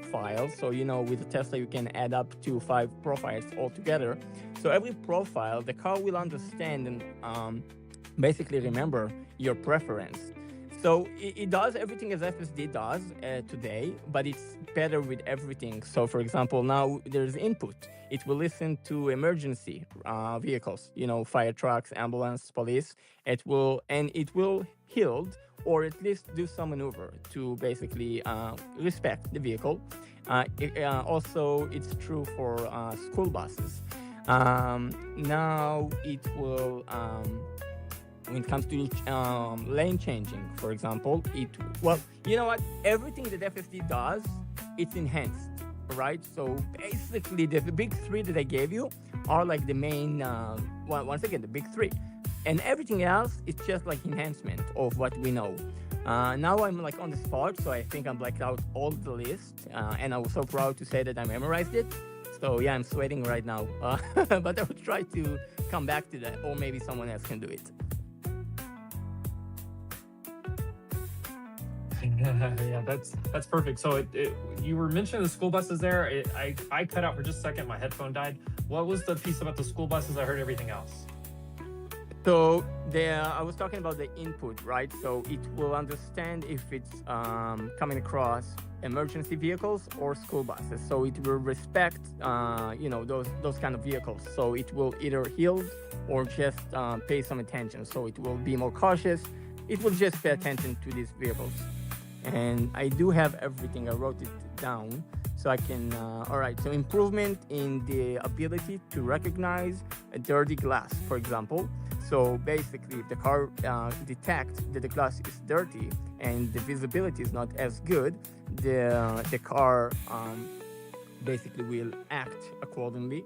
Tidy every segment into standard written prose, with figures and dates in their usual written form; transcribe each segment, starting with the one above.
profile. So, with the Tesla, you can add up to 5 profiles altogether. So every profile, the car will understand and basically remember your preference. So it does everything as FSD does today, but it's better with everything. So, for example, now there's input. It will listen to emergency vehicles, fire trucks, ambulance, police. It will yield or at least do some maneuver to basically respect the vehicle. Also, it's true for school buses. Now it will. When it comes to lane changing, for example, you know what? Everything that FSD does, it's enhanced, right? So basically, the big three that I gave you are like the main. Once again, the big three, and everything else is just like enhancement of what we know. Now I'm like on the spot, so I think I'm blacked out all the list, and I was so proud to say that I memorized it. So yeah, I'm sweating right now, but I will try to come back to that, or maybe someone else can do it. Yeah, that's perfect. So you were mentioning the school buses there. I cut out for just a second. My headphone died. What was the piece about the school buses? I heard everything else. So I was talking about the input, right? So it will understand if it's coming across emergency vehicles or school buses. So it will respect, those kind of vehicles. So it will either yield or just pay some attention. So it will be more cautious. It will just pay attention to these vehicles. And I do have everything. I wrote it down so I can. All right. So improvement in the ability to recognize a dirty glass, for example. So basically, if the car detects that the glass is dirty and the visibility is not as good, the car basically will act accordingly.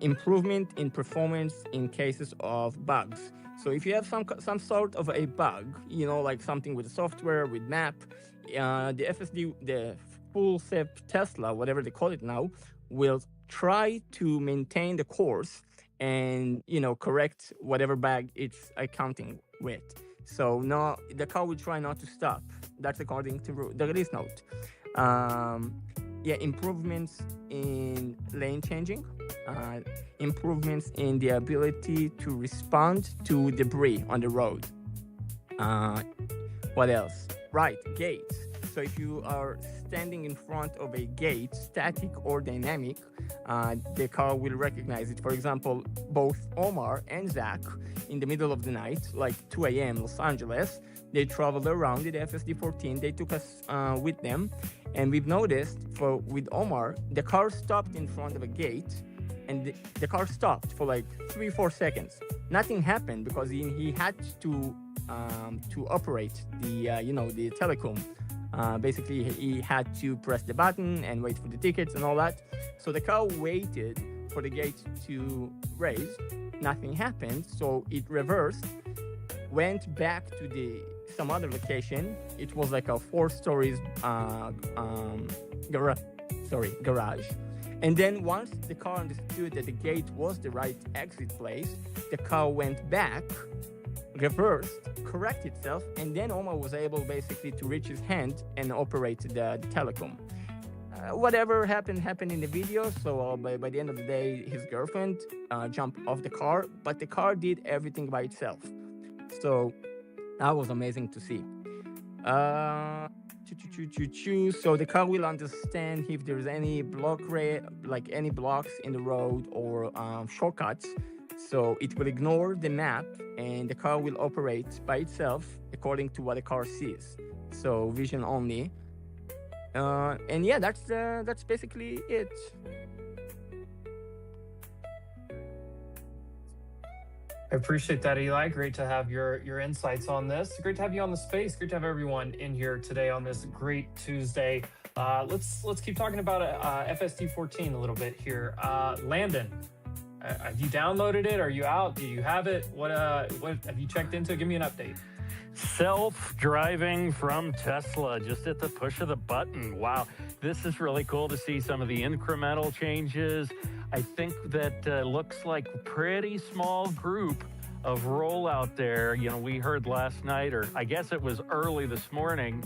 Improvement in performance in cases of bugs. So if you have some sort of a bug, like something with the software, with map, the FSD, the full self Tesla, whatever they call it now, will try to maintain the course and correct whatever bug it's accounting with. So no, the car will try not to stop. That's according to the release note. Improvements in lane changing, improvements in the ability to respond to debris on the road. What else? Right, gates. So if you are standing in front of a gate, static or dynamic, the car will recognize it. For example, both Omar and Zach, in the middle of the night, like 2 a.m. Los Angeles, they traveled around the FSD-14. They took us with them, and we've noticed with Omar, the car stopped in front of a gate, and the car stopped for like 3-4 seconds. Nothing happened because he had to operate the telecom. Basically, he had to press the button and wait for the tickets and all that. So the car waited for the gate to raise. Nothing happened, so it reversed, went back to some other location. It was like a 4 stories garage. And then once the car understood that the gate was the right exit place, the car went back, reversed, correct itself, and then Omar was able basically to reach his hand and operate the telecom. Whatever happened in the video. So by the end of the day, his girlfriend jumped off the car, but the car did everything by itself. So that was amazing to see. So the car will understand if there's any like any blocks in the road or shortcuts. So it will ignore the map, and the car will operate by itself according to what the car sees. So vision only. And yeah, that's basically it. I appreciate that, Eli. Great to have your insights on this. Great to have you on the space. Great to have everyone in here today on this great Tuesday. Let's keep talking about FSD-14 a little bit here. Landon, have you downloaded it? Are you out? Do you have it? What have you checked into? Give me an update. Self-driving from Tesla, just at the push of the button. Wow, this is really cool to see some of the incremental changes. I think that looks like a pretty small group of rollout there. We heard last night, or I guess it was early this morning,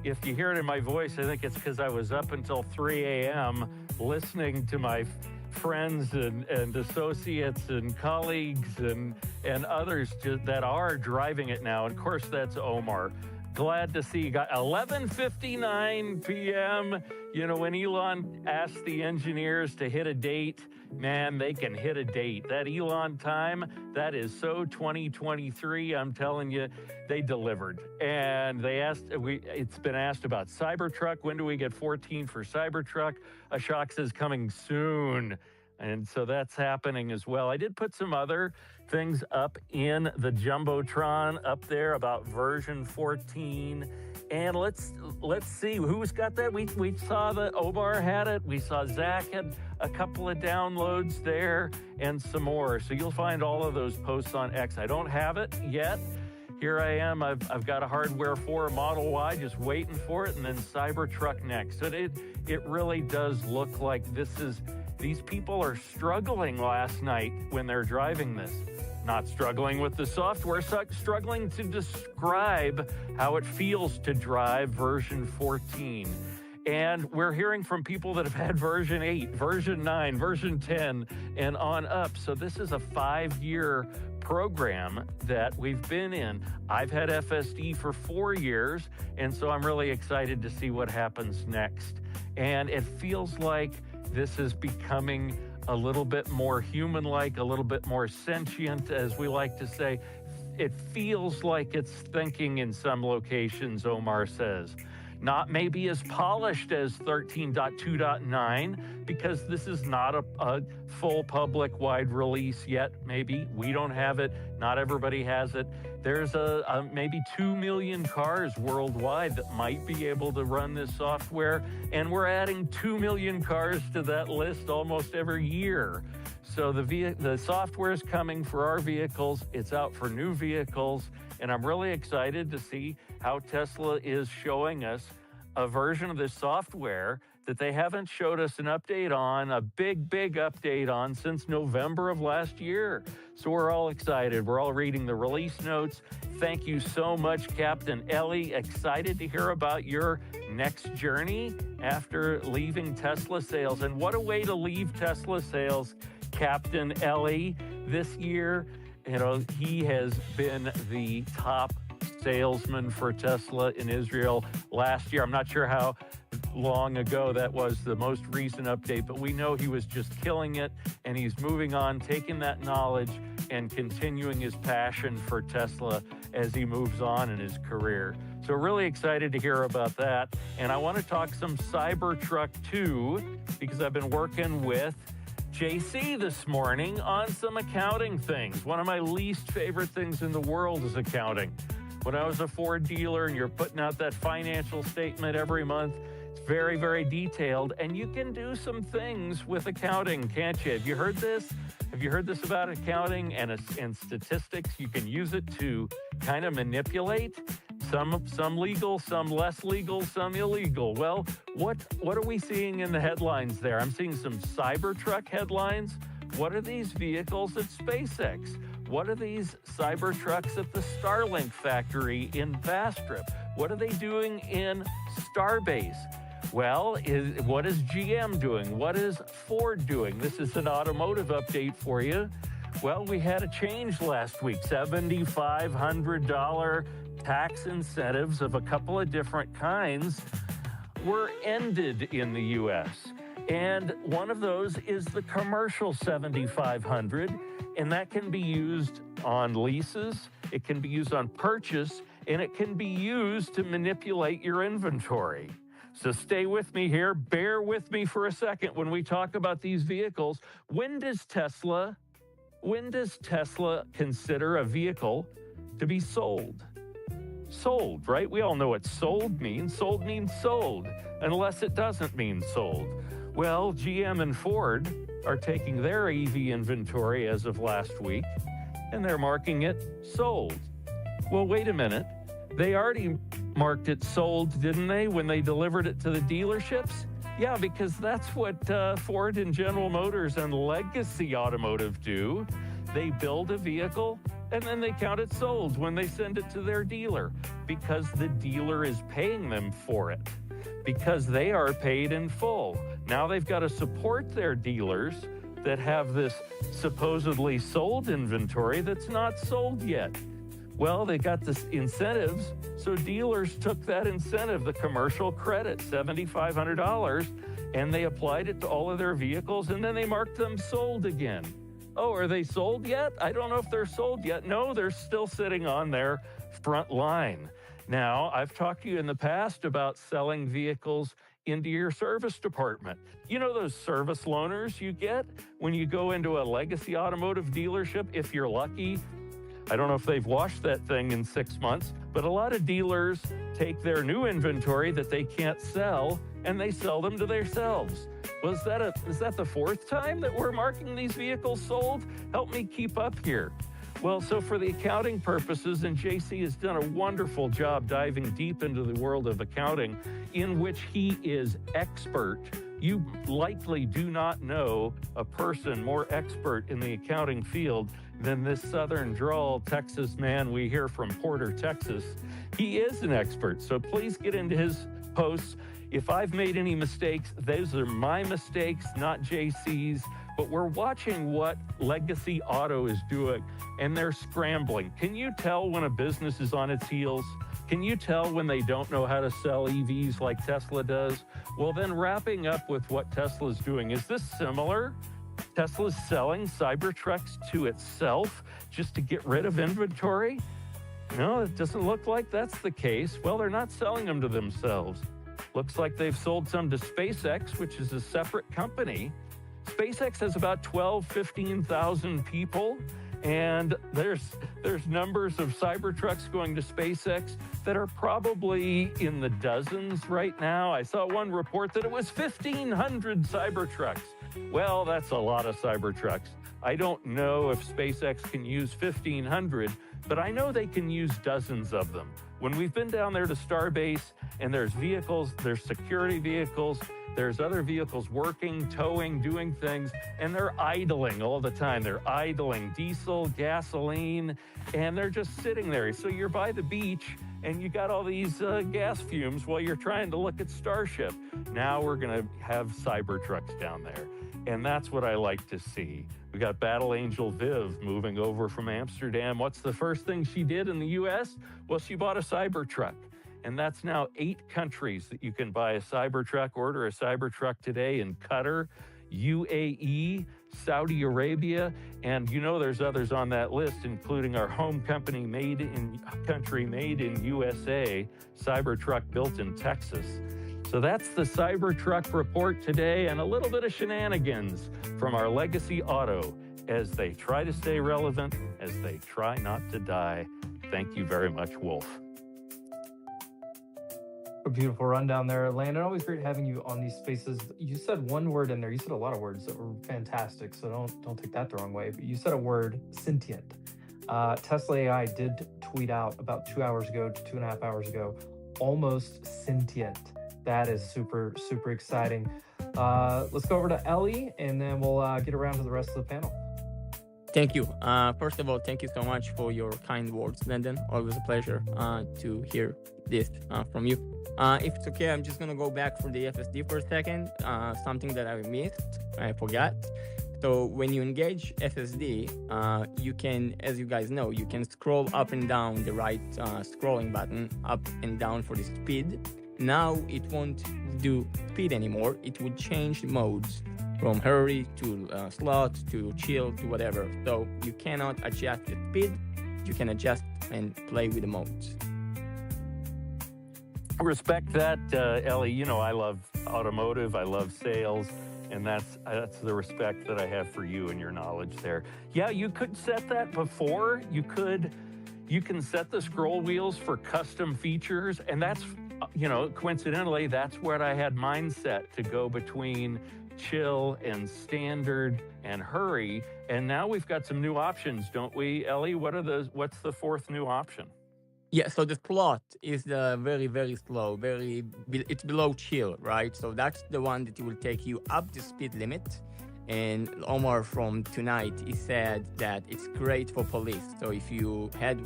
if you hear it in my voice, I think it's because I was up until 3 a.m. listening to my friends and associates and colleagues and others that are driving it now. And of course, that's Omar. Glad to see you got 11:59 p.m. You know, when Elon asked the engineers to hit a date, man, they can hit a date. That Elon time, that is so 2023. I'm telling you, they delivered. And they it's been asked about Cybertruck. When do we get 14 for Cybertruck? Ashok says coming soon. And so that's happening as well. I did put some other things up in the Jumbotron up there about version 14. And let's see who's got that. We saw that Omar had it. We saw Zach had a couple of downloads there and some more. So you'll find all of those posts on X. I don't have it yet. Here I am. I've got a Hardware 4 Model Y just waiting for it, and then Cybertruck next. So it really does look like these people are struggling last night when they're driving this. Not struggling with the software, struggling to describe how it feels to drive version 14. And we're hearing from people that have had version 8, version 9, version 10, and on up. So this is a 5-year program that we've been in. I've had FSD for 4 years, and so I'm really excited to see what happens next. And it feels like this is becoming a little bit more human-like, a little bit more sentient, as we like to say. It feels like it's thinking in some locations, Omar says. Not maybe as polished as 13.2.9, because this is not a full public wide release yet. Maybe we don't have it. Not everybody has it. There's maybe 2 million cars worldwide that might be able to run this software, and we're adding 2 million cars to that list almost every year. So the software is coming for our vehicles. It's out for new vehicles, and I'm really excited to see how Tesla is showing us a version of this software that they haven't showed us an update on, a big update on, since November of last year. So we're all excited. We're all reading the release notes. Thank you so much, Captain Ellie. Excited to hear about your next journey after leaving Tesla sales. And what a way to leave Tesla sales, Captain Ellie, this year. You know, he has been the top salesman for Tesla in Israel last year. I'm not sure how long ago that was, the most recent update, but we know he was just killing it, and he's moving on, taking that knowledge and continuing his passion for Tesla as he moves on in his career. So really excited to hear about that. And I want to talk some Cybertruck too, because I've been working with JC this morning on some accounting things. One of my least favorite things in the world is accounting. When I was a Ford dealer and you're putting out that financial statement every month, it's very detailed, and you can do some things with accounting, can't you? Have you heard this? Have you heard this about accounting and statistics? You can use it to kind of manipulate some legal, some less legal, some illegal. Well, what are we seeing in the headlines there? I'm seeing some Cybertruck headlines. What are these vehicles at SpaceX? What are these Cybertrucks at the Starlink factory in Bastrop? What are they doing in Starbase? Well, what is GM doing? What is Ford doing? This is an automotive update for you. Well, we had a change last week, $7,500 tax incentives of a couple of different kinds were ended in the U.S. And one of those is the commercial $7,500, and that can be used on leases, it can be used on purchase, and it can be used to manipulate your inventory. So stay with me here, bear with me for a second when we talk about these vehicles. When does Tesla consider a vehicle to be sold? Sold, right? We all know what sold means. Sold means sold, unless it doesn't mean sold. Well, GM and Ford are taking their EV inventory as of last week, and they're marking it sold. Well, wait a minute. They already marked it sold, didn't they, when they delivered it to the dealerships? Yeah, because that's what Ford and General Motors and Legacy Automotive do. They build a vehicle, and then they count it sold when they send it to their dealer because the dealer is paying them for it, because they are paid in full. Now they've got to support their dealers that have this supposedly sold inventory that's not sold yet. Well, they got this incentives, so dealers took that incentive, the commercial credit, $7,500, and they applied it to all of their vehicles, and then they marked them sold again. Oh, are they sold yet? I don't know if they're sold yet. No, they're still sitting on their front line. Now, I've talked to you in the past about selling vehicles into your service department. You know those service loaners you get when you go into a legacy automotive dealership, if you're lucky? I don't know if they've washed that thing in 6 months, but a lot of dealers take their new inventory that they can't sell and they sell them to themselves. Is that the fourth time that we're marking these vehicles sold? Help me keep up here. Well, so for the accounting purposes, and JC has done a wonderful job diving deep into the world of accounting, in which he is expert. You likely do not know a person more expert in the accounting field than this southern drawl Texas man we hear from Porter, Texas. He is an expert, so please get into his posts. If I've made any mistakes, those are my mistakes, not JC's. But we're watching what Legacy Auto is doing, and they're scrambling. Can you tell when a business is on its heels? Can you tell when they don't know how to sell EVs like Tesla does? Well, then wrapping up with what Tesla's doing, is this similar? Tesla's selling Cybertrucks to itself just to get rid of inventory? No, it doesn't look like that's the case. Well, they're not selling them to themselves. Looks like they've sold some to SpaceX, which is a separate company. SpaceX has about 15,000 people, and there's numbers of Cybertrucks going to SpaceX that are probably in the dozens right now. I saw one report that it was 1,500 Cybertrucks. Well, that's a lot of Cybertrucks. I don't know if SpaceX can use 1,500, but I know they can use dozens of them. When we've been down there to Starbase, and there's vehicles, there's security vehicles, there's other vehicles working, towing, doing things, and they're idling all the time. They're idling diesel, gasoline, and they're just sitting there. So you're by the beach, and you got all these gas fumes while you're trying to look at Starship. Now we're going to have Cybertrucks down there, and that's what I like to see. We got Battle Angel Viv moving over from Amsterdam. What's the first thing she did in the U.S.? Well, she bought a Cybertruck. And that's now 8 countries that you can buy a Cybertruck, order a Cybertruck today in Qatar, UAE, Saudi Arabia, and you know there's others on that list, including our home company made in USA, Cybertruck built in Texas. So that's the Cybertruck report today, and a little bit of shenanigans from our Legacy Auto as they try to stay relevant, as they try not to die. Thank you very much, Wolf. A beautiful rundown there, Landon. Always great having you on these spaces. You said one word in there. You said a lot of words that were fantastic, so don't take that the wrong way. But you said a word, sentient. Tesla AI did tweet out about 2 hours ago to 2.5 hours ago, almost sentient. That is super, super exciting. Let's go over to Ellie, and then we'll get around to the rest of the panel. Thank you. First of all, thank you so much for your kind words, Landon. Always a pleasure to hear this from you. If it's okay, I'm just going to go back for the FSD for a second. Something that I missed, I forgot. So when you engage FSD, you can, as you guys know, you can scroll up and down the right scrolling button, up and down for the speed. Now it won't do speed anymore. It will change modes from hurry to slot to chill to whatever. So you cannot adjust the speed. You can adjust and play with the modes. Respect that, Ellie. You know, I love automotive. I love sales. And that's the respect that I have for you and your knowledge there. Yeah, you could set that before. You can set the scroll wheels for custom features. And that's, you know, coincidentally, that's where I had mine set to go between chill and standard and hurry. And now we've got some new options, don't we, Ellie? What's the fourth new option? Yeah, so the slot is very, very slow, it's below chill, right? So that's the one that will take you up the speed limit. And Omar from Tonight, he said that it's great for police. So if you head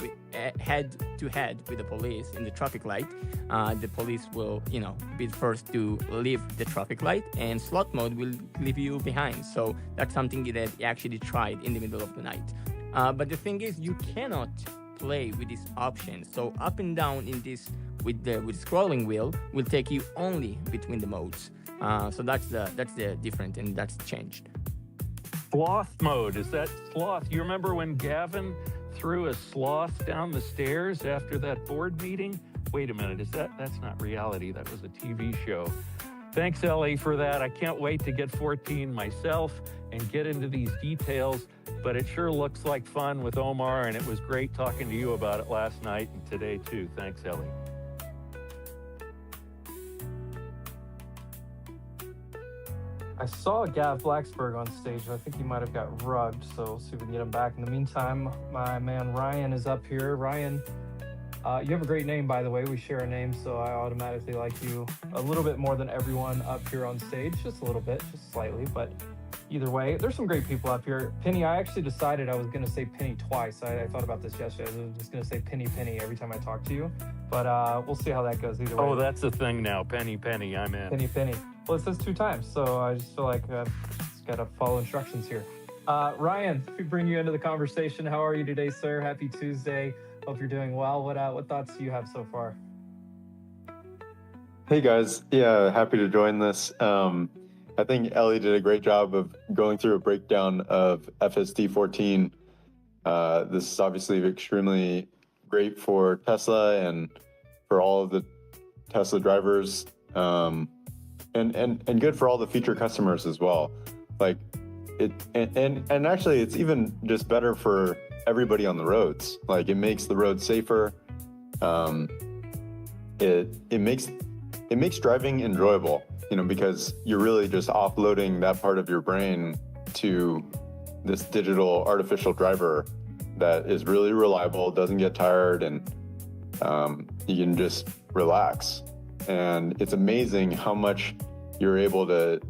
to head with the police in the traffic light, the police will, be the first to leave the traffic light, and slot mode will leave you behind. So that's something that he actually tried in the middle of the night. But the thing is, you cannot play with these options. So up and down in this with scrolling wheel will take you only between the modes. So that's the difference, and that's changed. Sloth mode, is that sloth? You remember when Gavin threw a sloth down the stairs after that board meeting? Wait a minute, that's not reality, that was a TV show. Thanks, Ellie, for that. I can't wait to get 14 myself and get into these details, but it sure looks like fun with Omar, and it was great talking to you about it last night and today too. Thanks, Ellie. I saw Gav Blacksburg on stage. I think he might have got rugged, so we'll see if we can get him back. In the meantime, my man Ryan is up here. Ryan, you have a great name, by the way. We share a name, so I automatically like you a little bit more than everyone up here on stage. Just a little bit, just slightly, but either way, there's some great people up here. Penny, I actually decided I was going to say Penny twice. I thought about this yesterday. I was just going to say Penny every time I talk to you, but we'll see how that goes either way. Oh, that's the thing now. Penny, I'm in. Penny. Well, it says 2 times, so I just feel like I've just got to follow instructions here. Ryan, if we bring you into the conversation, how are you today, sir? Happy Tuesday. Hope you're doing well. What thoughts do you have so far? Hey guys, yeah, happy to join this. I think Ellie did a great job of going through a breakdown of FSD 14. This is obviously extremely great for Tesla and for all of the Tesla drivers, and good for all the future customers as well. Like it, and actually, it's even just better for everybody on the roads. Like it makes the roads safer. It makes driving enjoyable, because you're really just offloading that part of your brain to this digital artificial driver that is really reliable, doesn't get tired, and you can just relax. And it's amazing how much you're able to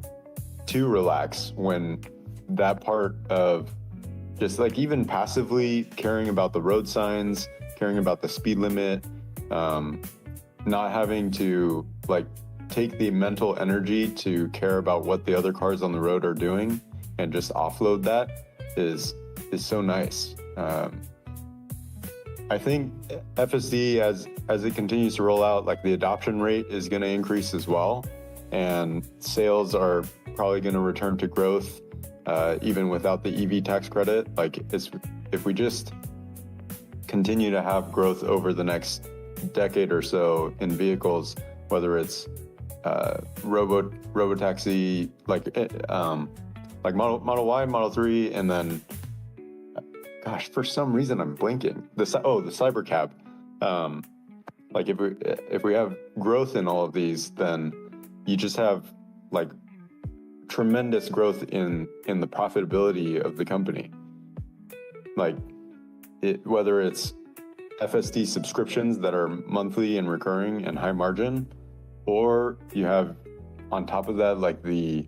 relax when that part of just like even passively caring about the road signs, caring about the speed limit, not having to like take the mental energy to care about what the other cars on the road are doing and just offload that is so nice. I think FSD as it continues to roll out, like the adoption rate is going to increase as well, and sales are probably going to return to growth even without the EV tax credit. Like if we just continue to have growth over the next decade or so in vehicles, whether it's robotaxi, like Model Y, Model 3, and then gosh, for some reason I'm blinking. The Cybercab. Like if we have growth in all of these, then you just have like tremendous growth in the profitability of the company. Like whether it's FSD subscriptions that are monthly and recurring and high margin, or you have on top of that like the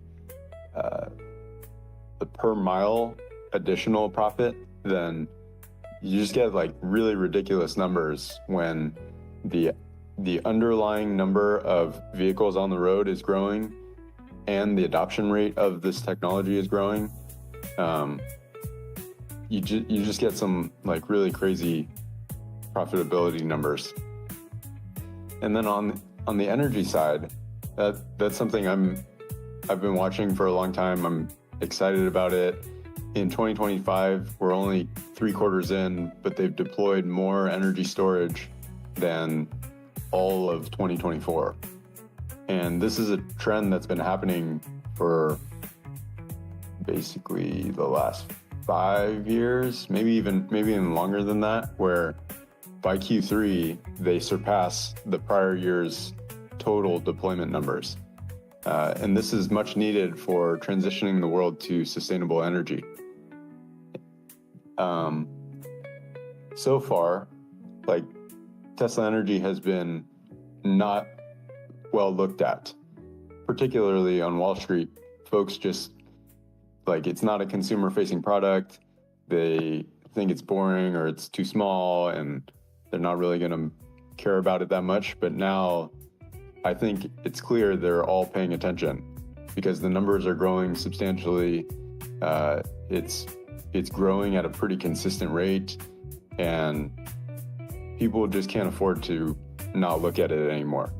per mile additional profit, then you just get like really ridiculous numbers when the underlying number of vehicles on the road is growing and the adoption rate of this technology is growing. You just get some like really crazy profitability numbers. And then on the energy side, that's something I've been watching for a long time. I'm excited about it. In 2025, we're only 3 quarters in, but they've deployed more energy storage than all of 2024. And this is a trend that's been happening for basically the last 5 years, maybe even longer than that, where by Q3, they surpass the prior year's total deployment numbers. And this is much needed for transitioning the world to sustainable energy. So far, like Tesla Energy has been not well looked at, particularly on Wall Street. Folks just like it's not a consumer facing product. They think it's boring or it's too small and they're not really going to care about it that much. But now I think it's clear they're all paying attention because the numbers are growing substantially. It's growing at a pretty consistent rate, and people just can't afford to not look at it anymore.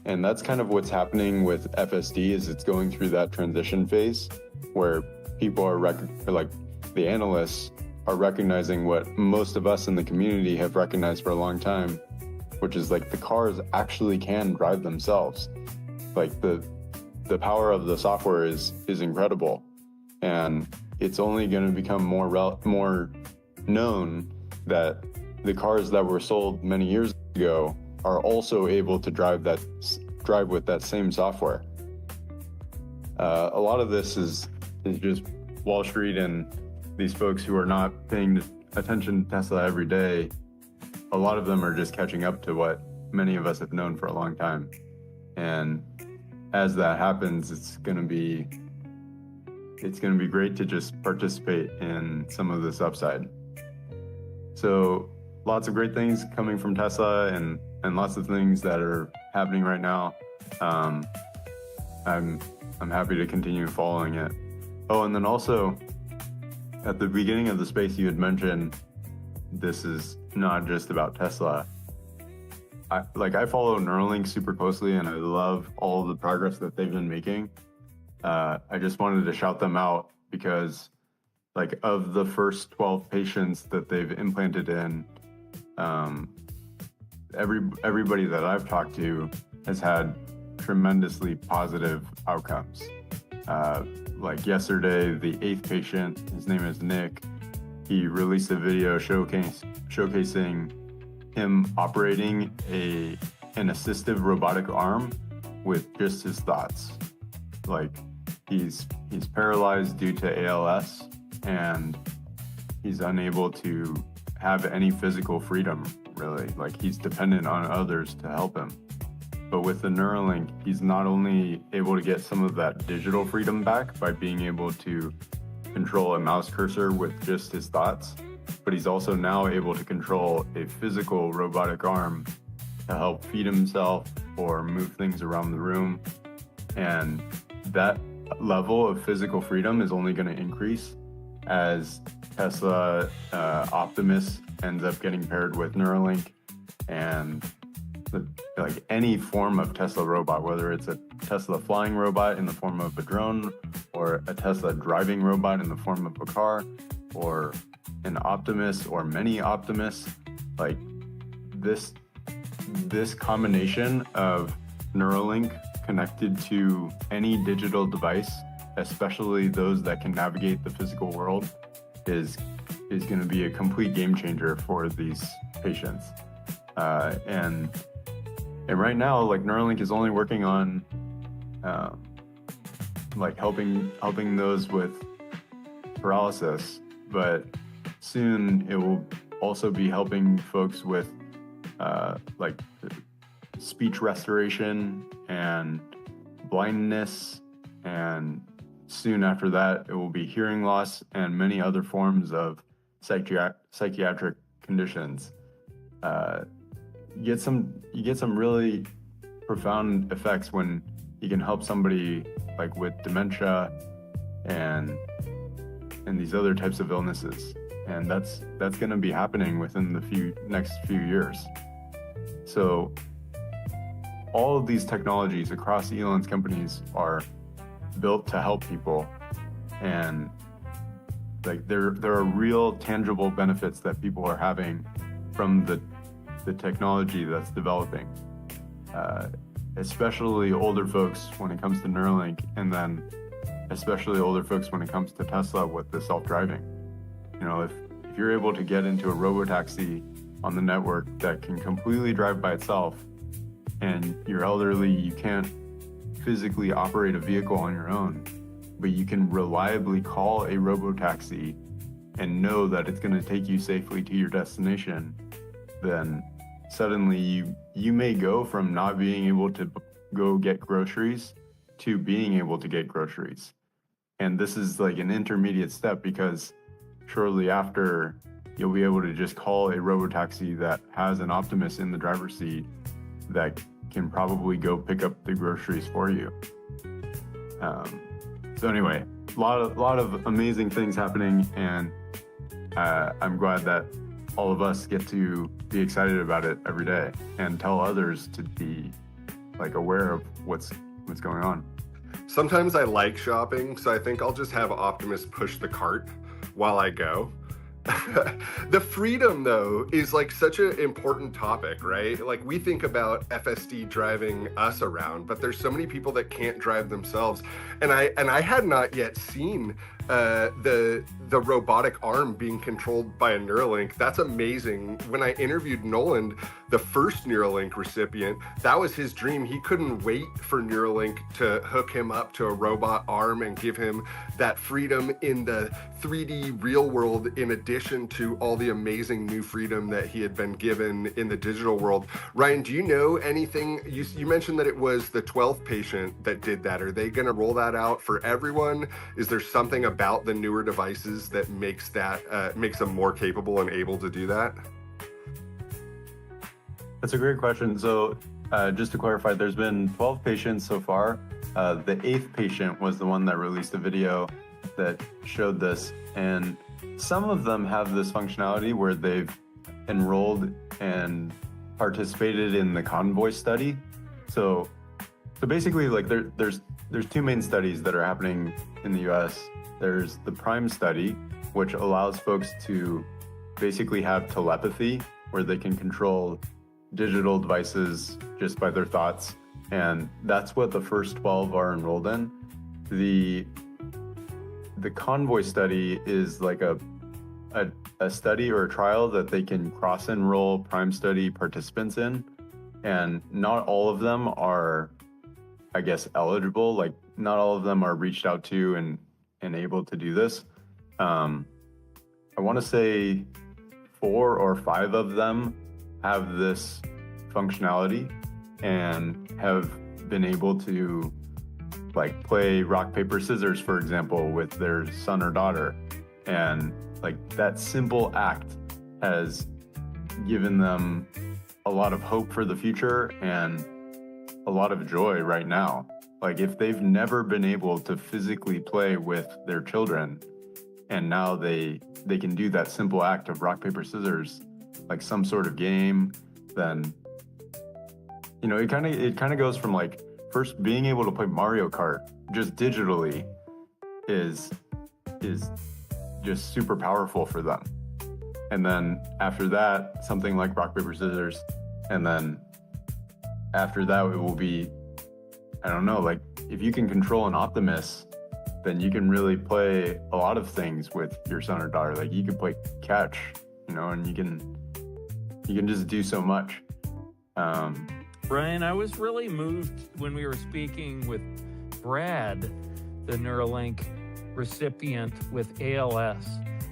And that's kind of what's happening with FSD is it's going through that transition phase where people are like the analysts are recognizing what most of us in the community have recognized for a long time, which is like the cars actually can drive themselves. Like the power of the software is incredible, and it's only going to become more known that the cars that were sold many years ago are also able to drive with that same software. A lot of this is just Wall Street and these folks who are not paying attention to Tesla every day. A lot of them are just catching up to what many of us have known for a long time. And as that happens, it's going to be great to just participate in some of this upside. So lots of great things coming from Tesla and lots of things that are happening right now. I'm happy to continue following it. Oh, and then also at the beginning of the space, you had mentioned this is not just about Tesla. I follow Neuralink super closely, and I love all of the progress that they've been making. I just wanted to shout them out because, like, of the first 12 patients that they've implanted in, everybody that I've talked to has had tremendously positive outcomes. Like yesterday, the 8th patient, his name is Nick, he released a video showcasing him operating an assistive robotic arm with just his thoughts. Like he's paralyzed due to ALS, and he's unable to have any physical freedom, really. Like he's dependent on others to help him. But with the Neuralink, he's not only able to get some of that digital freedom back by being able to control a mouse cursor with just his thoughts, but he's also now able to control a physical robotic arm to help feed himself or move things around the room. And that level of physical freedom is only going to increase as Tesla Optimus ends up getting paired with Neuralink, and like any form of Tesla robot, whether it's a Tesla flying robot in the form of a drone or a Tesla driving robot in the form of a car or an Optimus or many Optimus, like this combination of Neuralink connected to any digital device, especially those that can navigate the physical world, is going to be a complete game changer for these patients. And right now, like Neuralink is only working on like helping those with paralysis, but soon it will also be helping folks with like speech restoration and blindness, and soon after that it will be hearing loss and many other forms of psychiatric conditions. You get some really profound effects when you can help somebody like with dementia and these other types of illnesses, and that's going to be happening within the next few years. So all of these technologies across Elon's companies are built to help people, and like there are real tangible benefits that people are having from the technology that's developing, especially older folks when it comes to Neuralink, and then especially older folks when it comes to Tesla with the self-driving. You know, if you're able to get into a robotaxi on the network that can completely drive by itself, and you're elderly, you can't physically operate a vehicle on your own, but you can reliably call a robotaxi and know that it's going to take you safely to your destination, then suddenly you may go from not being able to go get groceries to being able to get groceries. And this is like an intermediate step, because shortly after, you'll be able to just call a robotaxi that has an Optimus in the driver's seat that can probably go pick up the groceries for you. So anyway, a lot of amazing things happening, and I'm glad that all of us get to be excited about it every day and tell others to be like aware of what's going on. Sometimes I like shopping, so I think I'll just have Optimus push the cart while I go. The freedom, though, is like such an important topic, right? Like, we think about FSD driving us around, but there's so many people that can't drive themselves. And I had not yet seen the robotic arm being controlled by a Neuralink. That's amazing. When I interviewed Nolan, the first Neuralink recipient, that was his dream. He couldn't wait for Neuralink to hook him up to a robot arm and give him that freedom in the 3D real world, in addition to all the amazing new freedom that he had been given in the digital world. Ryan, do you know anything? You mentioned that it was the 12th patient that did that. Are they going to roll that out for everyone? Is there something about the newer devices that makes them more capable and able to do that? That's a great question. So just to clarify, there's been 12 patients so far. The 8th patient was the one that released a video that showed this. And some of them have this functionality where they've enrolled and participated in the Convoy study. So basically, like there's two main studies that are happening in the US. There's the Prime study, which allows folks to basically have telepathy, where they can control digital devices just by their thoughts. And that's what the first 12 are enrolled in. The Convoy study is like a study or a trial that they can cross-enroll Prime study participants in. And not all of them are, I guess, eligible. Like, not all of them are reached out to and able to do this. I want to say 4 or 5 of them have this functionality and have been able to like play rock, paper, scissors, for example, with their son or daughter. And like that simple act has given them a lot of hope for the future and a lot of joy right now. Like, if they've never been able to physically play with their children, and now they can do that simple act of rock, paper, scissors, like some sort of game, then, you know, it kind of goes from like first being able to play Mario Kart just digitally is just super powerful for them. And then after that, something like rock, paper, scissors. And then after that, it will be, I don't know, like if you can control an Optimus, then you can really play a lot of things with your son or daughter. Like you can play catch, you know, and you can just do so much. Brian, I was really moved when we were speaking with Brad, the Neuralink recipient with ALS.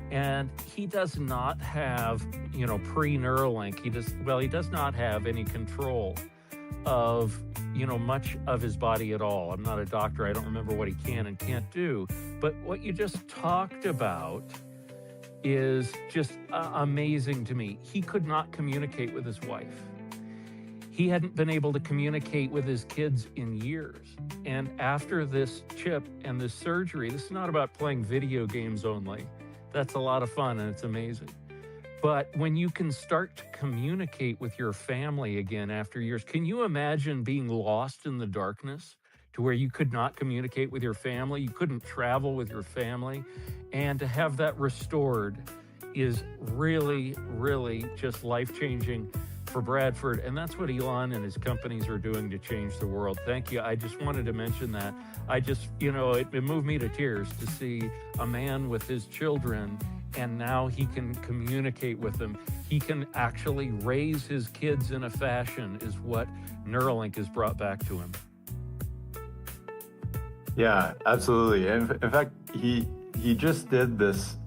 And he does not have, you know, pre-Neuralink. He does not have any control of, you know, much of his body at all. I'm not a doctor. I don't remember what he can and can't do. But what you just talked about is just amazing to me. He could not communicate with his wife. He hadn't been able to communicate with his kids in years. And after this chip and this surgery, this is not about playing video games only. That's a lot of fun and it's amazing. But when you can start to communicate with your family again after years, can you imagine being lost in the darkness to where you could not communicate with your family? You couldn't travel with your family. And to have that restored is really, really just life-changing for Bradford. And that's what Elon and his companies are doing to change the world. Thank you. I just wanted to mention that. I just, you know, it moved me to tears to see a man with his children, and now he can communicate with them. He can actually raise his kids in a fashion, is what Neuralink has brought back to him. Yeah, absolutely. In fact, he just did this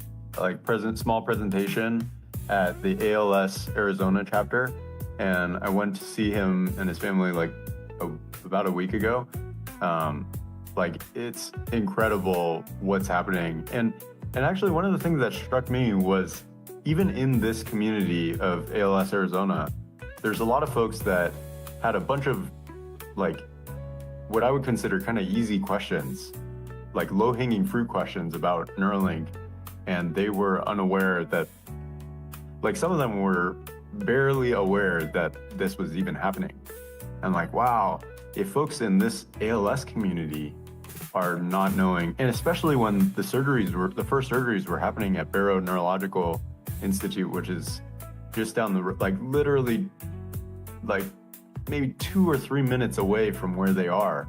like small presentation at the ALS Arizona chapter, and I went to see him and his family like about a week ago. Like, it's incredible what's happening. And actually, one of the things that struck me was, even in this community of ALS Arizona, there's a lot of folks that had a bunch of, like, what I would consider kind of easy questions, like low-hanging fruit questions about Neuralink, and they were unaware that, like, some of them were barely aware that this was even happening. And like, wow, if folks in this ALS community are not knowing, and especially when the first surgeries were happening at Barrow Neurological Institute, which is just down the road, like literally, like maybe 2 or 3 minutes away from where they are,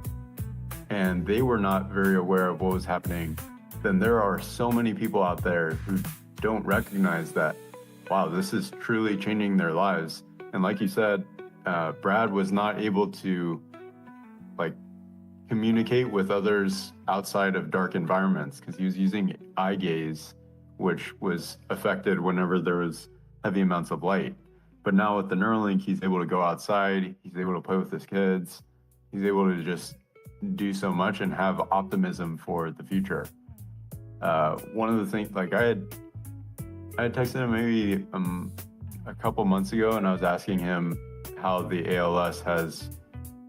and they were not very aware of what was happening, then there are so many people out there who don't recognize that, wow, this is truly changing their lives. And like you said, Brad was not able to, like, communicate with others outside of dark environments because he was using eye gaze, which was affected whenever there was heavy amounts of light. But now with the Neuralink, he's able to go outside, he's able to play with his kids, he's able to just do so much and have optimism for the future. One of the things, like, I had texted him maybe a couple months ago, and I was asking him how the ALS has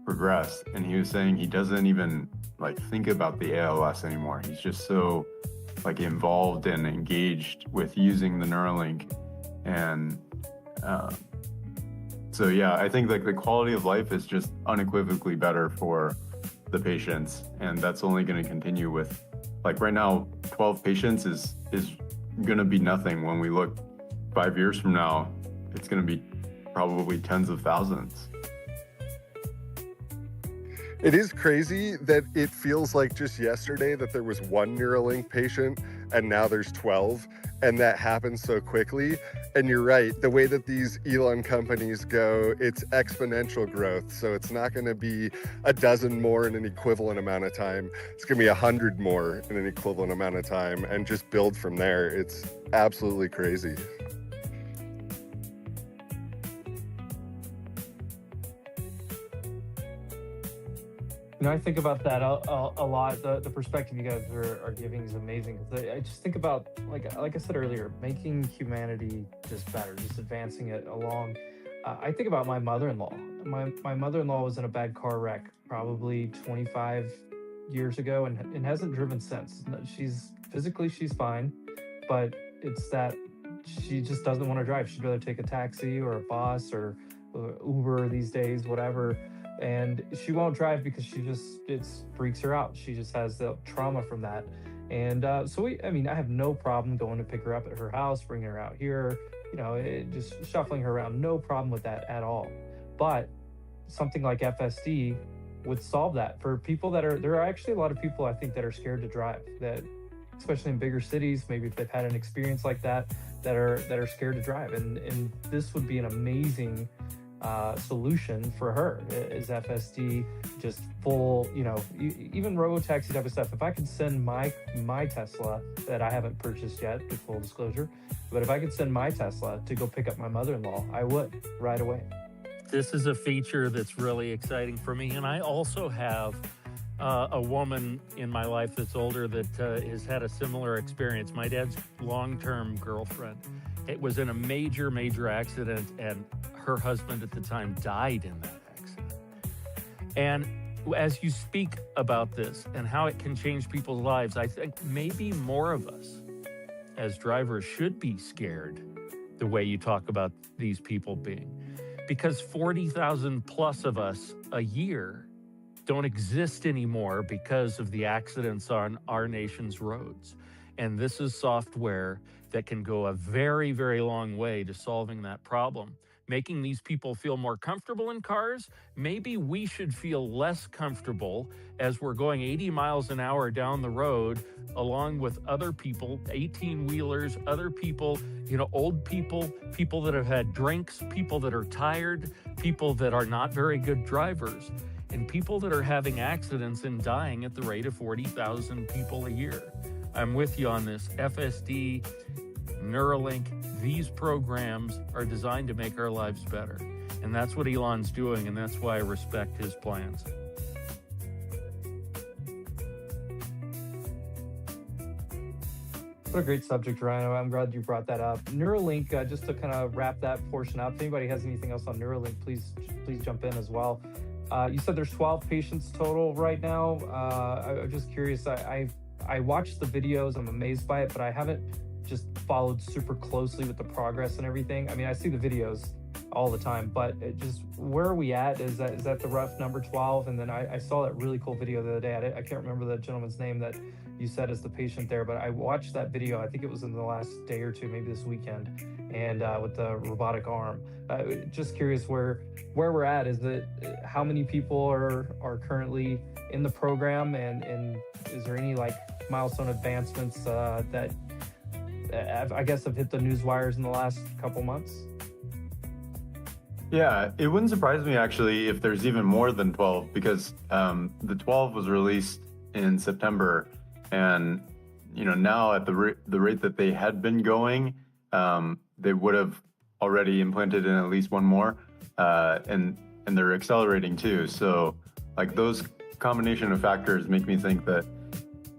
progressed, and he was saying he doesn't even like think about the ALS anymore. He's just so like involved and engaged with using the Neuralink, and so yeah, I think like the quality of life is just unequivocally better for the patients, and that's only going to continue with, like, right now 12 patients is going to be nothing. When we look 5 years from now, it's going to be probably tens of thousands. It is crazy that it feels like just yesterday that there was one Neuralink patient and now there's 12, and that happens so quickly. And you're right, the way that these Elon companies go, it's exponential growth. So it's not going to be a dozen more in an equivalent amount of time. It's going to be 100 more in an equivalent amount of time, and just build from there. It's absolutely crazy. You know, I think about that a lot. The perspective you guys are giving is amazing. I just think about, like I said earlier, making humanity just better, just advancing it along. I think about my mother-in-law. My mother-in-law was in a bad car wreck probably 25 years ago and hasn't driven since. She's fine, but it's that she just doesn't want to drive. She'd rather take a taxi or a bus or Uber these days, whatever. And she won't drive because it freaks her out. She just has the trauma from that. And I have no problem going to pick her up at her house, bringing her out here, just shuffling her around. No problem with that at all. But something like FSD would solve that for people there are actually a lot of people, I think, that are scared to drive, that especially in bigger cities, maybe if they've had an experience like that are scared to drive. And this would be an amazing solution for her, is FSD, just full, even robo-taxi type of stuff. If I could send my Tesla that I haven't purchased yet, to full disclosure, but if I could send my Tesla to go pick up my mother-in-law, I would right away. This is a feature that's really exciting for me. And I also have a woman in my life that's older that has had a similar experience. My dad's long-term girlfriend. It was in a major, major accident, and her husband at the time died in that accident. And as you speak about this and how it can change people's lives, I think maybe more of us as drivers should be scared the way you talk about these people being. Because 40,000 plus of us a year don't exist anymore because of the accidents on our nation's roads. And this is software that can go a very, very long way to solving that problem. Making these people feel more comfortable in cars. Maybe we should feel less comfortable as we're going 80 miles an hour down the road, along with other people, 18-wheelers, other people, old people, people that have had drinks, people that are tired, people that are not very good drivers, and people that are having accidents and dying at the rate of 40,000 people a year. I'm with you on this. FSD, Neuralink, these programs are designed to make our lives better. And that's what Elon's doing, and that's why I respect his plans. What a great subject, Ryan. I'm glad you brought that up. Neuralink, just to kind of wrap that portion up, if anybody has anything else on Neuralink, please jump in as well. You said there's 12 patients total right now. I'm just curious. I watched the videos. I'm amazed by it, but I haven't just followed super closely with the progress and everything. I mean, I see the videos all the time, but where are we at? Is that the rough number 12? And then I saw that really cool video the other day. I can't remember the gentleman's name that you said is the patient there, but I watched that video. I think it was in the last day or two, maybe this weekend, and with the robotic arm. Just curious where we're at. Is it how many people are currently in the program, and is there any like milestone advancements that I guess have hit the news wires in the last couple months? Yeah, it wouldn't surprise me actually if there's even more than 12, because the 12 was released in September, and now at the rate that they had been going, they would have already implanted in at least one more, and they're accelerating too. So like those combination of factors make me think that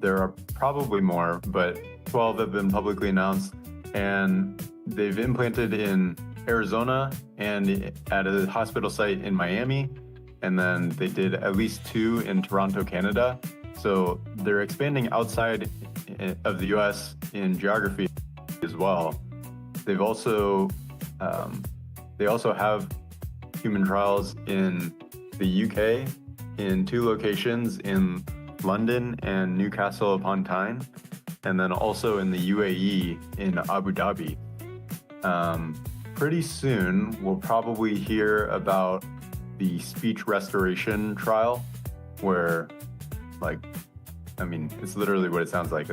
there are probably more, but 12 have been publicly announced, and they've implanted in Arizona and at a hospital site in Miami, and then they did at least 2 in Toronto, Canada. So they're expanding outside of the US in geography as well. They've also they also have human trials in the UK in 2 locations, in London and Newcastle upon Tyne, and then also in the UAE in Abu Dhabi. Pretty soon, we'll probably hear about the speech restoration trial, where, it's literally what it sounds like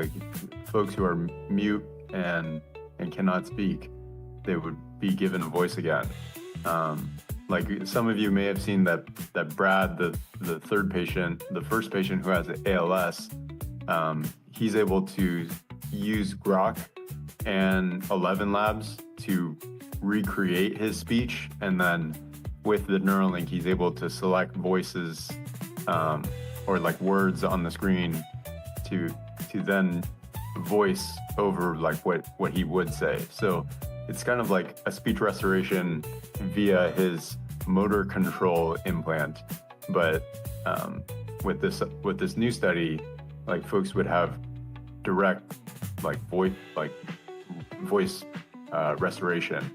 folks who are mute and cannot speak, they would be given a voice again. Some of you may have seen that Brad, the third patient, the first patient who has ALS, he's able to use Grok and 11 Labs to recreate his speech, and then with the Neuralink, he's able to select voices or like words on the screen to then voice over like what he would say. So it's kind of like a speech restoration via his motor control implant, but with this new study, like folks would have direct voice restoration.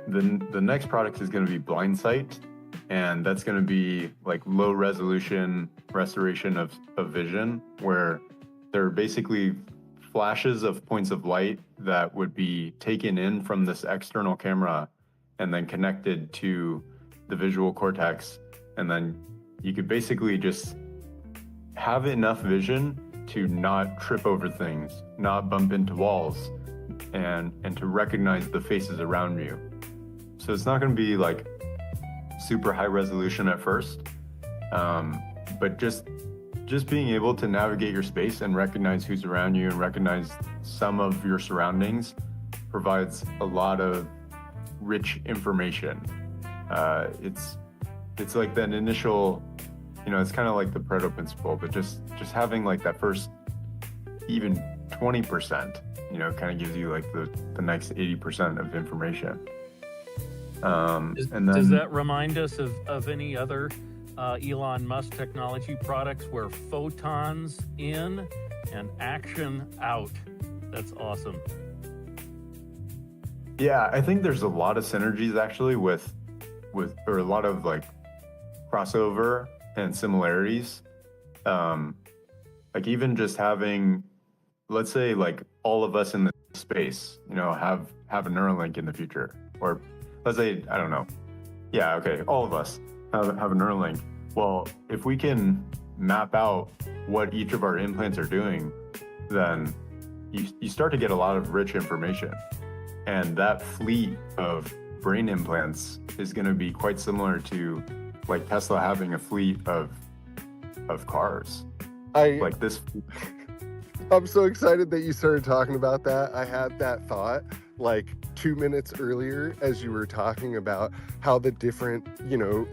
The next product is going to be BlindSight, and that's going to be like low resolution restoration of vision, where there are basically flashes of points of light that would be taken in from this external camera and then connected to the visual cortex, and then you could basically just have enough vision to not trip over things, not bump into walls, and to recognize the faces around you. So it's not going to be like super high resolution at first, but just being able to navigate your space and recognize who's around you and recognize some of your surroundings provides a lot of rich information. It's like that initial, it's kind of like the Pareto principle, but just having like that first even 20%, kind of gives you like the next 80% of information. And then, does that remind us of any other Elon Musk technology products where photons in and action out? That's awesome. Yeah, I think there's a lot of synergies actually with or a lot of like crossover and similarities. Like even just having, let's say like all of us in the space, have a Neuralink in the future, or let's say, I don't know. Yeah, okay, all of us have a Neuralink. Well, if we can map out what each of our implants are doing, then you start to get a lot of rich information. And that fleet of brain implants is going to be quite similar to like Tesla having a fleet of cars. Like this. I'm so excited that you started talking about that. I had that thought like 2 minutes earlier as you were talking about how the different,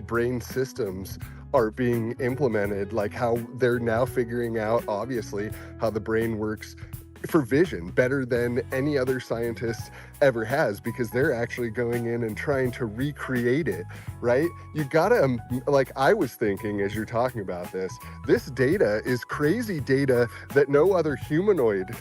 brain systems are being implemented, like how they're now figuring out, obviously, how the brain works for vision better than any other scientist ever has, because they're actually going in and trying to recreate it, right? You gotta, like I was thinking as you're talking about this data is crazy data that no other humanoid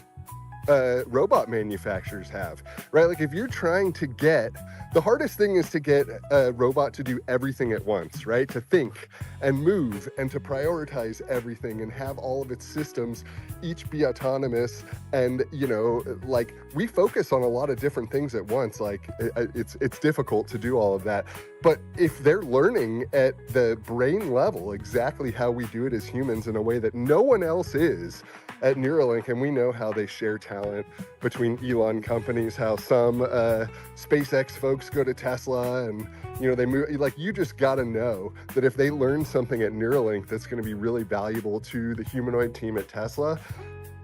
robot manufacturers have, right? Like if you're trying to get, the hardest thing is to get a robot to do everything at once, right? To think and move and to prioritize everything and have all of its systems each be autonomous. And, you know, like we focus on a lot of different things at once. Like it's difficult to do all of that. But if they're learning at the brain level exactly how we do it as humans in a way that no one else is at Neuralink, and we know how they share talent between Elon companies, how some SpaceX folks go to Tesla and, you know, they move, like you just got to know that if they learn something at Neuralink that's going to be really valuable to the humanoid team at Tesla,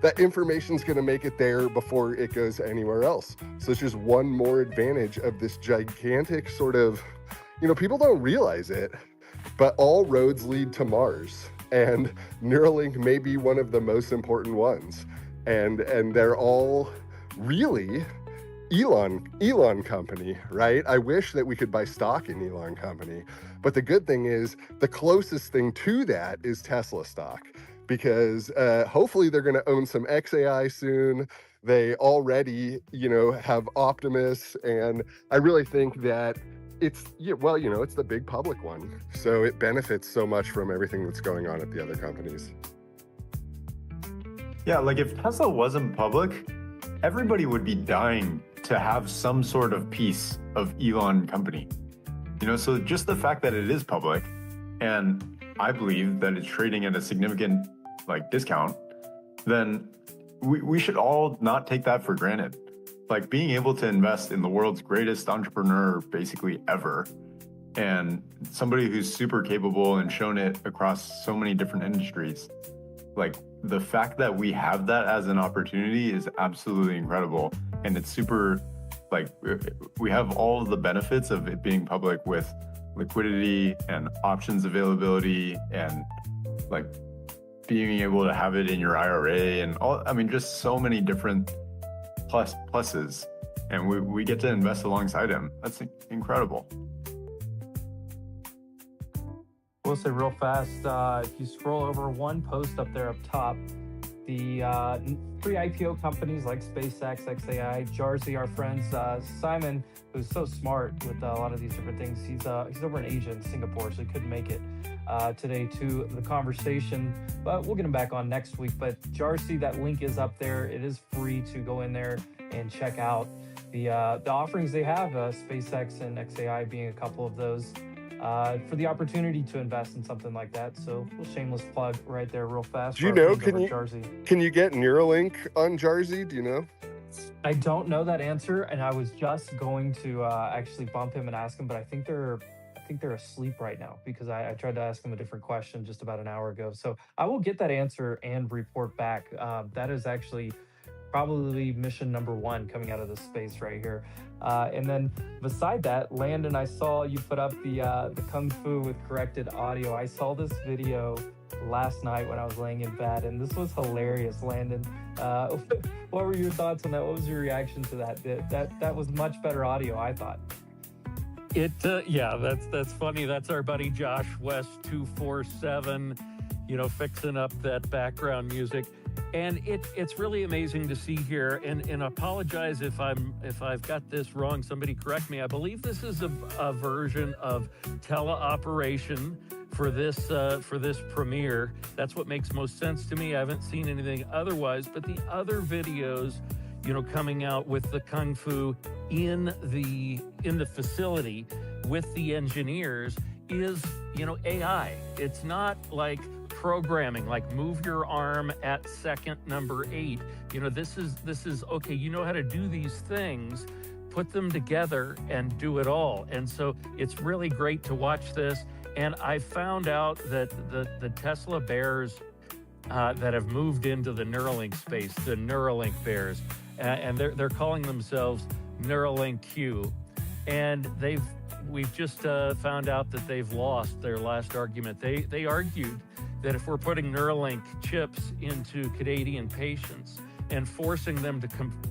that information's going to make it there before it goes anywhere else. So it's just one more advantage of this gigantic sort of, you know, people don't realize it, but all roads lead to Mars. And Neuralink may be one of the most important ones. And they're all really Elon company, right? I wish that we could buy stock in Elon company. But the good thing is the closest thing to that is Tesla stock, because hopefully they're going to own some XAI soon. They already, you know, have Optimus. And I really think that it's, yeah, well, you know, it's the big public one. So it benefits so much from everything that's going on at the other companies. Yeah, like if Tesla wasn't public, everybody would be dying to have some sort of piece of Elon company. You know, so just the fact that it is public, and I believe that it's trading at a significant like discount, then we should all not take that for granted. Like being able to invest in the world's greatest entrepreneur basically ever, and somebody who's super capable and shown it across so many different industries. Like the fact that we have that as an opportunity is absolutely incredible. And it's super, like we have all of the benefits of it being public with liquidity and options availability and like being able to have it in your IRA and all, I mean, just so many different pluses, and we get to invest alongside him. That's incredible. We'll say real fast, if you scroll over one post up there up top, the pre-IPO companies like SpaceX, XAI, Jarzy, our friends, Simon, who's so smart with a lot of these different things. He's over in Asia, in Singapore, so he couldn't make it today to the conversation, but we'll get him back on next week. But Jarzy, that link is up there. It is free to go in there and check out the offerings they have, SpaceX and XAI being a couple of those, for the opportunity to invest in something like that. So a shameless plug right there real fast. Do you know, can you get Neuralink on Jarzy? Do you know? I don't know that answer, and I was just going to actually bump him and ask him, but I think they're asleep right now, because I tried to ask them a different question just about an hour ago. So I will get that answer and report back. That is actually probably mission number one coming out of this space right here. And then beside that, Landon, I saw you put up the Kung Fu with corrected audio. I saw this video last night when I was laying in bed, and this was hilarious, Landon. What were your thoughts on that? What was your reaction to that? That was much better audio, I thought. Yeah, that's funny. That's our buddy Josh West 247, you know, fixing up that background music. And it's really amazing to see here, and apologize if I've got this wrong. Somebody correct me. I believe this is a version of teleoperation for this premiere. That's what makes most sense to me. I haven't seen anything otherwise, but the other videos, you know, coming out with the Kung Fu in the facility with the engineers is, you know, AI. It's not like programming, like move your arm at second number 8. You know, this is okay, you know how to do these things, put them together and do it all. And so it's really great to watch this. And I found out that the Tesla bears that have moved into the Neuralink space, the Neuralink bears, and they're calling themselves Neuralink Q, and they've we've just found out that they've lost their last argument. They argued that if we're putting Neuralink chips into Canadian patients and forcing them to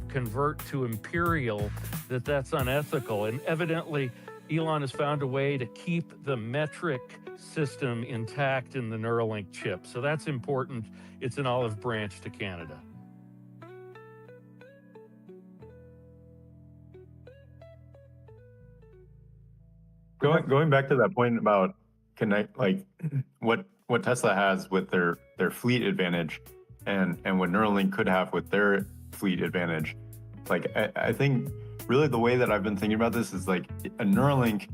convert to Imperial, that's unethical. And evidently, Elon has found a way to keep the metric system intact in the Neuralink chip. So that's important. It's an olive branch to Canada. Going back to that point about connect, like what Tesla has with their fleet advantage, and what Neuralink could have with their fleet advantage. Like I think really the way that I've been thinking about this is like a Neuralink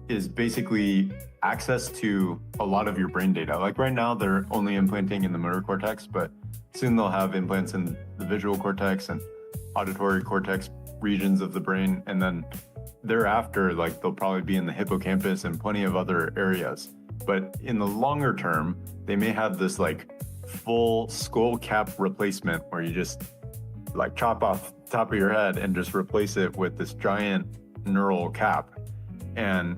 is basically access to a lot of your brain data. Like right now they're only implanting in the motor cortex, but soon they'll have implants in the visual cortex and auditory cortex regions of the brain, and then thereafter, like they'll probably be in the hippocampus and plenty of other areas. But in the longer term, they may have this like full skull cap replacement where you just like chop off the top of your head and just replace it with this giant neural cap. And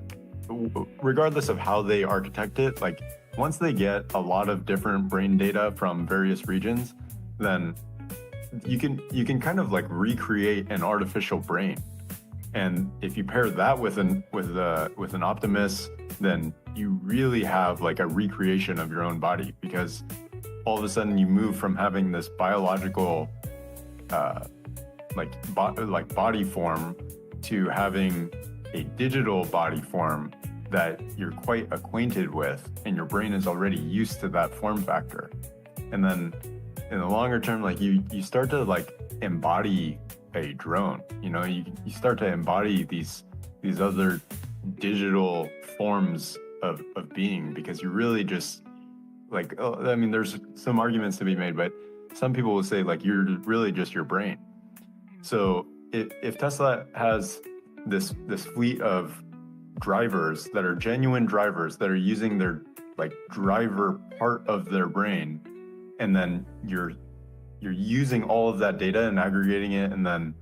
regardless of how they architect it, like once they get a lot of different brain data from various regions, then you can kind of like recreate an artificial brain. And if you pair that with an Optimus, then you really have like a recreation of your own body, because all of a sudden you move from having this biological body form to having a digital body form that you're quite acquainted with, and your brain is already used to that form factor. And then in the longer term, like you start to like embody a drone. You know, you start to embody these other digital forms of being, because you really just like, I mean, there's some arguments to be made, but some people will say like you're really just your brain. So if Tesla has this fleet of drivers that are genuine drivers that are using their like driver part of their brain, and then you're using all of that data and aggregating it and then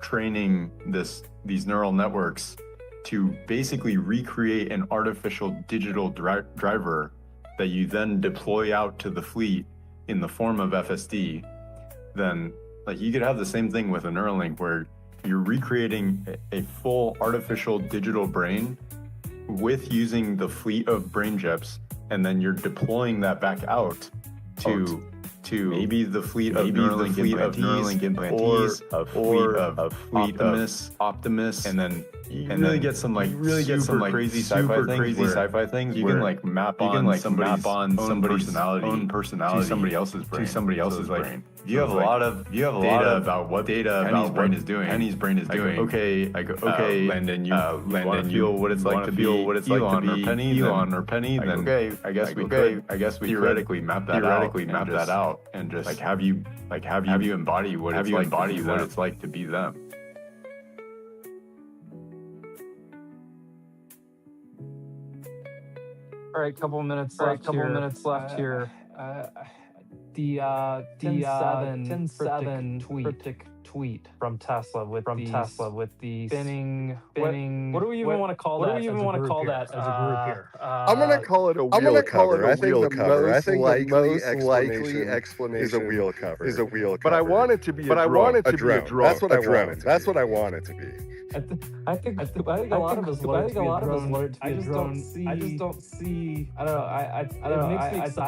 training these neural networks to basically recreate an artificial digital driver that you then deploy out to the fleet in the form of FSD, then like you could have the same thing with a Neuralink where you're recreating a full artificial digital brain with using the fleet of brain chips, and then you're deploying that back out to maybe the fleet of Neuralink implantees, or a fleet of Optimus, and then you really get some crazy sci-fi things. You can like map on somebody's own personality to somebody else's brain. You have a lot of data about what Penny's brain is doing. Okay, Landon, you feel what it's like to be Elon or Penny. Then okay, I guess we theoretically map that out and just have you embody what it's like to be them. All right, couple minutes left here. The 10-7 cryptic tweet from Tesla with the spinning. What do we even want to call that? As a group here? I'm gonna call it a wheel cover. I think the most likely explanation is a wheel cover. But I want it to be a drone. That's what I want it to be. I think a lot of us want it to be a drone. I just don't see. I don't know.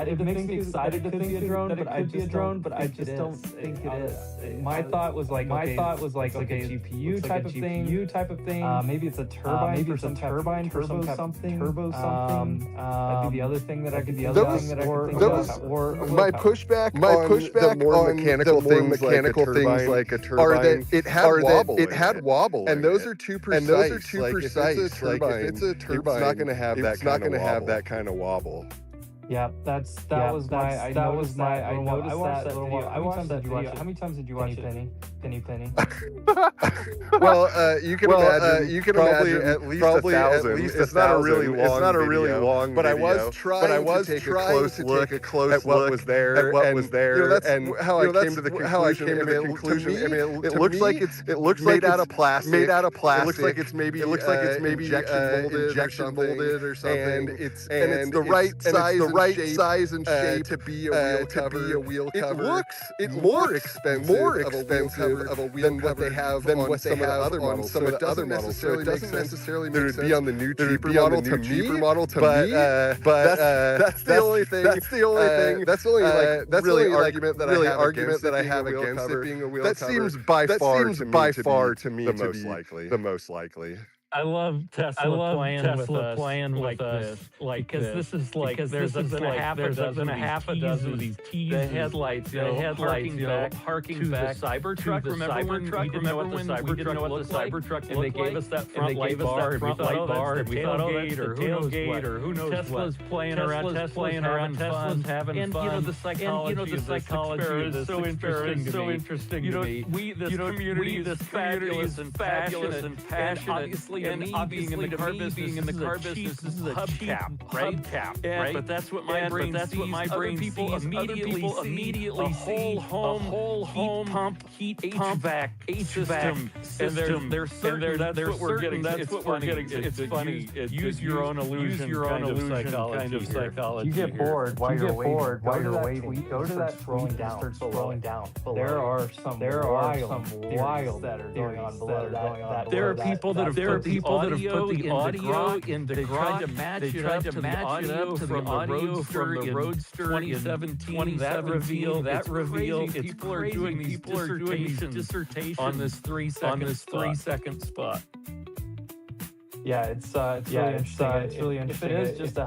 It makes me excited to think it could be a drone, but I just don't think it is. My thought was like a GPU type of thing. Maybe it's a turbine for some turbo something. That'd be the other thing that I could think about. My pushback on the more mechanical things like a turbine are that it had wobble. And those are too precise. If it's a turbine, it's not going to have that kind of wobble. Yeah, that was my. I noticed that. I watched that video. How many times did you watch it? Penny. Well, you can imagine at least probably 1,000. It's not a really long. But I was trying to take a close look at what was there. That's how I came to the conclusion. I mean, it looks like it's made out of plastic. It looks like it's maybe injection molded or something. And it's the right size and shape to be a wheel cover. It looks more expensive of a wheel cover than what they have on some of the other models. So it doesn't necessarily make sense to be on the new cheaper model to me. But that's the only thing. That's the only argument that I have against it being a wheel cover. That seems by far to me to be the most likely. I love Tesla playing with us like because this is like there's a half a dozen of these T's, the headlights, harking back to the Cybertruck. Remember when we didn't know what the Cybertruck looked like, and they gave us that front light bar, and we thought, we thought, oh, that's the tailgate, or who knows what. Tesla's playing around, Tesla's having fun, and the psychology of this so interesting to me. This community is fabulous and passionate. Obviously, and being in the car business, this is a hubcap, right? But that's what my brain sees. Other people immediately see a whole home heat HVAC system, and they're certain that's what we're getting. It's funny. Use your own illusion kind of psychology. You get bored while you're waiting. Go to that scrolling down. There are some wild that are going on below that. There are people that have put the audio in the garage. They tried to match it up to the audio from the Roadster in 2017. That reveal. People are doing these dissertations on this 3-second spot. Yeah, it's really interesting. If it is just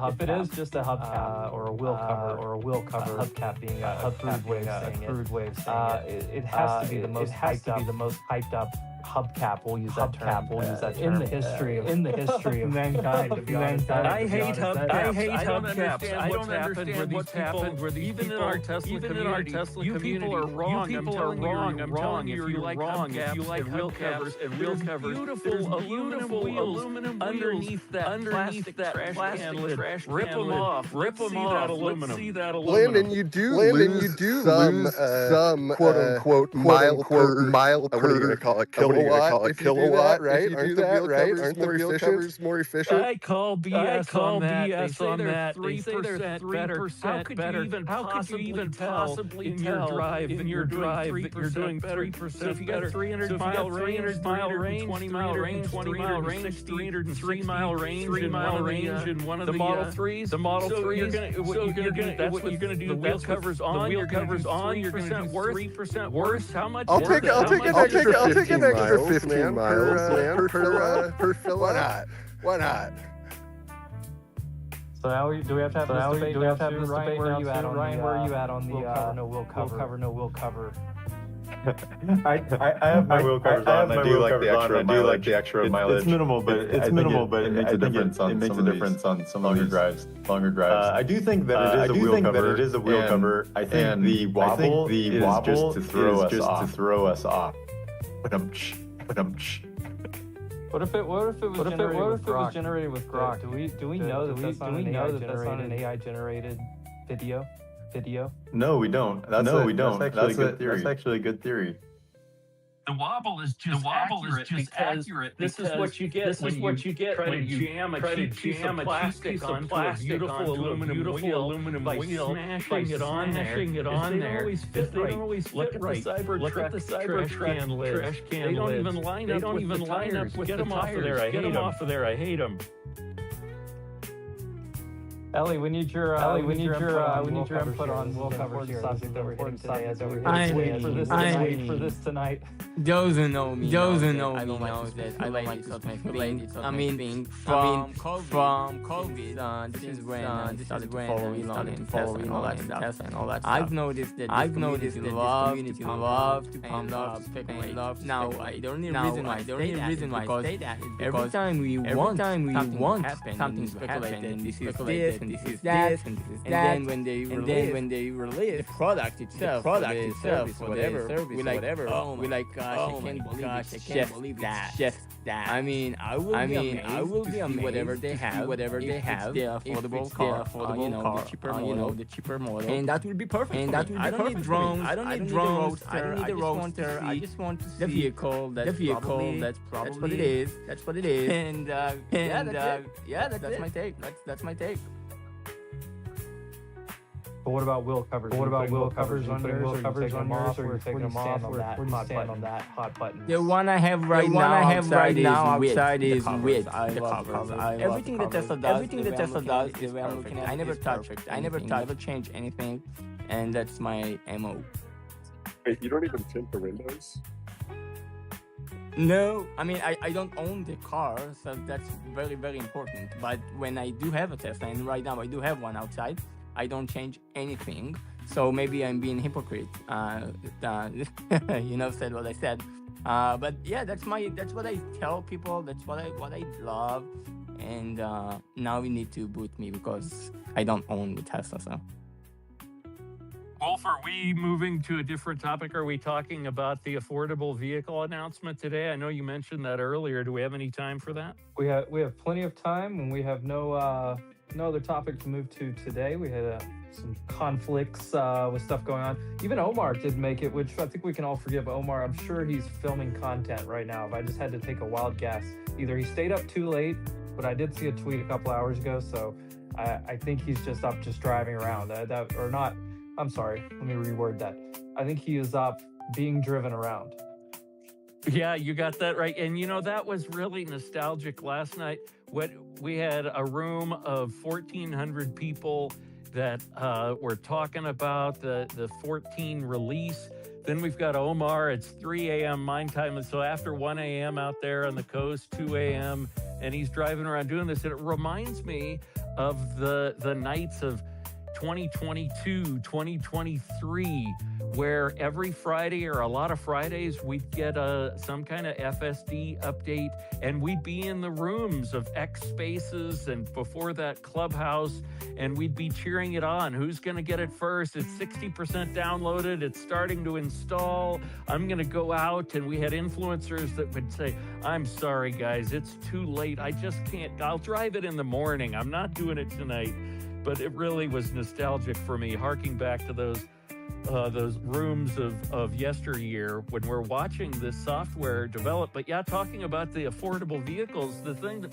a hubcap or a wheel cover, hubcap being a crude way of saying it. It has to be the most hyped up hubcap. We'll use that term in the history of mankind. To be honest, I hate hubcaps. I don't understand what's happened where these even in our Tesla community, you people are wrong. I'm telling you, you're wrong. If you like wheel covers and wheel covers, beautiful aluminum underneath that plastic trash can lid. Rip them off. Let's see that aluminum. Landon, you do lose some quote unquote mile per. What are you going to call it? Kilowatt, right? Aren't the wheel covers more efficient? I call BS on that. They say they're 3% better. How could you even possibly in your drive that you're doing 3%? So if you got 300 mile range, 20 mile range, 303 mile range in one of the Model 3s. The Model 3s. That's what you're going to do. The wheel covers on. You're going to do 3% worse. How much? I'll take an extra 15 miles per fill. Why not? So now do we have to have this debate? Ryan, where are you at on the wheel cover, no wheel cover? I have my wheel covers on. I do like the extra mileage. It's minimal, but it makes a difference on some longer drives. I do think that it is a wheel cover. I think the wobble is just to throw us off. What if it was generated with Grok? Do we know that that's not an AI generated video? No, we don't. That's actually a good theory. The wobble is just accurate. This is what you get when you jam a piece of plastic onto a beautiful aluminum wheel by smashing it on there. They don't always fit right. Look at the Cybertruck trash can lid. They don't even line up with the tires. Get them off of there. I hate them. Ellie, we need your input on wheel covers here. I'm waiting for this tonight. Those who know me knows that I like to put my feelings. I mean, from COVID, this is when I started following Tesla and all that stuff. I've noticed that the community love to pump up, speculate. Now, the only reason why I say that is because every time we want something to happen, and this is this, and this is that, and this is that. And then when they release the product itself, whatever, we like, gosh, I can't believe it's just that. I mean, I will be amazed whatever they have, the affordable car, the cheaper model, and that will be perfect. I don't need drones. I don't need drones. I don't need the roadster. I just want to see the vehicle. That's what it is. That's what it is. And that's my take. That's my take. But what about wheel covers? What about wheel covers on yours? Or taking them off? Or taking them off? Where do you stand on that hot button? The one I have right now outside is with the covers. Everything that Tesla does is the way I'm looking at it. I never touch it. I never change anything, and that's my MO. Wait, you don't even tint the windows? No, I mean, I don't own the car, so that's very, very important. But when I do have a Tesla, and right now I do have one outside, I don't change anything. So maybe I'm being hypocrite. Said what I said. But yeah, that's what I tell people. That's what I love. And now we need to boot me because I don't own the Tesla. So. Wolf, are we moving to a different topic? Are we talking about the affordable vehicle announcement today? I know you mentioned that earlier. Do we have any time for that? We have plenty of time, and we have no other topic to move to today. We had some conflicts with stuff going on. Even Omar did make it, which I think we can all forgive Omar. I'm sure he's filming content right now. If I just had to take a wild guess, either he stayed up too late, but I did see a tweet a couple hours ago, so I think he's just up just driving around. I'm sorry, let me reword that. I think he is up being driven around. Yeah, you got that right. And that was really nostalgic last night. We had a room of 1,400 people that were talking about the 14 release. Then we've got Omar. It's 3 a.m. mine time. And so after 1 a.m. out there on the coast, 2 a.m., and he's driving around doing this. And it reminds me of the nights of 2022, 2023, where every Friday or a lot of Fridays, we'd get some kind of FSD update, and we'd be in the rooms of X Spaces and before that Clubhouse, and we'd be cheering it on. Who's going to get it first? It's 60% downloaded. It's starting to install. I'm going to go out. And we had influencers that would say, I'm sorry, guys, it's too late. I just can't. I'll drive it in the morning. I'm not doing it tonight. But it really was nostalgic for me, harking back to those rooms of yesteryear when we're watching this software develop. But yeah, talking about the affordable vehicles, the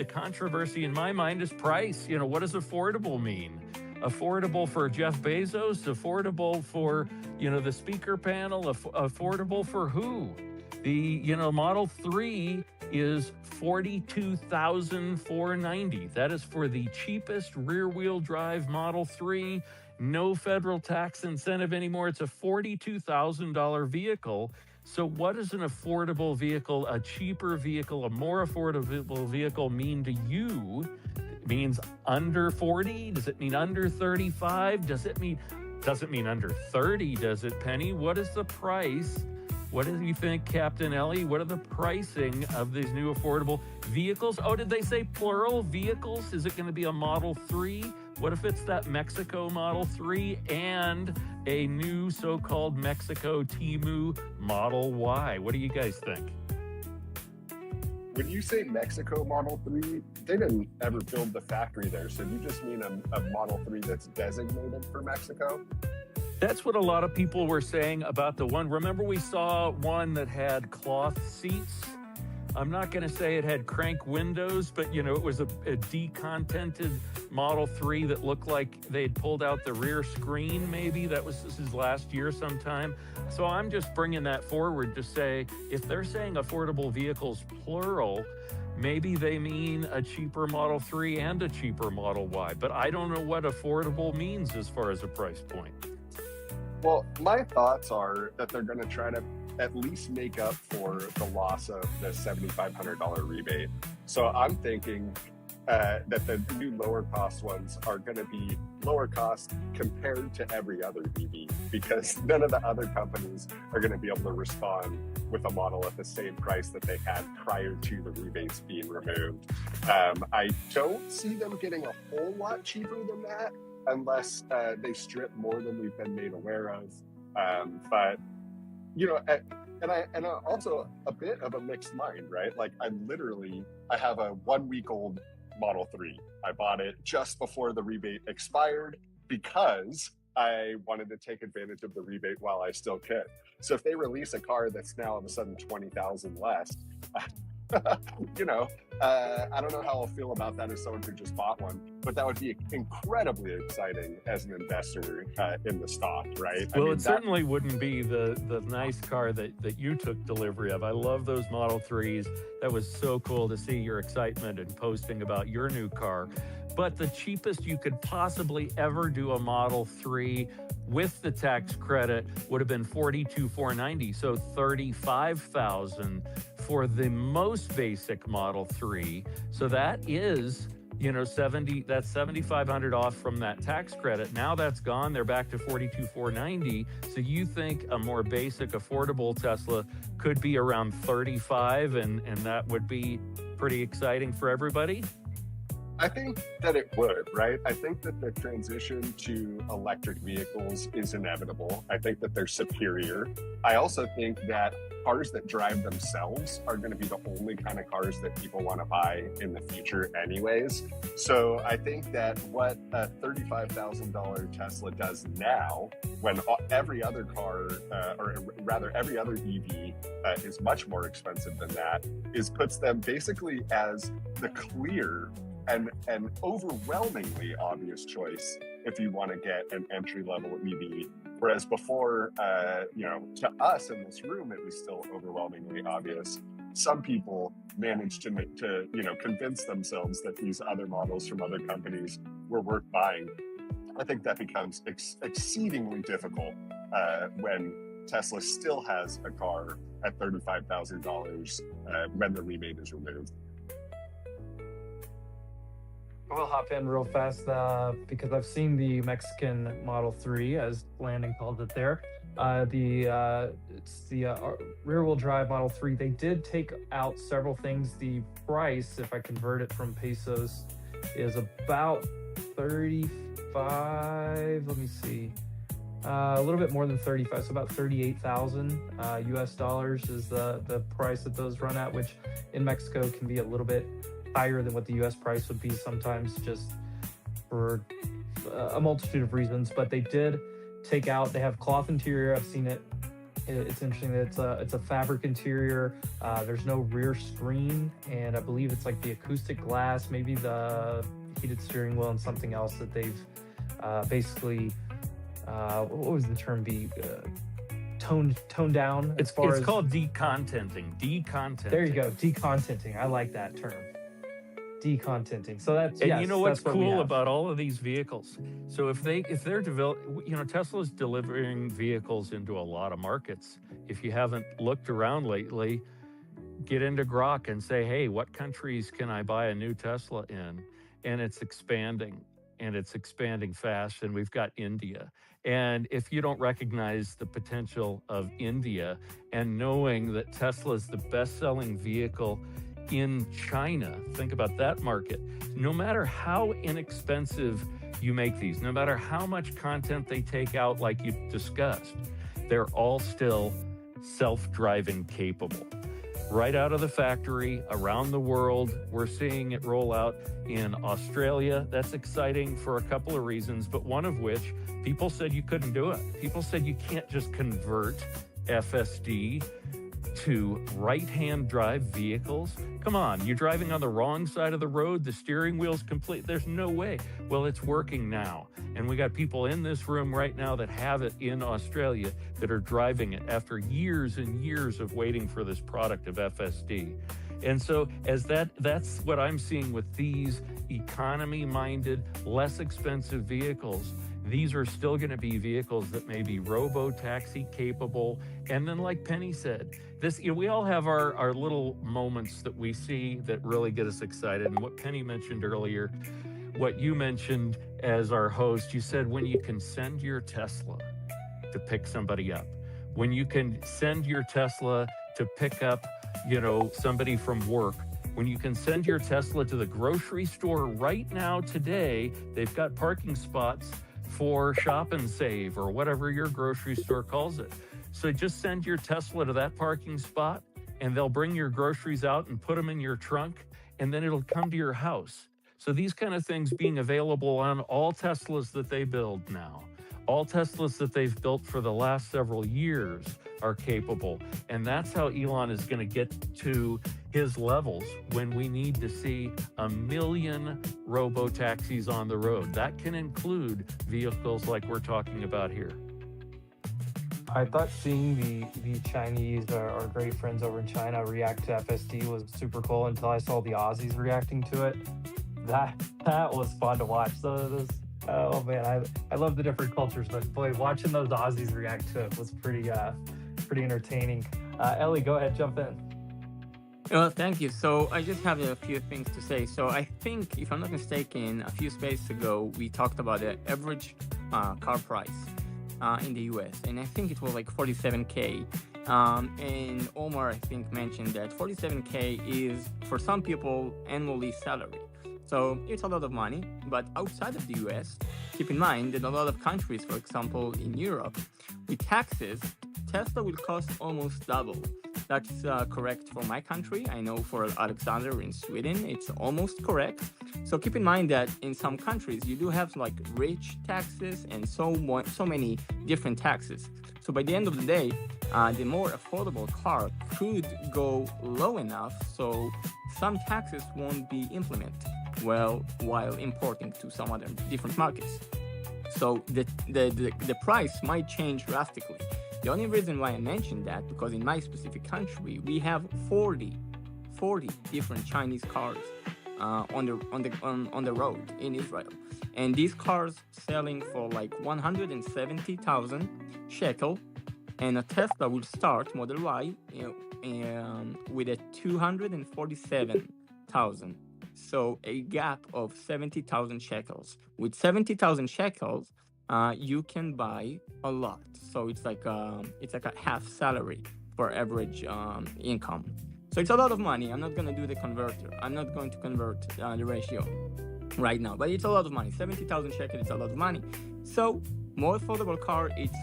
controversy in my mind is price. What does affordable mean? Affordable for Jeff Bezos? Affordable for, the speaker panel? Affordable for who? The, Model 3 is $42,490. That is for the cheapest rear-wheel drive Model 3. No federal tax incentive anymore. It's a $42,000 vehicle. So what does an affordable vehicle, a cheaper vehicle, a more affordable vehicle mean to you? It means under 40? Does it mean under 35? Does it mean under 30? Does it, Penny? What is the price? What do you think, Captain Ellie? What are the pricing of these new affordable vehicles? Oh, did they say plural vehicles? Is it going to be a Model 3? What if it's that Mexico Model 3 and a new so-called Mexico Temu Model Y? What do you guys think? When you say Mexico Model 3, they didn't ever build the factory there. So you just mean a Model 3 that's designated for Mexico? That's what a lot of people were saying about the one. Remember, we saw one that had cloth seats. I'm not going to say it had crank windows, but, it was a decontented Model 3 that looked like they'd pulled out the rear screen, maybe. This is last year sometime. So I'm just bringing that forward to say, if they're saying affordable vehicles, plural, maybe they mean a cheaper Model 3 and a cheaper Model Y. But I don't know what affordable means as far as a price point. Well, my thoughts are that they're going to try to at least make up for the loss of the $7,500 rebate. So I'm thinking that the new lower cost ones are going to be lower cost compared to every other EV, because none of the other companies are going to be able to respond with a model at the same price that they had prior to the rebates being removed. I don't see them getting a whole lot cheaper than that unless they strip more than we've been made aware of. But you know, and I also a bit of a mixed mind, right? Like I have a 1 week old Model 3. I bought it just before the rebate expired because I wanted to take advantage of the rebate while I still could. So if they release a car that's now all of a sudden 20,000 less, you know, I don't know how I'll feel about that as someone who just bought one, but that would be incredibly exciting as an investor in the stock, right? Well, it certainly wouldn't be the nice car that you took delivery of. I love those Model 3s. That was so cool to see your excitement and posting about your new car. But the cheapest you could possibly ever do a Model 3 with the tax credit would have been $42,490, so $35,000 for the most basic Model 3. So that is, you know, that's $7,500 off from that tax credit. Now that's gone. They're back to $42,490. So you think a more basic, affordable Tesla could be around $35,000, and that would be pretty exciting for everybody? I think that it would, right? I think that the transition to electric vehicles is inevitable. I think that they're superior. I also think that cars that drive themselves are going to be the only kind of cars that people want to buy in the future anyways. So I think that what a $35,000 Tesla does now, when every other car, or rather every other EV is much more expensive than that, puts them basically as the clear and an overwhelmingly obvious choice if you want to get an entry-level EV. Whereas before, you know, to us in this room, it was still overwhelmingly obvious. Some people managed to you know, convince themselves that these other models from other companies were worth buying. I think that becomes exceedingly difficult when Tesla still has a car at $35,000 when the rebate is removed. We'll hop in real fast because I've seen the Mexican Model 3, as Landon called it there. It's the rear-wheel drive Model 3. They did take out several things. The price, if I convert it from pesos, is about 35. Let me see. A little bit more than 35, so about 38,000 US dollars is the price that those run at, which in Mexico can be a little bit higher than what the US price would be sometimes, just for a multitude of reasons. But they did take out, they have cloth interior. I've seen it. It's interesting that it's a fabric interior. There's no rear screen, and I believe it's like the acoustic glass, maybe the heated steering wheel, and something else that they've basically what was the term be toned down. It's called decontenting. There you go, decontenting. I like that term. Decontenting. So that's, and yes, you know what's cool about all of these vehicles? So if they're developing, you know, Tesla's delivering vehicles into a lot of markets. If you haven't looked around lately, get into Grok and say, hey, what countries can I buy a new Tesla in? And it's expanding, and it's expanding fast. And we've got India. And if you don't recognize the potential of India, and knowing that Tesla is the best-selling vehicle in China, think about that market. No matter how inexpensive you make these, no matter how much content they take out, like you discussed, they're all still self-driving capable. Right out of the factory, around the world, we're seeing it roll out in Australia. That's exciting for a couple of reasons, but one of which, people said you couldn't do it. People said you can't just convert FSD to right-hand drive vehicles. Come on, you're driving on the wrong side of the road, the steering wheel's complete, there's no way. Well, it's working now. And we got people in this room right now that have it in Australia that are driving it after years and years of waiting for this product of FSD. And so that's what I'm seeing with these economy-minded, less expensive vehicles. these are still going to be vehicles that may be robo-taxi capable. And then like Penny said, this, we all have our little moments that we see that really get us excited. And what Penny mentioned earlier, what you mentioned as our host, you said when you can send your Tesla to pick somebody up, when you can send your Tesla to pick up, somebody from work, when you can send your Tesla to the grocery store right now today, they've got parking spots for Shop and Save or whatever your grocery store calls it. So just send your Tesla to that parking spot and they'll bring your groceries out and put them in your trunk, and then it'll come to your house. So these kind of things being available on all Teslas that they build now, all Teslas that they've built for the last several years are capable. And that's how Elon is going to get to his levels when we need to see 1 million robo-taxis on the road. That can include vehicles like we're talking about here. I thought seeing the Chinese, our great friends over in China, react to FSD was super cool until I saw the Aussies reacting to it. That was fun to watch. Oh man, I love the different cultures, but boy, watching those Aussies react to it was pretty entertaining. Ellie, go ahead, jump in. Well, thank you. So I just have a few things to say. So I think, if I'm not mistaken, a few spaces ago, we talked about the average car price in the US, and I think it was like 47K. And Omar, I think, mentioned that 47K is, for some people, annually salary. So it's a lot of money, but outside of the US, keep in mind that a lot of countries, for example, in Europe, with taxes, Tesla will cost almost double. That's correct for my country. I know for Alexander in Sweden, it's almost correct. So keep in mind that in some countries, you do have like rich taxes and so many different taxes. So by the end of the day, the more affordable car could go low enough so some taxes won't be implemented while importing to some other different markets. So the price might change drastically. The only reason why I mentioned that, because in my specific country, we have 40 different Chinese cars on the road in Israel. And these cars selling for like 170,000 shekel, and a Tesla will start Model Y with a 247,000. So a gap of 70,000 shekels. With 70,000 shekels, you can buy a lot. So it's like a half salary for average income. So it's a lot of money. I'm not going to do the converter. I'm not going to convert the ratio right now, but it's a lot of money. 70,000 shekels is a lot of money. So more affordable car, it's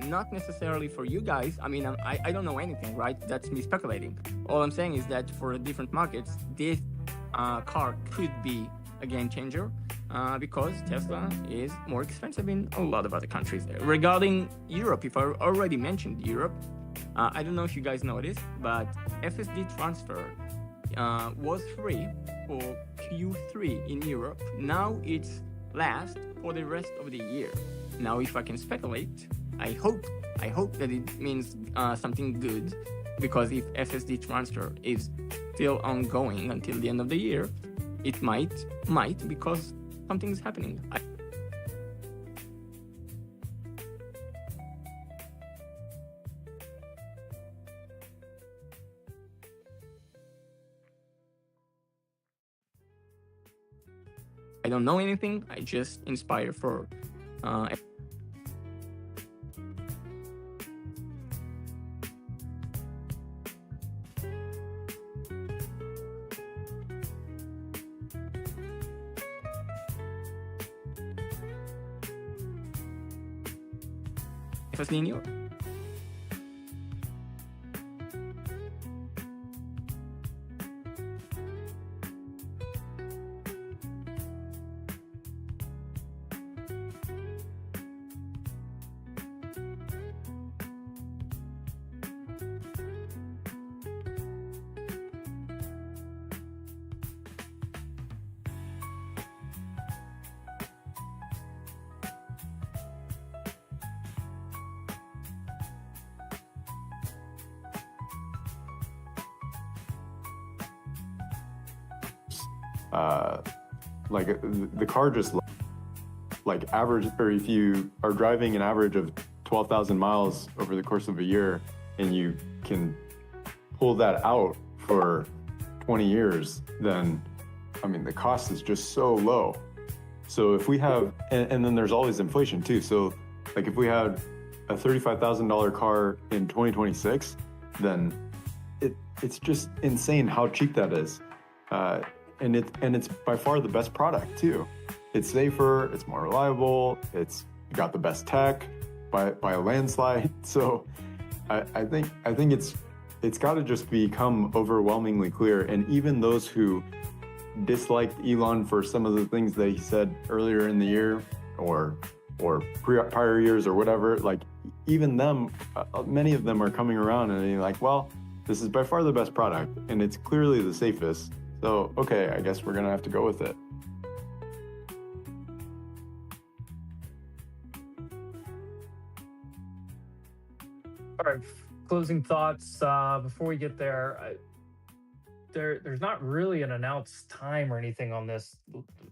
not necessarily for you guys. I mean, I don't know anything, right? That's me speculating. All I'm saying is that for different markets, this car could be a game changer because Tesla is more expensive in a lot of other countries. Regarding Europe, if I already mentioned Europe, I don't know if you guys know this, but FSD transfer was free for Q3 in Europe. Now it's last for the rest of the year. Now, if I can speculate, I hope that it means something good, because if FSD transfer is still ongoing until the end of the year, it might because something's happening. I don't know anything. I just inspire for FSD in Europe. Like the car just like average, or if you are driving an average of 12,000 miles over the course of a year, and you can pull that out for 20 years, then I mean, the cost is just so low. So if we have, and then there's always inflation too. So like if we had a $35,000 car in 2026, then it's just insane how cheap that is. And it's by far the best product too. It's safer, it's more reliable, it's got the best tech by a landslide. So I think it's got to just become overwhelmingly clear. And even those who disliked Elon for some of the things that he said earlier in the year or prior years or whatever, like even them, many of them are coming around and they're like, well, this is by far the best product and it's clearly the safest. So, okay, I guess we're gonna have to go with it. All right, closing thoughts before we get there. There's not really an announced time or anything on this.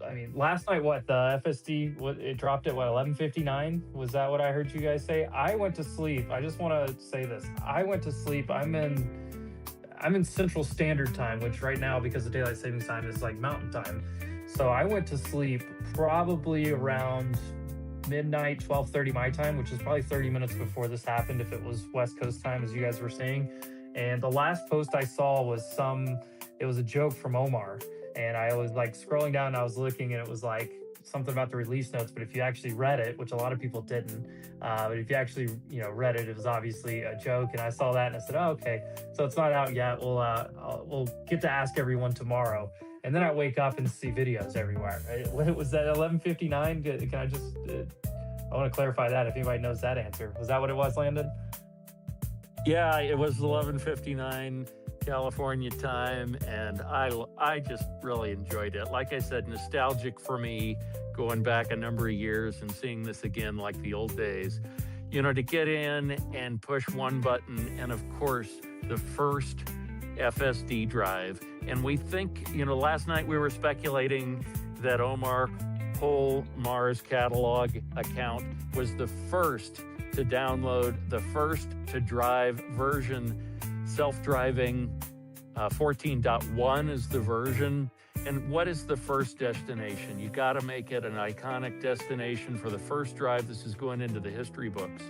I mean, last night, the FSD, it dropped at 11:59? Was that what I heard you guys say? I went to sleep. I just want to say this. I went to sleep. I'm in Central Standard Time, which right now, because of daylight savings time, is like Mountain Time. So I went to sleep probably around midnight, 12:30 my time, which is probably 30 minutes before this happened if it was West Coast time, as you guys were saying. And the last post I saw was it was a joke from Omar. And I was like scrolling down and I was looking and it was like something about the release notes. But if you actually read it, which a lot of people didn't, but if you actually, read it, it was obviously a joke. And I saw that and I said, oh, okay, so it's not out yet. We'll get to ask everyone tomorrow. And then I wake up and see videos everywhere. Right? Was that 11:59? Can I just, I want to clarify that if anybody knows that answer. Was that what it was, Landon? Yeah, it was 11:59 California time, and I just really enjoyed it. Like I said, nostalgic for me, going back a number of years and seeing this again like the old days. To get in and push one button, and of course, the first FSD drive. And we think, last night we were speculating that Omar whole Mars catalog account was the first to download, the first to drive version. Self-driving 14.1 is the version. And what is the first destination? You got to make it an iconic destination for the first drive. This is going into the history books.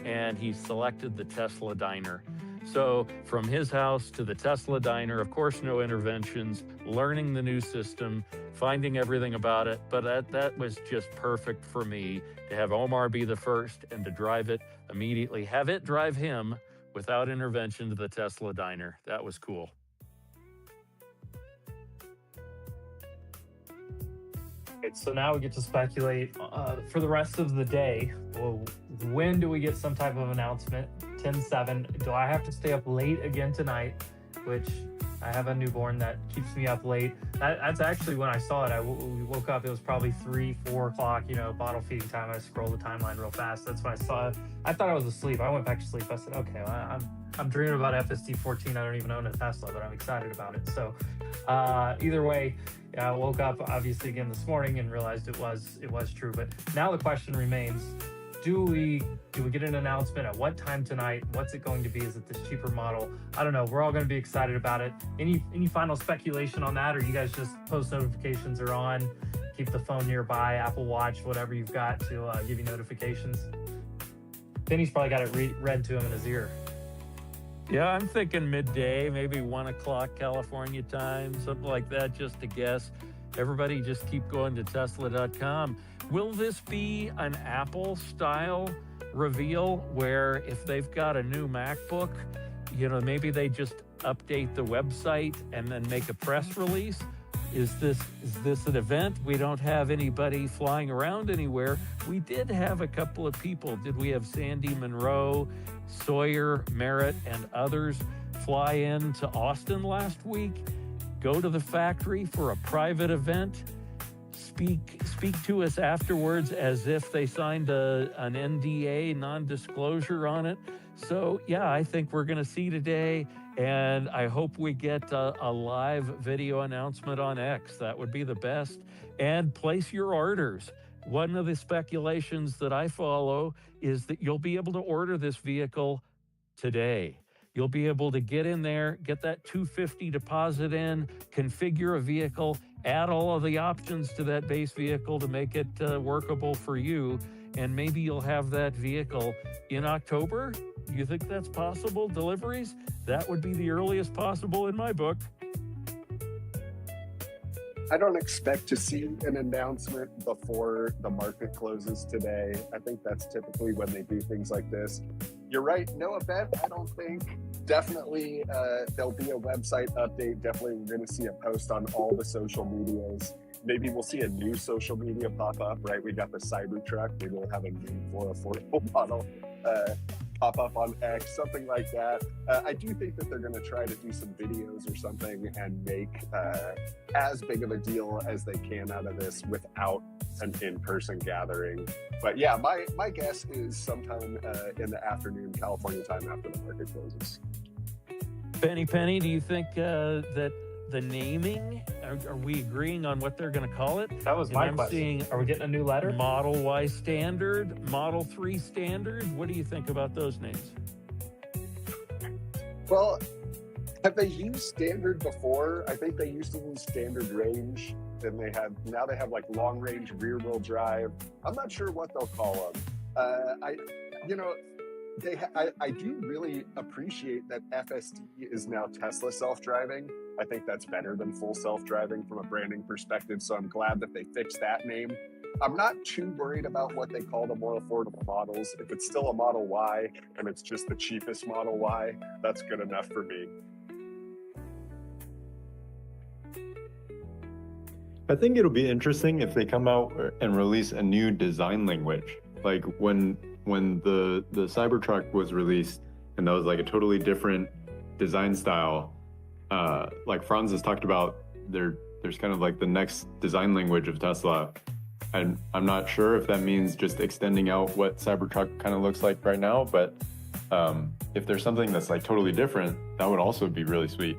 And he selected the Tesla Diner. So from his house to the Tesla Diner, of course, no interventions, learning the new system, finding everything about it. But that was just perfect for me to have Omar be the first and to drive it immediately, have it drive him without intervention to the Tesla Diner. That was cool. Okay, so now we get to speculate for the rest of the day. Well, when do we get some type of announcement? 10/7. Do I have to stay up late again tonight? Which I have a newborn that keeps me up late. That's actually when I saw it. We woke up. It was probably 3-4 o'clock. Bottle feeding time. I scrolled the timeline real fast. That's when I saw it. I thought I was asleep. I went back to sleep. I said, okay, well, I'm dreaming about FSD 14. I don't even own a Tesla, but I'm excited about it. So either way, I woke up obviously again this morning and realized it was true. But now the question remains: Do we get an announcement at what time tonight? What's it going to be? Is it this cheaper model? I don't know. We're all going to be excited about it. Any final speculation on that, or you guys just post notifications are on? Keep the phone nearby, Apple Watch, whatever you've got to give you notifications. Penny's probably got it read to him in his ear. Yeah, I'm thinking midday, maybe 1 o'clock California time, something like that, just to guess. Everybody just keep going to Tesla.com. Will this be an Apple-style reveal where if they've got a new MacBook, maybe they just update the website and then make a press release? Is this an event? We don't have anybody flying around anywhere. We did have a couple of people. Did we have Sandy Monroe, Sawyer, Merritt, and others fly in to Austin last week? Go to the factory for a private event? Speak to us afterwards as if they signed an NDA, non-disclosure on it. So yeah, I think we're going to see today, and I hope we get a live video announcement on X. That would be the best. And place your orders. One of the speculations that I follow is that you'll be able to order this vehicle today. You'll be able to get in there, get that $250 deposit in, configure a vehicle, add all of the options to that base vehicle to make it workable for you, and maybe you'll have that vehicle in October. You think that's possible? Deliveries? That would be the earliest possible in my book. I don't expect to see an announcement before the market closes today. I think that's typically when they do things like this. You're right, no event, I don't think. Definitely, there'll be a website update. Definitely, we're going to see a post on all the social medias. Maybe we'll see a new social media pop up, right? We got the Cybertruck. Maybe we'll have a new more affordable model pop up on X, something like that. I do think that they're going to try to do some videos or something and make as big of a deal as they can out of this without an in-person gathering. But yeah, my guess is sometime in the afternoon, California time, after the market closes. Penny, do you think that the naming, are we agreeing on what they're going to call it? That was my question. Are we getting a new letter? Model Y Standard, Model 3 Standard. What do you think about those names? Well, have they used standard before? I think they used to use standard range. Then now they have like long range rear wheel drive. I'm not sure what they'll call them. I do really appreciate that FSD is now Tesla self-driving. I think that's better than full self-driving from a branding perspective. So I'm glad that they fixed that name. I'm not too worried about what they call the more affordable models. If it's still a Model Y and it's just the cheapest Model Y, that's good enough for me. I think it'll be interesting if they come out and release a new design language. Like when the Cybertruck was released, and that was like a totally different design style. Like Franz has talked about, there's kind of like the next design language of Tesla. And I'm not sure if that means just extending out what Cybertruck kind of looks like right now, but if there's something that's like totally different, that would also be really sweet.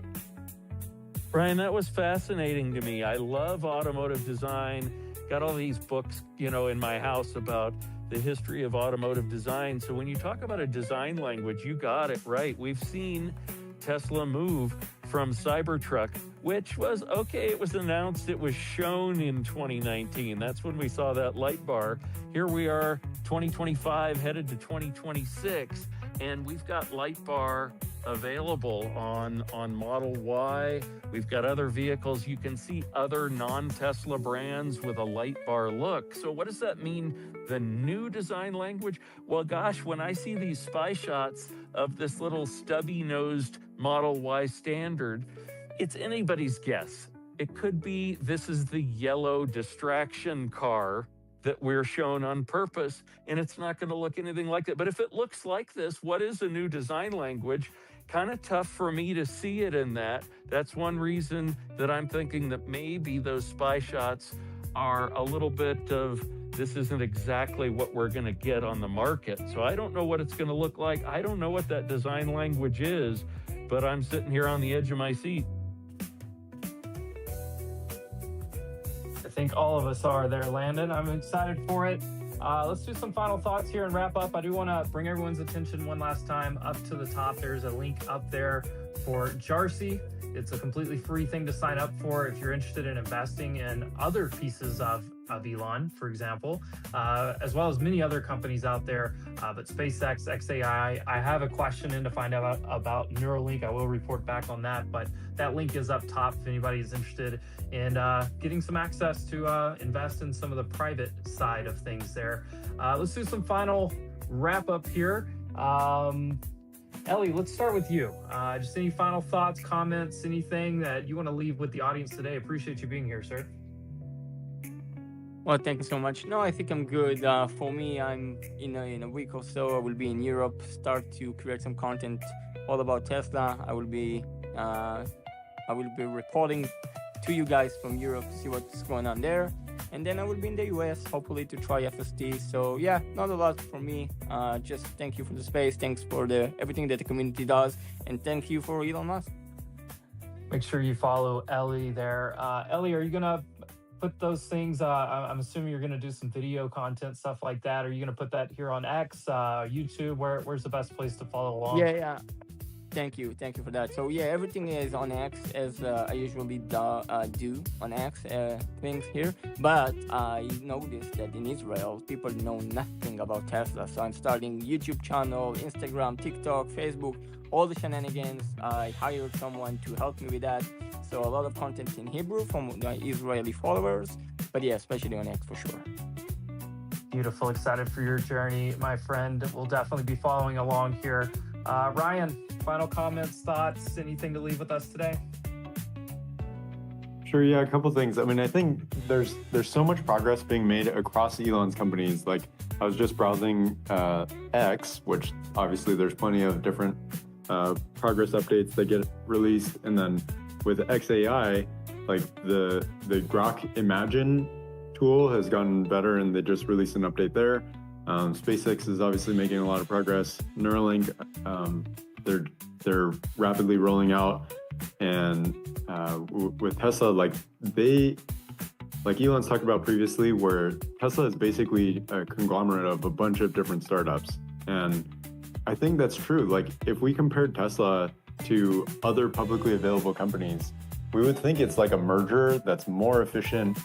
Brian, that was fascinating to me. I love automotive design. Got all these books, in my house about the history of automotive design. So when you talk about a design language, you got it right. We've seen Tesla move from Cybertruck, which was okay. It was announced, it was shown in 2019. That's when we saw that light bar. Here we are, 2025, headed to 2026, and we've got light bar available on Model Y. We've got other vehicles. You can see other non-Tesla brands with a light bar look. So what does that mean? The new design language? Well, gosh, when I see these spy shots of this little stubby-nosed Model Y Standard, it's anybody's guess. It could be this is the yellow distraction car that we're shown on purpose, and it's not going to look anything like that. But if it looks like this, what is a new design language? Kind of tough for me to see it in that. That's one reason that I'm thinking that maybe those spy shots are a little bit of, this isn't exactly what we're going to get on the market. So I don't know what it's going to look like. I don't know what that design language is, but I'm sitting here on the edge of my seat. I think all of us are there, Landon. I'm excited for it. Let's do some final thoughts here and wrap up. I do want to bring everyone's attention one last time up to the top. There's a link up there for Jarsi. It's a completely free thing to sign up for if you're interested in investing in other pieces of Elon, for example, as well as many other companies out there. But SpaceX, XAI, I have a question in to find out about Neuralink. I will report back on that, but that link is up top if anybody is interested in getting some access to invest in some of the private side of things there. Let's do some final wrap up here. Ellie, let's start with you. Just any final thoughts, comments, anything that you want to leave with the audience today? Appreciate you being here, sir. Well, thank you so much. No, I think I'm good. For me, I'm in a week or so, I will be in Europe, start to create some content all about Tesla. I will be reporting to you guys from Europe to see what's going on there. And then I will be in the US, hopefully to try FSD. So yeah, not a lot for me. Just thank you for the space. Thanks for everything that the community does. And thank you for Elon Musk. Make sure you follow Ellie there. Ellie, are you going to put those things? I'm assuming you're going to do some video content, stuff like that. Are you going to put that here on X, YouTube? Where's the best place to follow along? Yeah. Thank you for that. So yeah, everything is on X as I usually do on X things here. But I noticed that in Israel, people know nothing about Tesla. So I'm starting YouTube channel, Instagram, TikTok, Facebook, all the shenanigans. I hired someone to help me with that. So a lot of content in Hebrew from the Israeli followers. But yeah, especially on X for sure. Beautiful. Excited for your journey, my friend. We'll definitely be following along here. Ryan, final comments, thoughts, anything to leave with us today? Sure, yeah, a couple things. I mean, I think there's so much progress being made across Elon's companies. Like, I was just browsing X, which obviously there's plenty of different progress updates that get released, and then with XAI, like the Grok Imagine tool has gotten better, and they just released an update there. SpaceX is obviously making a lot of progress. Neuralink, they're rapidly rolling out, and with Tesla, like Elon's talked about previously, where Tesla is basically a conglomerate of a bunch of different startups, and I think that's true. Like, if we compared Tesla to other publicly available companies, we would think it's like a merger that's more efficient,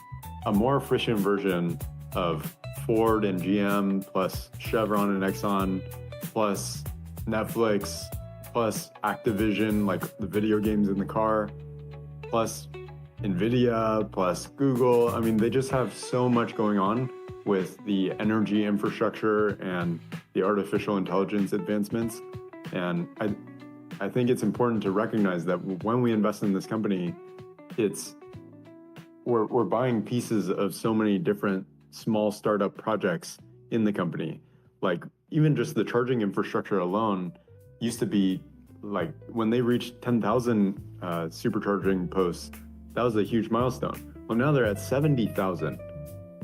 a more efficient version of Ford and GM, plus Chevron and Exxon, plus Netflix, plus Activision, like the video games in the car, plus Nvidia, plus Google. I mean, they just have so much going on with the energy infrastructure and the artificial intelligence advancements. And I think it's important to recognize that when we invest in this company, we're buying pieces of so many different small startup projects in the company. Like, even just the charging infrastructure alone used to be like, when they reached 10,000 supercharging posts, that was a huge milestone. Well, now they're at 70,000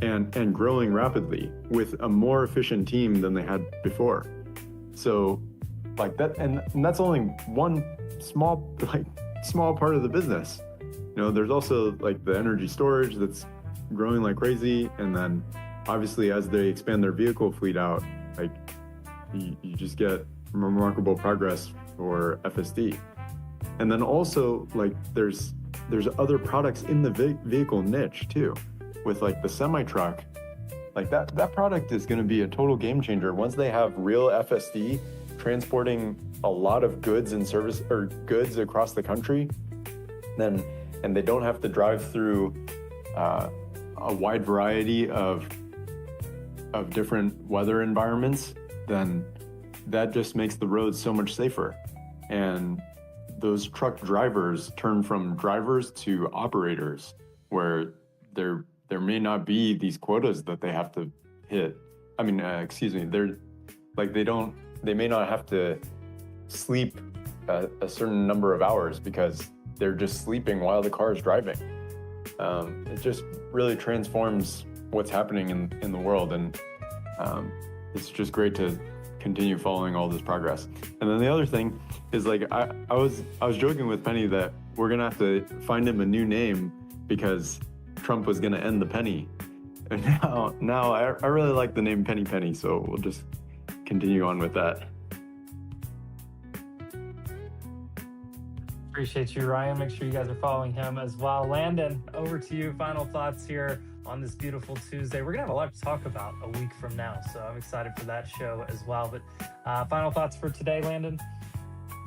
and growing rapidly with a more efficient team than they had before. So like that, and that's only one small part of the business. You know, there's also like the energy storage that's growing like crazy, and then obviously as they expand their vehicle fleet out, like you just get remarkable progress for FSD. And then also, like, there's other products in the vehicle niche too, with like the semi truck. Like that product is going to be a total game changer once they have real FSD transporting a lot of goods and service or goods across the country. Then, and they don't have to drive through a wide variety of different weather environments. Then that just makes the roads so much safer. And those truck drivers turn from drivers to operators, where there may not be these quotas that they have to hit. I mean, they may not have to sleep a certain number of hours because they're just sleeping while the car is driving. It just really transforms what's happening in the world, and it's just great to continue following all this progress. And then the other thing is, like, I was joking with Penny that we're gonna have to find him a new name because Trump was gonna end the penny, and now I really like the name Penny, so we'll just continue on with that. Appreciate you, Ryan. Make sure you guys are following him as well. Landon, over to you. Final thoughts here on this beautiful Tuesday. We're gonna have a lot to talk about a week from now, so I'm excited for that show as well. But final thoughts for today, Landon?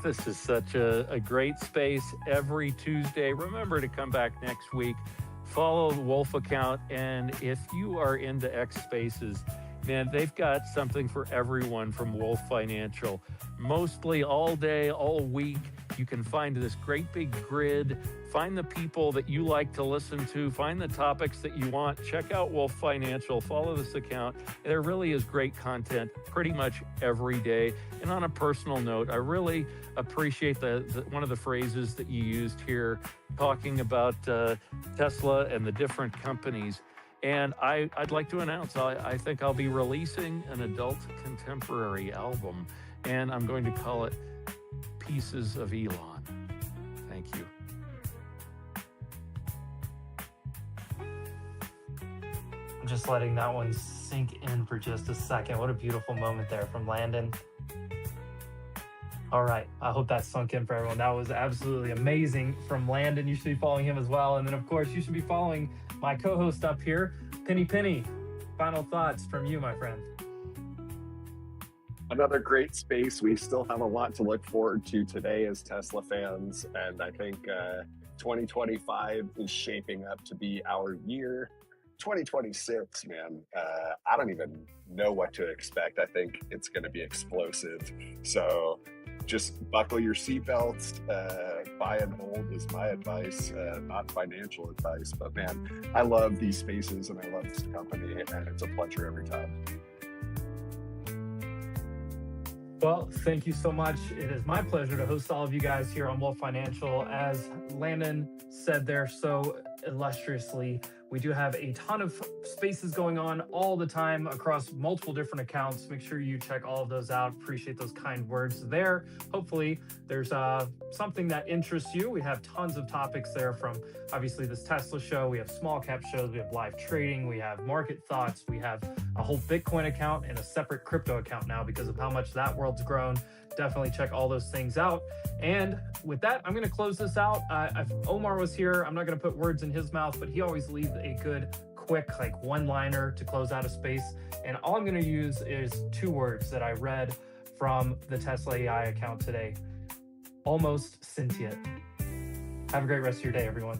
This is such a great space every Tuesday. Remember to come back next week. Follow the Wolf account, and if you are into X Spaces, man, they've got something for everyone from Wolf Financial. Mostly all day, all week. You can find this great big grid, find the people that you like to listen to, find the topics that you want. Check out Wolf Financial, follow this account. There really is great content pretty much every day. And on a personal note, I really appreciate the one of the phrases that you used here, talking about Tesla and the different companies. And I'd like to announce, I think I'll be releasing an adult contemporary album, and I'm going to call it Pieces of Elon. Thank you. just letting that one sink in for just a second. What a beautiful moment there from Landon. All right. I hope that sunk in for everyone. That was absolutely amazing from Landon. You should be following him as well. And then, of course, you should be following my co-host up here, Penny. Final thoughts from you, my friend. Another great space. We still have a lot to look forward to today as Tesla fans. And I think 2025 is shaping up to be our year. 2026, man, I don't even know what to expect. I think it's going to be explosive. So just buckle your seatbelts. Buy and hold is my advice, not financial advice. But man, I love these spaces and I love this company, and it's a pleasure every time. Well, thank you so much. It is my pleasure to host all of you guys here on Wolf Financial. As Landon said there so illustriously, we do have a ton of spaces going on all the time across multiple different accounts. Make sure you check all of those out. Appreciate those kind words there. Hopefully there's something that interests you. We have tons of topics there, from obviously this Tesla show. We have small cap shows. We have live trading. We have market thoughts. We have a whole Bitcoin account and a separate crypto account now because of how much that world's grown. Definitely check all those things out. And with that, I'm going to close this out. If Omar was here, I'm not going to put words in his mouth, but he always leaves a good, quick, like one-liner to close out a space. And all I'm going to use is 2 words that I read from the Tesla AI account today. Almost sentient. Have a great rest of your day, everyone.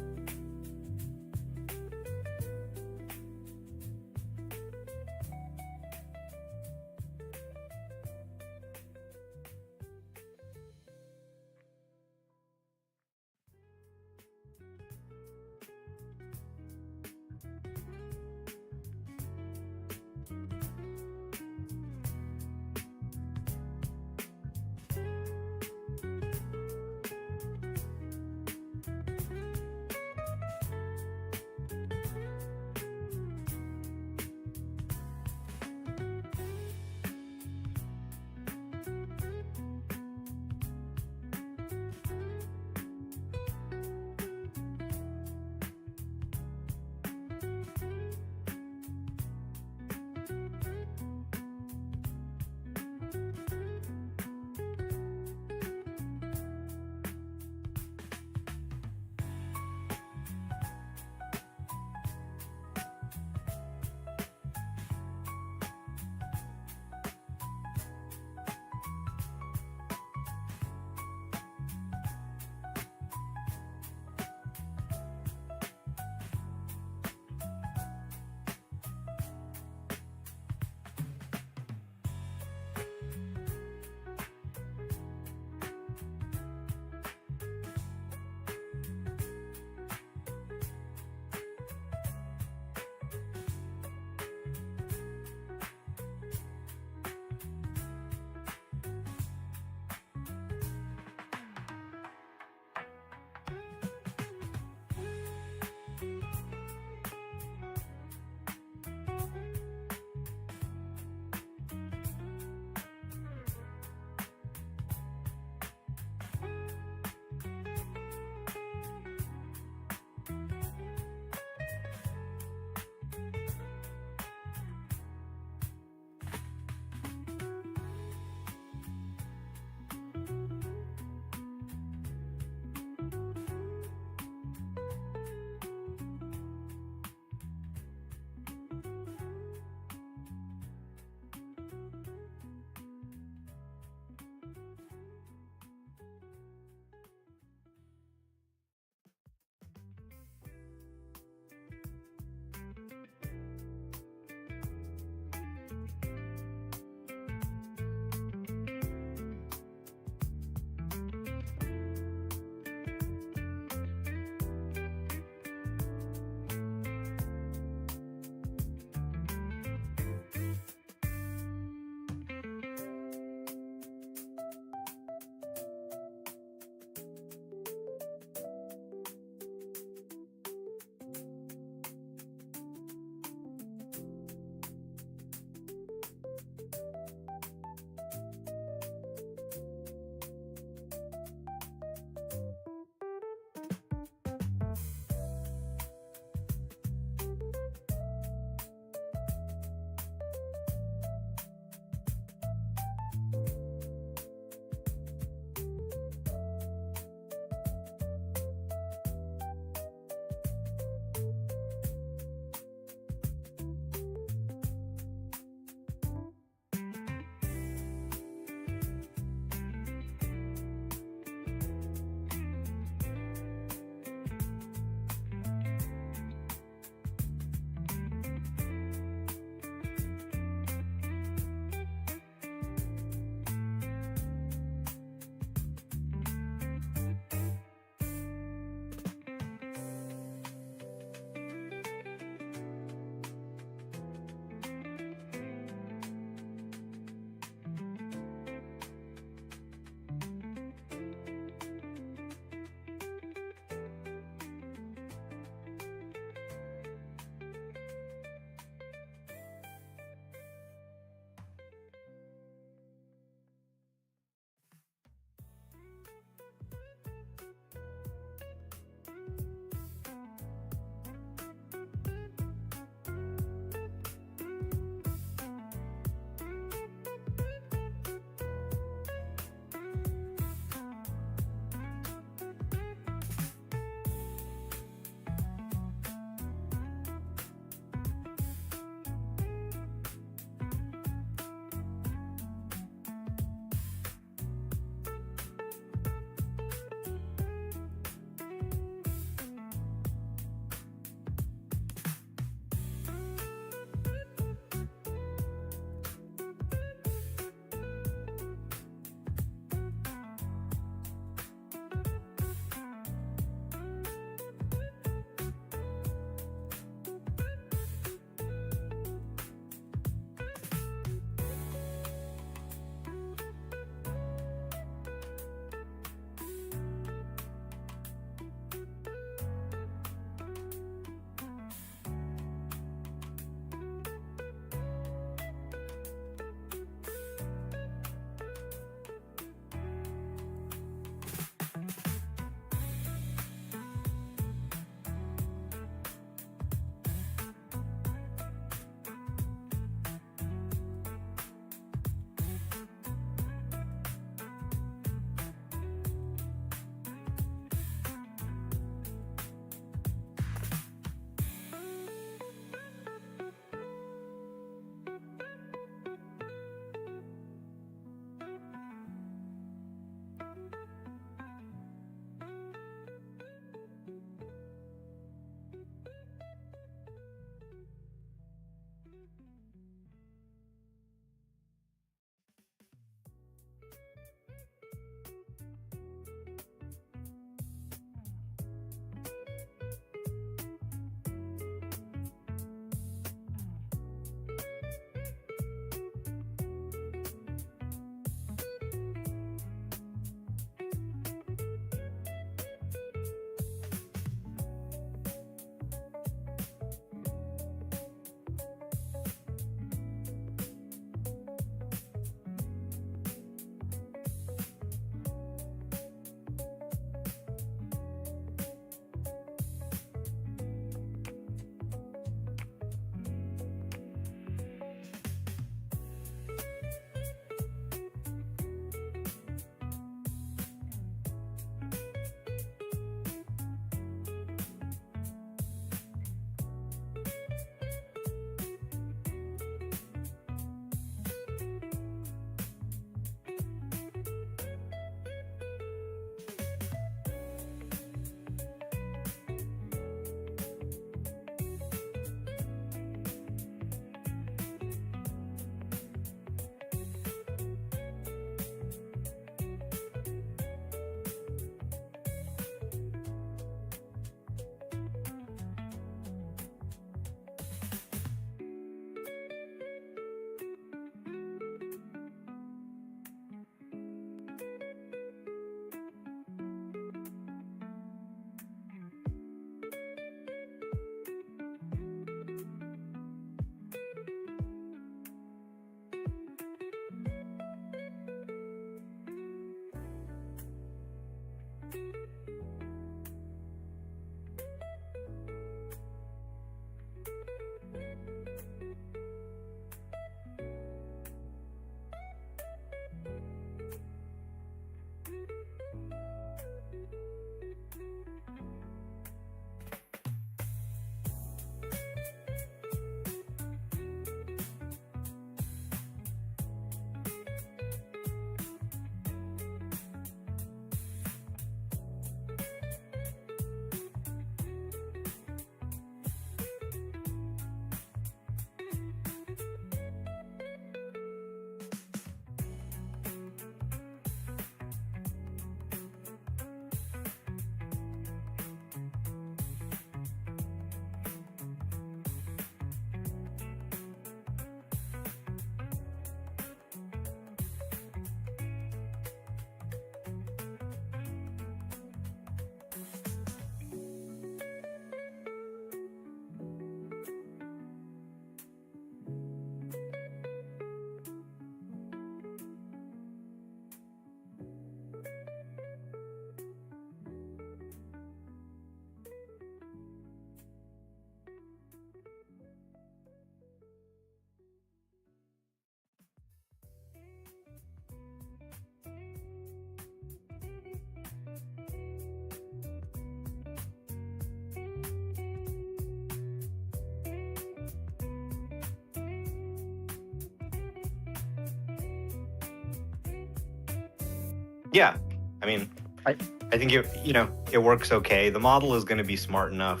Yeah, I mean, I- I think it works okay. The model is going to be smart enough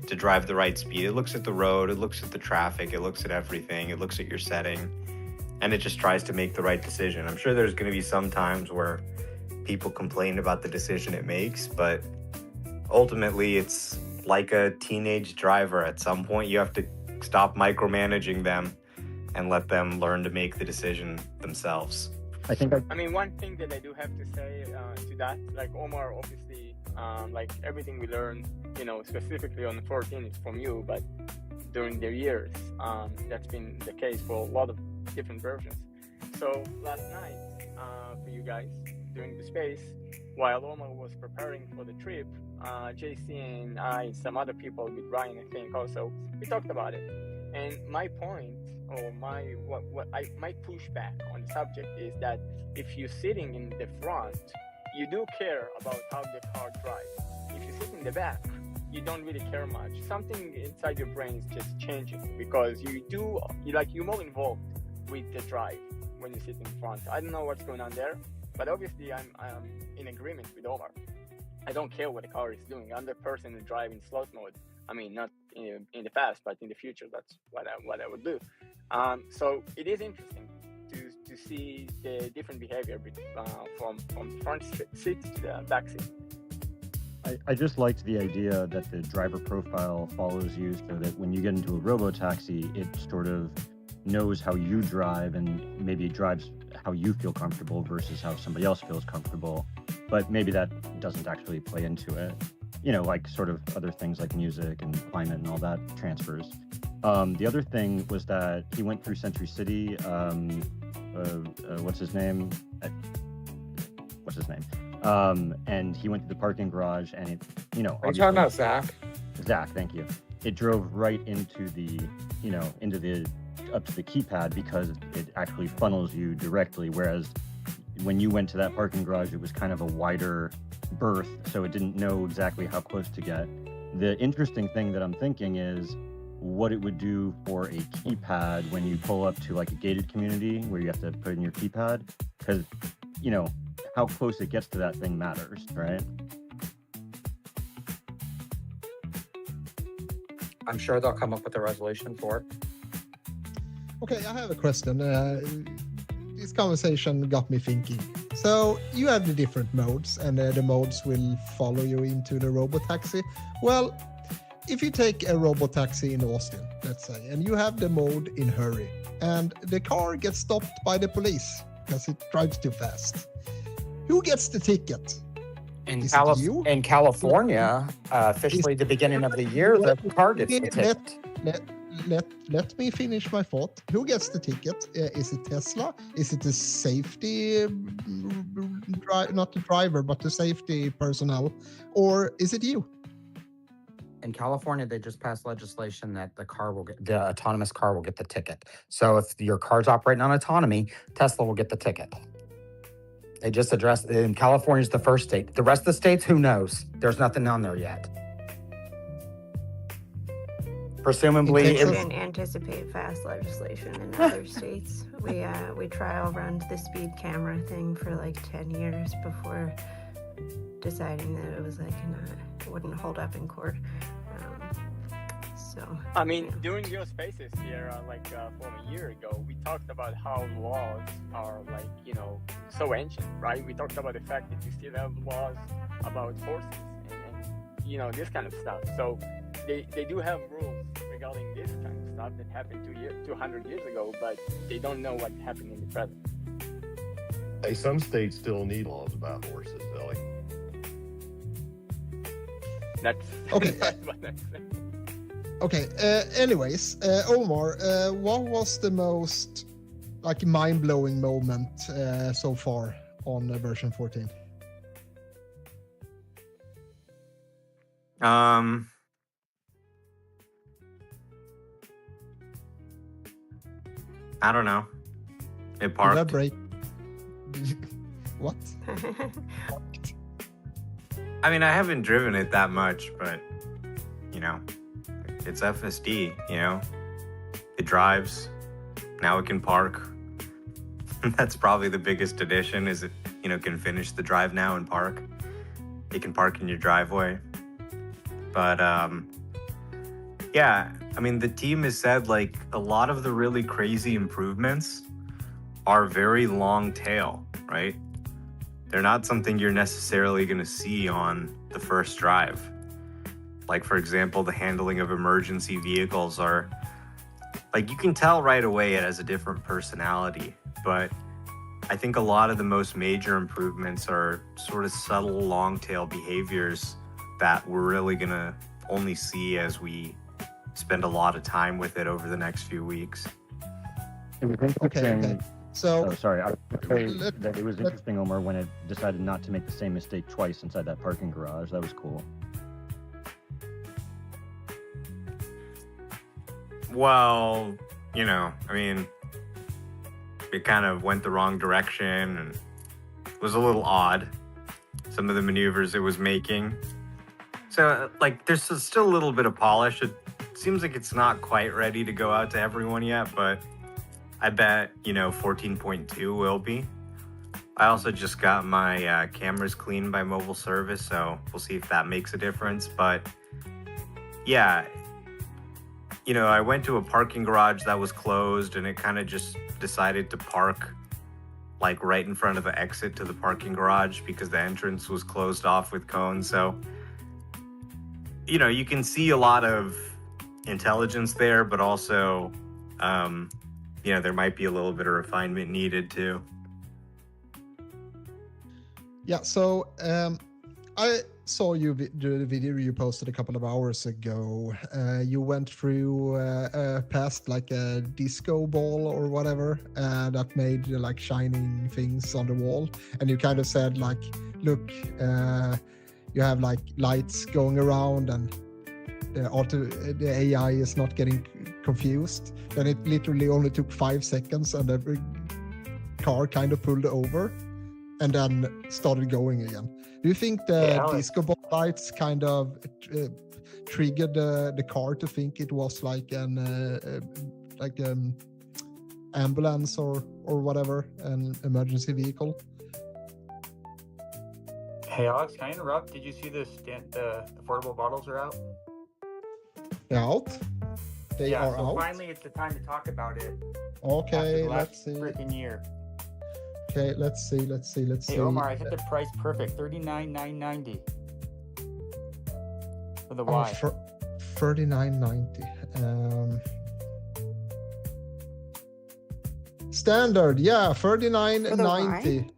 to drive the right speed. It looks at the road, it looks at the traffic, it looks at everything, it looks at your setting, and it just tries to make the right decision. I'm sure there's going to be some times where people complain about the decision it makes, but ultimately it's like a teenage driver. At some point, you have to stop micromanaging them and let them learn to make the decision themselves. I mean, one thing that I do have to say to that, like Omar, obviously, like everything we learn, specifically on the 14 is from you, but during the years, that's been the case for a lot of different versions. So last night, for you guys, during the space, while Omar was preparing for the trip, JC and I, some other people with Ryan, I think also, we talked about it. And my point, or my pushback on the subject is that if you're sitting in the front, you do care about how the car drives. If you sit in the back, you don't really care much. Something inside your brain is just changing because you're more involved with the drive when you sit in front. I don't know what's going on there, but obviously I'm in agreement with Omar. I don't care what the car is doing. I'm the person who drive in slot mode. I mean, not in the past, but in the future, that's what I would do. So it is interesting to see the different behavior from the front seat to the back seat. I just liked the idea that the driver profile follows you so that when you get into a robo-taxi, it sort of knows how you drive and maybe drives how you feel comfortable versus how somebody else feels comfortable. But maybe that doesn't actually play into it. Like sort of other things like music and climate and all that transfers. The other thing was that he went through Century City. What's his name? And he went to the parking garage, and it, Are you talking about Zach? Zach, thank you. It drove right into the, up to the keypad because it actually funnels you directly. Whereas when you went to that parking garage, it was kind of a wider berth, so it didn't know exactly how close to get. The interesting thing that I'm thinking is what it would do for a keypad when you pull up to like a gated community where you have to put in your keypad, because how close it gets to that thing matters, right? I'm sure they'll come up with a resolution for it. Okay, I have a question. This conversation got me thinking. So you have the different modes, and the modes will follow you into the robotaxi. Well, if you take a robotaxi in Austin, let's say, and you have the mode in hurry, and the car gets stopped by the police because it drives too fast, who gets the ticket? In Is it you? California, officially the beginning of the year, the car gets the ticket. Let me finish my thought. Who gets the ticket? Is it Tesla? Is it the safety, not the driver, but the safety personnel? Or is it you? In California, they just passed legislation that the autonomous car will get the ticket. So if your car's operating on autonomy, Tesla will get the ticket. They just addressed, and California's the first state. The rest of the states, who knows? There's nothing on there yet. Presumably, Texas- We can anticipate fast legislation in other states. We trial run the speed camera thing for like 10 years before deciding that it was like it wouldn't hold up in court. I mean, during your spaces here, from a year ago, we talked about how laws are so ancient, right? We talked about the fact that you still have laws about horses and this kind of stuff. So they do have rules regarding this kind of stuff that happened 200 years ago, but they don't know what happened in the present. Hey, some states still need laws about horses, Ellie. That's Okay. that's what I'm saying. Okay. Anyways, Omar, what was the most mind-blowing moment so far on version 14? I don't know. It parked. Elaborate. What? I mean, I haven't driven it that much, but it's FSD. It drives. Now it can park. That's probably the biggest addition. Is it? can finish the drive now and park. It can park in your driveway. But yeah, I mean, the team has said like a lot of the really crazy improvements are very long tail, right? They're not something you're necessarily going to see on the first drive. Like, for example, the handling of emergency vehicles are like, you can tell right away it has a different personality, but I think a lot of the most major improvements are sort of subtle long tail behaviors that we're really going to only see as we spend a lot of time with it over the next few weeks. It was interesting. Okay. So, sorry. I would say let- that it was interesting, Omar, when it decided not to make the same mistake twice inside that parking garage. That was cool. Well, I mean, it kind of went the wrong direction and it was a little odd, some of the maneuvers it was making. So, like, there's still a little bit of polish. It seems like it's not quite ready to go out to everyone yet, but I bet, 14.2 will be. I also just got my cameras cleaned by mobile service, so we'll see if that makes a difference. But yeah, I went to a parking garage that was closed and it kind of just decided to park like right in front of the exit to the parking garage because the entrance was closed off with cones. So, you can see a lot of intelligence there, but also, there might be a little bit of refinement needed too. yeah, so I saw you the video you posted a couple of hours ago. You went through past like a disco ball or whatever that made like shining things on the wall, and you kind of said like, look, you have like lights going around and the AI is not getting confused. Then it literally only took 5 seconds and every car kind of pulled over and then started going again. Do you think the disco ball lights kind of triggered the car to think it was like an ambulance or whatever, an emergency vehicle? Hey Alex, can I interrupt? Did you see the affordable bottles are out? They're out? They yeah, are so out? finally it's the time to talk about it. Okay, after the let's last see. freaking year. Okay, let's see. Hey Omar, I hit the price perfect, $39,990 for the Y. $39.90. Standard, yeah, $39.90.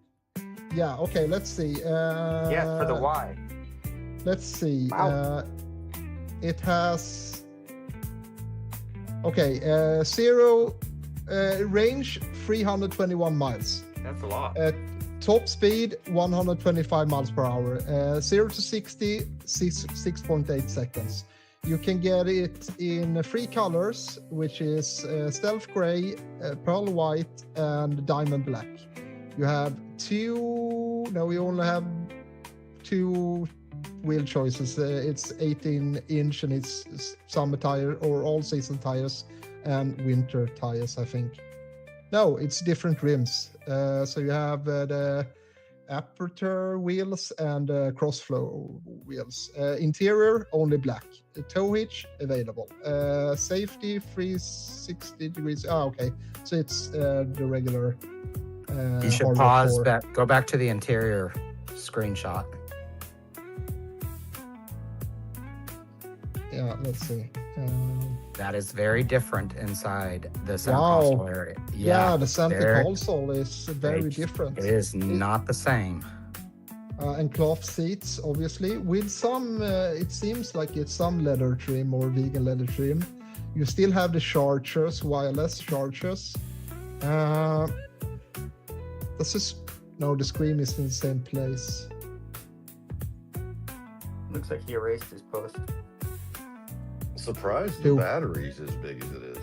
Yeah, okay, let's see. Yes, for the Y. Let's see. Wow. It has zero range 321 miles. That's a lot. Top speed 125 miles per hour. 0 to 60 6.8 seconds. You can get it in 3 colors, which is stealth gray, pearl white, and diamond black. You have we only have 2 wheel choices. It's 18-inch and it's summer tire or all season tires and winter tires, I think. No, it's different rims. So you have the aperture wheels and crossflow wheels. Interior only black. The tow hitch available. Safety 360 degrees. Okay, so it's the regular. You should hardware pause core. that. Go back to the interior screenshot. Yeah, let's see. That is very different inside the center Wow. console area. Yeah, the center there- console is very different. It is not the same. And cloth seats, obviously, with some, it seems like it's some leather trim or vegan leather trim. You still have the chargers, wireless chargers. The screen is in the same place. Looks like he erased his post. Surprised the battery's as big as it is.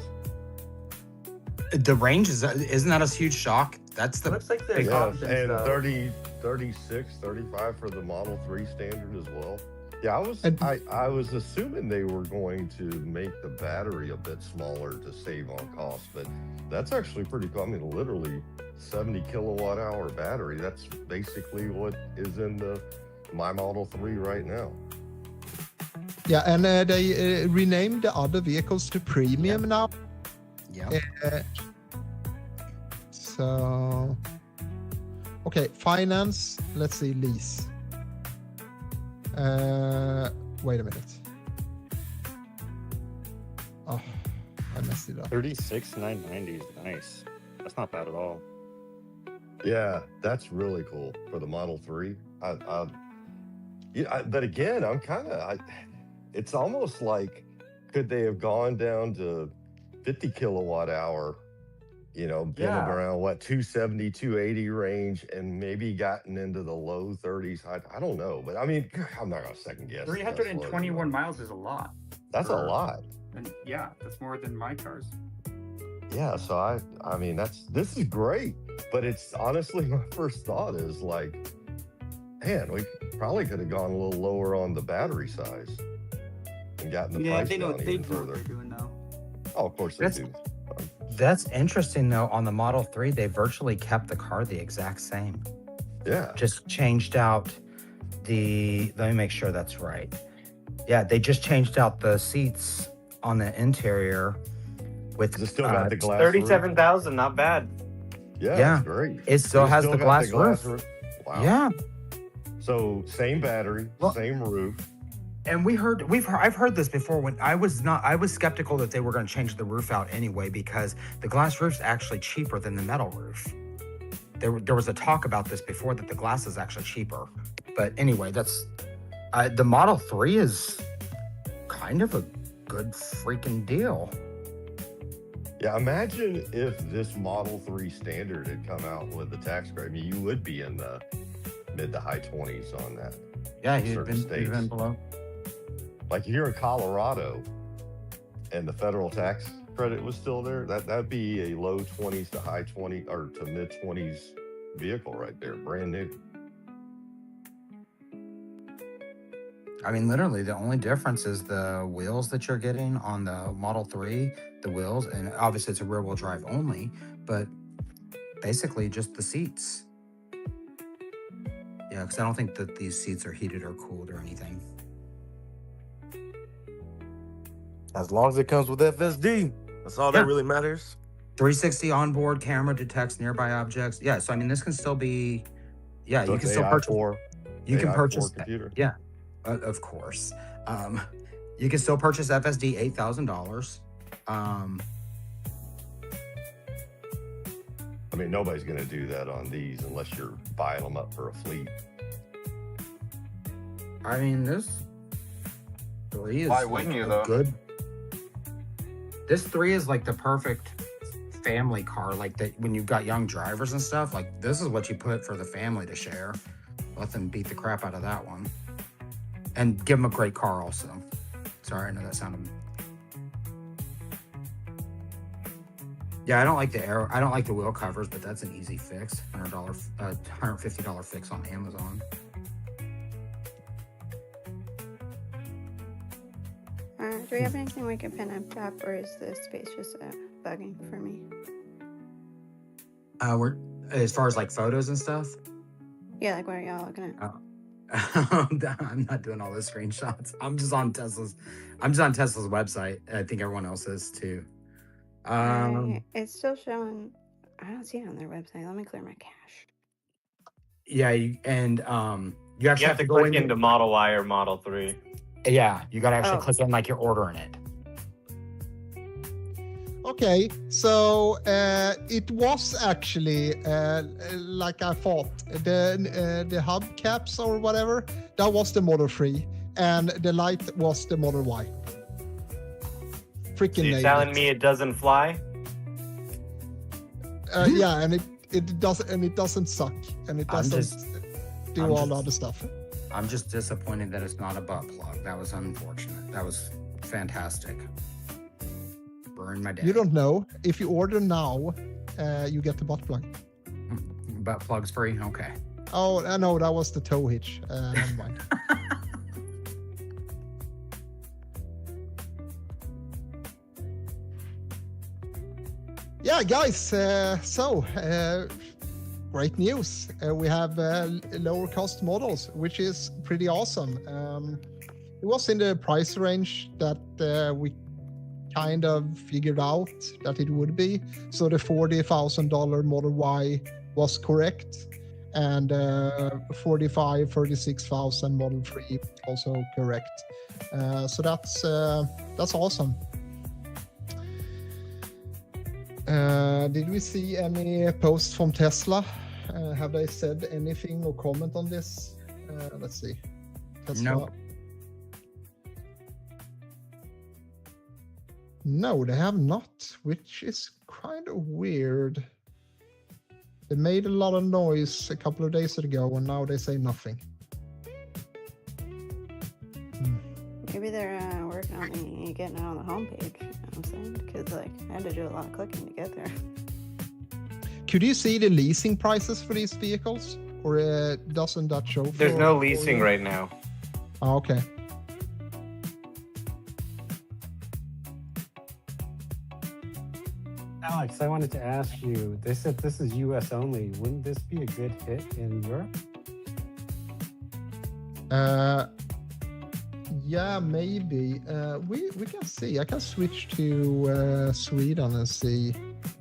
The range isn't that a huge shock? That's the. Looks like Yeah, and 30, 36, 35 for the Model 3 standard as well. Yeah, I was And- I was assuming they were going to make the battery a bit smaller to save on cost, but that's actually pretty cool. I mean, literally 70 kilowatt hour battery. That's basically what is in my Model 3 right now. Yeah, and they renamed the other vehicles to premium now. Yeah. So, okay, finance. Let's see, lease. Wait a minute. Oh, I messed it up. 36,990 is nice. That's not bad at all. Yeah, that's really cool for the Model 3. But again, I'm kind of, it's almost like, could they have gone down to 50 kilowatt hour, been Yeah. around 270, 280 range, and maybe gotten into the low 30s? I don't know, but I mean, I'm not gonna second guess. 321 miles is a lot. That's a for- lot. And yeah, that's more than my cars. Yeah, so I mean this is great, but it's honestly my first thought is like, man, we probably could have gone a little lower on the battery size and gotten the Yeah, price they know down they even know what further. they're doing now. Oh, of course they That's- do. That's interesting though. On the Model 3, they virtually kept the car the exact same. Yeah, Just changed out let me make sure that's right. Yeah, they just changed out the seats on the interior with Is it still got the glass? 37,000, not bad. Yeah, Yeah. that's great. It still has the got glass roof. Wow. Yeah. So same battery, Well- same roof. And I've heard this before when I was skeptical that they were going to change the roof out anyway, because the glass roof's actually cheaper than the metal roof. There was a talk about this before that the glass is actually cheaper. But anyway, the Model 3 is kind of a good freaking deal. Yeah, imagine if this Model 3 standard had come out with the tax credit. I mean, you would be in the mid to high 20s on that. Yeah, Certain he'd been states. below. Like here in Colorado, and the federal tax credit was still there, that'd be a low 20s to high 20 or to mid 20s vehicle right there, brand new. I mean, literally, the only difference is the wheels that you're getting on the Model 3, the wheels, and obviously it's a rear-wheel drive only, but basically just the seats. Yeah, because I don't think that these seats are heated or cooled or anything. As long as it comes with FSD, that's all Yeah. that really matters. 360 onboard camera detects nearby objects. Yeah, so I mean, this can still be, yeah, So you it's can still purchase. AI4, You can AI4 purchase, computer. yeah, of course. You can still purchase FSD $8,000. I mean, nobody's going to do that on these unless you're buying them up for a fleet. I mean, this 3 is Why wouldn't you, a though? good. This 3 is like the perfect family car. Like that when you've got young drivers and stuff. Like this is what you put for the family to share. Let them beat the crap out of that one, and give them a great car also. Sorry, I know that sounded. Yeah, I don't like the I don't like the wheel covers, but that's an easy fix. $150 fix on Amazon. Do we have anything we can pin up top, or is the space just bugging for me? We're as far as like photos and stuff. Yeah, like what are y'all looking at? I'm not doing all those screenshots. I'm just on Tesla's website. I think everyone else is too. It's still showing. I don't see it on their website. Let me clear my cache. Yeah, you actually have to go click into Model Y or Model 3. Yeah, you got to actually Oh. click in like you're ordering it. Okay, so it was actually like I thought. The hubcaps or whatever, that was the Model 3, and the light was the Model Y. Freaking So you're nailed telling it. me it doesn't fly? Yeah, and it doesn't suck, and it I'm doesn't just- do I'm all just- the other stuff. I'm just disappointed that it's not a butt plug. That was unfortunate. That was fantastic. Ruined my day. You don't know. If you order now, you get the butt plug. Butt plugs free. Okay. Oh, I know that was the tow hitch. Never mind. Yeah, guys. Great news. We have lower cost models, which is pretty awesome. It was in the price range that we kind of figured out that it would be. So the $40,000 Model Y was correct, and 36,000 Model 3 also correct. So that's awesome. Did we see any posts from Tesla? Have they said anything or comment on this? Let's see. Tesla. No. No, they have not, which is kind of weird. They made a lot of noise a couple of days ago, and now they say nothing. Maybe they're working on getting it on the homepage. You know what I'm saying? Because like I had to do a lot of clicking to get there. Could you see the leasing prices for these vehicles, or doesn't that show? There's no leasing right now. Oh, okay. Alex, I wanted to ask you, they said this is US only. Wouldn't this be a good hit in Europe? Yeah, maybe. We can see. I can switch to Sweden and see.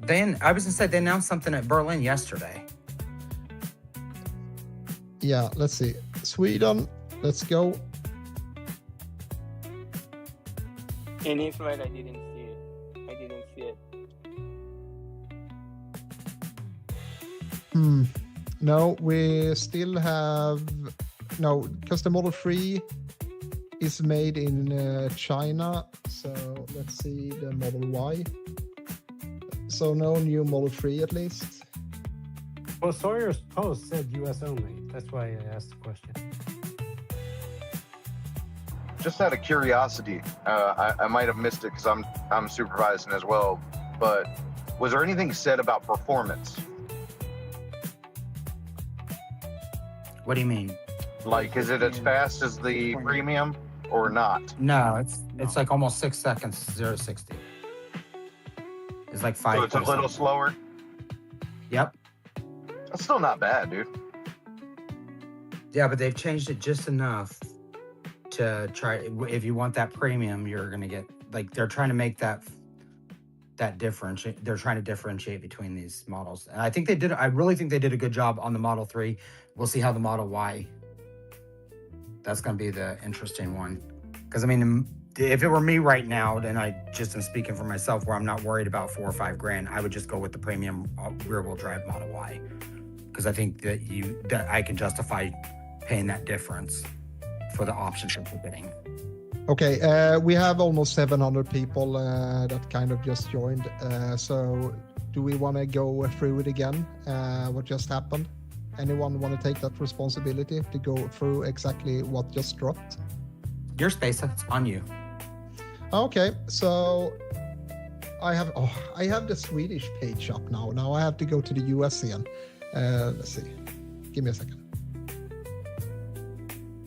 I was gonna say they announced something at Berlin yesterday. Yeah, let's see. Sweden, let's go. In Israel, I didn't see it. No, we still have no, because the Model 3 is made in China. So let's see the Model Y. So no new Model 3 at least. Well, Sawyer's post said US only. That's why I asked the question. Just out of curiosity, I might have missed it because I'm supervising as well. But was there anything said about performance? What do you mean? Like, is it as fast as the premium or not? No, it's like almost 6 seconds, 0 to 60. It's like 5. So it's a little slower? Yep. That's still not bad, dude. Yeah, but they've changed it just enough to try. If you want that premium, you're gonna get like they're trying to make that differentiate. They're trying to differentiate between these models, and I think they did. I really think they did a good job on the Model 3. We'll see how the Model Y. That's gonna be the interesting one, because I mean, if it were me right now, then I just am speaking for myself, where I'm not worried about $4 or $5 grand. I would just go with the premium rear-wheel drive Model Y, because I think that I can justify paying that difference for the options that we're getting. Okay, we have almost 700 people that kind of just joined. So do we want to go through it again? What just happened? Anyone want to take that responsibility to go through exactly what just dropped? Your space, it's on you. Okay, so I have the Swedish page up now. Now I have to go to the US again. Let's see. Give me a second.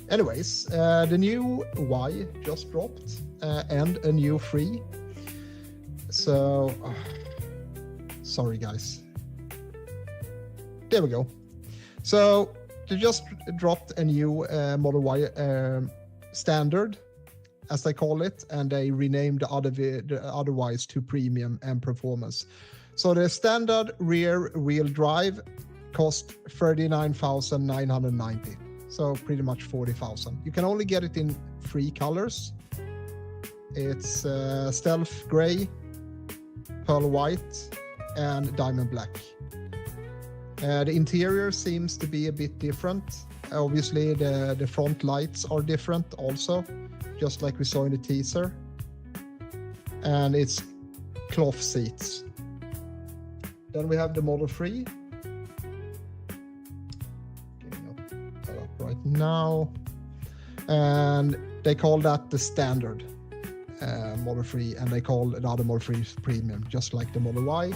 Anyways, the new Y just dropped and a new 3. So, sorry guys. There we go. So they just dropped a new Model Y standard, as they call it, and they renamed the other Ys to premium and performance. So the standard rear wheel drive cost $39,990. So pretty much 40,000. You can only get it in 3 colors. It's stealth gray, pearl white, and diamond black. The interior seems to be a bit different. Obviously, the front lights are different also, just like we saw in the teaser. And it's cloth seats. Then we have the Model 3. Right now, and they call that the standard Model 3, and they call the other Model 3 premium, just like the Model Y.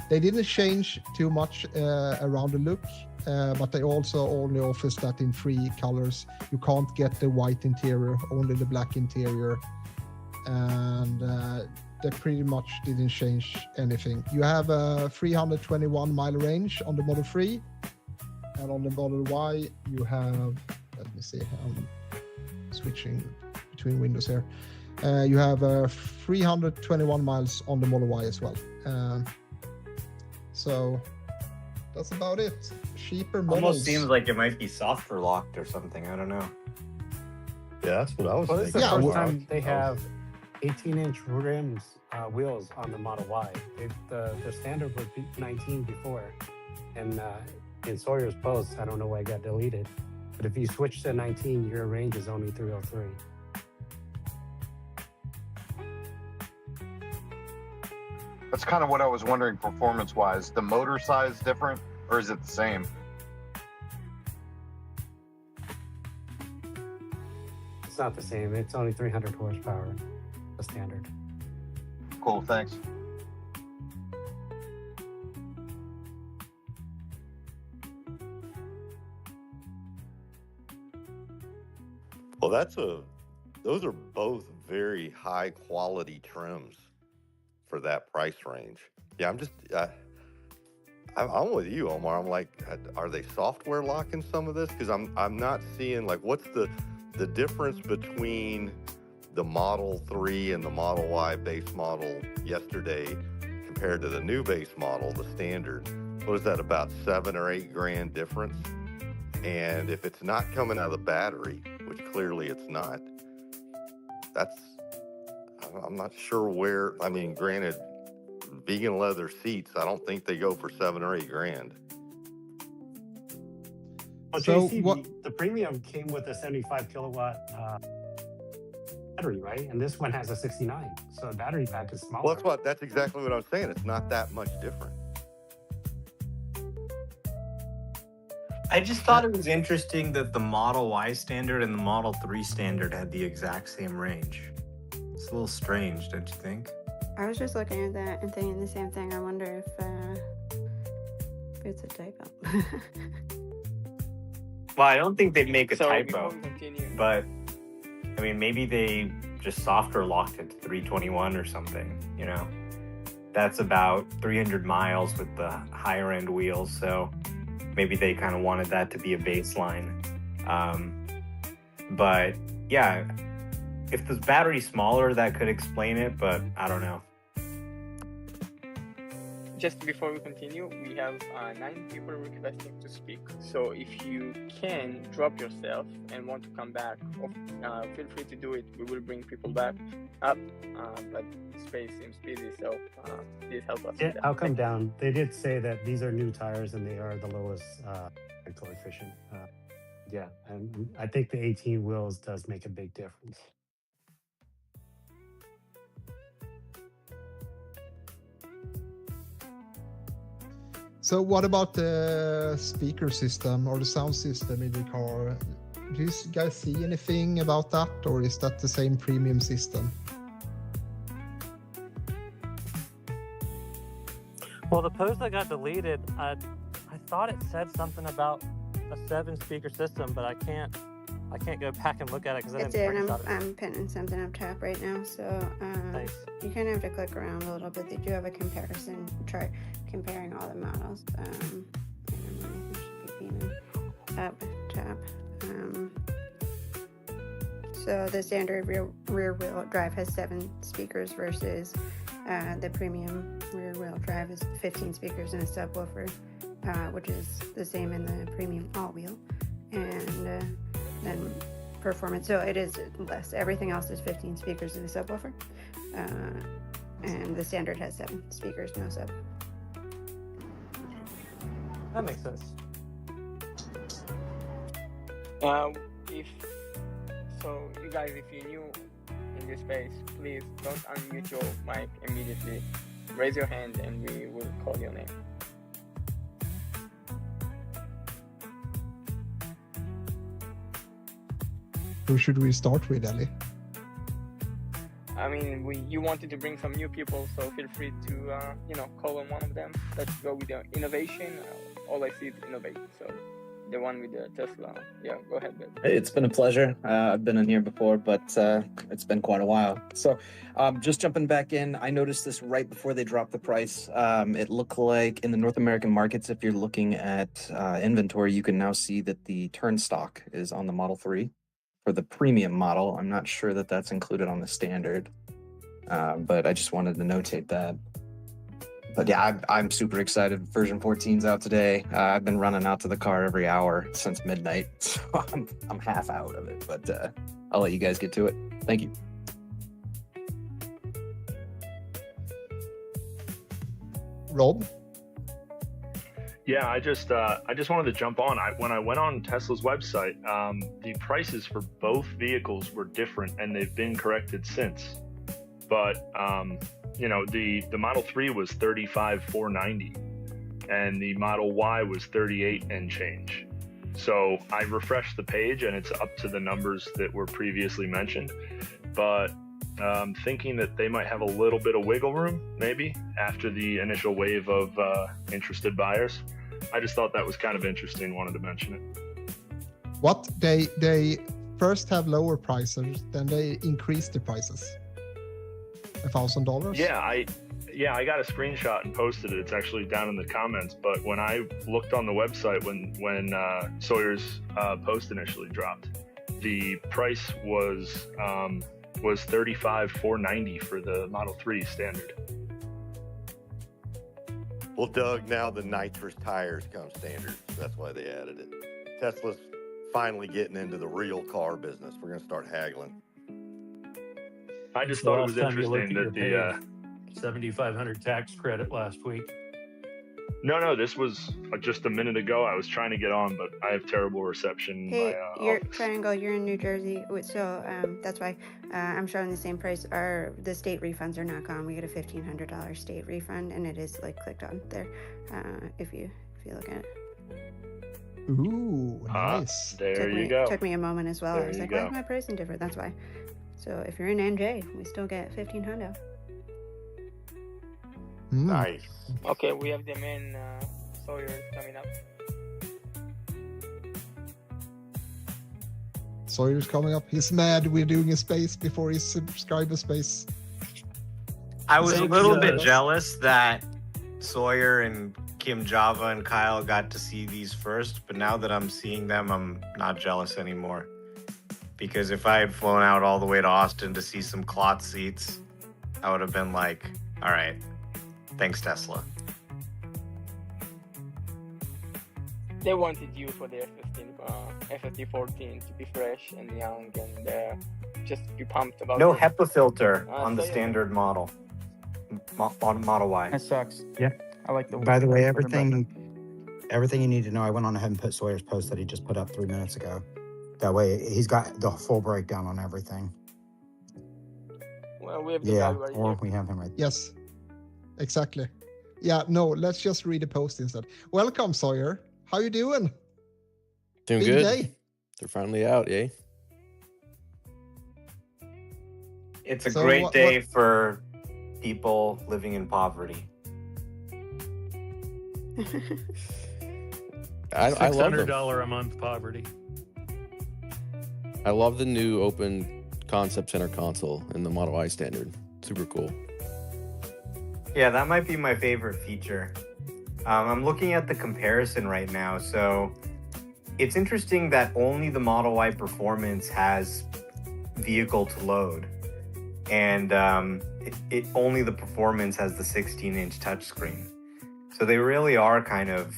They didn't change too much around the look, but they also only offers that in 3 colors. You can't get the white interior, only the black interior, and they pretty much didn't change anything. You have a 321 mile range on the Model 3, and on the Model Y you have, let me see, I'm switching between windows here. You have 321 miles on the Model Y as well. So that's about it. Cheaper models. Almost seems like it might be software locked or something. I don't know. Yeah, that's what I was Well, this is the thinking. first time they have 18-inch rims, wheels on the Model Y. The standard was 19 before, and in Sawyer's post, I don't know why it got deleted, but if you switch to 19, your range is only 303. That's kind of what I was wondering performance-wise. The motor size different, or is it the same? It's not the same. It's only 300 horsepower, the standard. Cool, thanks. Well, those are both very high quality trims for that price range. Yeah, I'm with you, Omar. I'm like, are they software locking some of this? Because I'm not seeing, like, what's the difference between the Model 3 and the Model Y base model yesterday compared to the new base model, the standard? What is that, about $7 or $8 grand difference? And if it's not coming out of the battery, which clearly it's not, I'm not sure where. I mean, granted, vegan leather seats, I don't think they go for $7 or $8 grand. Well, So JC, the premium came with a 75 kilowatt battery, right? And this one has a 69, so the battery pack is smaller. Well, that's exactly what I'm saying. It's not that much different. I just thought it was interesting that the Model Y standard and the Model 3 standard had the exact same range. It's a little strange, don't you think? I was just looking at that and thinking the same thing. I wonder if it's a typo. Well, I don't think they'd make a So before typo, we continue, but I mean, maybe they just software locked it to 321 or something, you know? That's about 300 miles with the higher end wheels, so maybe they kind of wanted that to be a baseline. But yeah, if the battery's smaller, that could explain it, but I don't know. just before we continue, we have 9 people requesting to speak. So if you can drop yourself and want to come back, feel free to do it. We will bring people back up, but space seems busy, so please help us. Yeah, I'll come down. They did say that these are new tires and they are the lowest coefficient. Yeah, and I think the 18 wheels does make a big difference. So what about the speaker system or the sound system in the car? Do you guys see anything about that, or is that the same premium system? Well, the post that got deleted, I thought it said something about a 7-speaker system, but I can't go back and look at it because I It's didn't in. print it. I'm pinning something up top right now, so Thanks. you kind of have to click around a little bit. They do have a comparison. Try comparing all the models. I don't know, I should be pinning up top. So the standard rear wheel drive has 7 speakers versus the premium rear wheel drive is 15 speakers and a subwoofer, which is the same in the premium all wheel. And then performance, so it is less. Everything else is 15 speakers and a subwoofer, and the standard has 7 speakers, no sub. That makes sense. If so, you guys, if you're new in this space, please don't unmute your mic immediately. Raise your hand and we will call your name. Who should we start with, Ali? I mean, you wanted to bring some new people, so feel free to, call on one of them. Let's go with the innovation. All I see is innovate. So the one with the Tesla. Yeah, go ahead, Ben. It's been a pleasure. I've been in here before, but it's been quite a while. So just jumping back in, I noticed this right before they dropped the price. It looked like in the North American markets, if you're looking at inventory, you can now see that the turn stock is on the Model 3 for the premium model. I'm not sure that that's included on the standard, but I just wanted to notate that. But yeah, I'm super excited. Version 14's out today. I've been running out to the car every hour since midnight, so I'm half out of it. But I'll let you guys get to it. Thank you. Rob? Yeah, I just wanted to jump on. When I went on Tesla's website, the prices for both vehicles were different, and they've been corrected since. But you know, the Model 3 was $35,490, and the Model Y was $38 and change. So I refreshed the page, and it's up to the numbers that were previously mentioned. But thinking that they might have a little bit of wiggle room, maybe after the initial wave of interested buyers. I just thought that was kind of interesting. Wanted to mention it. What they first have lower prices, then they increase the prices. $1,000? Yeah, I got a screenshot and posted it. It's actually down in the comments. But when I looked on the website when Sawyer's post initially dropped, the price was $35,490 for the Model 3 standard. Well, Doug, now the nitrous tires come standard. That's why they added it. Tesla's finally getting into the real car business. We're going to start haggling. I just thought it was Last time you looked interesting at that your the page, 7,500 tax credit last week. no, this was just a minute ago. I was trying to get on, but I have terrible reception. in Hey, my, you're office. Triangle. You're in New Jersey, so that's why I'm showing the same price. The state refunds are not gone. We get a $1,500 state refund, and it is like clicked on there. If you look at it. Ooh, nice. Took me a moment as well. I was like, why is my pricing different? That's why. So if you're in NJ, we still get $1,500. Nice. Okay, we have the main Sawyer coming up. Sawyer's coming up. He's mad we're doing a space before his subscriber space. I was a little bit jealous that Sawyer and Kim Java and Kyle got to see these first, but now that I'm seeing them, I'm not jealous anymore. Because if I had flown out all the way to Austin to see some cloth seats, I would have been like, all right, thanks, Tesla. They wanted you for the FSD14 to be fresh and young and just be pumped about No it. HEPA filter on the so yeah. standard model. Model Y. That sucks. Yeah, I like the. By the way, everything you need to know, I went on ahead and put Sawyer's post that he just put up 3 minutes ago. That way, he's got the full breakdown on everything. Well, we have the Yeah, guy right or here. we have him right. Yes, exactly. Yeah, no, let's just read the post instead. Welcome, Sawyer. How you doing? Doing Big good. day. They're finally out, yay. It's a So great what- day for people living in poverty. I love them. $600 a month poverty. I love the new open concept center console in the Model Y standard. Super cool. Yeah, that might be my favorite feature. I'm looking at the comparison right now. So it's interesting that only the Model Y Performance has vehicle to load. And it only the Performance has the 16-inch touchscreen. So they really are kind of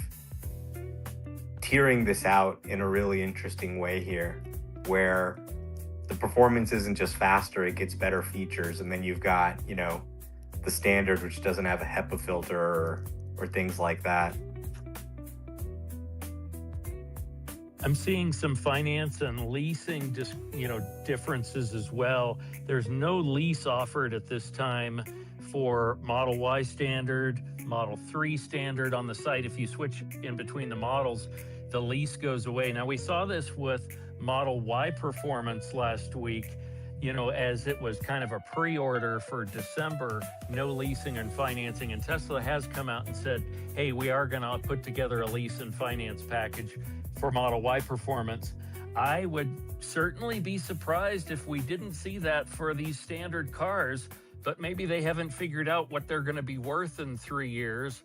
tiering this out in a really interesting way here, where the Performance isn't just faster, it gets better features. And then you've got, you know, the standard, which doesn't have a HEPA filter or things like that. I'm seeing some finance and leasing just, differences as well. There's no lease offered at this time for Model Y standard, Model 3 standard on the site. If you switch in between the models, the lease goes away. Now, we saw this with Model Y Performance last week. as it was kind of a pre-order for December, no leasing and financing. And Tesla has come out and said, hey, we are going to put together a lease and finance package for Model Y performance. I would certainly be surprised if we didn't see that for these standard cars, but maybe they haven't figured out what they're going to be worth in 3 years.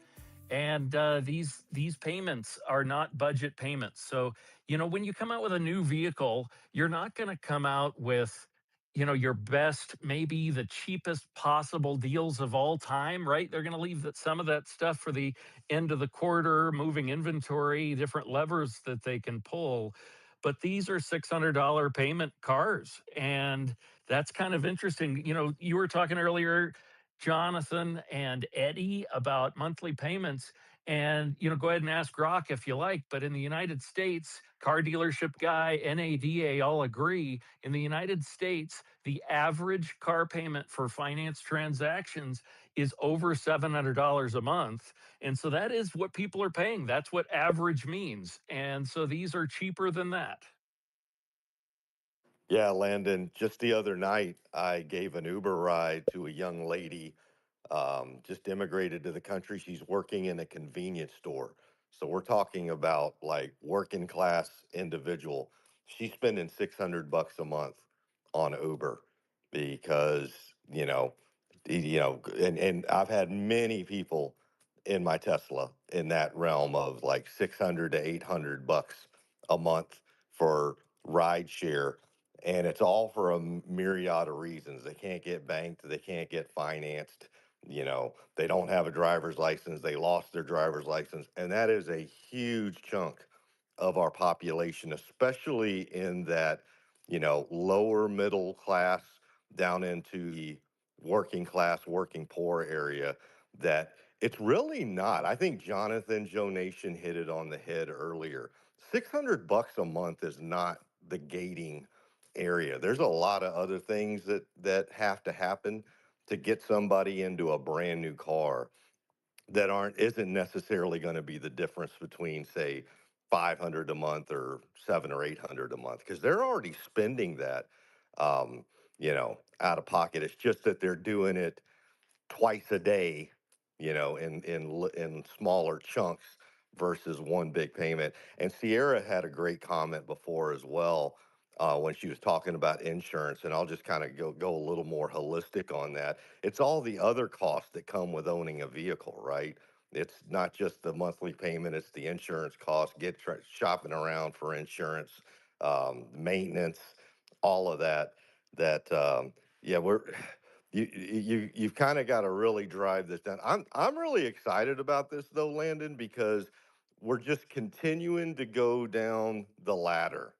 And these payments are not budget payments. So, when you come out with a new vehicle, you're not going to come out with, your best, maybe the cheapest possible deals of all time, right? They're going to leave some of that stuff for the end of the quarter, moving inventory, different levers that they can pull. But these are $600 payment cars. And that's kind of interesting. You were talking earlier, Jonathan and Eddie, about monthly payments. And, go ahead and ask Grok if you like. But in the United States, car dealership guy, NADA all agree. In the United States, the average car payment for finance transactions is over $700 a month. And so that is what people are paying. That's what average means. And so these are cheaper than that. Yeah, Landon, just the other night, I gave an Uber ride to a young lady, just immigrated to the country. She's working in a convenience store. So we're talking about like working class individual. She's spending $600 a month on Uber because, and I've had many people in my Tesla in that realm of like 600 to $800 a month for ride share, and it's all for a myriad of reasons. They can't get banked, they can't get financed, they don't have a driver's license, they lost their driver's license, and that is a huge chunk of our population, especially in that, lower middle class down into the working class, working poor area. That it's really not. I think Jonathan Joe Nation hit it on the head earlier. $600 a month is not the gating area. There's a lot of other things that have to happen to get somebody into a brand new car that isn't necessarily going to be the difference between, say, 500 a month or 700 or 800 a month, because they're already spending that out of pocket. It's just that they're doing it twice a day, in smaller chunks versus one big payment. And Sierra had a great comment before as well, when she was talking about insurance. And I'll just kind of go a little more holistic on that. It's all the other costs that come with owning a vehicle, right? It's not just the monthly payment; it's the insurance cost, shopping around for insurance, maintenance, all of that. Yeah, you've kind of got to really drive this down. I'm really excited about this though, Landon, because we're just continuing to go down the ladder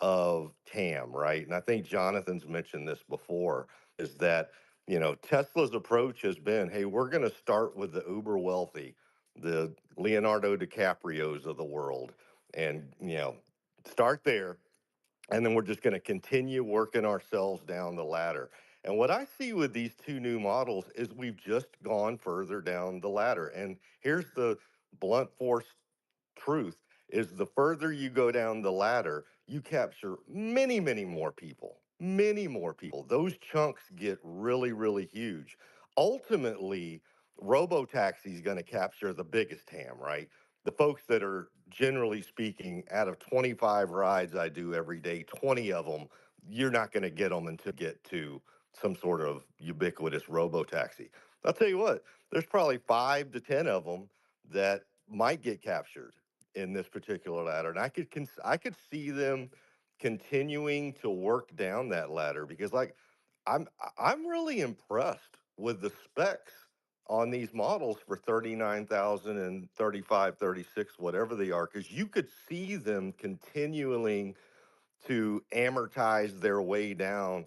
of TAM, right? And I think Jonathan's mentioned this before, is that, Tesla's approach has been, hey, we're going to start with the uber wealthy, the Leonardo DiCaprios of the world, and, start there. And then we're just going to continue working ourselves down the ladder. And what I see with these two new models is we've just gone further down the ladder. And here's the blunt force truth, is the further you go down the ladder, you capture many, many more people, many more people. Those chunks get really, really huge. Ultimately, robotaxi is going to capture the biggest TAM, right? The folks that are, generally speaking, out of 25 rides I do every day, 20 of them, you're not going to get them until you get to some sort of ubiquitous robotaxi. I'll tell you what, there's probably 5 to 10 of them that might get captured in this particular ladder. And I could see them continuing to work down that ladder, because like I'm really impressed with the specs on these models for 39,000 and 35, 36, whatever they are, because you could see them continuing to amortize their way down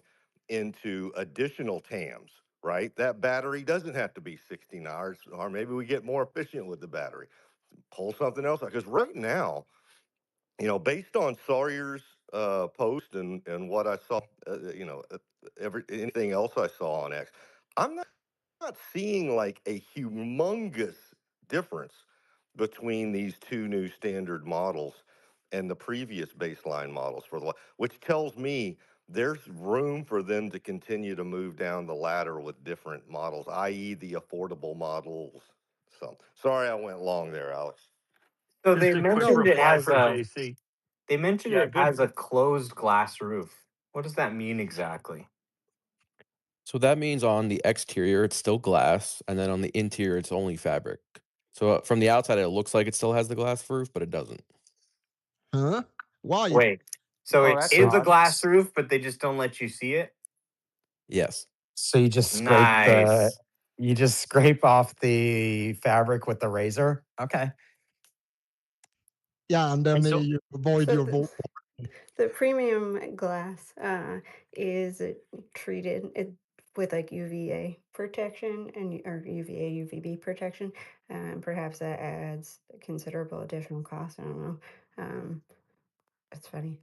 into additional TAMs, right? That battery doesn't have to be 16 hours, or maybe we get more efficient with the battery. Pull something else out. Because right now, based on Sawyer's post and what I saw, anything else I saw on X, I'm not seeing like a humongous difference between these two new standard models and the previous baseline models which tells me there's room for them to continue to move down the ladder with different models, i.e., the affordable models. So, sorry I went long there, Alex. So Just they a quick mentioned it reply as for a JC. they mentioned Yeah, it good. as a closed glass roof. What does that mean exactly? So that means on the exterior it's still glass, and then on the interior it's only fabric. So from the outside it looks like it still has the glass roof, but it doesn't. Huh? Why? Wait, so Oh, it that's is a odd. glass roof, but they just don't let you see it? Yes. So you just Nice. scrape off the fabric with the razor. Okay. Yeah, and then And so you avoid So your the, the premium glass is treated with like UVA protection or UVA UVB protection, and perhaps that adds considerable additional cost. I don't know. It's funny.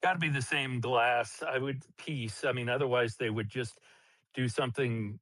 Got to be the same glass, I would piece. I mean, otherwise they would just do something.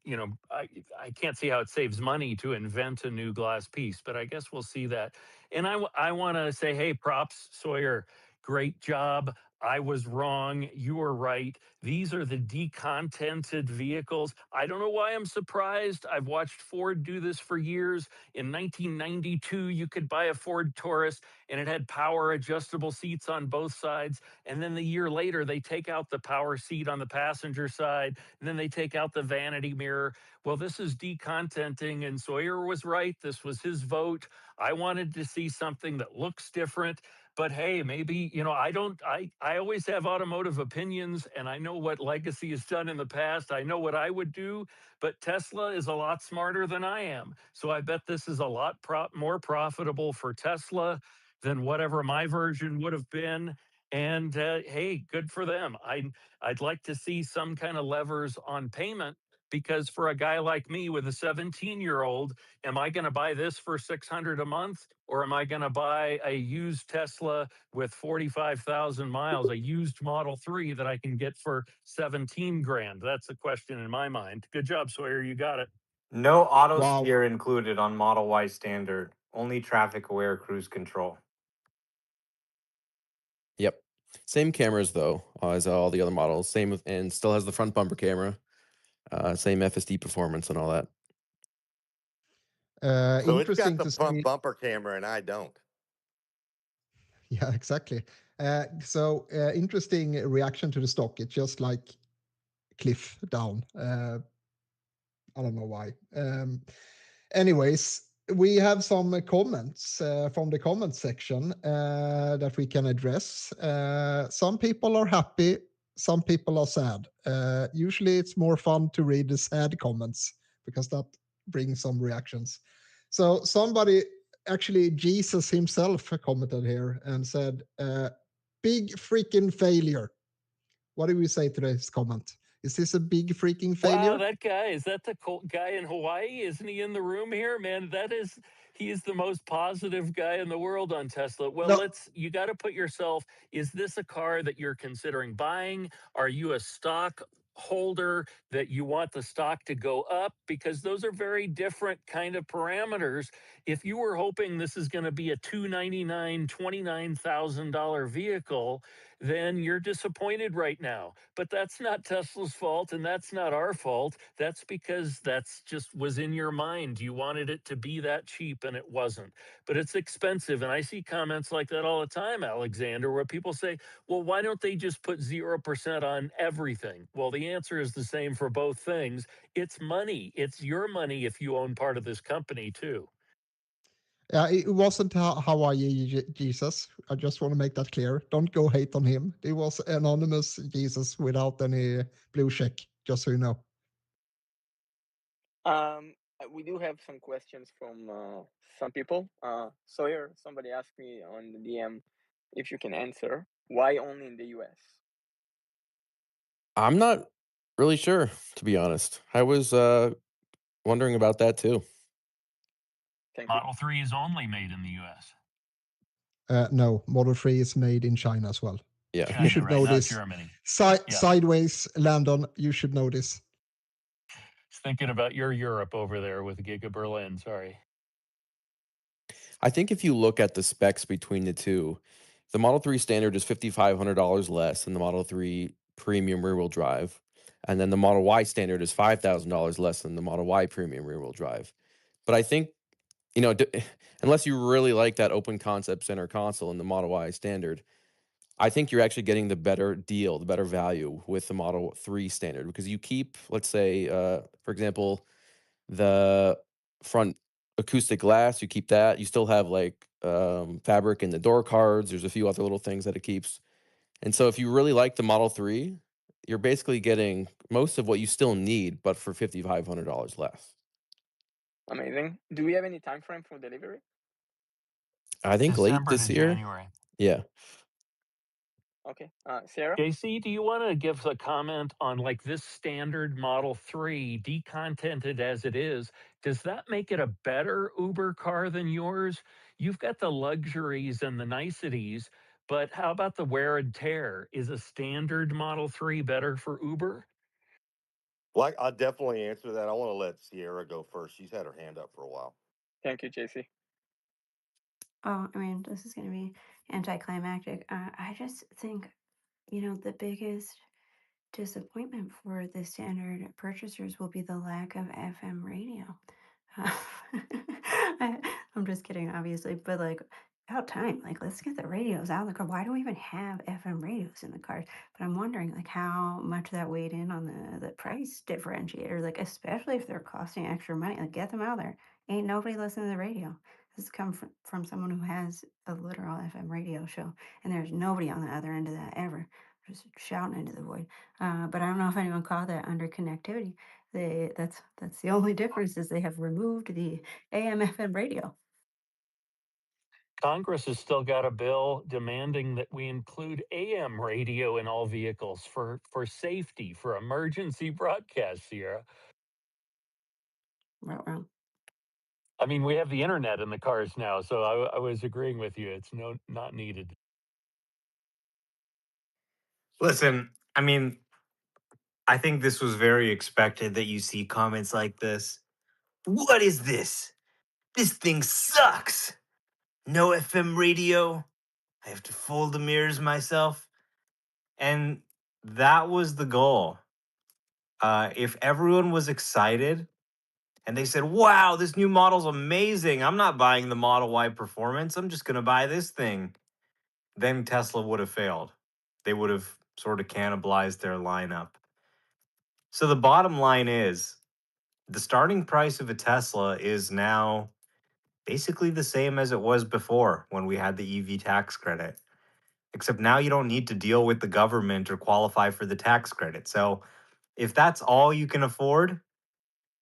I can't see how it saves money to invent a new glass piece, but I guess we'll see that. And I want to say, hey, props, Sawyer, great job. I was wrong. You were right. These are the decontented vehicles. I don't know why I'm surprised. I've watched Ford do this for years. In 1992, you could buy a Ford Taurus and it had power adjustable seats on both sides. And then the year later, they take out the power seat on the passenger side, and then they take out the vanity mirror. Well, this is decontenting, and Sawyer was right. This was his vote. I wanted to see something that looks different. But hey, maybe, I always have automotive opinions, and I know what Legacy has done in the past. I know what I would do, but Tesla is a lot smarter than I am. So I bet this is a lot more profitable for Tesla than whatever my version would have been. And hey, good for them. I'd like to see some kind of levers on payment, because for a guy like me with a 17-year-old, am I going to buy this for $600 a month, or am I going to buy a used Tesla with 45,000 miles, a used Model 3 that I can get for 17 grand? That's the question in my mind. Good job, Sawyer. You got it. No auto Wow. steer included on Model Y standard. Only traffic aware cruise control. Yep. Same cameras though as all the other models. And still has the front bumper camera. Same FSD performance and all that. So it's got Interesting the to front see. bumper camera, and I don't. Yeah, exactly. Interesting reaction to the stock. It's just like cliff down. I don't know why. Anyways, we have some comments from the comment section that we can address. Some people are happy, some people are sad. Usually it's more fun to read the sad comments because that brings some reactions. So somebody, actually Jesus himself, commented here and said, big freaking failure. What do we say to this comment? Is this a big freaking failure? Wow, that guy, is that the guy in Hawaii? Isn't he in the room here? Man, he is the most positive guy in the world on Tesla. Well, No. you got to put yourself, is this a car that you're considering buying? Are you a stock holder that you want the stock to go up? Because those are very different kind of parameters. If you were hoping this is going to be a $299,000, $29,000 vehicle, then you're disappointed right now. But that's not Tesla's fault, and that's not our fault. That's because that's just was in your mind. You wanted it to be that cheap, and it wasn't. But it's expensive, and I see comments like that all the time, Alexander, where people say, well, why don't they just put 0% on everything? Well, the answer is the same for both things. It's money. It's your money if you own part of this company, too. It wasn't Hawaii Jesus. I just want to make that clear. Don't go hate on him. It was anonymous Jesus without any blue check, just so you know. We do have some questions from some people. Sawyer, somebody asked me on the DM if you can answer. Why only in the US? I'm not really sure, to be honest. I was wondering about that too. Thank you. Model 3 is only made in the U.S. No, Model 3 is made in China as well. Yeah. China, You should right? know Not this. Germany. Yeah. Sideways, Landon, you should know this. Just thinking about your Europe over there with Giga Berlin. Sorry. I think if you look at the specs between the two, The Model 3 Standard is $5,500 less than the Model 3 Premium rear-wheel drive, and then the Model Y Standard is $5,000 less than the Model Y Premium rear-wheel drive. But I think, you know, unless you really like that open concept center console in the Model Y Standard, I think you're actually getting the better deal, the better value with the Model 3 Standard, because you keep, let's say, for example, the front acoustic glass, you keep that. You still have like fabric in the door cards. There's a few other little things that it keeps. And so if you really like the Model 3, you're basically getting most of what you still need, but for $5,500 less. Amazing. Do we have any time frame for delivery? I think late December to this year. January. Yeah. Okay. Sarah? JC, do you want to give a comment on like this standard Model 3, decontented as it is? Does that make it a better Uber car than yours? You've got the luxuries and the niceties, but how about the wear and tear? Is a standard Model 3 better for Uber? Well, I'll definitely answer that. I want to let Sierra go first. She's had her hand up for a while. Thank you, JC. Oh, I mean, this is going to be anticlimactic. I just think, the biggest disappointment for the standard purchasers will be the lack of FM radio. Uh, I'm just kidding, obviously, but like, about time. Like, let's get the radios out of the car. Why do we even have FM radios in the cars? But I'm wondering, like, how much that weighed in on the price differentiator. Like, especially if they're costing extra money. Like, get them out there. Ain't nobody listening to the radio. This comes from someone who has a literal FM radio show, and there's nobody on the other end of that ever. Just shouting into the void. But I don't know if anyone caught that under connectivity. That's the only difference is they have removed the AM/FM radio. Congress has still got a bill demanding that we include AM radio in all vehicles for safety, for emergency broadcasts, Sierra. Well, I mean, we have the internet in the cars now, so I was agreeing with you. It's not needed. Listen, I mean, I think this was very expected that you see comments like this. What is this? This thing sucks. No FM radio. I have to fold the mirrors myself. And that was the goal. If everyone was excited and they said, wow, this new model's amazing. I'm not buying the Model Y Performance. I'm just going to buy this thing. Then Tesla would have failed. They would have sort of cannibalized their lineup. So the bottom line is the starting price of a Tesla is now basically the same as it was before when we had the EV tax credit. Except now you don't need to deal with the government or qualify for the tax credit. So if that's all you can afford,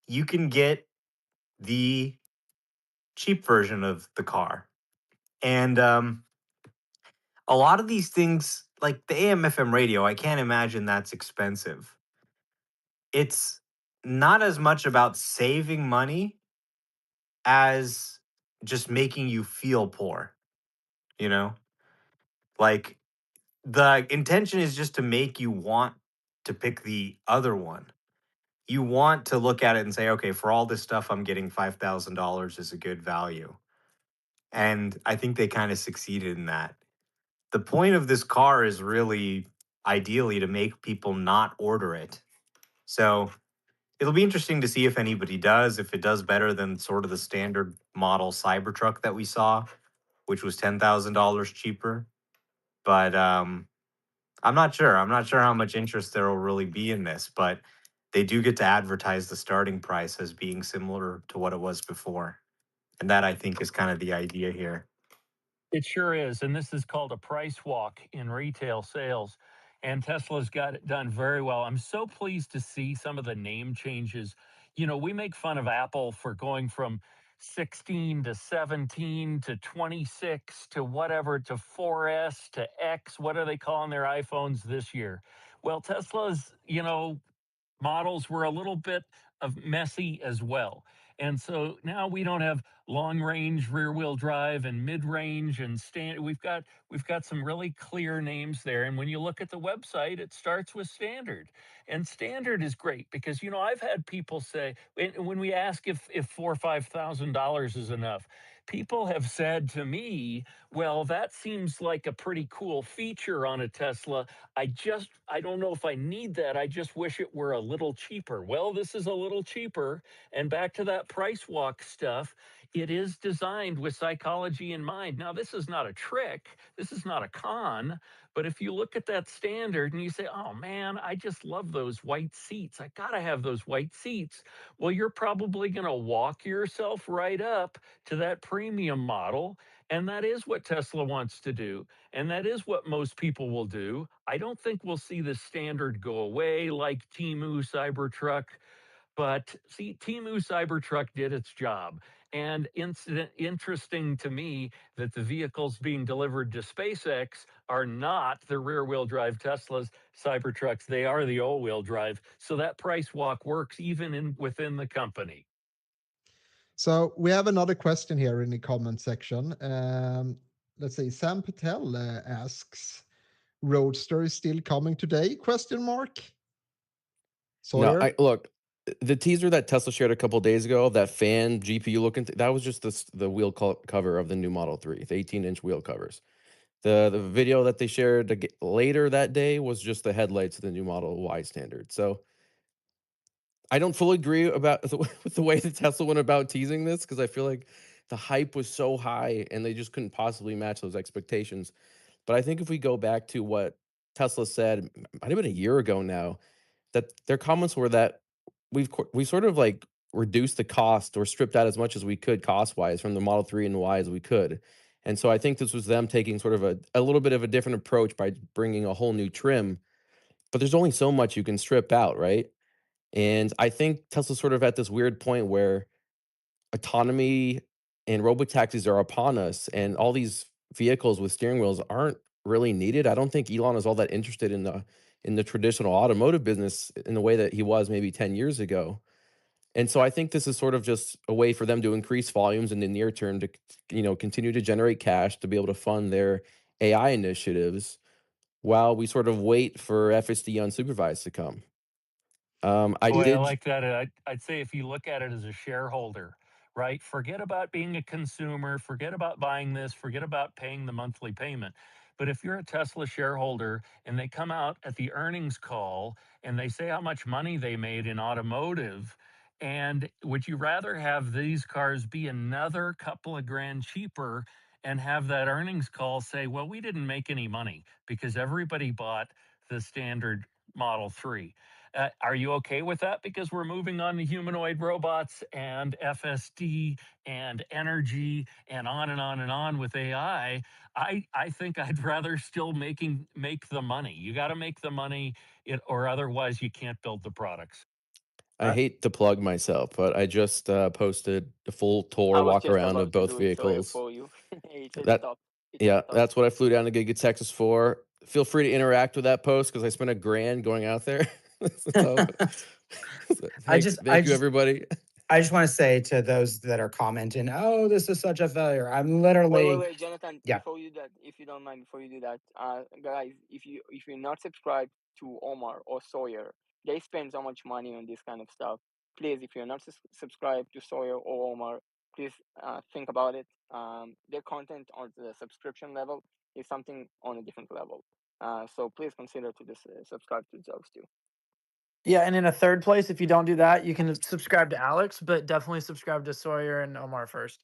you can get the cheap version of the car. And a lot of these things, like the AM/FM radio, I can't imagine that's expensive. It's not as much about saving money as just making you feel poor, you know? Like the intention is just to make you want to pick the other one. You want to look at it and say, okay, for all this stuff, I'm getting $5,000 is a good value. And I think they kind of succeeded in that. The point of this car is really ideally to make people not order it. So it'll be interesting to see if anybody does, if it does better than sort of the standard model Cybertruck that we saw, which was $10,000 cheaper. But I'm not sure. I'm not sure how much interest there will really be in this, but they do get to advertise the starting price as being similar to what it was before. And that I think is kind of the idea here. It sure is. And this is called a price walk in retail sales. And Tesla's got it done very well. I'm so pleased to see some of the name changes. You know, we make fun of Apple for going from 16 to 17 to 26 to whatever to 4S to X. What are they calling their iPhones this year? Well, Tesla's, models were a little bit of messy as well. And so now we don't have long range rear wheel drive and mid range and we've got some really clear names there. And when you look at the website, it starts with standard. And standard is great because I've had people say when we ask if $4,000 or $5,000 is enough, people have said to me, well, that seems like a pretty cool feature on a Tesla. I don't know if I need that. I just wish it were a little cheaper. Well, this is a little cheaper. And back to that price walk stuff, it is designed with psychology in mind. Now, this is not a trick, this is not a con, but if you look at that standard and you say, oh man, I just love those white seats, I gotta have those white seats. Well, you're probably gonna walk yourself right up to that premium model. And that is what Tesla wants to do. And that is what most people will do. I don't think we'll see the standard go away like Timu Cybertruck. But see, Timu Cybertruck did its job. And interesting to me that the vehicles being delivered to SpaceX are not the rear wheel drive Teslas, Cybertrucks. They are the all wheel drive. So that price walk works even within the company. So we have another question here in the comment section. Let's see. Sam Patel asks, Roadster is still coming today? Question mark. No, Sawyer? look, the teaser that Tesla shared a couple days ago, that fan GPU looking, that was just the wheel cover of the new Model 3, the 18-inch wheel covers. The video that they shared later that day was just the headlights of the new Model Y standard. So I don't fully agree with the way that Tesla went about teasing this, because I feel like the hype was so high and they just couldn't possibly match those expectations. But I think if we go back to what Tesla said, might have been a year ago now, that their comments were that we sort of like reduced the cost or stripped out as much as we could cost wise from the Model 3 and Y as we could. And so I think this was them taking sort of a little bit of a different approach by bringing a whole new trim. But there's only so much you can strip out, right? And I think Tesla's sort of at this weird point where autonomy and robotaxis are upon us, and all these vehicles with steering wheels aren't really needed. I don't think Elon is all that interested in the traditional automotive business in the way that he was maybe 10 years ago. And so I think this is sort of just a way for them to increase volumes in the near term to continue to generate cash to be able to fund their AI initiatives while we sort of wait for FSD unsupervised to come. I Boy, I did. like that. I'd say if you look at it as a shareholder, right? Forget about being a consumer, forget about buying this, forget about paying the monthly payment. But if you're a Tesla shareholder and they come out at the earnings call and they say how much money they made in automotive, and would you rather have these cars be another couple of grand cheaper and have that earnings call say, well, we didn't make any money because everybody bought the standard Model 3? Are you okay with that? Because we're moving on to humanoid robots and FSD and energy and on and on and on with AI. I think I'd rather still make the money. You got to make the money, or otherwise you can't build the products. I hate to plug myself, but I just posted a full I tour was walk just around about of to both do it, Sawyer, vehicles. for you. It's at the That top. It's at yeah, the top. that's what I flew down to Giga Texas for. Feel free to interact with that post because I spent $1,000 going out there. So, thank you, everybody. I just want to say to those that are commenting, oh, this is such a failure. I'm Wait, literally, Jonathan. yeah. Before you do that, if you don't mind, before you do that, guys, if you're not subscribed to Omar or Sawyer, they spend so much money on this kind of stuff. Please, if you're not subscribed to Sawyer or Omar, please think about it. Their content on the subscription level is something on a different level. So please consider to subscribe to those two. Yeah, and in a third place, if you don't do that, you can subscribe to Alex, but definitely subscribe to Sawyer and Omar first.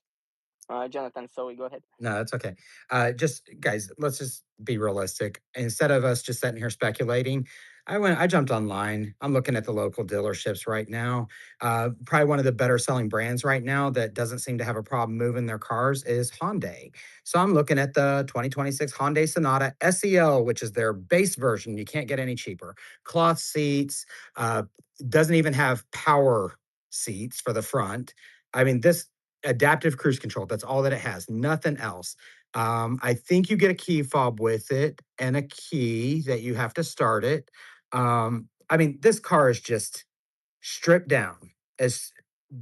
Jonathan, sorry, go ahead. No, that's okay. Just guys, let's just be realistic. Instead of us just sitting here speculating, I jumped online. I'm looking at the local dealerships right now. Probably one of the better selling brands right now that doesn't seem to have a problem moving their cars is Hyundai. So I'm looking at the 2026 Hyundai Sonata SEL, which is their base version. You can't get any cheaper. Cloth seats, doesn't even have power seats for the front. I mean, this adaptive cruise control, that's all that it has, nothing else. I think you get a key fob with it and a key that you have to start it. I mean, this car is just stripped down, as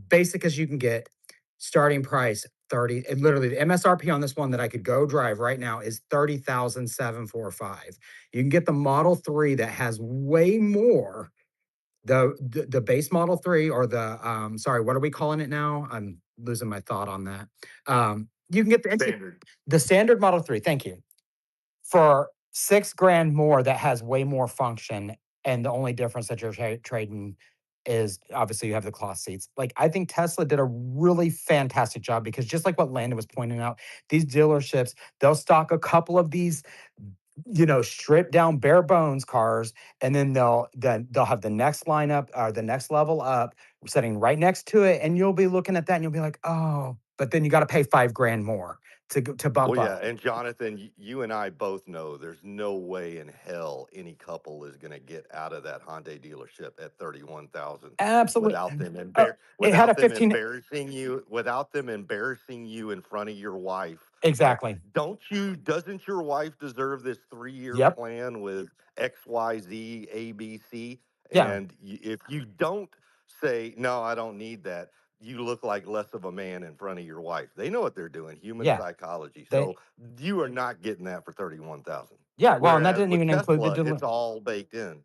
basic as you can get. Starting price 30, and literally the MSRP on this one that I could go drive right now is 30,745. You can get the Model 3 that has way more. The base Model 3, or the sorry, what are we calling it now? losing my thought on that. You can get Standard. the standard Model 3. Thank you. For $6,000 more, that has way more function, and the only difference that you're trading is obviously you have the cloth seats. Like, I think Tesla did a really fantastic job because just like what Landon was pointing out, these dealerships, they'll stock a couple of these, stripped down bare bones cars, and then they'll have the next lineup or the next level up sitting right next to it, and you'll be looking at that and you'll be like, oh, but then you got to pay $5,000 more to bump Well, yeah, up. and Jonathan, you and I both know there's no way in hell any couple is going to get out of that Hyundai dealership at 31,000 Absolutely. without them It had a 15. without them embarrassing you in front of your wife. Exactly. Doesn't your wife deserve this 3-year Yep. plan with XYZ ABC? Yeah. And if you don't say no, I don't need that, you look like less of a man in front of your wife. They know what they're doing, human Yeah. psychology. They. So you are not getting that for 31,000. Yeah. Well, and that Whereas didn't with even include the Tesla, it's all baked in.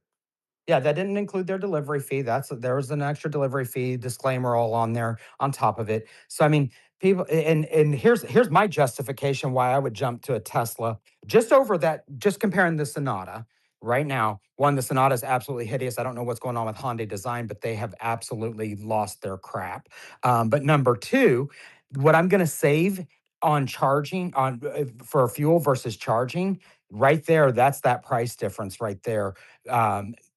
Yeah, that didn't include their delivery fee. There was an extra delivery fee disclaimer all on there on top of it. So I mean, people, and here's my justification why I would jump to a Tesla just over that. Just comparing the Sonata right now. One, the Sonata is absolutely hideous. I don't know what's going on with Hyundai design, but they have absolutely lost their crap. But number two, what I'm going to save on charging for fuel versus charging, right there, that's that price difference right there.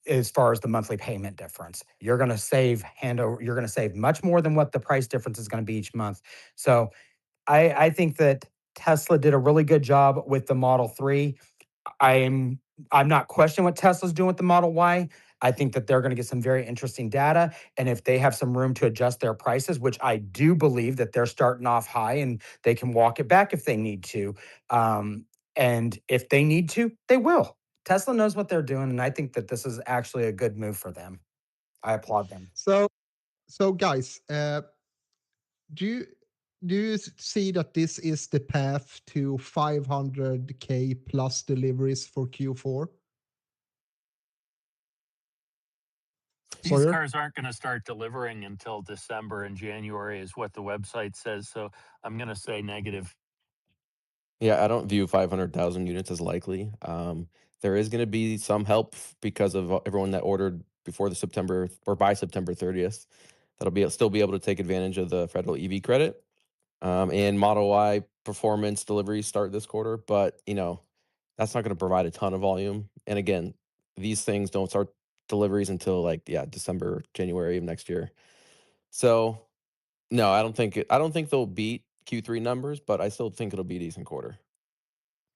As far as the monthly payment difference, you're going to save you're going to save much more than what the price difference is going to be each month. So I think that Tesla did a really good job with the Model 3. I'm not questioning what Tesla's doing with the Model Y. I think that they're going to get some very interesting data. And if they have some room to adjust their prices, which I do believe that they're starting off high and they can walk it back if they need to. And if they need to, they will. Tesla knows what they're doing. And I think that this is actually a good move for them. I applaud them. So guys, do you see that this is the path to 500K plus deliveries for Q4? These Sawyer? cars aren't going to start delivering until December and January, is what the website says. So I'm going to say negative. Yeah, I don't view 500,000 units as likely. There is going to be some help because of everyone that ordered before the September or by September 30th. That'll still be able to take advantage of the federal EV credit. And Model Y performance deliveries start this quarter, but that's not going to provide a ton of volume. And again, these things don't start deliveries until December, January of next year. So no, I don't think they'll beat Q3 numbers, but I still think it'll be a decent quarter.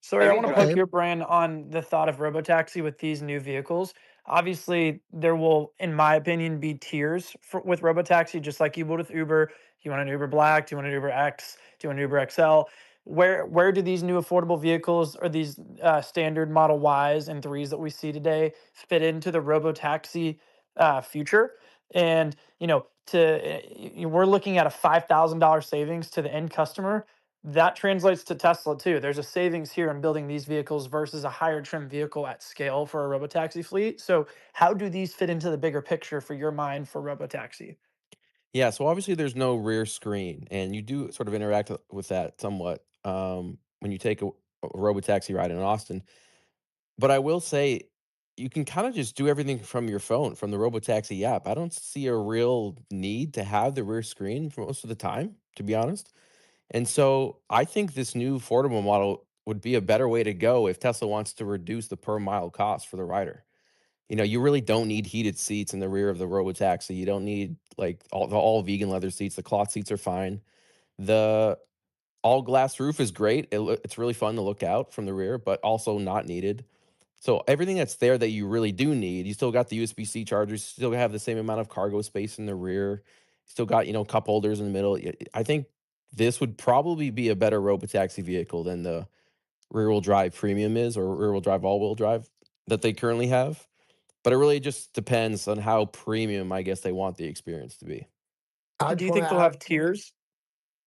Sorry, I want to Okay. poke your brain on the thought of robotaxi with these new vehicles. Obviously, there will, in my opinion, be tiers with robotaxi, just like you would with Uber. Do you want an Uber Black? Do you want an Uber X? Do you want an Uber XL? Where do these new affordable vehicles or these standard Model Ys and 3s that we see today fit into the robotaxi future? And we're looking at a $5,000 savings to the end customer. That translates to Tesla too. There's a savings here in building these vehicles versus a higher trim vehicle at scale for a robotaxi fleet. So, how do these fit into the bigger picture for your mind for robotaxi? Yeah, so obviously there's no rear screen, and you do sort of interact with that somewhat when you take a robotaxi ride in Austin. But I will say, you can kind of just do everything from your phone, from the robotaxi app. I don't see a real need to have the rear screen for most of the time, to be honest. And so I think this new affordable model would be a better way to go if Tesla wants to reduce the per mile cost for the rider. You really don't need heated seats in the rear of the robotaxi. You don't need like all vegan leather seats. The cloth seats are fine. The all glass roof is great. It's really fun to look out from the rear, but also not needed. So everything that's there that you really do need, you still got the USB-C chargers, you still have the same amount of cargo space in the rear, you still got, cup holders in the middle. I think this would probably be a better robotaxi vehicle than the rear-wheel drive premium is, or rear-wheel drive all-wheel drive that they currently have. But it really just depends on how premium, I guess, they want the experience to be. Do you think they'll have tiers?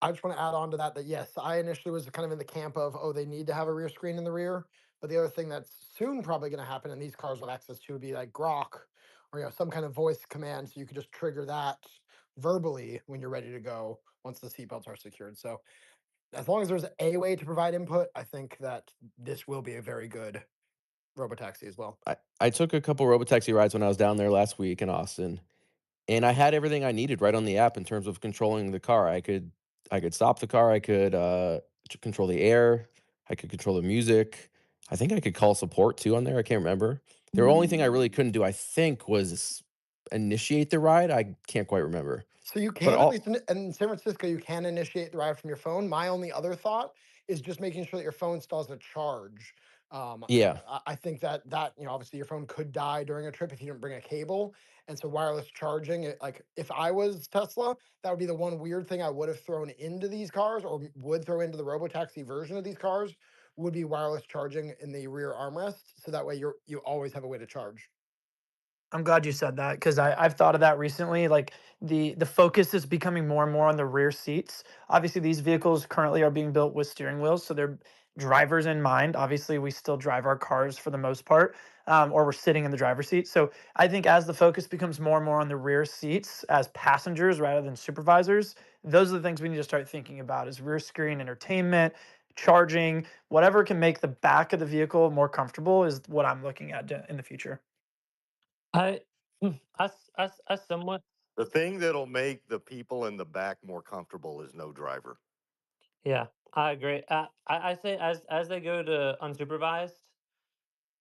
I just want to add on to that yes, I initially was kind of in the camp of, oh, they need to have a rear screen in the rear. But the other thing that's soon probably going to happen, and these cars will have access to, would be like Grok or some kind of voice command, so you could just trigger that verbally when you're ready to go once the seatbelts are secured. So as long as there's a way to provide input, I think that this will be a very good robotaxi as well. I took a couple robotaxi rides when I was down there last week in Austin, and I had everything I needed right on the app in terms of controlling the car. I could stop the car. I could control the air. I could control the music. I think I could call support too on there. I can't remember. The only thing I really couldn't do, I think, was initiate the ride. I can't quite remember. So you But can, at all least in San Francisco, you can initiate the ride from your phone. My only other thought is just making sure that your phone still has a charge. yeah. I think that obviously your phone could die during a trip if you didn't bring a cable, and so wireless charging, like if I was Tesla, that would be the one weird thing I would have thrown into these cars, or would throw into the robotaxi version of these cars, would be wireless charging in the rear armrest, so that way you always have a way to charge. I'm glad you said that because I've thought of that recently. Like the focus is becoming more and more on the rear seats. Obviously, these vehicles currently are being built with steering wheels, so they're drivers in mind. Obviously, we still drive our cars for the most part, or we're sitting in the driver's seat. So I think as the focus becomes more and more on the rear seats as passengers rather than supervisors, those are the things we need to start thinking about: is rear screen entertainment, charging, whatever can make the back of the vehicle more comfortable is what I'm looking at in the future. I, I somewhat, The thing that'll make the people in the back more comfortable is no driver. yeah, I agree. I say as they go to unsupervised,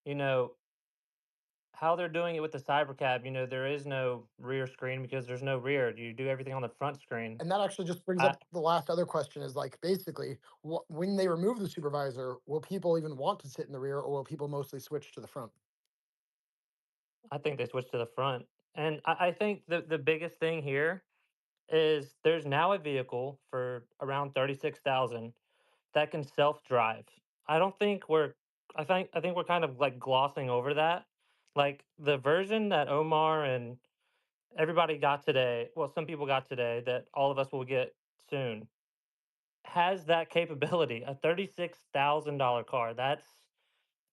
you know, how they're doing it with the Cybercab, there is no rear screen because there's no rear. You do everything on the front screen. And that actually just brings I up the last other question is like basically when they remove the supervisor, will people even want to sit in the rear, or will people mostly switch to the front? I think they switched to the front. And I think the biggest thing here is there's now a vehicle for around 36,000 that can self-drive. I don't think we're I think we're kind of like glossing over that. Like the version that Omar and everybody got today, well, some people got today that all of us will get soon, has that capability. A $36,000 car. That's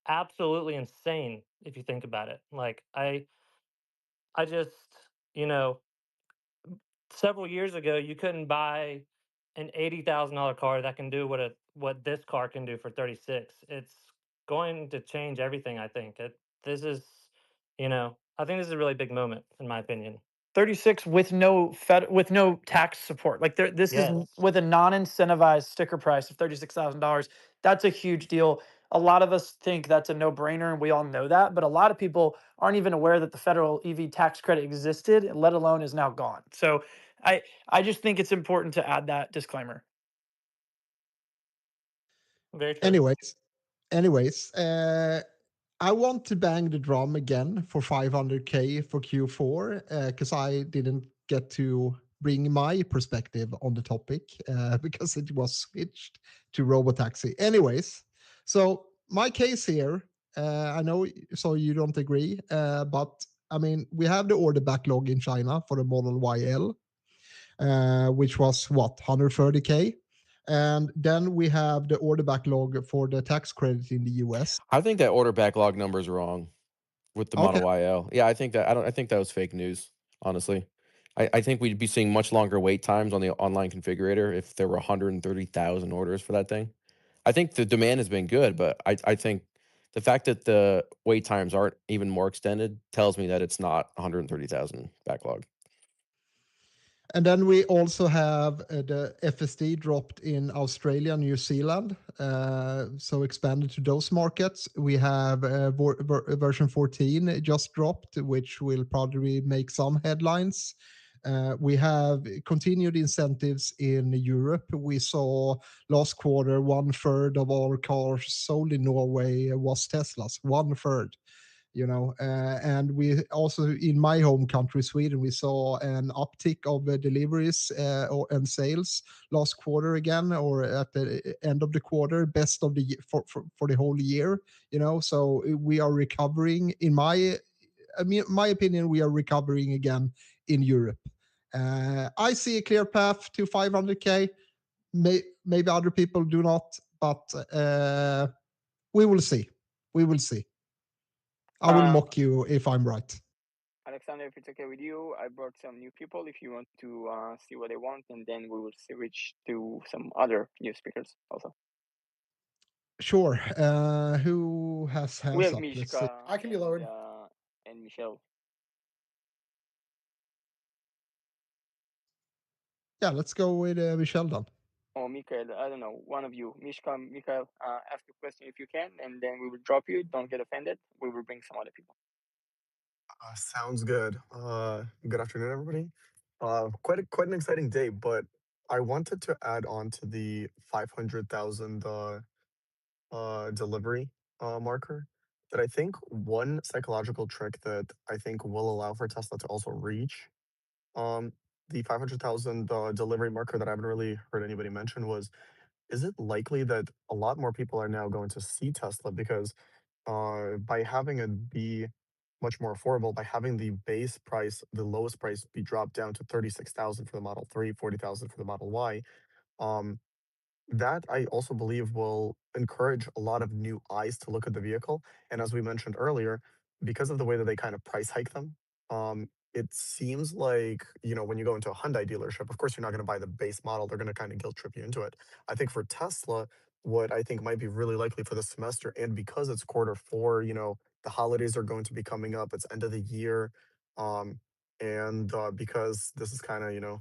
absolutely insane if you think about it. Like I just, you know, several years ago you couldn't buy an $80,000 car that can do what this car can do for 36. It's going to change everything, I think. This is, I think this is a really big moment in my opinion. 36 with with no tax support. Like this is Yes. with a non-incentivized sticker price of $36,000. That's a huge deal. A lot of us think that's a no-brainer, and we all know that. But a lot of people aren't even aware that the federal EV tax credit existed, let alone is now gone. So I just think it's important to add that disclaimer. Very true. Anyways, I want to bang the drum again for 500K for Q4 because I didn't get to bring my perspective on the topic because it was switched to Robotaxi. Anyways, so my case here, I know, so you don't agree, but I mean, we have the order backlog in China for the Model YL, which was what, 130K? And then we have the order backlog for the tax credit in the US. I think that order backlog number is wrong with the Model YL. Yeah, I think that was fake news, honestly. I think we'd be seeing much longer wait times on the online configurator if there were 130,000 orders for that thing. I think the demand has been good, but I think the fact that the wait times aren't even more extended tells me that it's not 130,000 backlog. And then we also have the FSD dropped in Australia, New Zealand, so expanded to those markets. We have version 14 just dropped, which will probably make some headlines. We have continued incentives in Europe. We saw last quarter 1/3 of all cars sold in Norway was Teslas, 1/3. And we also, in my home country, Sweden, we saw an uptick of deliveries and sales last quarter again, or at the end of the quarter, best of the for the whole year. So we are recovering. In my opinion, we are recovering again in Europe. I see a clear path to 500K. Maybe other people do not, but we will see. We will see. I will mock you if I'm right. Alexander, if it's okay with you, I brought some new people if you want to see what they want, and then we will switch to some other new speakers also. Sure. Who has We hands have up? Let's see. Mishka I can be lowered. and Michelle. Yeah, let's go with Michelle then. Or Mikael, I don't know, one of you. Mishka, Mikael, ask a question if you can, and then we will drop you. Don't get offended. We will bring some other people. Sounds good. Good afternoon, everybody. Quite an exciting day, but I wanted to add on to the 500,000 delivery marker. That I think one psychological trick that I think will allow for Tesla to also reach um, the 500,000 delivery marker that I haven't really heard anybody mention was, is it likely that a lot more people are now going to see Tesla because by having it be much more affordable, by having the base price, the lowest price be dropped down to 36,000 for the Model 3, 40,000 for the Model Y, um, that I also believe will encourage a lot of new eyes to look at the vehicle. And as we mentioned earlier, because of the way that they kind of price hike them, it seems like, when you go into a Hyundai dealership, of course, you're not going to buy the base model. They're going to kind of guilt trip you into it. I think for Tesla, what I think might be really likely for this semester, and because it's quarter 4, the holidays are going to be coming up, it's end of the year. And because this is kind of,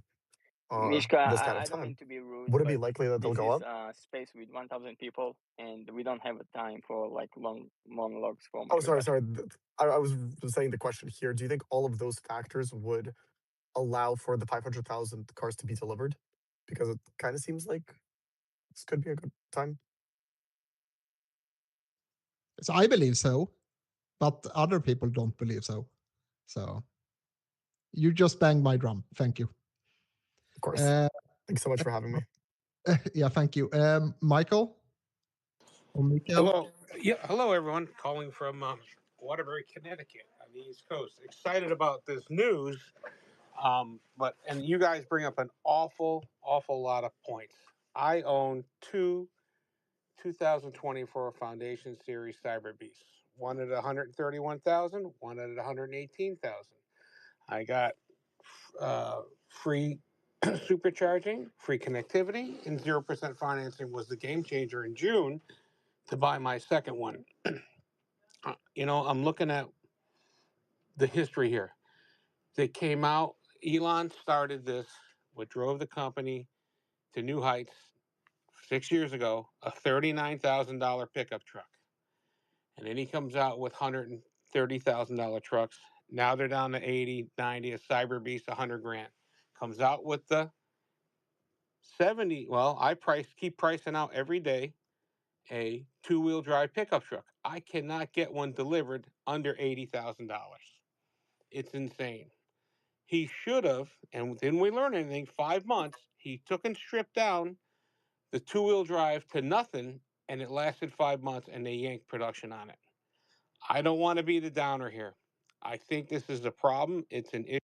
Mishka, this kind of I don't mean time, to be rude, would it be but likely that they'll this go is up? a space with 1,000 people, and we don't have a time for like long monologues for Oh, my sorry, question. sorry. I was saying the question here. Do you think all of those factors would allow for the 500,000 cars to be delivered? Because it kind of seems like this could be a good time. So I believe so, but other people don't believe so. So you just banged my drum. Thank you. Of course. Thanks so much for having me. Yeah, thank you. Michael? Or Mikael? Hello. Yeah, hello, everyone. Calling from Waterbury, Connecticut on the East Coast. Excited about this news. And you guys bring up an awful lot of points. I own two 2024 Foundation Series Cyber Beasts. One at 131,000, one at 118,000. I got free supercharging, free connectivity, and 0% financing was the game changer in June to buy my second one. I'm looking at the history here. They came out, Elon started this, what drove the company to new heights 6 years ago, a $39,000 pickup truck. And then he comes out with $130,000 trucks. Now they're down to 80, 90, a Cyber Beast, 100 grand. Comes out with the 70. Well, I keep pricing out every day a two-wheel drive pickup truck. I cannot get one delivered under $80,000. It's insane. He should have, and didn't we learn anything? 5 months, he took and stripped down the two-wheel drive to nothing, and it lasted 5 months, and they yanked production on it. I don't want to be the downer here. I think this is a problem. It's an issue.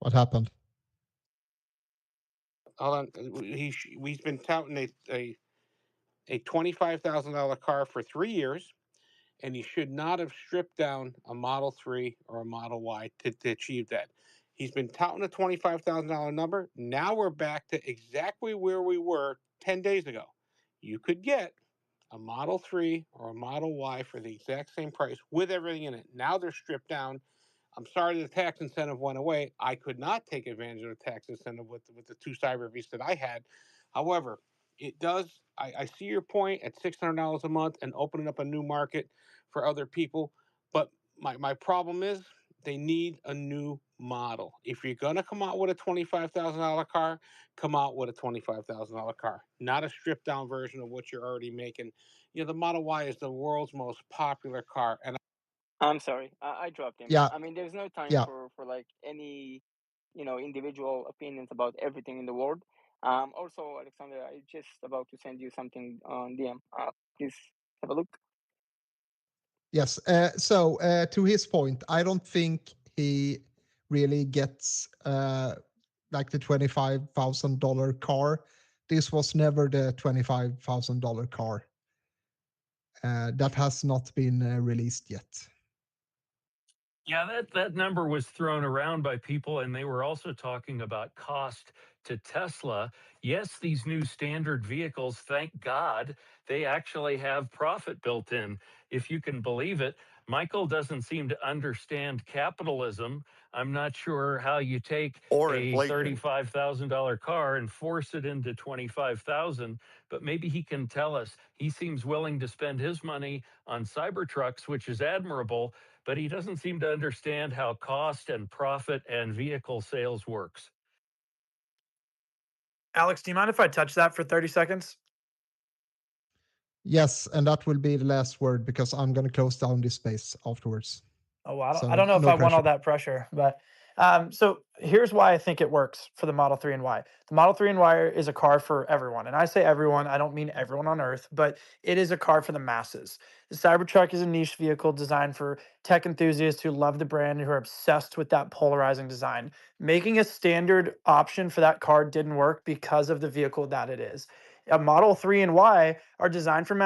What happened? Hold on. He's been touting a $25,000 car for 3 years, and he should not have stripped down a Model 3 or a Model Y to achieve that. He's been touting a $25,000 number. Now we're back to exactly where we were 10 days ago. You could get a Model 3 or a Model Y for the exact same price with everything in it. Now they're stripped down. I'm sorry the tax incentive went away. I could not take advantage of the tax incentive with the two Cyber Beasts that I had. However, it does. I see your point at $600 a month and opening up a new market for other people. But my problem is they need a new model. If you're going to come out with a $25,000 car, come out with a $25,000 car, not a stripped down version of what you're already making. The Model Y is the world's most popular car. And I'm sorry, I dropped him. Yeah. I mean, there's no time Yeah. for like any, individual opinions about everything in the world. Also, Alexander, I just about to send you something on DM. Please have a look. Yes. So to his point, I don't think he really gets like the $25,000 car. This was never the $25,000 car. that has not been released yet. Yeah, that number was thrown around by people, and they were also talking about cost to Tesla. Yes, these new standard vehicles, thank God, they actually have profit built in, if you can believe it. Michael doesn't seem to understand capitalism. I'm not sure how you take Or a inflation. $35,000 car and force it into 25,000, but maybe he can tell us. He seems willing to spend his money on Cybertrucks, which is admirable, but he doesn't seem to understand how cost and profit and vehicle sales works. Alex, do you mind if I touch that for 30 seconds? Yes, and that will be the last word because I'm going to close down this space afterwards. Oh, well, I So don't know if no I want all pressure. that pressure, but so here's why I think it works for the Model 3 and Y. The Model 3 and Y is a car for everyone. And I say everyone, I don't mean everyone on earth, but it is a car for the masses. The Cybertruck is a niche vehicle designed for tech enthusiasts who love the brand and who are obsessed with that polarizing design. Making a standard option for that car didn't work because of the vehicle that it is. A Model 3 and Y are designed for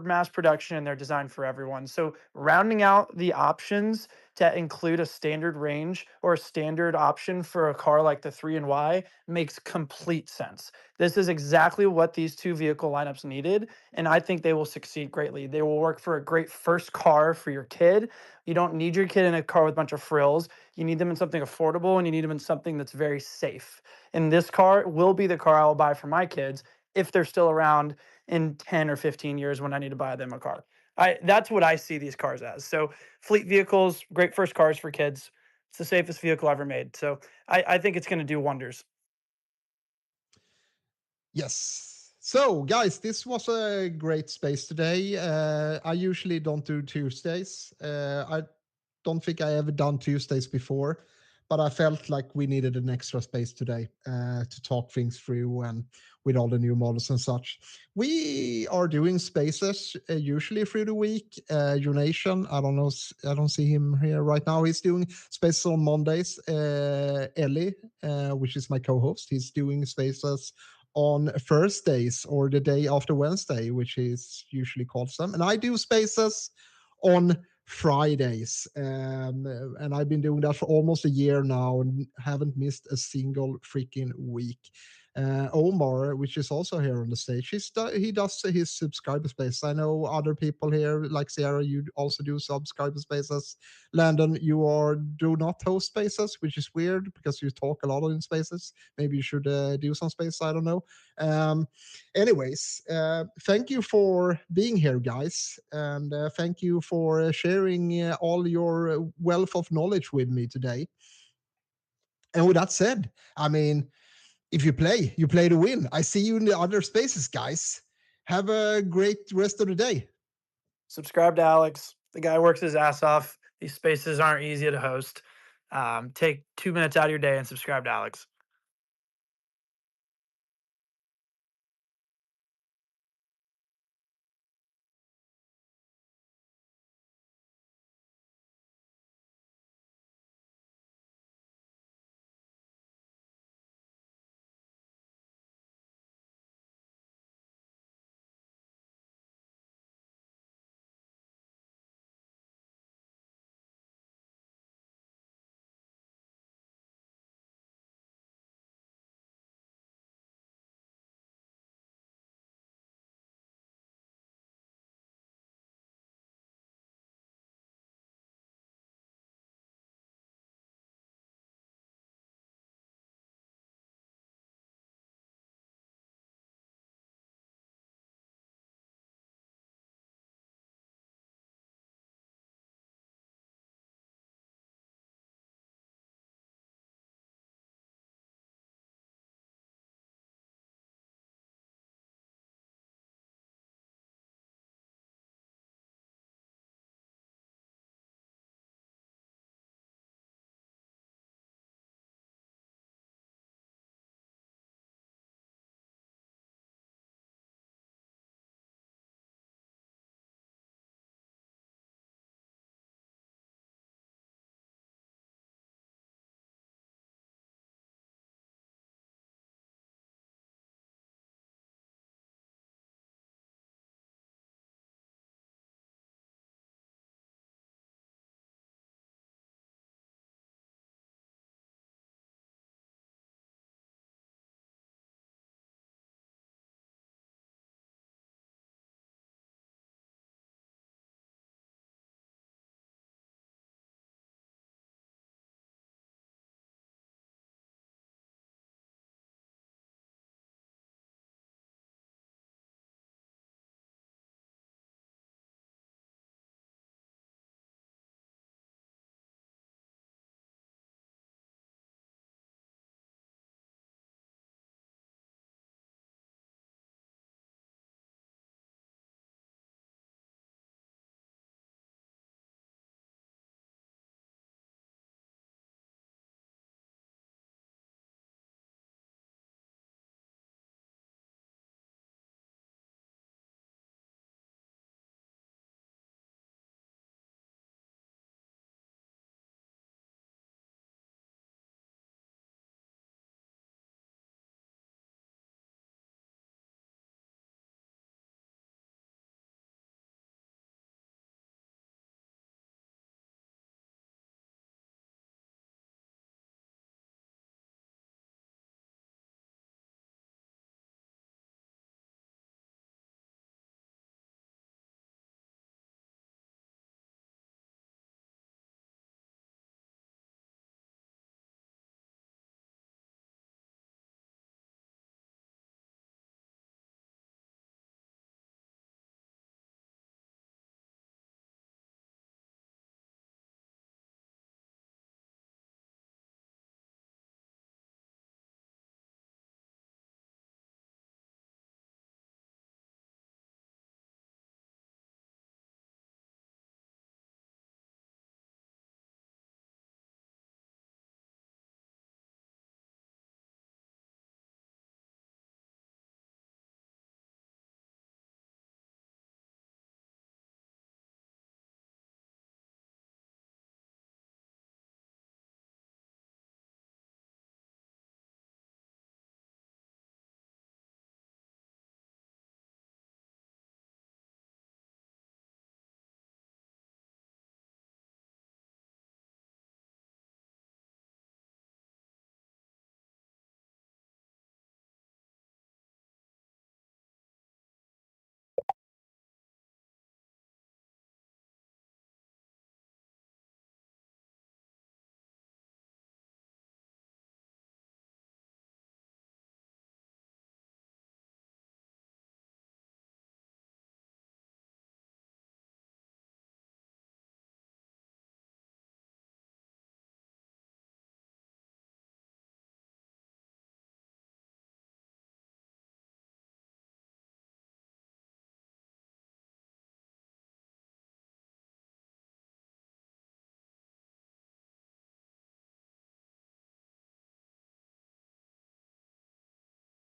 mass production, and they're designed for everyone. So rounding out the options to include a standard range or a standard option for a car like the 3 and Y makes complete sense. This is exactly what these two vehicle lineups needed, and I think they will succeed greatly. They will work for a great first car for your kid. You don't need your kid in a car with a bunch of frills. You need them in something affordable, and you need them in something that's very safe. And this car will be the car I will buy for my kids if they're still around in 10 or 15 years when I need to buy them a car. That's what I see these cars as. So fleet vehicles, great first cars for kids. It's the safest vehicle ever made. So I think it's going to do wonders. Yes. So, guys, this was a great space today. I usually don't do Tuesdays. I don't think I ever done Tuesdays before, but I felt like we needed an extra space today to talk things through and with all the new models and such. We are doing spaces usually through the week. Jonation, I don't know, I don't see him here right now. He's doing spaces on Mondays. Ellie, which is my co-host, he's doing spaces on Thursdays or the day after Wednesday, which is usually called some. And I do spaces on Fridays. And I've been doing that for almost a year now and haven't missed a single freaking week. Omar, which is also here on the stage, he does his subscriber space. I know other people here, like Sierra, you also do subscriber spaces. Landon, do not host spaces, which is weird because you talk a lot in spaces. Maybe you should do some space. I don't know. Anyways, thank you for being here, guys, and thank you for sharing all your wealth of knowledge with me today. And with that said, I mean, if you play to win. I see you in the other spaces, guys. Have a great rest of the day. Subscribe to Alex. The guy works his ass off. These spaces aren't easy to host. Take 2 minutes out of your day and subscribe to Alex.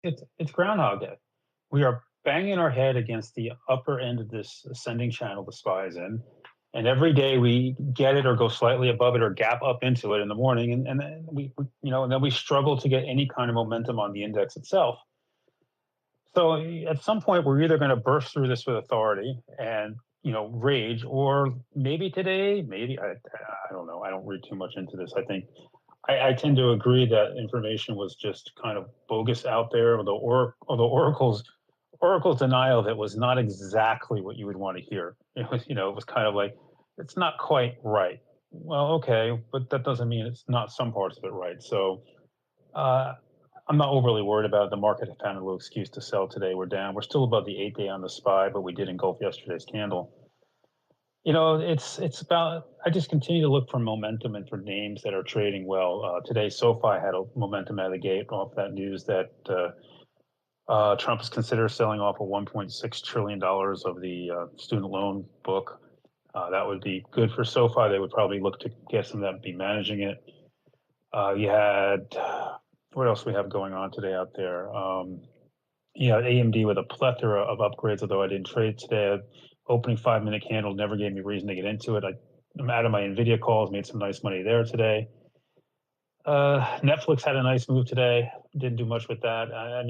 It's Groundhog Day. We are banging our head against the upper end of this ascending channel the SPY is in, and every day we get it or go slightly above it or gap up into it in the morning, and then and then we struggle to get any kind of momentum on the index itself. So at some point, we're either going to burst through this with authority and rage, or maybe today, maybe I don't know. I don't read too much into this. I think I tend to agree that information was just kind of bogus out there, although Oracle's denial of it was not exactly what you would want to hear. It was, it was kind of like, it's not quite right. Well, okay, but that doesn't mean it's not some parts of it right. So I'm not overly worried about it. The market had found a little excuse to sell today. We're down. We're still above the 8-day on the SPY, but we did engulf yesterday's candle. It's about, I just continue to look for momentum and for names that are trading well. Today, SoFi had a momentum out of the gate off that news that Trump is considering selling off a $1.6 trillion of the student loan book. That would be good for SoFi. They would probably look to get some of that and be managing it. You had, what else we have going on today out there? AMD with a plethora of upgrades, although I didn't trade today. Opening 5-minute candle never gave me reason to get into it. I'm out of my NVIDIA calls, made some nice money there today. Netflix had a nice move today. Didn't do much with that. I'm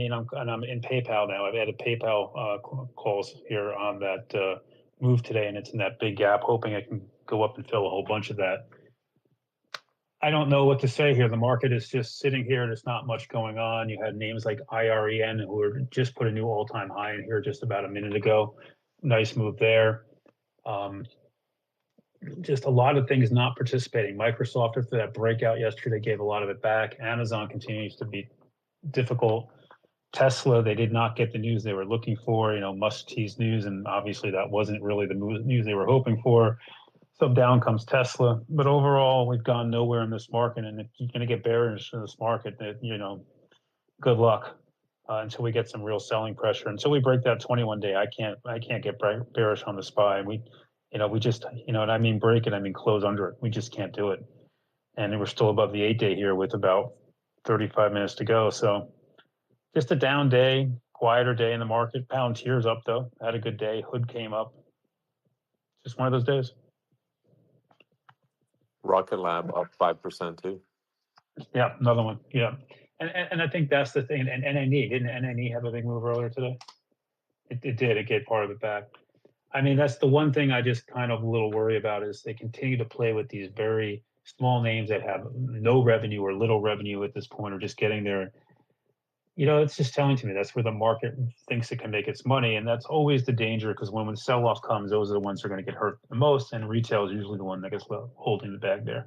in PayPal now. I've added PayPal calls here on that move today, and it's in that big gap, hoping I can go up and fill a whole bunch of that. I don't know what to say here. The market is just sitting here. There's not much going on. You had names like IREN who just put a new all-time high in here just about a minute ago. Nice move there. Just a lot of things not participating. Microsoft, after that breakout yesterday, gave a lot of it back. Amazon continues to be difficult. Tesla, they did not get the news they were looking for, must-tease news, and obviously that wasn't really the news they were hoping for. So down comes Tesla. But overall, we've gone nowhere in this market, and if you're going to get bearish in this market, good luck until we get some real selling pressure. Until we break that 21-day, I can't get bearish on the SPY. And we just, and I mean break it, I mean close under it. We just can't do it. And we're still above the 8-day here with about 35 minutes to go. So just a down day, quieter day in the market. Palantir's up though, had a good day. Hood came up. Just one of those days. Rocket Lab up 5% too. Yeah, another one. Yeah. And I think that's the thing. And NNE, didn't NNE have a big move earlier today? It did. It gave part of it back. I mean, that's the one thing I just kind of a little worry about is they continue to play with these very small names that have no revenue or little revenue at this point, or just getting there. It's just telling to me that's where the market thinks it can make its money. And that's always the danger, because when the sell-off comes, those are the ones who are going to get hurt the most. And retail is usually the one that gets holding the bag there.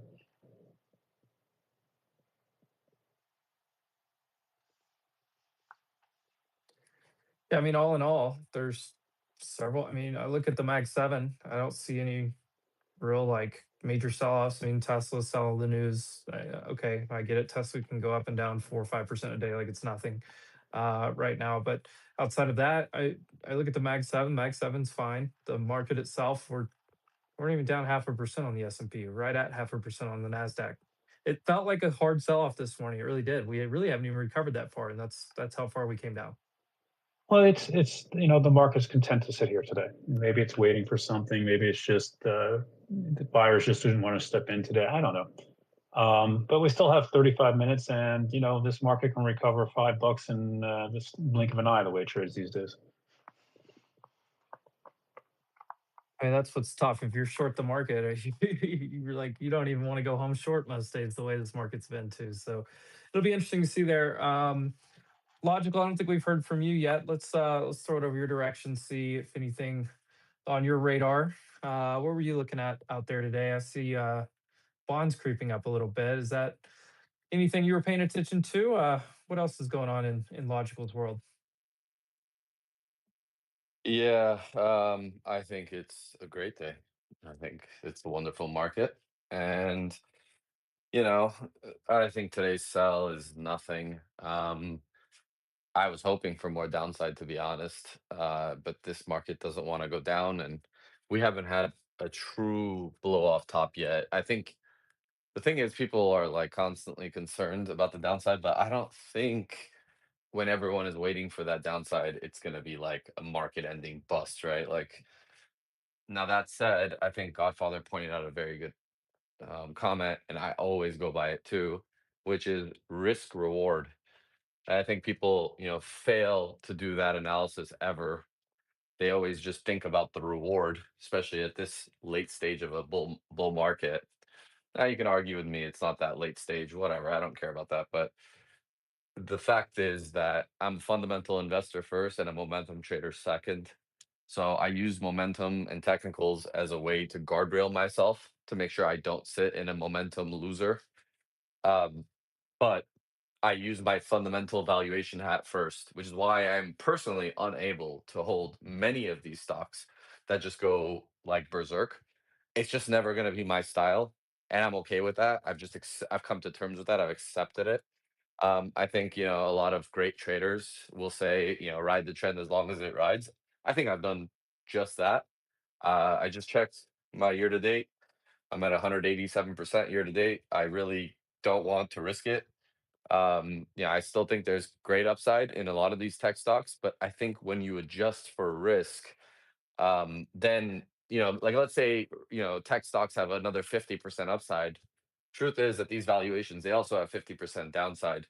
Yeah, I mean, all in all, there's several. I mean, I look at the Mag 7, I don't see any real major sell-offs. I mean, Tesla sell the news. Okay, I get it. Tesla can go up and down 4 or 5% a day, like it's nothing right now. But outside of that, I look at the Mag 7. Mag 7's fine. The market itself, we're even down 0.5% on the S&P, right at 0.5% on the Nasdaq. It felt like a hard sell-off this morning. It really did. We really haven't even recovered that far, and that's how far we came down. Well, it's the market's content to sit here today. Maybe it's waiting for something. Maybe it's just the buyers just didn't want to step in today. I don't know. But we still have 35 minutes, and this market can recover $5 in this blink of an eye the way it trades these days. I mean, that's what's tough. If you're short the market, you're like, you don't even want to go home short most days the way this market's been too. So it'll be interesting to see there. Logical, I don't think we've heard from you yet. Let's throw it over your direction, see if anything on your radar. What were you looking at out there today? I see bonds creeping up a little bit. Is that anything you were paying attention to? What else is going on in Logical's world? Yeah, I think it's a great day. I think it's a wonderful market. And, you know, I think today's sell is nothing. I was hoping for more downside, to be honest. But this market doesn't want to go down, and we haven't had a true blow off top yet. I think the thing is people are like constantly concerned about the downside, but I don't think when everyone is waiting for that downside, it's going to be like a market ending bust, right? Like, now that said, I think Godfather pointed out a very good comment, and I always go by it too, which is risk reward. And I think people, fail to do that analysis ever. They always just think about the reward, especially at this late stage of a bull market. Now you can argue with me, it's not that late stage, whatever. I don't care about that. But the fact is that I'm a fundamental investor first and a momentum trader second. So I use momentum and technicals as a way to guardrail myself to make sure I don't sit in a momentum loser. Um, but I use my fundamental valuation hat first, which is why I'm personally unable to hold many of these stocks that just go like berserk. It's just never going to be my style, and I'm okay with that. I've come to terms with that. I've accepted it. I think a lot of great traders will say ride the trend as long as it rides. I think I've done just that. I just checked my year to date. I'm at 187% year to date. I really don't want to risk it. Yeah, I still think there's great upside in a lot of these tech stocks, but I think when you adjust for risk, then like let's say tech stocks have another 50% upside. Truth is that these valuations they also have 50% downside.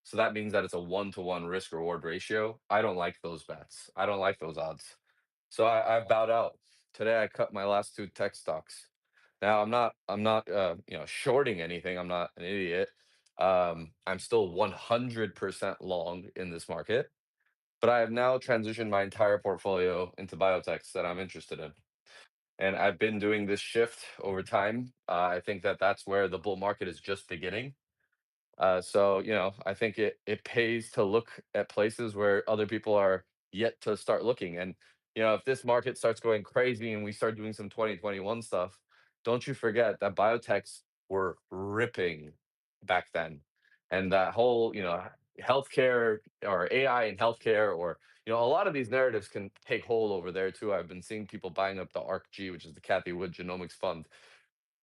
So that means that it's a 1-to-1 risk reward ratio. I don't like those bets. I don't like those odds. So I've bowed out. Today I cut my last two tech stocks. Now I'm not shorting anything. I'm not an idiot. I'm still 100% long in this market, but I have now transitioned my entire portfolio into biotechs that I'm interested in. And I've been doing this shift over time. I think that that's where the bull market is just beginning. So I think it pays to look at places where other people are yet to start looking. And if this market starts going crazy and we start doing some 2021 stuff, don't you forget that biotechs were ripping back then, and that whole healthcare or AI in healthcare or a lot of these narratives can take hold over there too. I've been seeing people buying up the ARKG, which is the Kathy Wood Genomics Fund.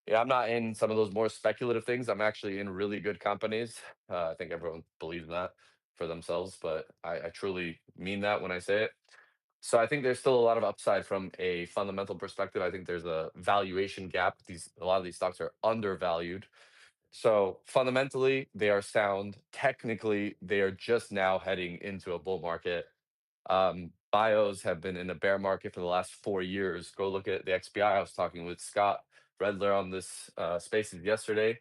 Yeah, I'm not in some of those more speculative things. I'm actually in really good companies. I think everyone believes that for themselves, but I truly mean that when I say it. So I think there's still a lot of upside from a fundamental perspective. I think there's a valuation gap. A lot of these stocks are undervalued. So fundamentally, they are sound. Technically, they are just now heading into a bull market. Bios have been in a bear market for the last 4 years. Go look at the XBI. I was talking with Scott Redler on this Spaces yesterday.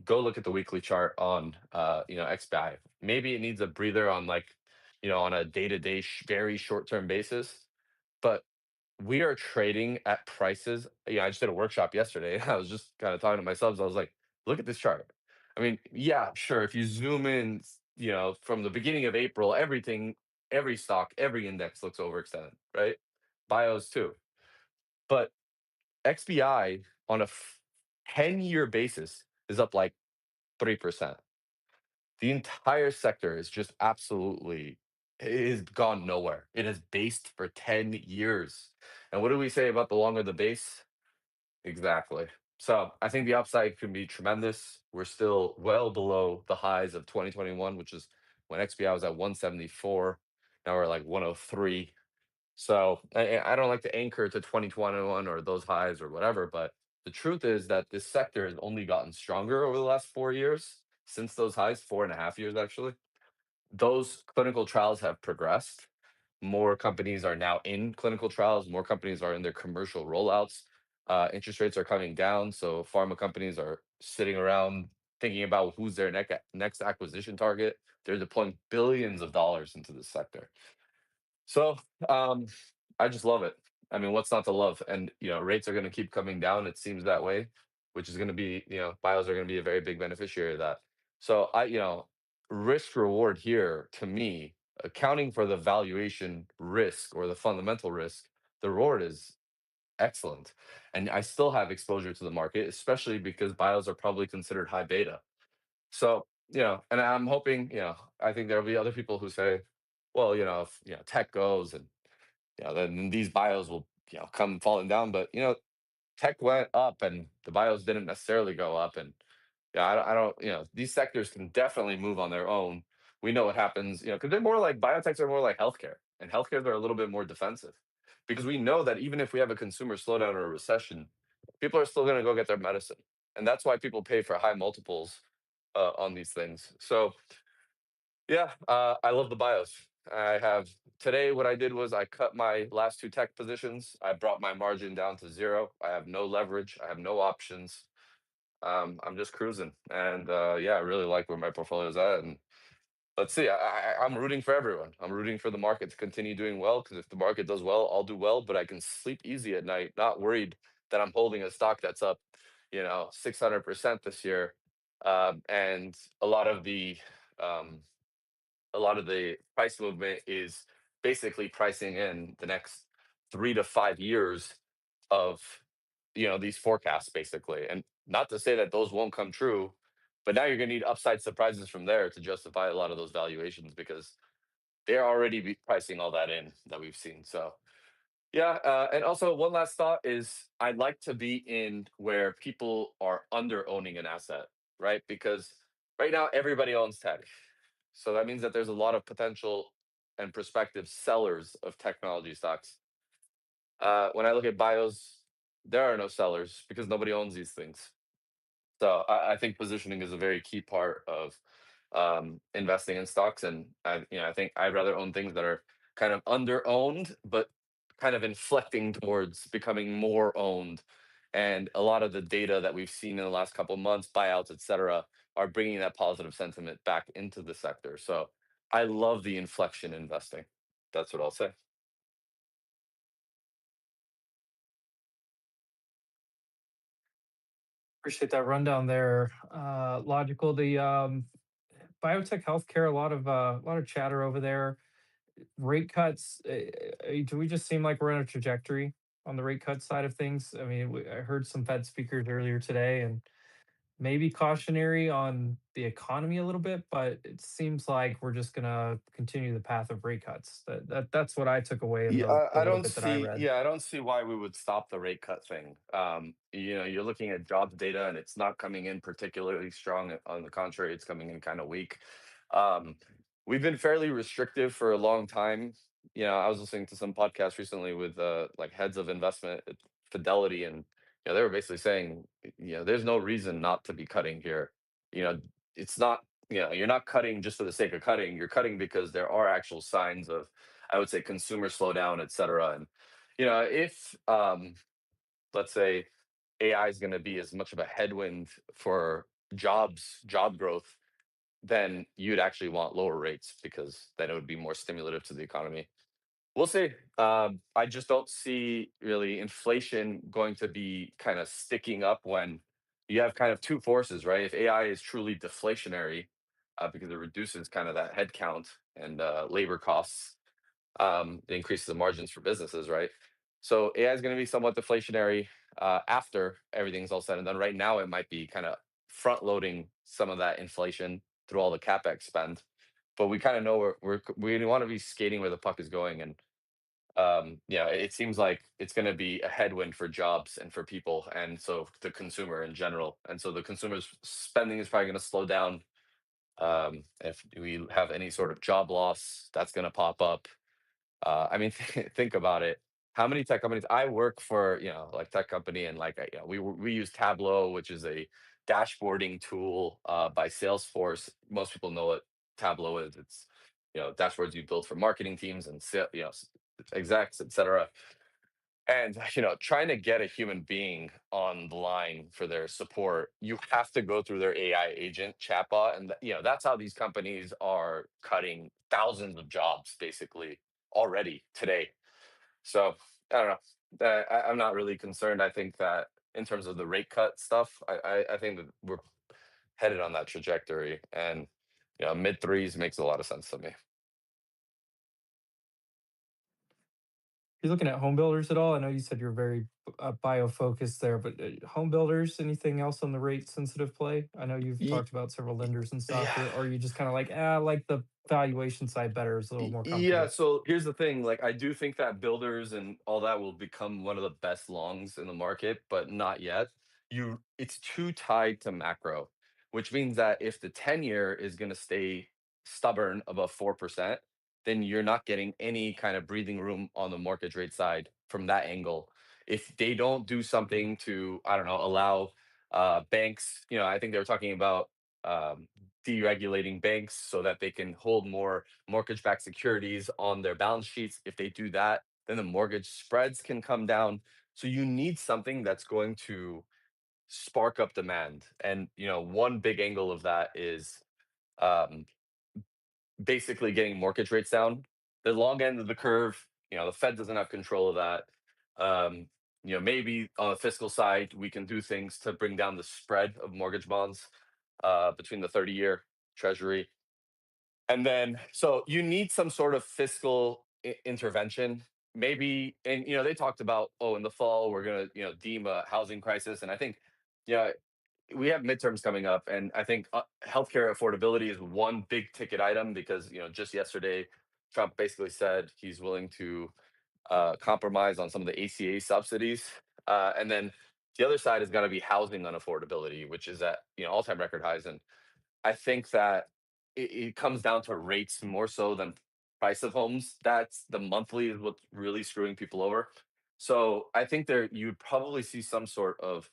Go look at the weekly chart on XBI. Maybe it needs a breather on on a day-to-day very short-term basis, but we are trading at prices. I just did a workshop yesterday. I was just kind of talking to myself. So I was like, look at this chart. I mean, yeah, sure. If you zoom in, from the beginning of April, every stock, every index looks overextended, right? Bios too. But XBI on a 10-year basis is up like 3%. The entire sector is just absolutely it has gone nowhere. It has based for 10 years. And what do we say about the longer the base? Exactly. So I think the upside can be tremendous. We're still well below the highs of 2021, which is when XBI was at 174. Now we're like 103. So I don't like to anchor to 2021 or those highs or whatever, but the truth is that this sector has only gotten stronger over the last 4 years since those highs, 4.5 years actually. Those clinical trials have progressed. More companies are now in clinical trials. More companies are in their commercial rollouts. Interest rates are coming down, so pharma companies are sitting around thinking about who's their next acquisition target. They're deploying billions of dollars into this sector. So I just love it. I mean, what's not to love? And rates are going to keep coming down. It seems that way, which is going to be bios are going to be a very big beneficiary of that. So risk reward here to me, accounting for the valuation risk or the fundamental risk, the reward is excellent. And I still have exposure to the market, especially because bios are probably considered high beta. So, and I'm hoping, I think there'll be other people who say, well, if tech goes and then these bios will come falling down. But tech went up and the bios didn't necessarily go up. And I don't these sectors can definitely move on their own. we know what happens, because they're more like biotechs are more like healthcare, and healthcare are a little bit more defensive because we know that even if we have a consumer slowdown or a recession, people are still going to go get their medicine, and that's why people pay for high multiples on these things. So yeah, I love the bios. I have today. What I did was I cut my last two tech positions. I brought my margin down to zero. I have no leverage. I have no options. I'm just cruising, and yeah, I really like where my portfolio is at. And let's see. I'm rooting for everyone. I'm rooting for the market to continue doing well because if the market does well, I'll do well. But I can sleep easy at night, not worried that I'm holding a stock that's up, 600% this year, and a lot of the um, a lot of the price movement is basically pricing in the next 3 to 5 years of these forecasts basically, and not to say that those won't come true, but now you're going to need upside surprises from there to justify a lot of those valuations because they're already pricing all that in that we've seen. So yeah, and also one last thought is I'd like to be in where people are under owning an asset, right? Because right now everybody owns tech. So that means that there's a lot of potential and prospective sellers of technology stocks. When I look at bios, there are no sellers because nobody owns these things. So I think positioning is a very key part of investing in stocks, and I think I'd rather own things that are kind of under owned, but kind of inflecting towards becoming more owned. And a lot of the data that we've seen in the last couple of months, buyouts, et cetera, are bringing that positive sentiment back into the sector. So I love the inflection investing. That's what I'll say. Appreciate that rundown there. Logical. The biotech healthcare, a lot of chatter over there. Rate cuts. Do we just seem like we're on a trajectory on the rate cut side of things? I mean, I heard some Fed speakers earlier today, and maybe cautionary on the economy a little bit, but it seems like we're just gonna continue the path of rate cuts. That's what I took away in Yeah, the I little don't bit that I see. read. Yeah, I don't see why we would stop the rate cut thing. You're looking at jobs data, and it's not coming in particularly strong. On the contrary, it's coming in kind of weak. Um, we've been fairly restrictive for a long time. I was listening to some podcasts recently with like heads of investment at Fidelity, and they were basically saying, there's no reason not to be cutting here. You know, it's not. You're not cutting just for the sake of cutting. You're cutting because there are actual signs of, I would say, consumer slowdown, et cetera. And if let's say AI is going to be as much of a headwind for job growth, then you'd actually want lower rates because then it would be more stimulative to the economy. We'll see. I just don't see really inflation going to be kind of sticking up when you have kind of two forces, right? If AI is truly deflationary, because it reduces kind of that headcount and labor costs, it increases the margins for businesses, right? So AI is going to be somewhat deflationary after everything's all said and done. Right now, it might be kind of front loading some of that inflation through all the capex spend, but we kind of know we want to be skating where the puck is going, and it seems like it's going to be a headwind for jobs and for people, and so the consumer in general, and so the consumer's spending is probably going to slow down. If we have any sort of job loss, that's going to pop up. I mean, think about it. How many tech companies? I work for, like tech company, and like we use Tableau, which is a dashboarding tool by Salesforce. Most people know what Tableau is. It's dashboards you build for marketing teams and execs, etc. And trying to get a human being on the line for their support, you have to go through their AI agent chatbot, and that's how these companies are cutting thousands of jobs basically already today. So I don't know. I'm not really concerned. I think that in terms of the rate cut stuff, I think that we're headed on that trajectory, and mid threes makes a lot of sense to me. You looking at home builders at all? I know you said you're very bio focused there, but home builders, anything else on the rate sensitive play? I know you've Ye- talked about several lenders and stuff, Yeah. or are you just kind of like, I like the valuation side better, is a little more Yeah, comfortable. so here's the thing. Like, I do think that builders and all that will become one of the best longs in the market, but not yet. It's too tied to macro, which means that if the 10-year is going to stay stubborn above 4%, then you're not getting any kind of breathing room on the mortgage rate side from that angle. If they don't do something to, I don't know, allow banks, I think they were talking about deregulating banks so that they can hold more mortgage-backed securities on their balance sheets. If they do that, then the mortgage spreads can come down. So you need something that's going to spark up demand. And one big angle of that is um, basically getting mortgage rates down. The long end of the curve, the Fed doesn't have control of that. Maybe on the fiscal side, we can do things to bring down the spread of mortgage bonds between the 30-year Treasury. And then, so you need some sort of fiscal intervention. Maybe, and they talked about, in the fall we're gonna, deem a housing crisis, and I think, we have midterms coming up, and I think healthcare affordability is one big ticket item because just yesterday, Trump basically said he's willing to compromise on some of the ACA subsidies, and then the other side is going to be housing unaffordability, which is at all-time record highs, and I think that it comes down to rates more so than price of homes. That's the monthly is what's really screwing people over. So I think you'd probably see some sort of,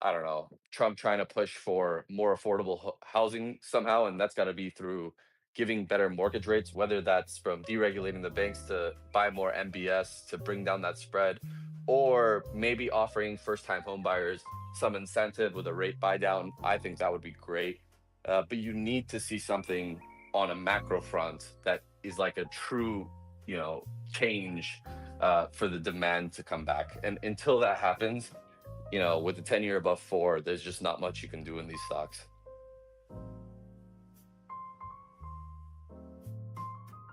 I don't know, Trump trying to push for more affordable housing somehow, and that's got to be through giving better mortgage rates, whether that's from deregulating the banks to buy more MBS to bring down that spread, or maybe offering first-time home buyers some incentive with a rate buy down. I think that would be great. But you need to see something on a macro front that is like a true, change for the demand to come back. And until that happens, with the 10-year above 4, there's just not much you can do in these stocks.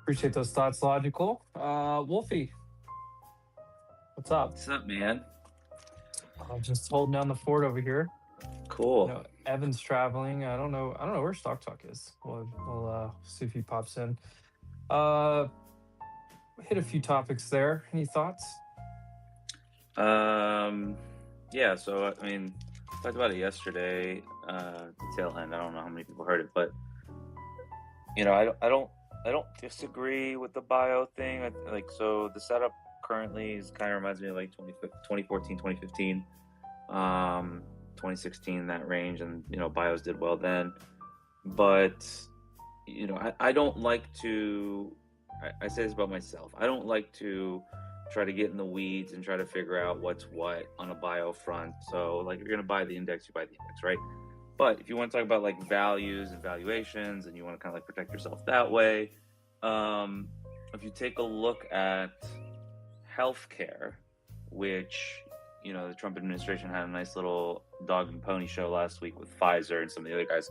Appreciate those thoughts, Logical. Wolfie, what's up? What's up, man? I'm just holding down the fort over here. Cool. Evan's traveling. I don't know where Stock Talk is. We'll see if he pops in. Hit a few topics there. Any thoughts? Yeah. So I mean, talked about it yesterday. The tail end. I don't know how many people heard it, but I don't disagree with the bio thing. So the setup currently is kind of reminds me of like 2014, 2015. 2016, that range, and bios did well then, but I don't like to, I say this about myself, I don't like to try to get in the weeds and try to figure out what's what on a bio front. So like, if you're going to buy the index, you buy the index, right? But if you want to talk about like values and valuations and you want to kind of like protect yourself that way, if you take a look at healthcare, which the Trump administration had a nice little dog and pony show last week with Pfizer and some of the other guys.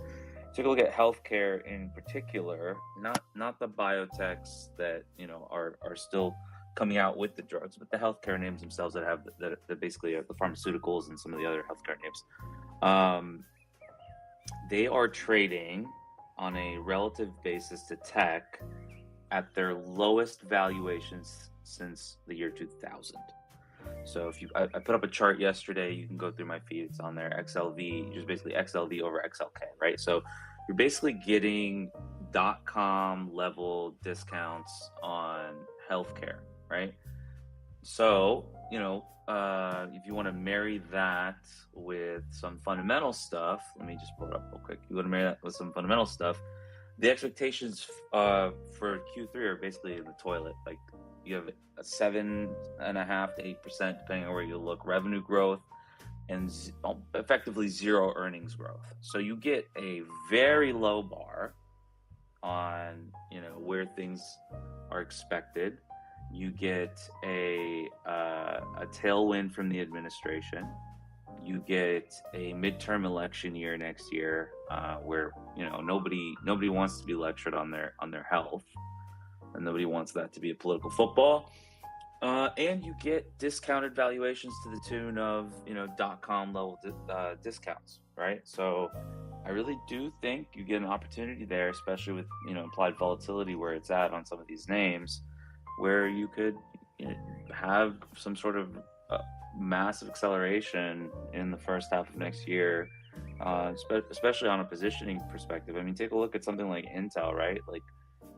Take a look at healthcare in particular, not the biotechs that are still coming out with the drugs, but the healthcare names themselves that have that basically the pharmaceuticals and some of the other healthcare names. They are trading on a relative basis to tech at their lowest valuations since the year 2000. So if I put up a chart yesterday, you can go through my feed, it's on there, XLV, just basically XLV over XLK, right? So you're basically getting .com level discounts on healthcare, right? So, if you want to marry that with some fundamental stuff, let me just pull it up real quick. You want to marry that with some fundamental stuff, the expectations for Q3 are basically in the toilet. Like, you have a 7.5% to 8%, depending on where you look, revenue growth, and effectively zero earnings growth. So you get a very low bar on where things are expected. You get a tailwind from the administration. You get a midterm election year next year, where nobody wants to be lectured on their health. And nobody wants that to be a political football. And you get discounted valuations to the tune of, .com level discounts, right? So I really do think you get an opportunity there, especially with, implied volatility where it's at on some of these names, where you could have some sort of massive acceleration in the first half of next year especially on a positioning perspective. I mean, take a look at something like Intel, right? Like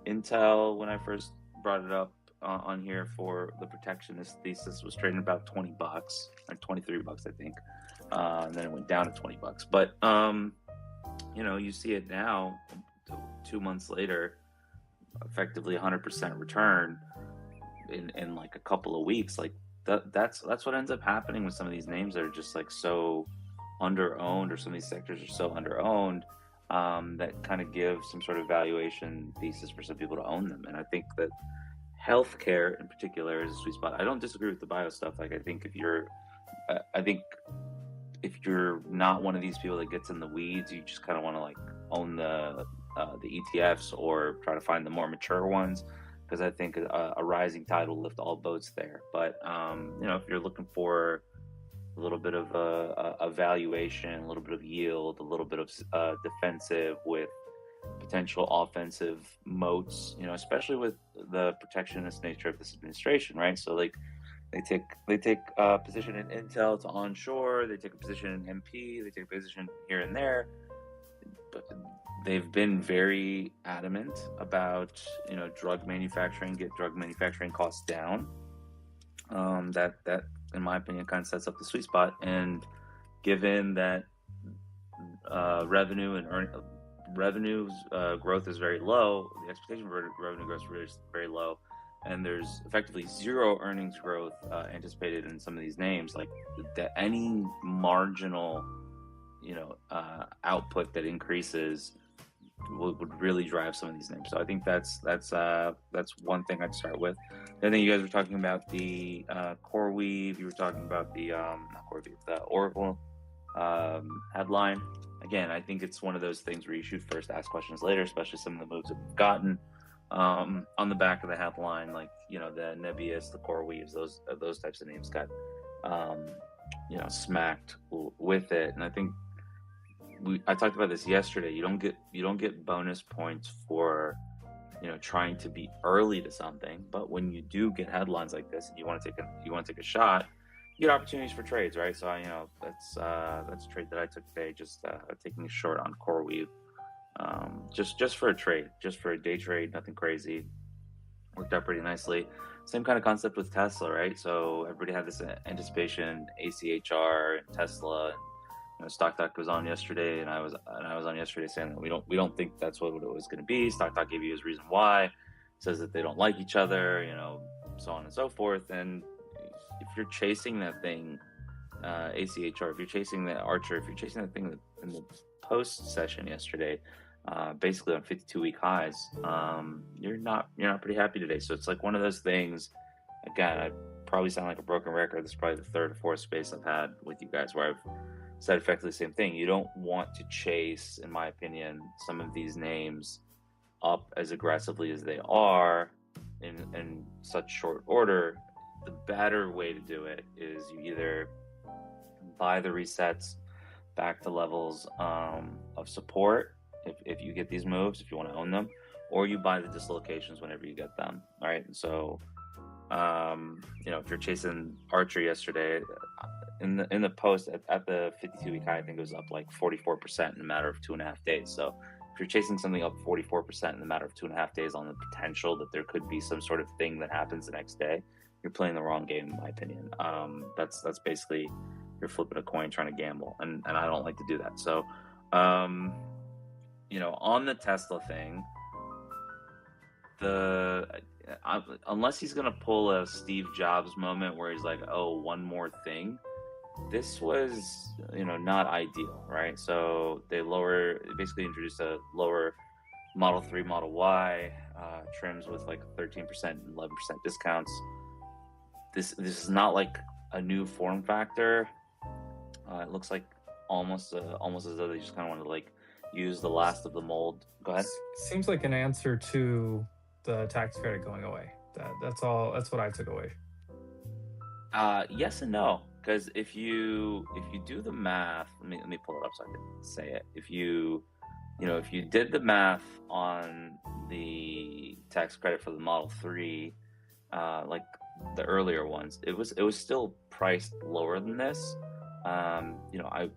Intel, when I first brought it up on here for the protectionist thesis, was trading about $20 or $23, I think. And then it went down to $20. But you know, you see it now, 2 months later, effectively 100% return in like a couple of weeks. Like that's what ends up happening with some of these names that are just like so under-owned, or some of these sectors are so under-owned, that kind of give some sort of valuation thesis for some people to own them. And I think that healthcare in particular is a sweet spot. I don't disagree with the bio stuff. Like I think if you're not one of these people that gets in the weeds, you just kind of want to like own the ETFs or try to find the more mature ones, because I think a rising tide will lift all boats there. But you know, if you're looking for a little bit of a valuation, a little bit of yield, a little bit of defensive with potential offensive moats, you know, especially with the protectionist nature of this administration, right? So like they take a position in Intel to onshore, they take a position in MP, they take a position here and there, but they've been very adamant about, you know, drug manufacturing, get drug manufacturing costs down. That in my opinion kind of sets up the sweet spot. And given that revenue growth is very low, the expectation for revenue growth is very low, and there's effectively zero earnings growth anticipated in some of these names, like any marginal, you know, output that increases would really drive some of these names. So I think that's one thing I'd start with. The other thing, you guys were talking about the CoreWeave. You were talking about the not CoreWeave, the Oracle headline. Again, I think it's one of those things where you shoot first, ask questions later, especially some of the moves that we've gotten on the back of the headline, like, you know, the Nebius, the CoreWeaves, those types of names got you know, smacked with it. And I think I talked about this yesterday. You don't get bonus points for, you know, trying to be early to something, but when you do get headlines like this and you want to take a shot, you get opportunities for trades, right? So you know, that's a trade that I took today, just taking a short on CoreWeave, just for a trade, just for a day trade, nothing crazy. Worked out pretty nicely. Same kind of concept with Tesla, right? So everybody had this anticipation, ACHR and Tesla. You know, StockTalk was on yesterday, and I was on yesterday saying that we don't think that's what it was going to be. StockTalk gave you his reason why, says that they don't like each other, you know, so on and so forth. And if you're chasing that thing, ACHR, if you're chasing the Archer, if you're chasing that thing in the post session yesterday, basically on 52-week highs, you're not pretty happy today. So it's like one of those things. Again, I probably sound like a broken record. This is probably the third or fourth space I've had with you guys where I've said effectively the same thing. You don't want to chase, in my opinion, some of these names up as aggressively as they are in such short order. The better way to do it is you either buy the resets back to levels of support if you get these moves, if you want to own them, or you buy the dislocations whenever you get them. All right. And so, you know, if you're chasing Archer yesterday, in the post at the 52-week high, I think it was up like 44% in a matter of 2.5 days. So if you're chasing something up 44% in a matter of 2.5 days on the potential that there could be some sort of thing that happens the next day, you're playing the wrong game, in my opinion. That's basically, you're flipping a coin trying to gamble, and I don't like to do that. So, you know, on the Tesla thing, unless he's gonna pull a Steve Jobs moment where he's like, oh, one more thing, this was, you know, not ideal, right? So they basically introduced a lower Model 3, Model Y trims with like 13% and 11% discounts. This is not like a new form factor. It looks like almost as though they just kind of want to like use the last of the mold. Go ahead. Seems like an answer to the tax credit going away. That's all. That's what I took away. Yes and no, because if you do the math, let me pull it up so I can say it. If you did the math on the tax credit for the Model 3, like the earlier ones, it was still priced lower than this. You know,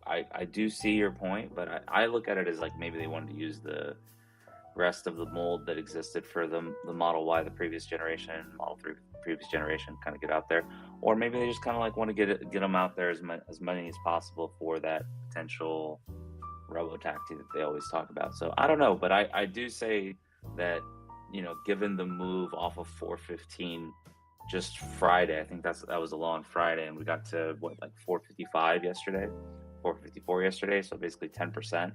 I do see your point, but I look at it as like maybe they wanted to use the rest of the mold that existed for the Model Y, the previous generation, Model 3, previous generation, kind of get out there, or maybe they just kind of like want to get them out there as many as possible for that potential robo-taxi that they always talk about. So I don't know, but I do say that, you know, given the move off of 415 just Friday, I think that was a law on Friday, and we got to what, like 455 yesterday, 454 yesterday, so basically 10%.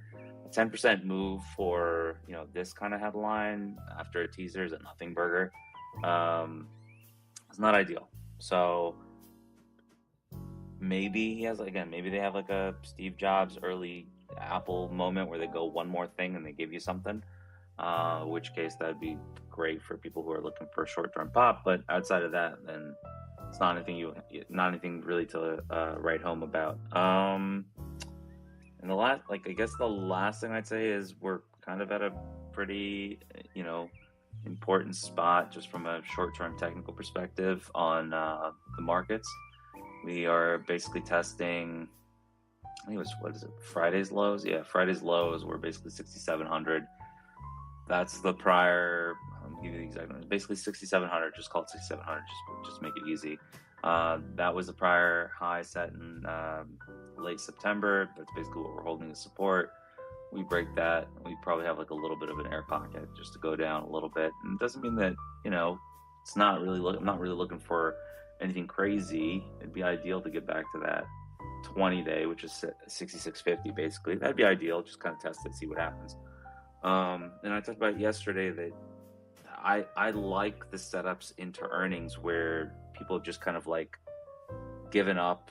10% move for, you know, this kind of headline after a teaser is a nothing burger. It's not ideal. So maybe he has, again, maybe they have like a Steve Jobs early Apple moment where they go one more thing and they give you something, in which case that'd be great for people who are looking for a short-term pop. But outside of that, then it's not anything really to write home about. And I guess the last thing I'd say is we're kind of at a pretty, you know, important spot just from a short-term technical perspective on the markets. We are basically testing, I think it was, what is it, Friday's lows? Yeah, Friday's lows were basically 6,700. That's the prior, I'll give you the exact number, basically 6,700, just call it 6,700, just make it easy. That was the prior high set in late September. That's basically what we're holding as support. We break that, we probably have like a little bit of an air pocket just to go down a little bit. And it doesn't mean that, you know, it's not really I'm not really looking for anything crazy. It'd be ideal to get back to that 20-day, which is 6650 basically. That'd be ideal. Just kind of test it, see what happens. And I talked about yesterday that I like the setups into earnings where people have just kind of like given up.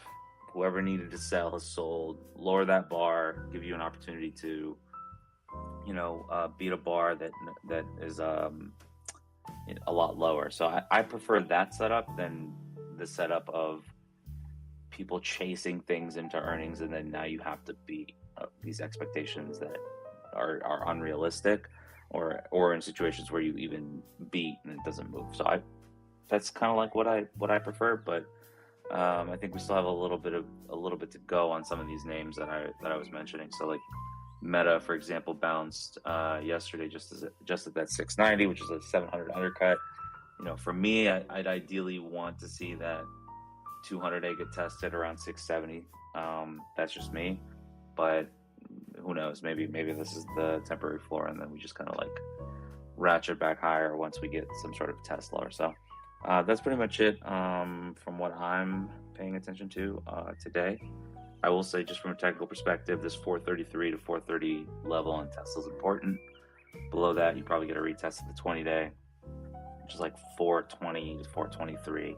Whoever needed to sell has sold. Lower that bar, give you an opportunity to, you know, beat a bar that is a lot lower. So I prefer that setup than the setup of people chasing things into earnings, and then now you have to beat these expectations that are unrealistic, or in situations where you even beat and it doesn't move. So that's kind of like what I prefer, but I think we still have a little bit to go on some of these names that I was mentioning. So like Meta, for example, bounced yesterday just at that 690, which is a 700 undercut. You know, for me, I'd ideally want to see that 200-day get tested around 670. That's just me, but who knows? Maybe this is the temporary floor, and then we just kind of like ratchet back higher once we get some sort of Tesla or so. That's pretty much it from what I'm paying attention to today. I will say, just from a technical perspective, this 433 to 430 level on Tesla is important. Below that, you probably get a retest of the 20-day, which is like 420 to 423,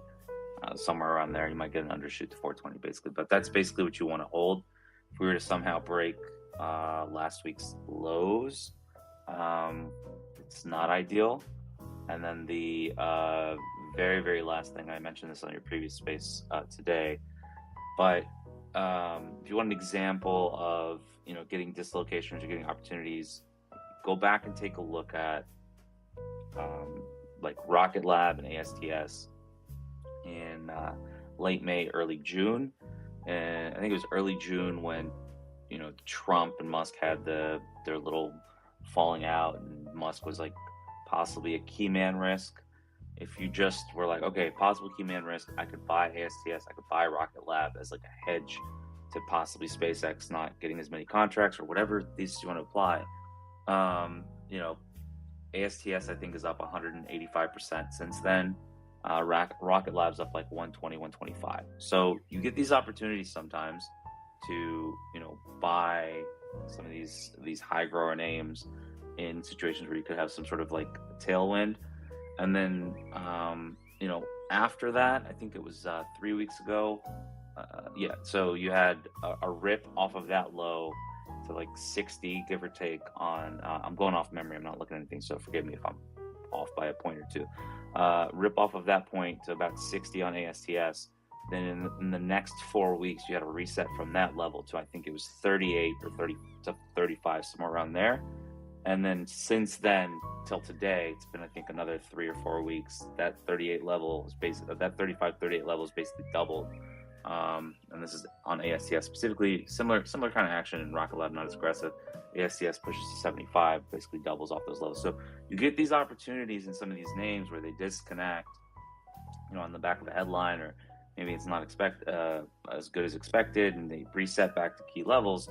somewhere around there. You might get an undershoot to 420 basically, but that's basically what you want to hold. If we were to somehow break last week's lows, it's not ideal. And then the very, very last thing, I mentioned this on your previous space today, but if you want an example of, you know, getting dislocations or getting opportunities, go back and take a look at like Rocket Lab and ASTS in late May, early June. And I think it was early June when, you know, Trump and Musk had their little falling out, and Musk was like possibly a key man risk. If you just were like, okay, possible key man risk, I could buy ASTS, I could buy Rocket Lab as like a hedge to possibly SpaceX not getting as many contracts or whatever thesis you want to apply. You know, ASTS I think is up 185% since then. Rocket Lab's up like 120, 125. So you get these opportunities sometimes to, you know, buy some of these high grower names in situations where you could have some sort of like tailwind. And then, you know, after that, I think it was 3 weeks ago. Yeah, so you had a rip off of that low to like 60, give or take on, I'm going off memory, I'm not looking at anything, so forgive me if I'm off by a point or two. Rip off of that point to about 60 on ASTS. Then in the next 4 weeks, you had a reset from that level to, I think it was 38 or 30 to 35, somewhere around there. And then since then till today, it's been, I think, another 3 or 4 weeks. That 38 level is basically, that 35, 38 level is basically doubled and this is on ASTS specifically. Similar kind of action in Rocket Lab, not as aggressive. ASTS pushes to 75, basically doubles off those levels. So you get these opportunities in some of these names where they disconnect, on the back of a headline, or maybe it's not as good as expected, and they reset back to key levels.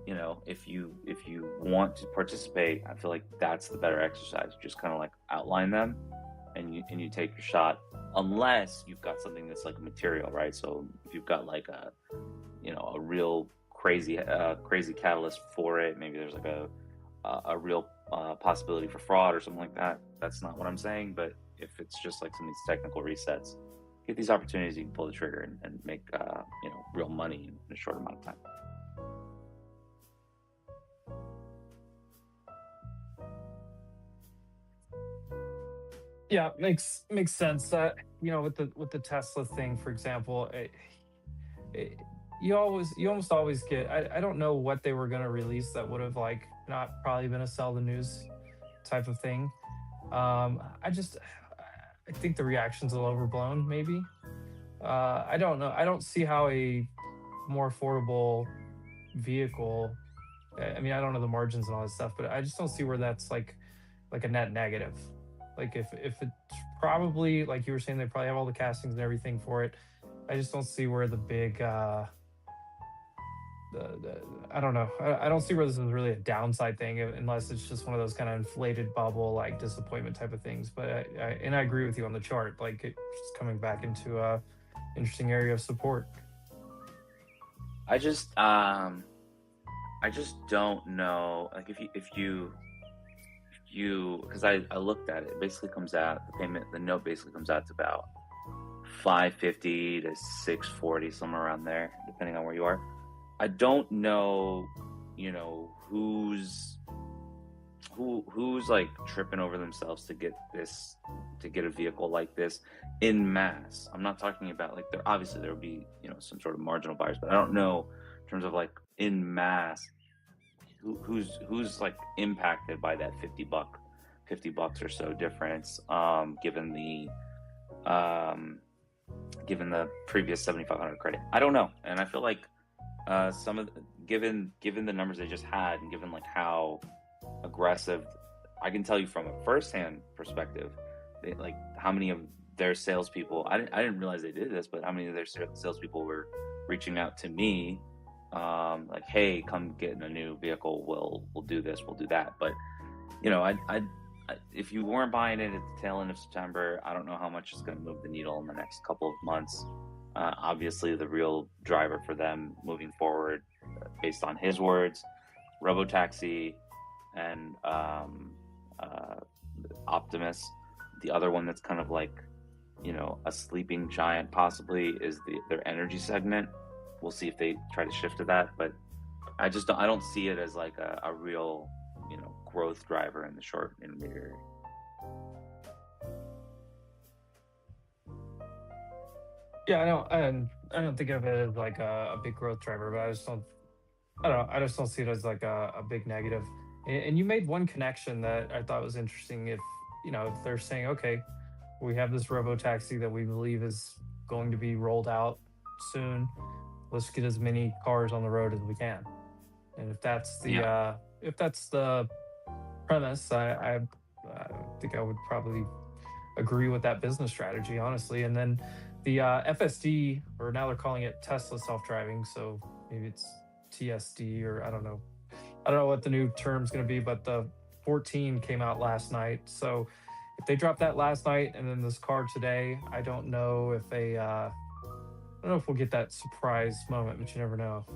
If you want to participate, I feel like that's the better exercise. Just kind of like outline them, and you take your shot, unless you've got something that's like material, right? So if you've got like a real crazy catalyst for it, maybe there's like a real possibility for fraud or something like that. That's not what I'm saying. But if it's just like some of these technical resets, get these opportunities, you can pull the trigger and make real money in a short amount of time. Yeah, makes sense. With the Tesla thing, for example, you almost always get. I don't know what they were going to release that would have like not probably been a sell the news type of thing. I think the reaction's a little overblown. Maybe. I don't know. I don't see how a more affordable vehicle. I mean, I don't know the margins and all that stuff, but I just don't see where that's like a net negative. Like if it's probably, like you were saying, they probably have all the castings and everything for it. I just don't see where the big I don't know. I don't see where this is really a downside thing, unless it's just one of those kind of inflated bubble like disappointment type of things. But I agree with you on the chart. Like it's coming back into a interesting area of support. I just don't know. Like if you because I looked at it, it basically comes out, the note basically comes out to about $550 to $640, somewhere around there, depending on where you are. I don't know, who's like tripping over themselves to get a vehicle like this in mass. I'm not talking about like there will be, some sort of marginal buyers, but I don't know in terms of like in mass who's like impacted by that $50 or so difference, given the previous 7,500 credit. I don't know, and I feel like given the numbers they just had, and given like how aggressive, I can tell you from a firsthand perspective, like how many of their salespeople, I didn't realize they did this, but how many of their salespeople were reaching out to me, like, hey, come get in a new vehicle, we'll do this, we'll do that. But I if you weren't buying it at the tail end of September, I don't know how much is going to move the needle in the next couple of months. Obviously, the real driver for them moving forward, based on his words, Robotaxi and Optimus. The other one that's kind of like, a sleeping giant possibly is their energy segment. We'll see if they try to shift to that, but I don't see it as like a real, growth driver in the short intermediary. Yeah, I don't think of it as like a big growth driver, but I just don't see it as like a big negative. And you made one connection that I thought was interesting. If they're saying, okay, we have this Robotaxi that we believe is going to be rolled out soon, let's get as many cars on the road as we can. And if that's the premise, I think I would probably agree with that business strategy, honestly. And then the FSD, or now they're calling it Tesla self-driving, so maybe it's TSD, or I don't know what the new term's going to be, but the 14 came out last night. So if they dropped that last night and then this car today, I don't know if we'll get that surprise moment, but you never know.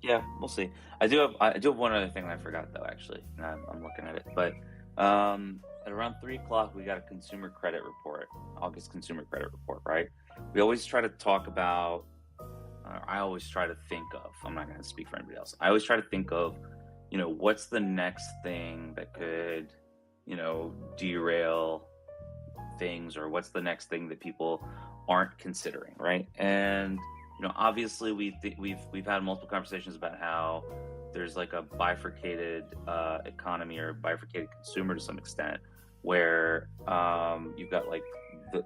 Yeah, we'll see. I do have one other thing I forgot though, actually. And I'm looking at it, but at around 3:00 we got a consumer credit report, August consumer credit report, right? We always try to talk about. I always try to think of. I'm not going to speak for anybody else. I always try to think of, what's the next thing that could, derail things, or what's the next thing that people aren't considering, right? And obviously we've had multiple conversations about how there's like a bifurcated economy, or bifurcated consumer to some extent, where you've got like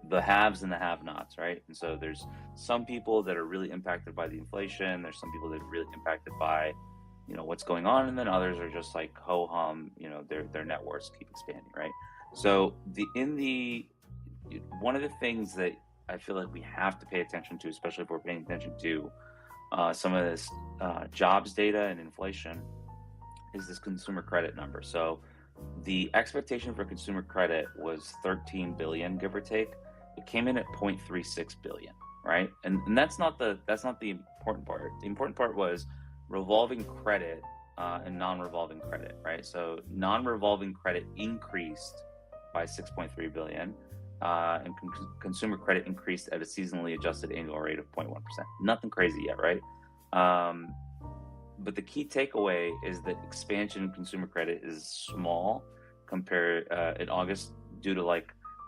the haves and the have-nots, right? And so there's some people that are really impacted by the inflation. There's some people that are really impacted by, what's going on, and then others are just like ho hum. Their net worths keep expanding, right? So one of the things that I feel like we have to pay attention to, especially if we're paying attention to some of this jobs data and inflation, is this consumer credit number. So the expectation for consumer credit was 13 billion, give or take. It came in at 0.36 billion, right? And that's not the important part. The important part was revolving credit and non-revolving credit, right? So non-revolving credit increased by 6.3 billion, and consumer credit increased at a seasonally adjusted annual rate of 0.1%. Nothing crazy yet, right? But the key takeaway is that expansion in consumer credit is small compared in August due to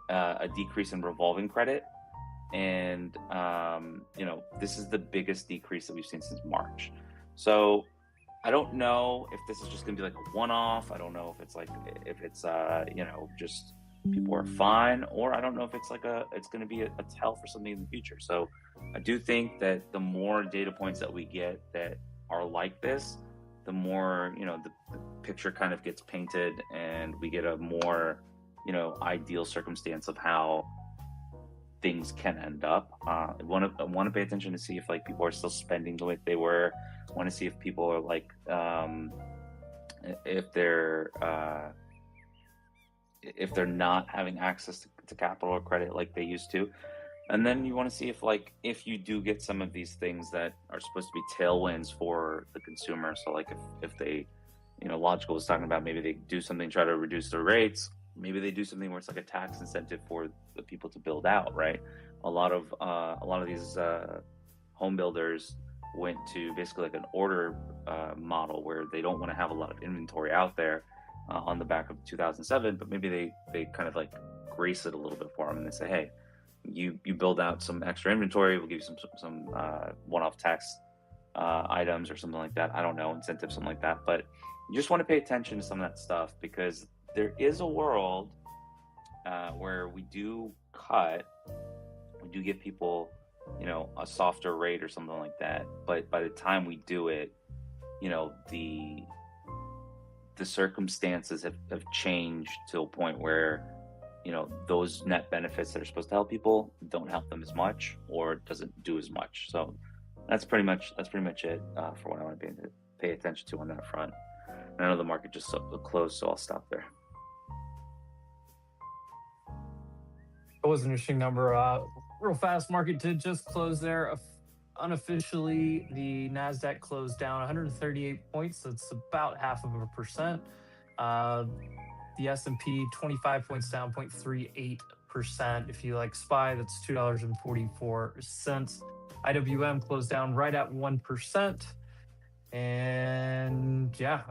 a decrease in revolving credit. And, this is the biggest decrease that we've seen since March. So I don't know if this is just going to be like a one-off. I don't know if it's just people are fine, or I don't know if it's going to be a tell for something in the future. So I do think that the more data points that we get that are like this, the more the picture kind of gets painted, and we get a more ideal circumstance of how things can end up. I want to pay attention to see if people are still spending the way they were. I want to see if people are if they're not having access to capital or credit like they used to. And then you want to see if you do get some of these things that are supposed to be tailwinds for the consumer. So if they, Logical was talking about, maybe they do something, try to reduce their rates. Maybe they do something where it's like a tax incentive for the people to build out, right? A lot of these home builders went to basically like an order model where they don't want to have a lot of inventory out there on the back of 2007, but maybe they kind of grace it a little bit for them, and they say, hey, you build out some extra inventory, we'll give you some one-off tax items or something like that. I don't know, incentives, something like that. But you just want to pay attention to some of that stuff, because there is a world where we do get people, a softer rate or something like that. But by the time we do it, the circumstances have changed to a point where those net benefits that are supposed to help people don't help them as much, or doesn't do as much. So that's pretty much it for what I want to pay attention to on that front. And I know the market just closed, so I'll stop there. That was an interesting number. Real fast, market did just close there. Unofficially, the NASDAQ closed down 138 points. That's about 0.5%. The S&P 25 points down, 0.38%. If you like SPY, that's $2.44. IWM closed down right at 1%. And yeah,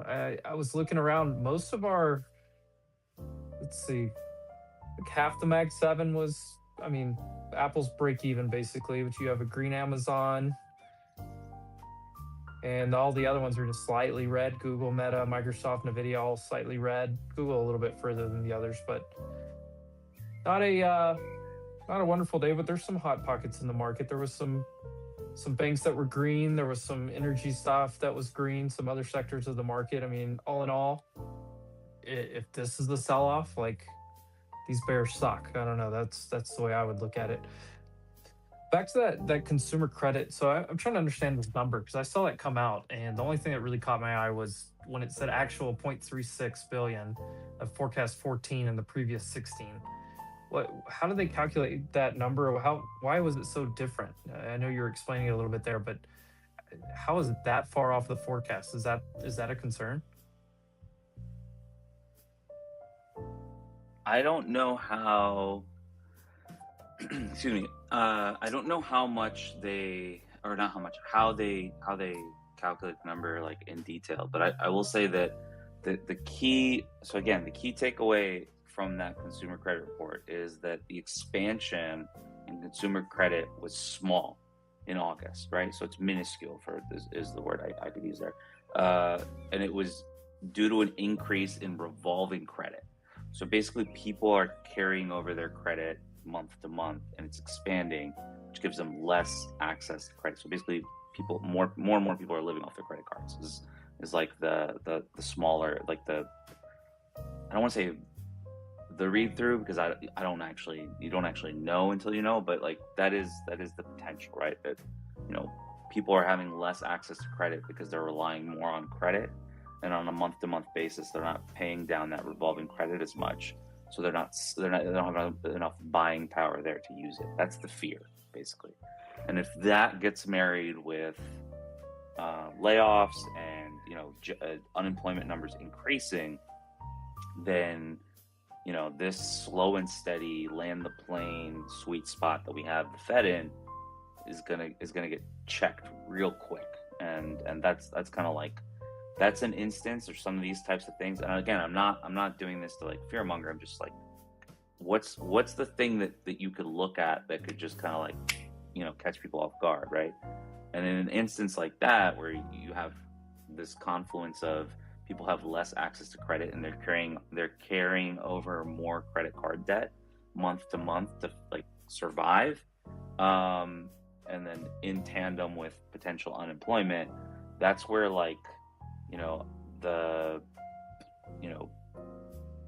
I was looking around. Most of our, let's see, half the Mag 7 was, Apple's break even basically, but you have a green Amazon. And all the other ones are just slightly red. Google, Meta, Microsoft, NVIDIA, all slightly red. Google a little bit further than the others, but not a wonderful day. But there's some hot pockets in the market. There was some banks that were green. There was some energy stuff that was green. Some other sectors of the market. All in all, if this is the sell-off, these bears suck. I don't know. That's the way I would look at it. Back to that consumer credit. So I'm trying to understand this number, because I saw that come out, and the only thing that really caught my eye was when it said actual 0.36 billion of forecast 14 in the previous 16. How did they calculate that number? Why was it so different? I know you're explaining it a little bit there, but how is it that far off the forecast? Is that a concern? I don't know how. Excuse me. I don't know how much how they calculate the number in detail, but I will say that the key takeaway from that consumer credit report is that the expansion in consumer credit was small in August, right? So it's minuscule is the word I could use there. And it was due to an increase in revolving credit. So basically people are carrying over their credit month to month, and it's expanding, which gives them less access to credit. So basically, more and more people are living off their credit cards. Is like the smaller, like the, I don't want to say the read through, because you don't actually know until you know, but like that is the potential, right? That, you know, people are having less access to credit because they're relying more on credit, and on a month to month basis, they're not paying down that revolving credit as much. So they don't have enough buying power there to use it. That's the fear, basically. And if that gets married with layoffs and, you know, unemployment numbers increasing, then, you know, this slow and steady land the plane sweet spot that we have the Fed in is gonna get checked real quick. And that's kind of like, that's an instance, or some of these types of things. And again, I'm not doing this to like fearmonger. I'm just like, what's the thing that you could look at that could just kind of like, you know, catch people off guard, right? And in an instance like that, where you have this confluence of people have less access to credit, and they're carrying over more credit card debt month to month to like survive, and then in tandem with potential unemployment, that's where, like, you know, the, you know,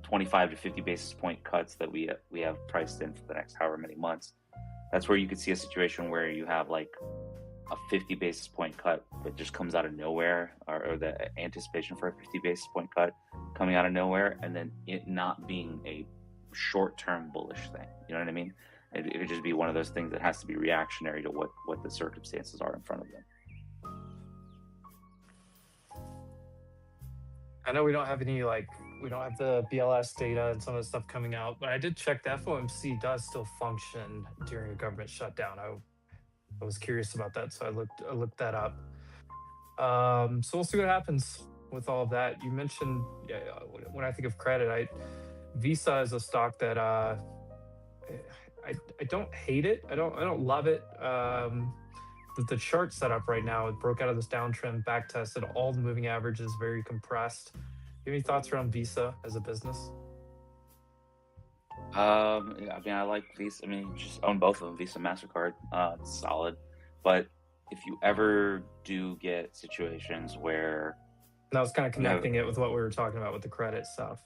25 to 50 basis point cuts that we have priced in for the next however many months, that's where you could see a situation where you have like a 50 basis point cut that just comes out of nowhere, or the anticipation for a 50 basis point cut coming out of nowhere, and then it not being a short-term bullish thing. You know what I mean? It could just be one of those things that has to be reactionary to what the circumstances are in front of them. I know we don't have the BLS data and some of the stuff coming out, but I did check the FOMC does still function during a government shutdown. I was curious about that, so I looked that up. So we'll see what happens with all of that. You mentioned, when I think of credit, Visa is a stock that I don't hate it. I don't love it. The chart setup right now, it broke out of this downtrend, back tested, all the moving averages very compressed. You have any thoughts around Visa as a business? Yeah, I mean, I like Visa. I mean, just own both of them, Visa, MasterCard. It's solid. But if you ever do get situations where... And I was kind of connecting it with what we were talking about with the credit stuff.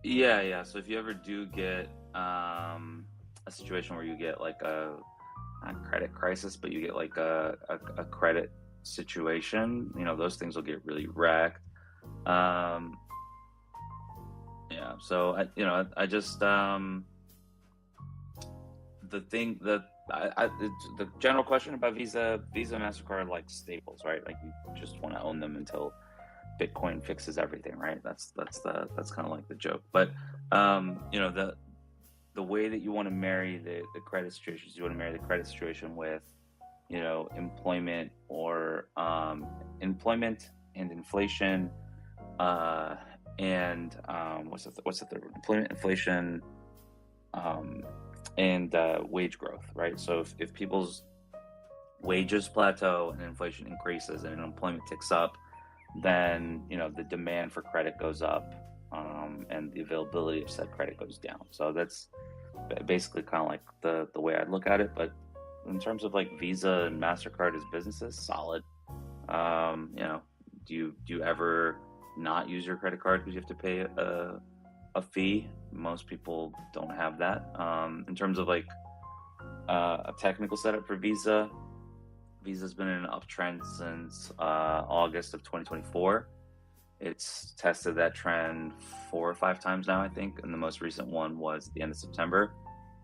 Yeah. So if you ever do get a situation where you get like a not credit crisis, but you get like a credit situation, you know, those things will get really wrecked. Yeah, so I just the thing that the general question about Visa, MasterCard, like staples, right? Like you just want to own them until Bitcoin fixes everything, right? That's kind of like the joke. But you know, the way that you want to marry the credit situations, you want to marry the credit situation with, you know, employment or employment and inflation, and what's the third one? Employment, inflation, and wage growth, right? So if people's wages plateau and inflation increases and employment ticks up, then, you know, the demand for credit goes up, and the availability of said credit goes down. So that's basically kind of like the way I'd look at it. But in terms of like Visa and MasterCard as businesses, solid. You know, do you ever not use your credit card because you have to pay a fee? Most people don't have that. In terms of like a technical setup for Visa's been in an uptrend since August of 2024. It's tested that trend 4 or 5 times now, I think, and the most recent one was at the end of September.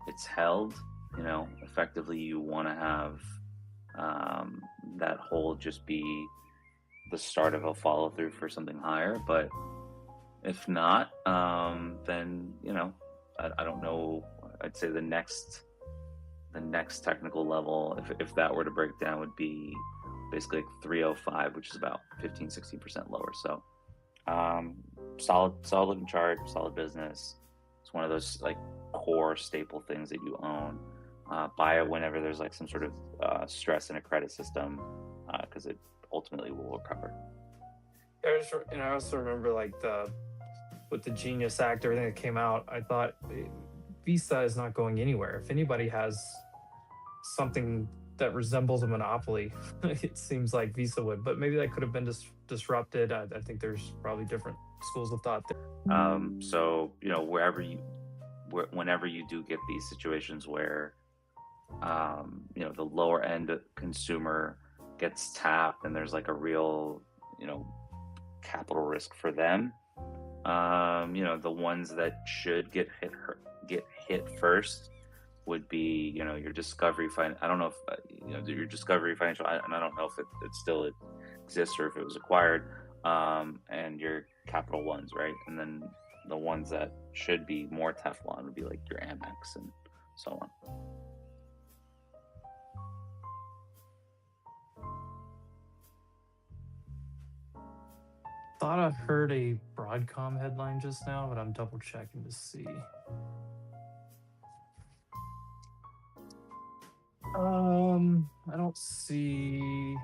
It's held. You know, effectively you want to have that hold just be the start of a follow through for something higher. But if not, then, you know, I don't know. I'd say the next technical level, if that were to break down, would be basically like 305, which is about 15-16% lower. So solid looking chart, solid business. It's one of those like core staple things that you own. Buy it whenever there's like some sort of stress in a credit system, because it ultimately will recover. I also remember like with the Genius Act, everything that came out, I thought Visa is not going anywhere. If anybody has something that resembles a monopoly, it seems like Visa would. But maybe that could have been disrupted. I think there's probably different schools of thought there. So whenever you do get these situations where the lower end consumer gets tapped and there's like a real capital risk for them, the ones that should get hit first would be your Discovery I don't know if your Discovery Financial, and I don't know if it still exists or if it was acquired, and your Capital Ones, right? And then the ones that should be more Teflon would be like your Amex and so on. Thought I heard a Broadcom headline just now, but I'm double checking to see. I don't see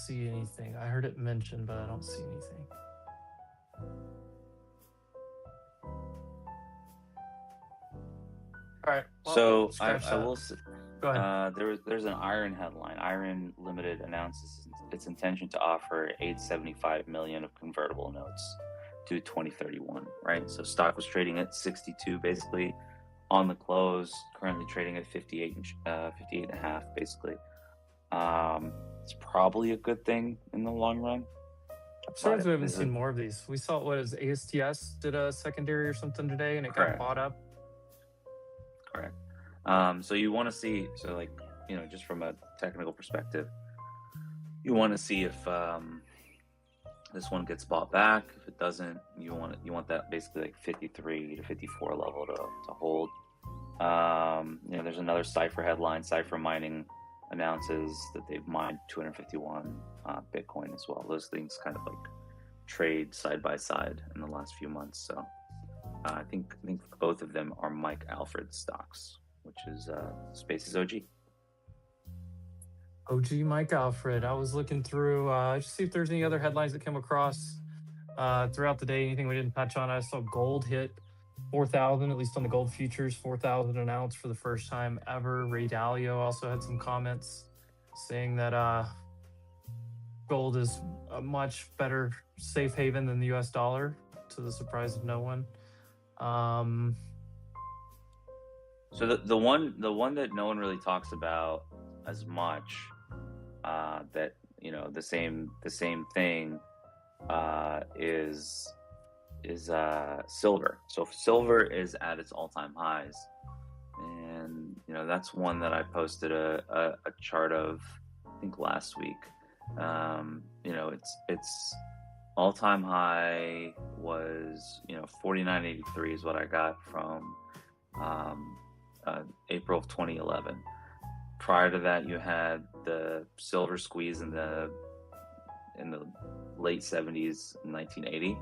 anything. I heard it mentioned, but I don't see anything. All right. Well, So scratch I that. will. Go ahead. There's an Iron headline. Iron Limited announces its intention to offer $875 million of convertible notes to 2031. Right. So stock was trading at 62 basically on the close. Currently trading at 58 and a half basically. It's probably a good thing in the long run. Sorry But we haven't is seen it more of these. We saw ASTS did a secondary or something today, and it got correct? bought up. Correct. So you want to see, just from a technical perspective, you want to see if this one gets bought back. If it doesn't, you want that basically like 53 to 54 level to hold. There's another Cypher headline. Cypher Mining announces that they've mined 251 Bitcoin as well. Those things kind of like trade side by side in the last few months. So I think both of them are Mike Alfred stocks, which is Spaces OG. OG Mike Alfred. I was looking through just see if there's any other headlines that came across throughout the day. Anything we didn't touch on. I saw gold hit 4,000, at least on the gold futures, 4,000 an ounce for the first time ever. Ray Dalio also had some comments saying that gold is a much better safe haven than the US dollar, to the surprise of no one. So the one that no one really talks about as much, that the same thing is silver. So silver is at its all-time highs, and that's one that I posted a chart of, I think last week. Its all-time high was 49.83 is what I got from April of 2011. Prior to that, you had the silver squeeze in the late 70s in 1980,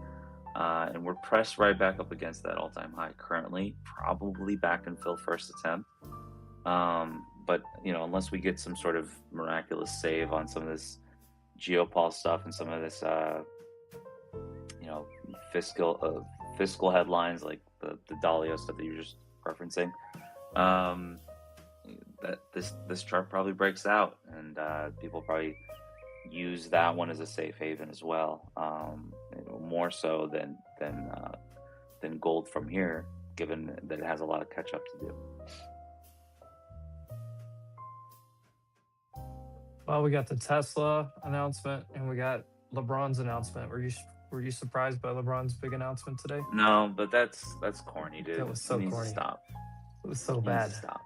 and we're pressed right back up against that all-time high currently, probably back in Phil first attempt. But unless we get some sort of miraculous save on some of this geopol stuff and some of this fiscal headlines like the Dalio stuff that you're just referencing, that this chart probably breaks out, and people probably use that one as a safe haven as well, more so than gold from here, given that it has a lot of catch up to do. Well, we got the Tesla announcement and we got LeBron's announcement. Were you surprised by LeBron's big announcement today? No, but that's corny, dude. That was so He needs corny. to stop. It was so He needs bad. to stop.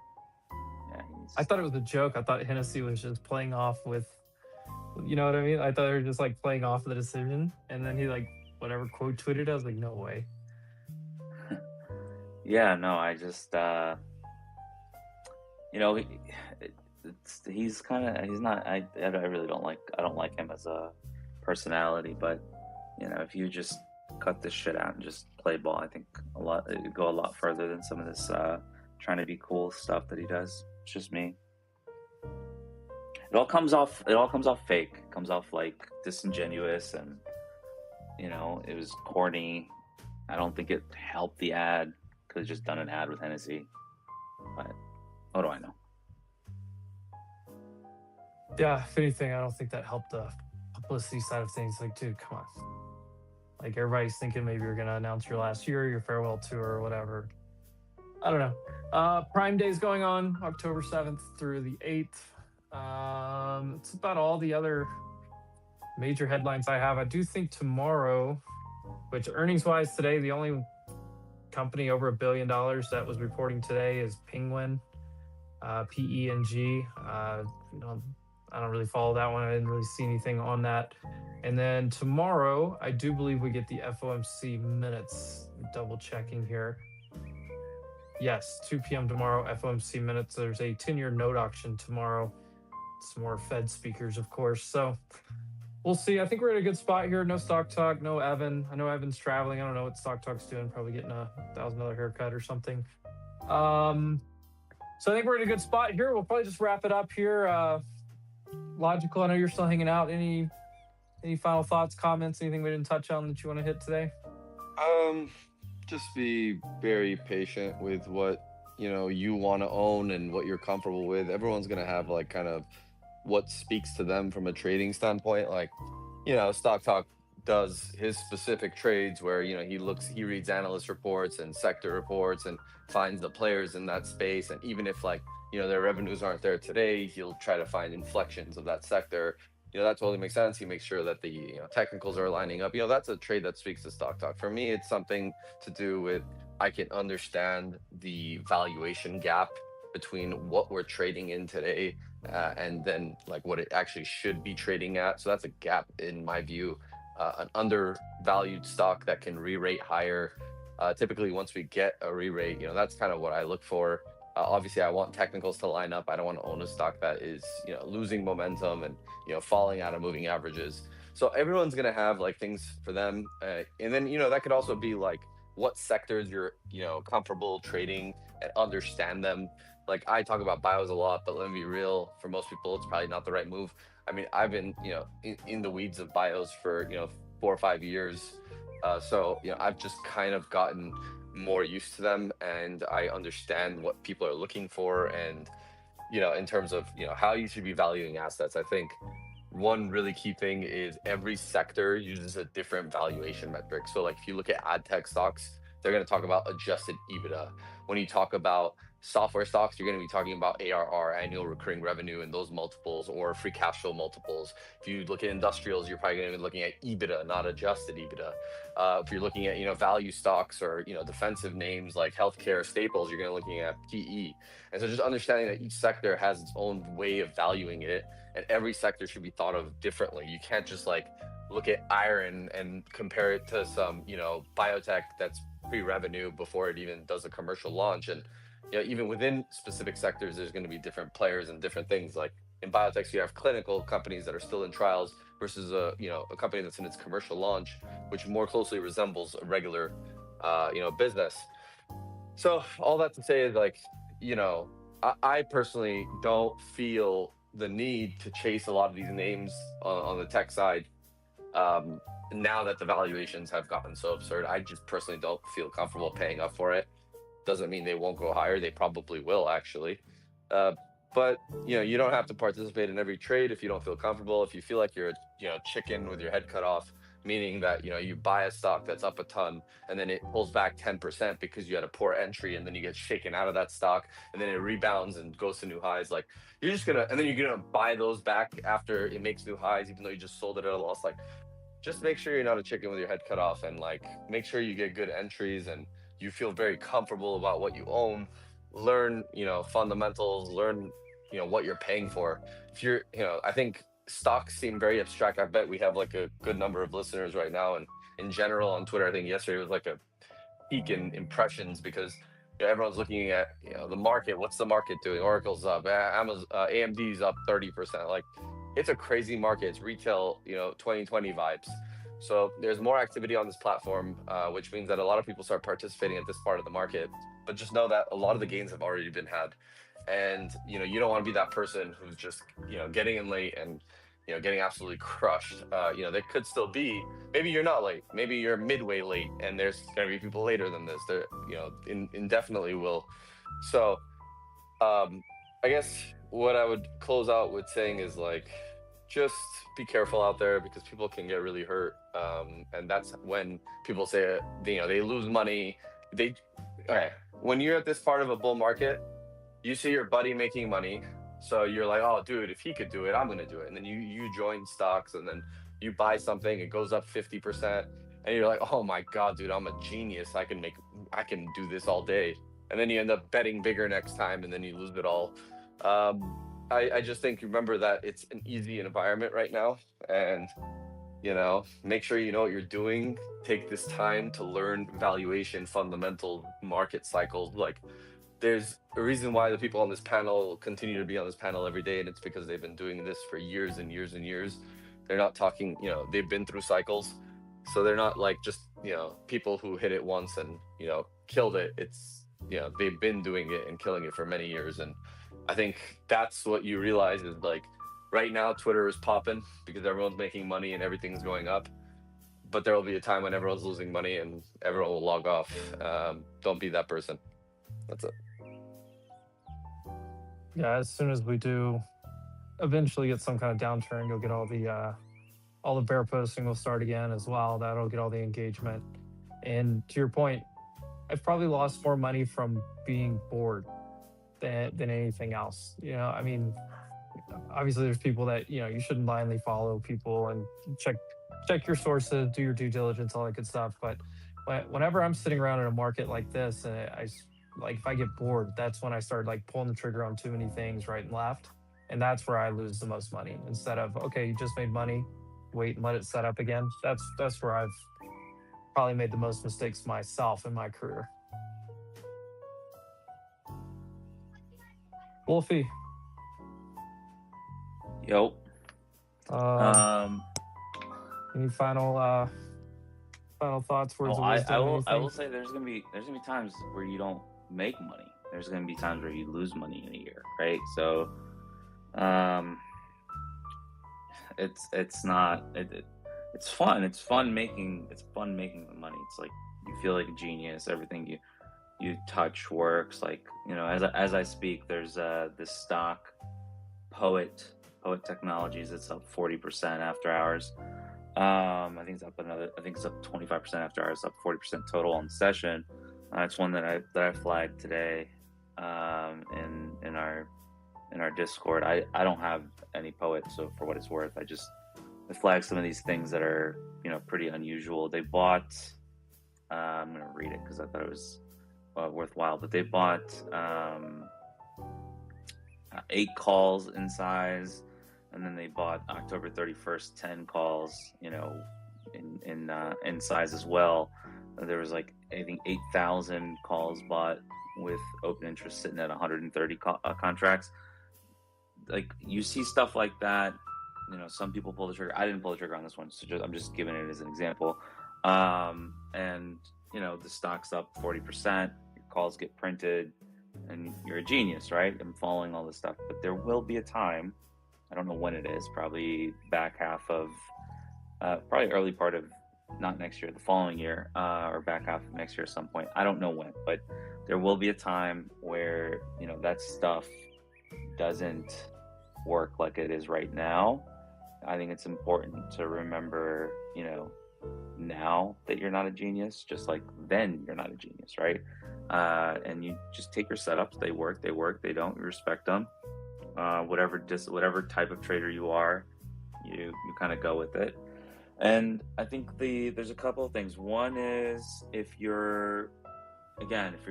Yeah, he needs to I thought it was a joke. I thought Hennessy was just playing off with, you know what I mean? I thought they were just like playing off the decision, and then he like whatever quote tweeted. I was like, no way. Yeah, no, I just he's not. I really don't like him as a personality, but if you just cut this shit out and just play ball, I think it would go a lot further than some of this trying to be cool stuff that he does. It's just me. It all comes off fake. It comes off like disingenuous, and it was corny. I don't think it helped the ad, could have just done an ad with Hennessy. But what do I know? Yeah, if anything, I don't think that helped the publicity side of things. Like, dude, come on. Like, everybody's thinking maybe you're gonna announce your last year, your farewell tour, or whatever. I don't know. Prime Day's going on October 7th through the 8th. It's about all the other major headlines I have. I do think tomorrow, which earnings-wise today, the only company over $1 billion that was reporting today is Penguin, PENG. I don't really follow that one. I didn't really see anything on that. And then tomorrow, I do believe we get the FOMC minutes. Double checking here. Yes, 2 p.m. tomorrow, FOMC minutes. There's a 10-year note auction tomorrow. Some more Fed speakers, of course. So we'll see. I think we're at a good spot here. No Stock Talk, no Evan. I know Evan's traveling. I don't know what Stock Talk's doing. Probably getting a $1,000 haircut or something. So I think we're in a good spot here. We'll probably just wrap it up here. Logical, I know you're still hanging out. Any final thoughts, comments, anything we didn't touch on that you want to hit today? Just be very patient with what you want to own and what you're comfortable with. Everyone's gonna have like kind of what speaks to them from a trading standpoint. Like, Stock Talk does his specific trades where he reads analyst reports and sector reports and finds the players in that space, and even if their revenues aren't there today, he'll try to find inflections of that sector. That totally makes sense. He makes sure that the technicals are lining up. That's a trade that speaks to Stock Talk. For me, it's something to do with I can understand the valuation gap between what we're trading in today and then like what it actually should be trading at. So that's a gap in my view. An undervalued stock that can re-rate higher. Typically, once we get a re-rate, that's kind of what I look for. Obviously, I want technicals to line up. I don't want to own a stock that is, losing momentum and, falling out of moving averages. So everyone's going to have like things for them. And then, that could also be like what sectors you're, comfortable trading and understand them. Like I talk about bios a lot, but let me be real, for most people, it's probably not the right move. I mean, I've been, in the weeds of bios for, 4 or 5 years. So, I've just kind of gotten more used to them, and I understand what people are looking for. And, in terms of, how you should be valuing assets, I think one really key thing is every sector uses a different valuation metric. So like if you look at ad tech stocks, they're going to talk about adjusted EBITDA. When you talk about software stocks, you're going to be talking about ARR, annual recurring revenue, and those multiples, or free cash flow multiples. If you look at industrials, you're probably going to be looking at EBITDA, not adjusted EBITDA. If you're looking at value stocks or defensive names like healthcare staples, you're going to be looking at PE. And so just understanding that each sector has its own way of valuing it, and every sector should be thought of differently. You can't just like look at iron and compare it to some biotech that's pre-revenue before it even does a commercial launch. And even within specific sectors, there's going to be different players and different things. Like in biotechs, you have clinical companies that are still in trials versus a company that's in its commercial launch, which more closely resembles a regular business. So all that to say is like, I personally don't feel the need to chase a lot of these names on the tech side. Now that the valuations have gotten so absurd, I just personally don't feel comfortable paying up for it. Doesn't mean they won't go higher. They probably will, actually. But you don't have to participate in every trade if you don't feel comfortable. If you feel like you're a chicken with your head cut off, meaning that you buy a stock that's up a ton and then it pulls back 10% because you had a poor entry, and then you get shaken out of that stock, and then it rebounds and goes to new highs. Like you're gonna buy those back after it makes new highs, even though you just sold it at a loss. Like just make sure you're not a chicken with your head cut off, and like make sure you get good entries and you feel very comfortable about what you own. Learn fundamentals, learn what you're paying for. If you're I think stocks seem very abstract. I bet we have like a good number of listeners right now, and in general on Twitter, I think yesterday was like a peak in impressions because everyone's looking at the market. What's the market doing? Oracle's up, Amazon, AMD's up 30%. Like it's a crazy market. It's retail 2020 vibes. So there's more activity on this platform, which means that a lot of people start participating at this part of the market. But just know that a lot of the gains have already been had, and you don't want to be that person who's just getting in late and getting absolutely crushed. There could still be, maybe you're not late, maybe you're midway late, and there's gonna be people later than this. There, indefinitely will. So, I guess what I would close out with saying is like, just be careful out there because people can get really hurt. And that's when people say, they lose money. Okay, when you're at this part of a bull market, you see your buddy making money. So you're like, oh, dude, if he could do it, I'm going to do it. And then you join stocks and then you buy something, it goes up 50%. And you're like, oh my God, dude, I'm a genius. I can do this all day. And then you end up betting bigger next time and then you lose it all. I just think, remember that it's an easy environment right now. And, make sure you know what you're doing. Take this time to learn valuation, fundamental market cycles. Like, there's a reason why the people on this panel continue to be on this panel every day, and it's because they've been doing this for years and years and years. They're not talking, they've been through cycles. So they're not like just, people who hit it once and, killed it. It's, they've been doing it and killing it for many years. And I think that's what you realize is like, right now, Twitter is popping because everyone's making money and everything's going up. But there will be a time when everyone's losing money and everyone will log off. Don't be that person. That's it. Yeah, as soon as we do eventually get some kind of downturn, you'll get all the bear posting will start again as well. That'll get all the engagement. And to your point, I've probably lost more money from being bored than anything else. I mean, obviously there's people that, you shouldn't blindly follow people and check your sources, do your due diligence, all that good stuff. But whenever I'm sitting around in a market like this, and if I get bored, that's when I start like pulling the trigger on too many things right and left. And that's where I lose the most money. Instead of, okay, you just made money, wait and let it set up again. That's where I've probably made the most mistakes myself in my career. Wolfie. Yo. Any final thoughts, words of wisdom? I will say there's gonna be times where you don't make money. There's gonna be times where you lose money in a year, right? So, it's fun. It's fun making the money. It's like you feel like a genius. Everything you touch works. Like, as I speak, there's this stock, Poet Technologies. It's up 40% after hours. I think it's up 25% after hours, up 40% total on the session. It's one that I flagged today in our Discord. I don't have any Poet, so for what it's worth, I flagged some of these things that are pretty unusual. They bought I'm gonna read it because I thought it was worthwhile, but they bought 8 calls in size, and then they bought October 31st 10 calls, in size as well. There was like, I think 8,000 calls bought with open interest sitting at 130 contracts. Like, you see stuff like that, some people pull the trigger. I didn't pull the trigger on this one, so I'm just giving it as an example. And the stock's up 40%, your calls get printed, and you're a genius, right? I'm following all this stuff, but there will be a time, I don't know when it is, probably back half of, probably early part of, not next year, the following year, or back half of next year at some point. I don't know when, but there will be a time where, that stuff doesn't work like it is right now. I think it's important to remember, now that you're not a genius, just like then you're not a genius, right? And you just take your setups. They work, they don't, you respect them. Whatever type of trader you are, you kind of go with it. And I think there's a couple of things. One is if you're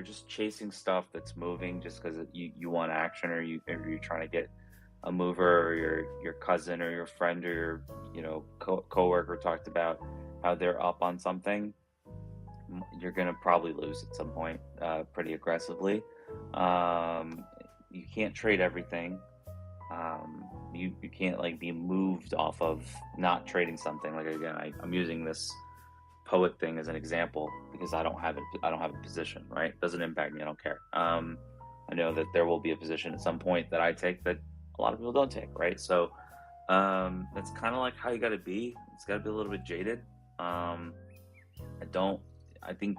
just chasing stuff that's moving just because you want action, or you're trying to get a mover, or your cousin or your friend or your coworker talked about how they're up on something, you're gonna probably lose at some point pretty aggressively. You can't trade everything. You can't like be moved off of not trading something. Like, again, I'm using this Poet thing as an example because I don't have a position, right? It doesn't impact me. I don't care. I know that there will be a position at some point that I take that a lot of people don't take, right? So That's kind of like how you got to be. It's got to be a little bit jaded. I think,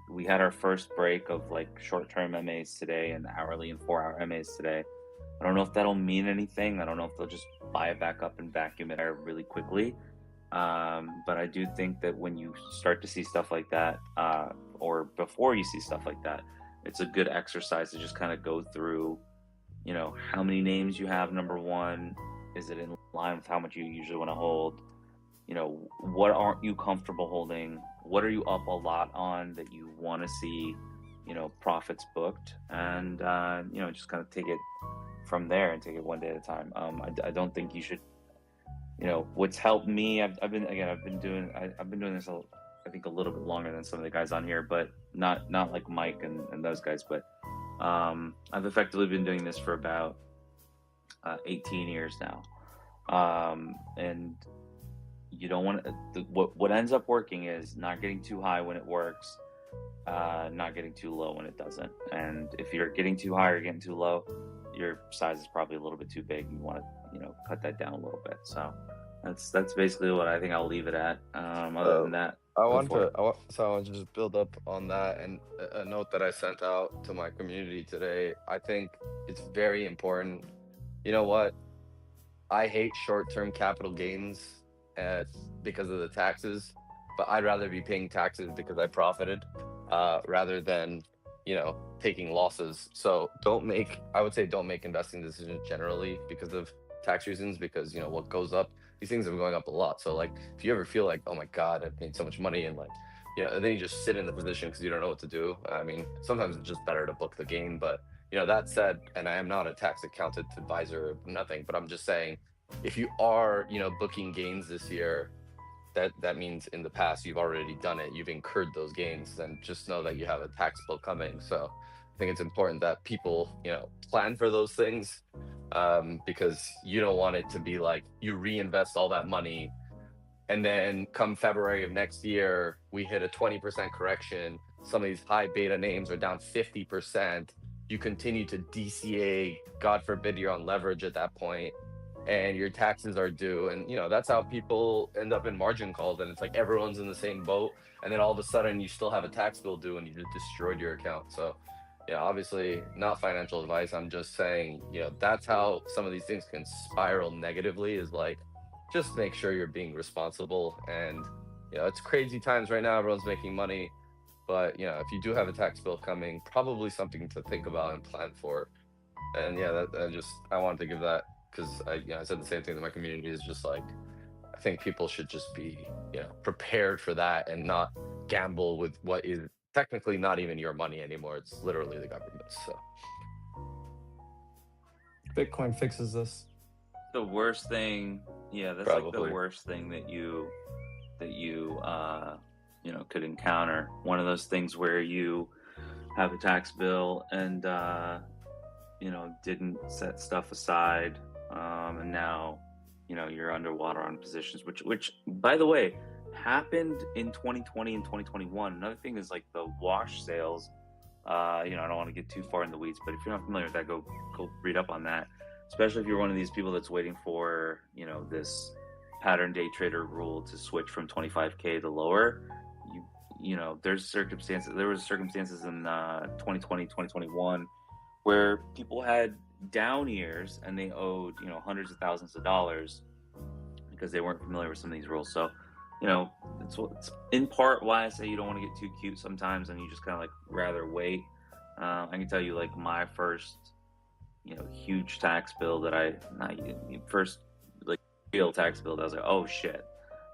we had our first break of like short-term MAs today and hourly and 4-hour MAs today. I don't know if that'll mean anything. I don't know if they'll just buy it back up and vacuum it out really quickly. But I do think that when you start to see stuff like that, or before you see stuff like that, it's a good exercise to just kind of go through, how many names you have, number one. Is it in line with how much you usually want to hold? What aren't you comfortable holding? What are you up a lot on that you want to see, profits booked? And, just kind of take it from there and take it one day at a time. I don't think you should, what's helped me, I've been doing this, I think a little bit longer than some of the guys on here, but not like Mike and those guys, but I've effectively been doing this for about 18 years now. And you don't want to, what ends up working is not getting too high when it works, not getting too low when it doesn't. And if you're getting too high or getting too low, your size is probably a little bit too big. You want to, cut that down a little bit. So that's basically what I think I'll leave it at. Other than that, I want to just build up on that, and a note that I sent out to my community today. I think it's very important. You know what? I hate short-term capital gains because of the taxes, but I'd rather be paying taxes because I profited rather than taking losses. So don't make investing decisions generally because of tax reasons, because what goes up, these things are going up a lot. So like if you ever feel like, oh my god, I've made so much money, and then you just sit in the position because you don't know what to do. I mean, sometimes it's just better to book the gain. But that said, and I am not a tax accountant advisor, nothing, but I'm just saying, if you are booking gains this year, that means in the past you've already done it, you've incurred those gains, and just know that you have a tax bill coming. So I think it's important that people plan for those things, because you don't want it to be like you reinvest all that money and then come February of next year we hit a 20% correction, some of these high beta names are down 50%, you continue to DCA, god forbid you're on leverage at that point, and your taxes are due. And that's how people end up in margin calls, and it's like everyone's in the same boat, and then all of a sudden you still have a tax bill due and you just destroyed your account. So obviously not financial advice, I'm just saying that's how some of these things can spiral negatively, is like, just make sure you're being responsible. And it's crazy times right now, everyone's making money, but if you do have a tax bill coming, probably something to think about and plan for. And I wanted to give that, because I said the same thing to my community, is just like, I think people should just be prepared for that and not gamble with what is technically not even your money anymore. It's literally the government's. So Bitcoin fixes this. the worst thing, that's like the Probably. worst thing that you could encounter. One of those things where you have a tax bill and didn't set stuff aside, and now you're underwater on positions, which by the way happened in 2020 and 2021. Another thing is like the wash sales. I don't want to get too far in the weeds, but if you're not familiar with that, go read up on that. Especially if you're one of these people that's waiting for this pattern day trader rule to switch from 25K to lower. There's circumstances. There was circumstances in 2020, 2021 where people had down years and they owed hundreds of thousands of dollars because they weren't familiar with some of these rules. So it's in part why I say you don't want to get too cute sometimes, and you just kind of like rather wait. I can tell you, like, my first huge tax bill that first like real tax bill that I was like, oh shit,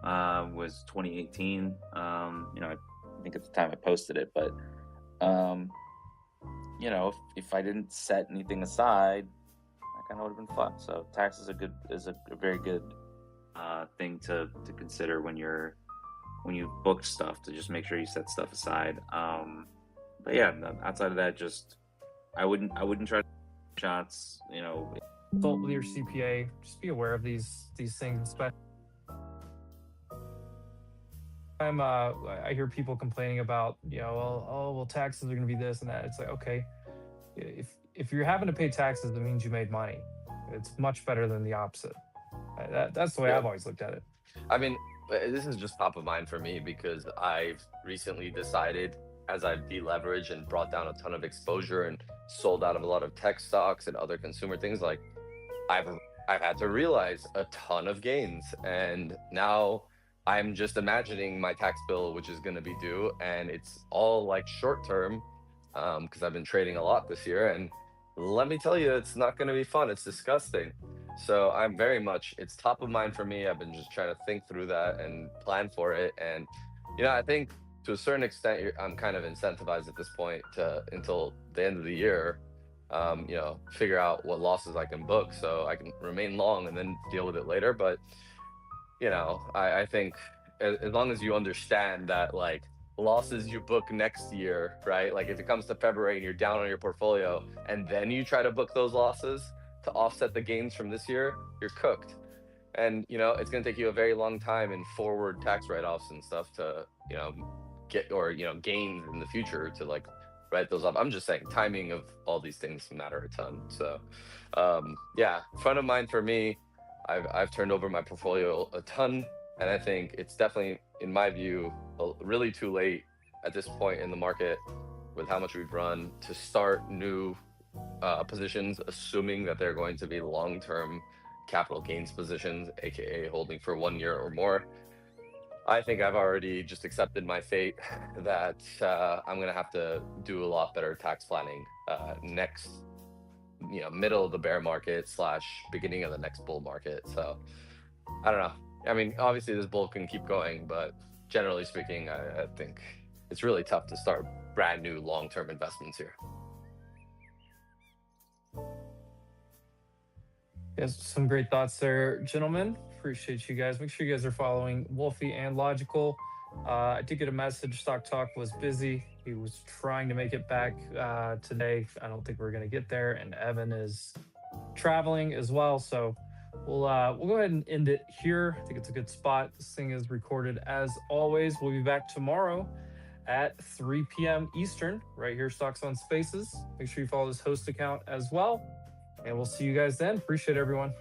was 2018. I think at the time I posted it, but if I didn't set anything aside, that kind of would have been fun. So tax is a very good thing to consider when you book stuff, to just make sure you set stuff aside. But yeah, outside of that, just I wouldn't try to shots. Consult with your CPA. Just be aware of these things. But I hear people complaining about well, taxes are going to be this and that. It's like, okay, if you're having to pay taxes, it means you made money. It's much better than the opposite. That's the way Yeah. I've always looked at it. I mean, this is just top of mind for me because I've recently decided, as I've deleveraged and brought down a ton of exposure and sold out of a lot of tech stocks and other consumer things, like I've I've had to realize a ton of gains, and now I'm just imagining my tax bill, which is going to be due, and it's all like short term, because I've been trading a lot this year, and let me tell you, it's not going to be fun. It's disgusting. So I'm very much, it's top of mind for me. I've been just trying to think through that and plan for it, and I think to a certain extent, I'm kind of incentivized at this point to until the end of the year, figure out what losses I can book so I can remain long and then deal with it later. But I think as long as you understand that, like, losses you book next year, right? Like if it comes to February and you're down on your portfolio and then you try to book those losses to offset the gains from this year, you're cooked. And it's going to take you a very long time in forward tax write-offs and stuff to get, or gains in the future to like write those off. I'm just saying timing of all these things matter a ton. So yeah, front of mind for me. I've turned over my portfolio a ton, and I think it's definitely, in my view, really too late at this point in the market with how much we've run to start new positions, assuming that they're going to be long-term capital gains positions, aka holding for 1 year or more. I think I've already just accepted my fate that I'm gonna have to do a lot better tax planning next, middle of the bear market / beginning of the next bull market. So I don't know. I mean, obviously this bull can keep going, but generally speaking, I think it's really tough to start brand new long-term investments here. Yes, some great thoughts there, gentlemen. Appreciate you guys. Make sure you guys are following Wolfie and Logical. I did get a message. Stock Talk was busy. He was trying to make it back today. I don't think we're going to get there. And Evan is traveling as well. So we'll go ahead and end it here. I think it's a good spot. This thing is recorded as always. We'll be back tomorrow at 3 p.m. Eastern, right here, Stocks on Spaces. Make sure you follow this host account as well. And we'll see you guys then. Appreciate everyone.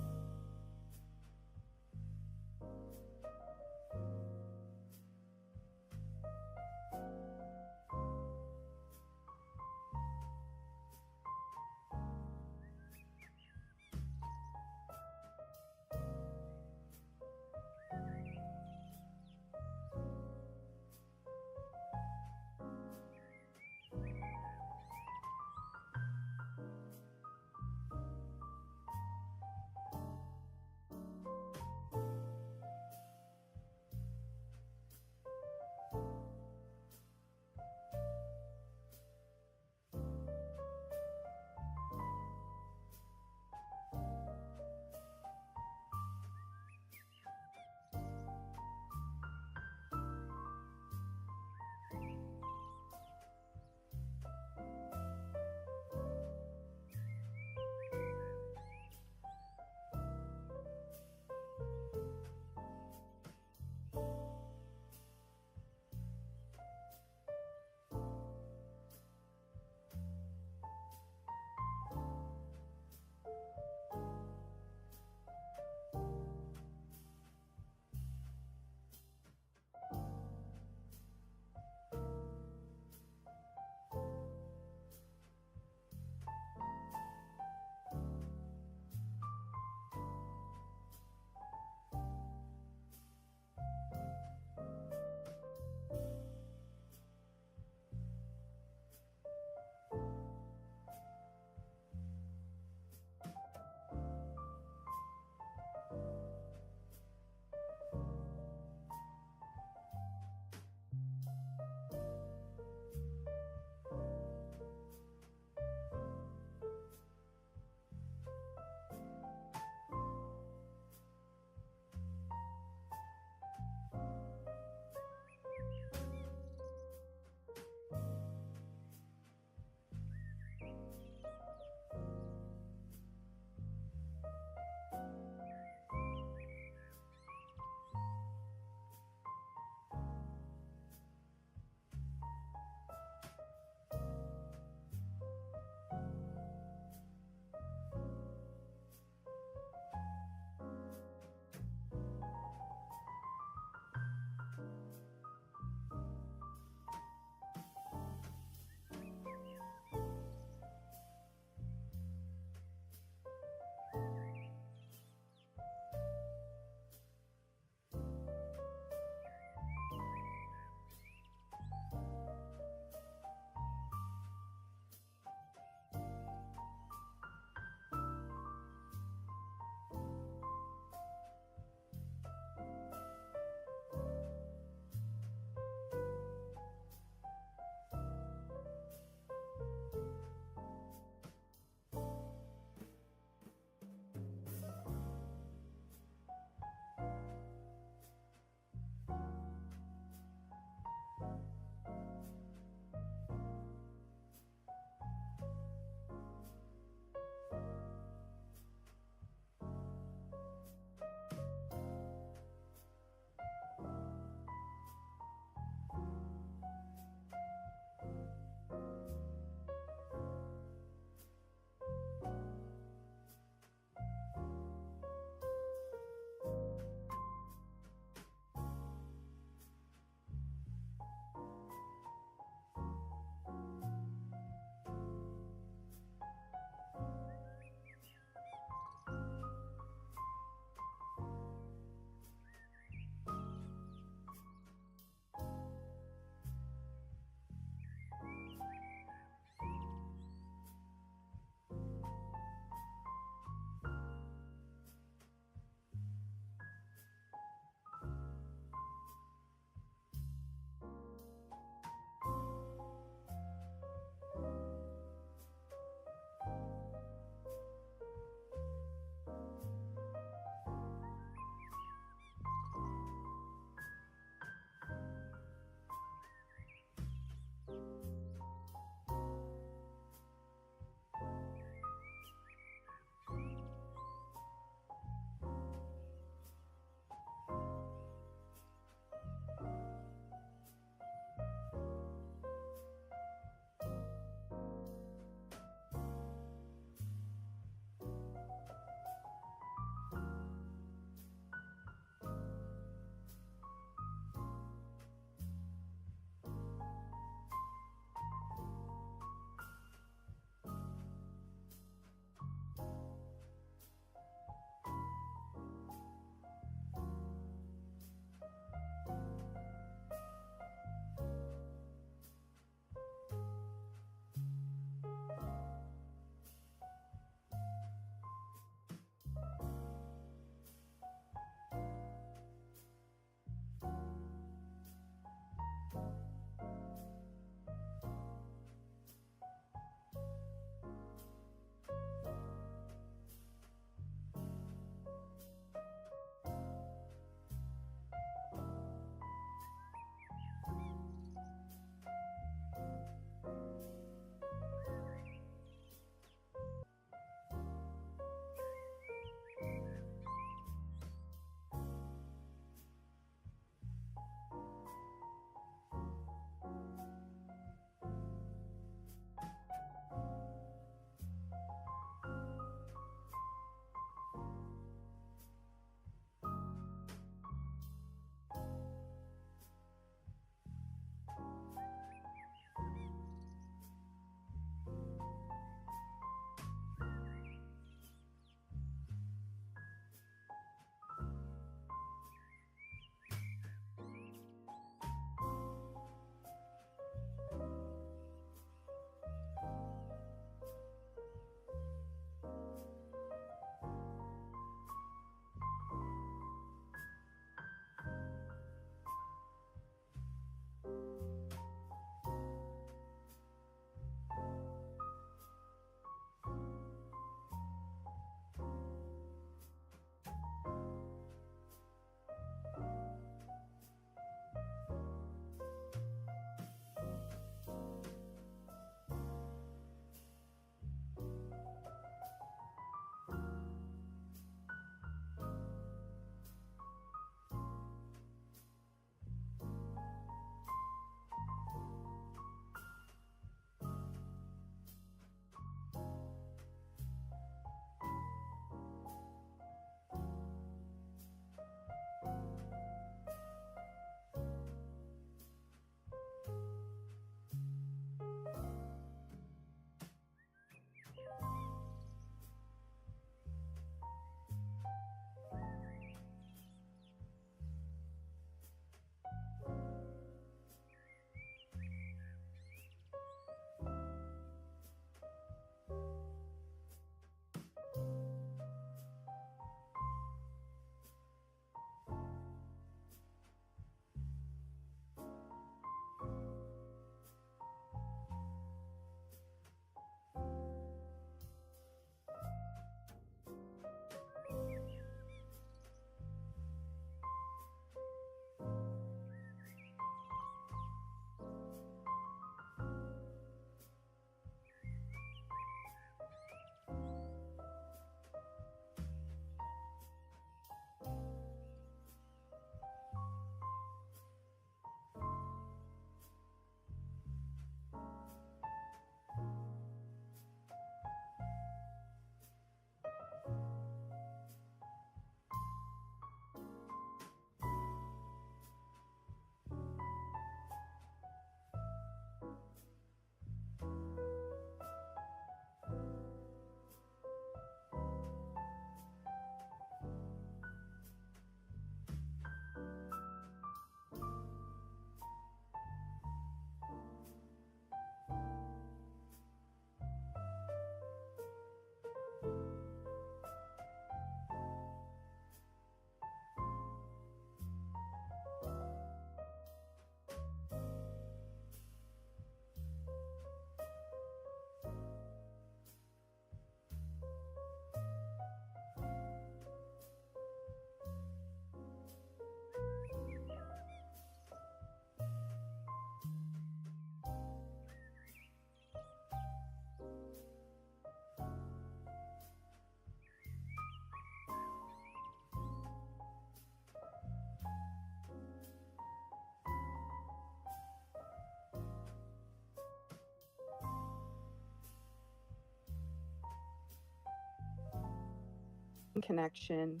connection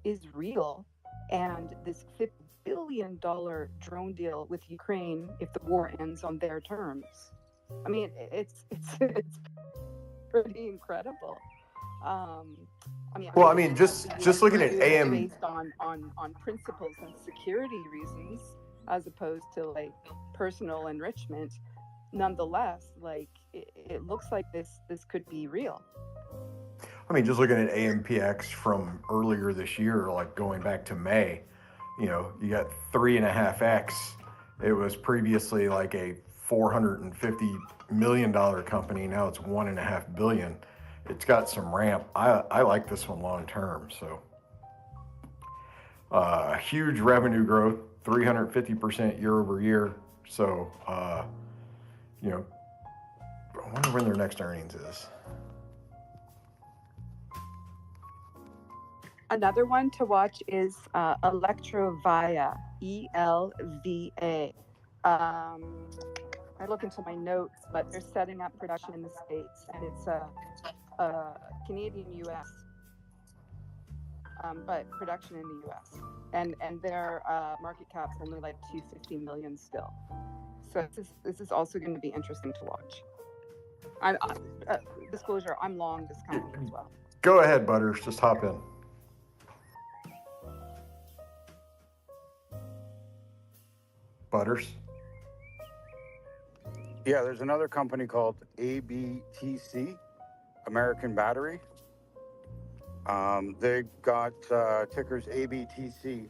is real, and this $50 billion drone deal with Ukraine, if the war ends on their terms, I mean, it's pretty incredible. I mean, Well, I I mean, get that the just U.S. looking is at doing it AM, based on principles and security reasons, as opposed to like personal enrichment. Nonetheless, like it looks like this could be real. I mean, just looking at AMPX from earlier this year, like going back to May, you know, you got 3.5x. It was previously like a $450 million company. Now it's $1.5 billion. It's got some ramp. I like this one long term. So huge revenue growth, 350% year over year. So, you know, I wonder when their next earnings is. Another one to watch is Electrovaya, ELVA. I look into my notes, but they're setting up production in the States, and it's a Canadian-U.S., but production in the U.S. And their market cap's only like $250 million still. So this is also going to be interesting to watch. Disclosure, I'm long this company as well. Go ahead, Butters. Just hop in. Butters. Yeah, there's another company called ABTC, American Battery. They got tickers ABTC.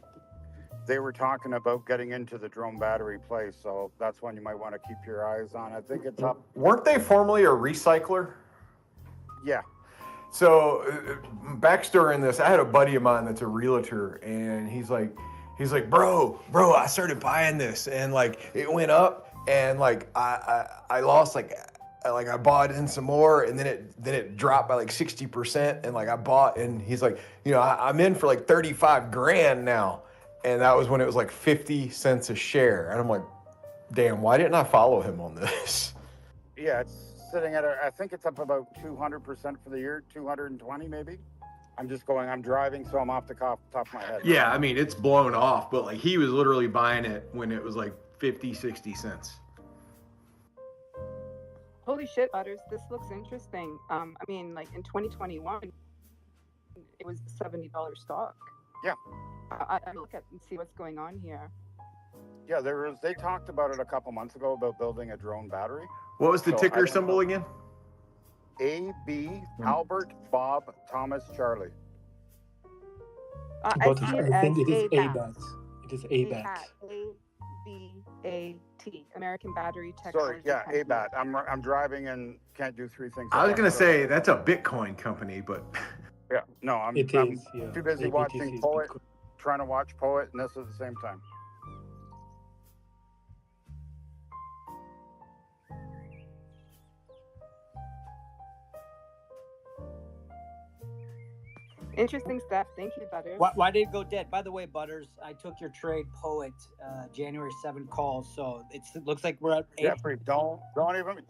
They were talking about getting into the drone battery place, so that's one you might want to keep your eyes on. I think it's up. Weren't they formerly a recycler? Yeah. So backstory in this, I had a buddy of mine that's a realtor, and he's like, bro, I started buying this, and like it went up, and like I lost like I bought in some more, and then it dropped by like 60%, and like I bought, and he's like, you know, I'm in for like 35 grand now, and that was when it was like 50 cents a share, and I'm like, damn, why didn't I follow him on this? Yeah, it's sitting at, I think it's up about 200% for the year, 220 maybe. I'm driving, so I'm off the top of my head. Yeah, I mean, it's blown off, but like he was literally buying it when it was like 50, 60 cents. Holy shit, Butters, this looks interesting. I mean, like in 2021, it was a $70 stock. Yeah. I look at and see what's going on here. Yeah, they talked about it a couple months ago about building a drone battery. What was the So I ticker don't symbol know. again? AB, Albert, Bob, Thomas, Charlie. I But see I it as think it is ABAT. ABAT. It is ABAT. ABAT, American Battery Sorry, Technology. yeah, Company. ABAT. I'm driving and can't do three things. I at was gonna once, so- say that's a Bitcoin company, but Yeah, no, I'm It is, yeah. too busy ABTC watching is Poet, Bitcoin. trying to watch Poet, and this at the same time. Interesting stuff. Thank you, Butters. Why did it go dead? By the way, Butters, I took your trade Poet January 7 call, so it looks like we're at 8. Jeffrey, don't even.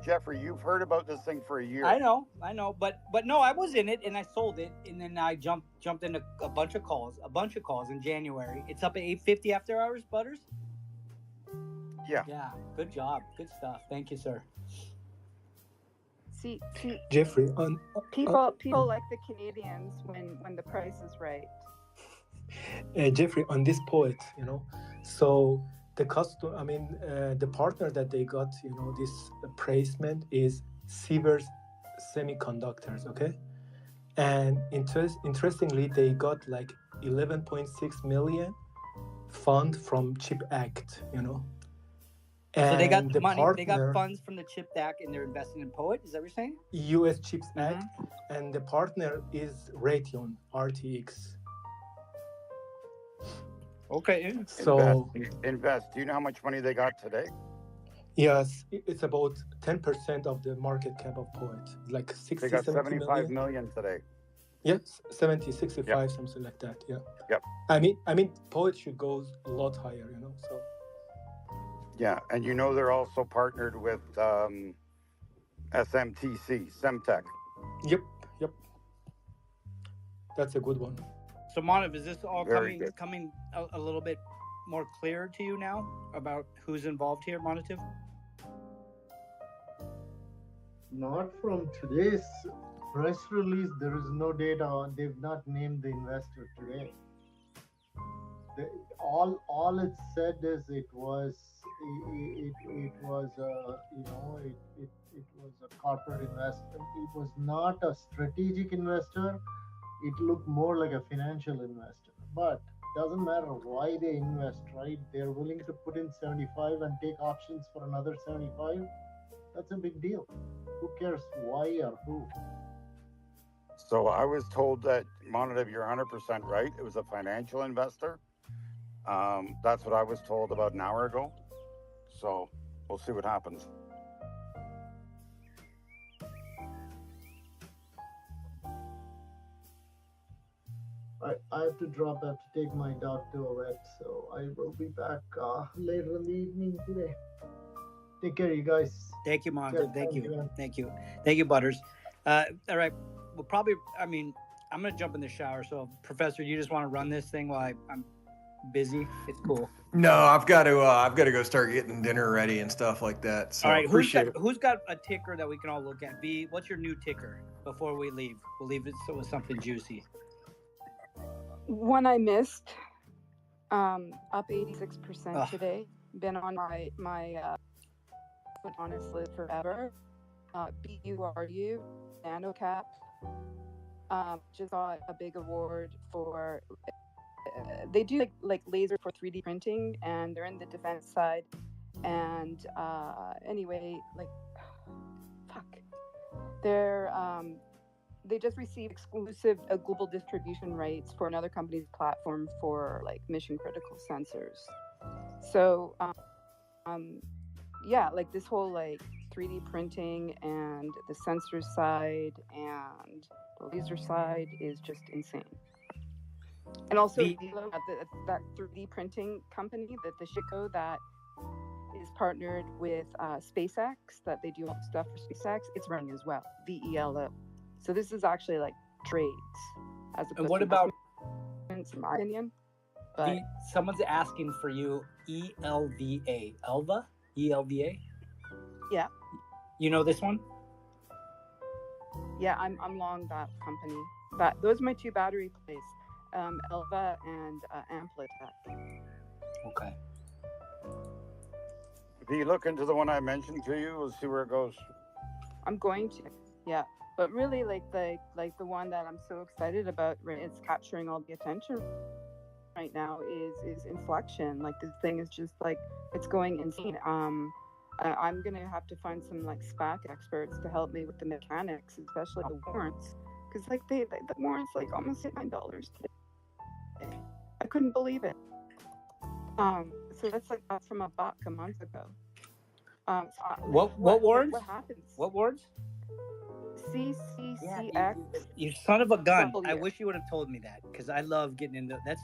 Jeffrey, you've heard about this thing for a year. I know, but no, I was in it and I sold it, and then I jumped into a bunch of calls in January. It's up at 8:50 after hours, Butters. Yeah. Yeah, good job, good stuff. Thank you, sir. See, Jeffrey, people like the Canadians when the price is right. Jeffrey, on this Poet, so the the partner that they got, this placement is Sivers Semiconductors, okay? And interestingly, they got like 11.6 million fund from CHIP Act, So they got And the money. They got partner- funds from the CHIP Act, and they're investing in Poet. Is that what you're saying? US Chips Act, and the partner is Raytheon RTX. Okay. So invest. Do you know how much money they got today? yes, it's about 10% of the market cap of Poet, like 60, They got 70 75 million. million today. Yes, 70, 65, something like that. Yeah. Yep. I mean, Poet should go a lot higher, So Yeah, and they're also partnered with SMTC, Semtech. Yep. That's a good one. So, Manav, is this all Very good. coming a little bit more clear to you now about who's involved here, Monative? Not from today's press release. There is no data on. They've not named the investor today. All it said is it was it was a corporate investment. It was not a strategic investor. It looked more like a financial investor. But doesn't matter why they invest, right? They're willing to put in 75 and take options for another 75. That's a big deal. Who cares why or who? So I was told that, Monative, you're 100% right. It was a financial investor. That's what I was told about an hour ago. So we'll see what happens. I have to drop. I have to take my dog to a vet, so I will be back later in the evening today. Take care, you guys. Thank you, Monative. Yeah, Thank you. yeah. Thank you, Butters. All right. We'll probably, I'm going to jump in the shower. So, Professor, you just want to run this thing while I'm busy? It's cool. No, I've got to go start getting dinner ready and stuff like that. So All right. appreciate it. Who's got a ticker that we can all look at? V, what's your new ticker before we leave? We'll leave it with something juicy. One I missed, up 86% today. Been on my honestly forever. BURU, NanoCap. Just got a big award for. They do like laser for 3D printing, and they're in the defense side. And anyway, they just received exclusive global distribution rights for another company's platform for like mission critical sensors. So yeah, like this whole like 3D printing and the sensor side and the laser side is just insane. And also that 3D printing company, the Shiko that is partnered with SpaceX, that they do all the stuff for SpaceX, it's running as well, VELO. So this is actually like trades as opposed And what to about, in my opinion? But someone's asking for you, ELVA. Elva? ELVA? yeah, You know this one? yeah, I'm long that company. Those are my two battery plays, Elva and Amplitech. Okay. If you look into the one I mentioned to you, we'll see where it goes. I'm going to, yeah. But really, like the one that I'm so excited about, right, it's capturing all the attention right now is Inflection. Like this thing is just like it's going insane. I'm gonna have to find some like SPAC experts to help me with the mechanics, especially the warrants, because like the warrants like almost hit $9 today. I couldn't believe it. So that's from a buck a month ago. What warrants? What happens? What warrants? CCCX. You son of a gun. W. I wish you would have told me that because I love getting into that's.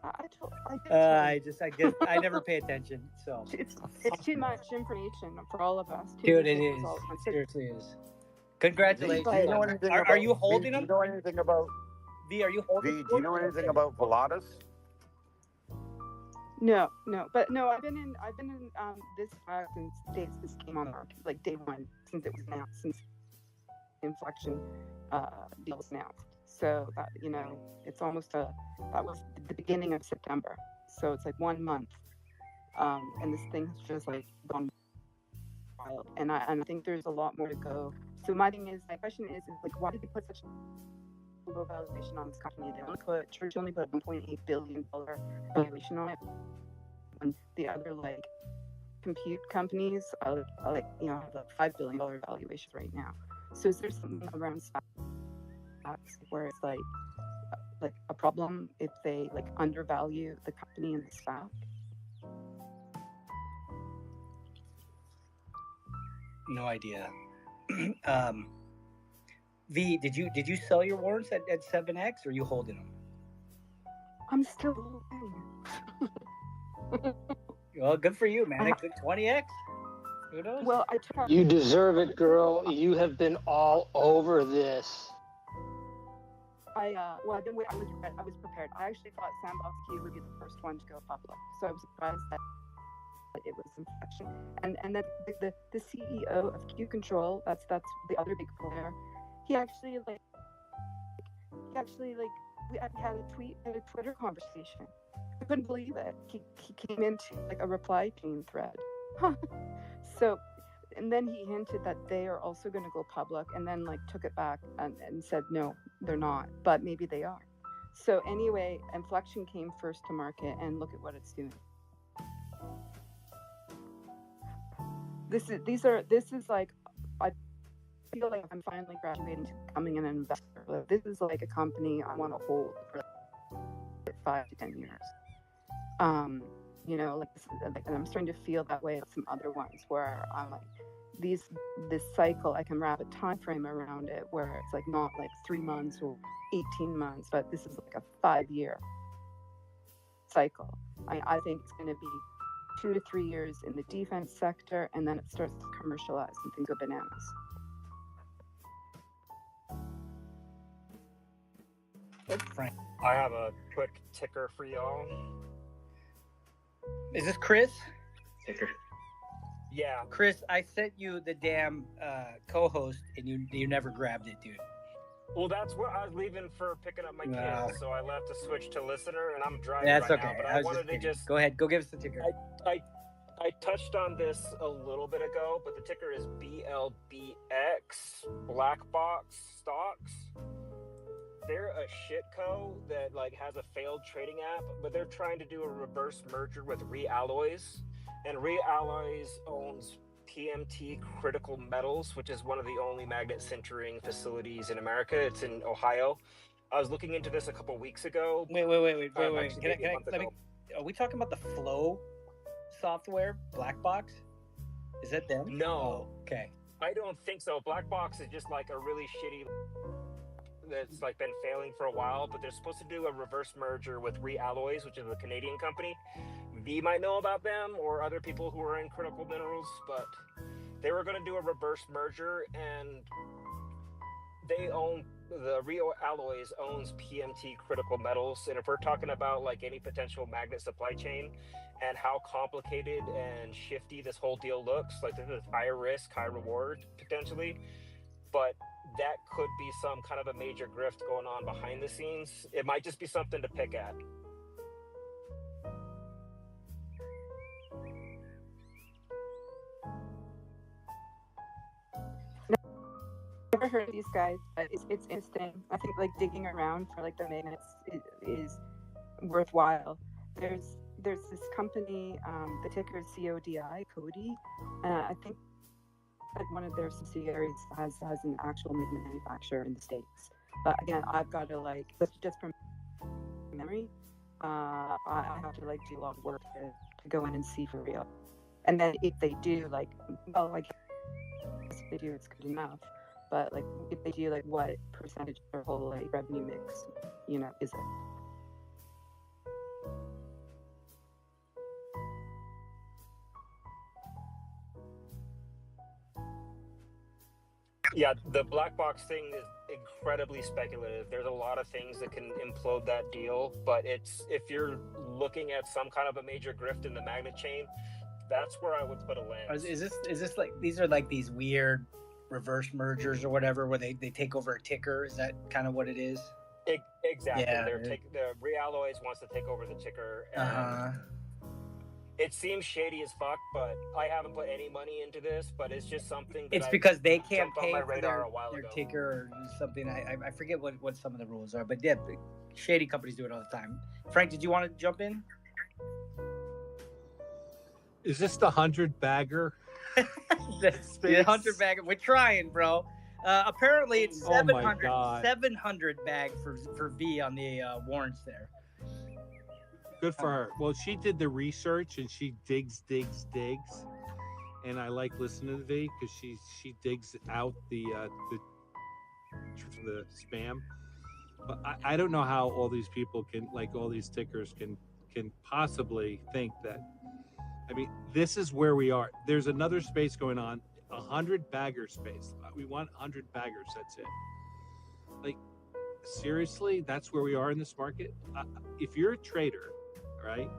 I guess I never pay attention. So it's too much information for all of us. Dude, it is. Seriously is. Congratulations. Do you know anything Are you holding do them? you know anything about V, are you holding V, do you know anything about Volatus? No, but no, I've been in this since this came on the market, like day one, since it was announced, since Inflection deal was announced. So that it's almost that was the beginning of September. So it's like 1 month, and this thing has just like gone wild. And I think there's a lot more to go. So my question is like, why did they put such low valuation on this company? Church only put $1.8 billion valuation on it. And the other like compute companies are like have like $5 billion valuations right now. So is there something around stocks where it's like a problem if they like undervalue the company and the stock? No idea. V, did you sell your warrants at 7X or are you holding them? I'm still holding. Well, good for you, man. It could 20X. Who knows? Well, I You deserve it, girl. You have been all over this. I was prepared. I actually thought Sandbox Q would be the first one to go public, so I was surprised that it was Inflection. And then the CEO of Q Control, that's the other big player. He actually we had a Twitter conversation. I couldn't believe it. He came into like a reply chain thread. So, and then he hinted that they are also going to go public, and then like took it back and said no, they're not, but maybe they are. So anyway, Inflection came first to market, and look at what it's doing. This is like, I feel like I'm finally graduating to becoming an investor. Like, this is like a company I want to hold for 5 to 10 years. You know, and I'm starting to feel that way with some other ones where I'm like, this cycle, I can wrap a time frame around it where it's like not like 3 months or 18 months, but this is like a 5-year cycle. I think it's going to be 2 to 3 years in the defense sector, and then it starts to commercialize and things go bananas. Frank, I have a quick ticker for y'all. Is this Chris? Ticker. Yeah. Chris, I sent you the damn co-host, and you never grabbed it, dude. Well, that's what I was leaving for picking up my Wow. kids, so I left to switch to listener, and I'm driving That's right okay. now. But I I was wanted to kidding. just Go ahead. Go give us the ticker. I touched on this a little bit ago, but the ticker is BLBX, Black Box Stocks. They're a shitco that like has a failed trading app, but they're trying to do a reverse merger with Realloys, and Realloys owns PMT Critical Metals, which is one of the only magnet sintering facilities in America. It's in Ohio. I was looking into this a couple weeks ago. Wait. Are we talking about the Flow software, Black Box? Is that them? No. Oh, okay. I don't think so. Black Box is just like a really shitty that's like been failing for a while, but they're supposed to do a reverse merger with Realloys, which is a Canadian company. V might know about them or other people who are in critical minerals, but they were going to do a reverse merger, and they own the Realloys owns PMT Critical Metals. And if we're talking about like any potential magnet supply chain and how complicated and shifty this whole deal looks, like this is high risk, high reward potentially, but that could be some kind of a major grift going on behind the scenes. It might just be something to pick at. Never heard of these guys, but it's interesting. I think like digging around for like the magnets is worthwhile. There's this company, the ticker is CODI, Cody. I think like one of their subsidiaries has an actual magnet manufacturer in the States. But again, I've got to like, just from memory, I have to like do a lot of work to go in and see for real. And then if they do, like, well, like if they do, it's good enough. But like if they do, like what percentage of their whole like revenue mix, you know, is it? Yeah, the black box thing is incredibly speculative. There's a lot of things that can implode that deal, but it's if you're looking at some kind of a major grift in the magnet chain, that's where I would put a lens. Is this like these are like these weird reverse mergers or whatever where they take over a ticker? Is that kind of what it is? Exactly. Yeah. The Realloys wants to take over the ticker. And it seems shady as fuck, but I haven't put any money into this, but it's just something that It's because they can't jumped on pay my for radar their, a while their ago. ticker or something. I forget what some of the rules are, but yeah, shady companies do it all the time. Frank, did you want to jump in? Is this the 100 bagger? The Hunter bag. We're trying, bro. Apparently, it's Oh my 700, God. 700 bag for V on the warrants there. Good for her. Well, she did the research and she digs, and I like listening to V because she digs out the spam. But I don't know how all these people can, like all these tickers can possibly think that. I mean, this is where we are. There's another space going on, 100 bagger space. We want 100 baggers. That's it. Like, seriously, that's where we are in this market. If you're a trader, right,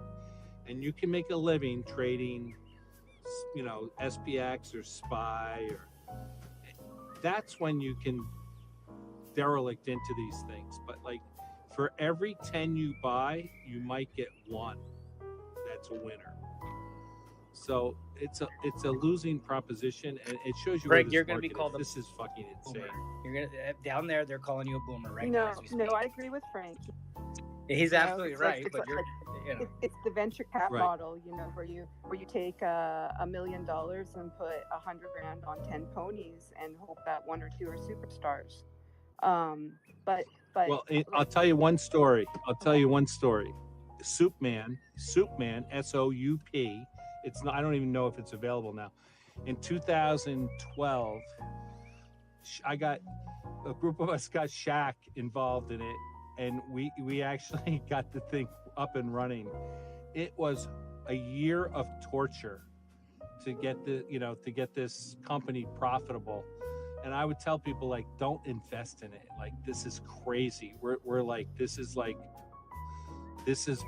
and you can make a living trading, SPX or SPY, or that's when you can derelict into these things. But like, for every 10 you buy, you might get one that's a winner. So it's a losing proposition, and it shows you Greg, where this you're going to be market called is. a This is fucking insane. boomer. You're gonna down there. They're calling you a boomer right No, now. As we speak. no, I agree with Frank. He's You know, absolutely it's like right, it's but like, you're, you know, it's the venture cap Right. model, where you take $1 million and put $100,000 on 10 ponies and hope that one or two are superstars. But Well, I'll tell you one story. Soupman, SOUP. It's not. I don't even know if it's available now. In 2012, I got a group of us got Shaq involved in it, and we actually got the thing up and running. It was a year of torture to get this company profitable. And I would tell people, like, don't invest in it. Like, this is crazy. We're like, this is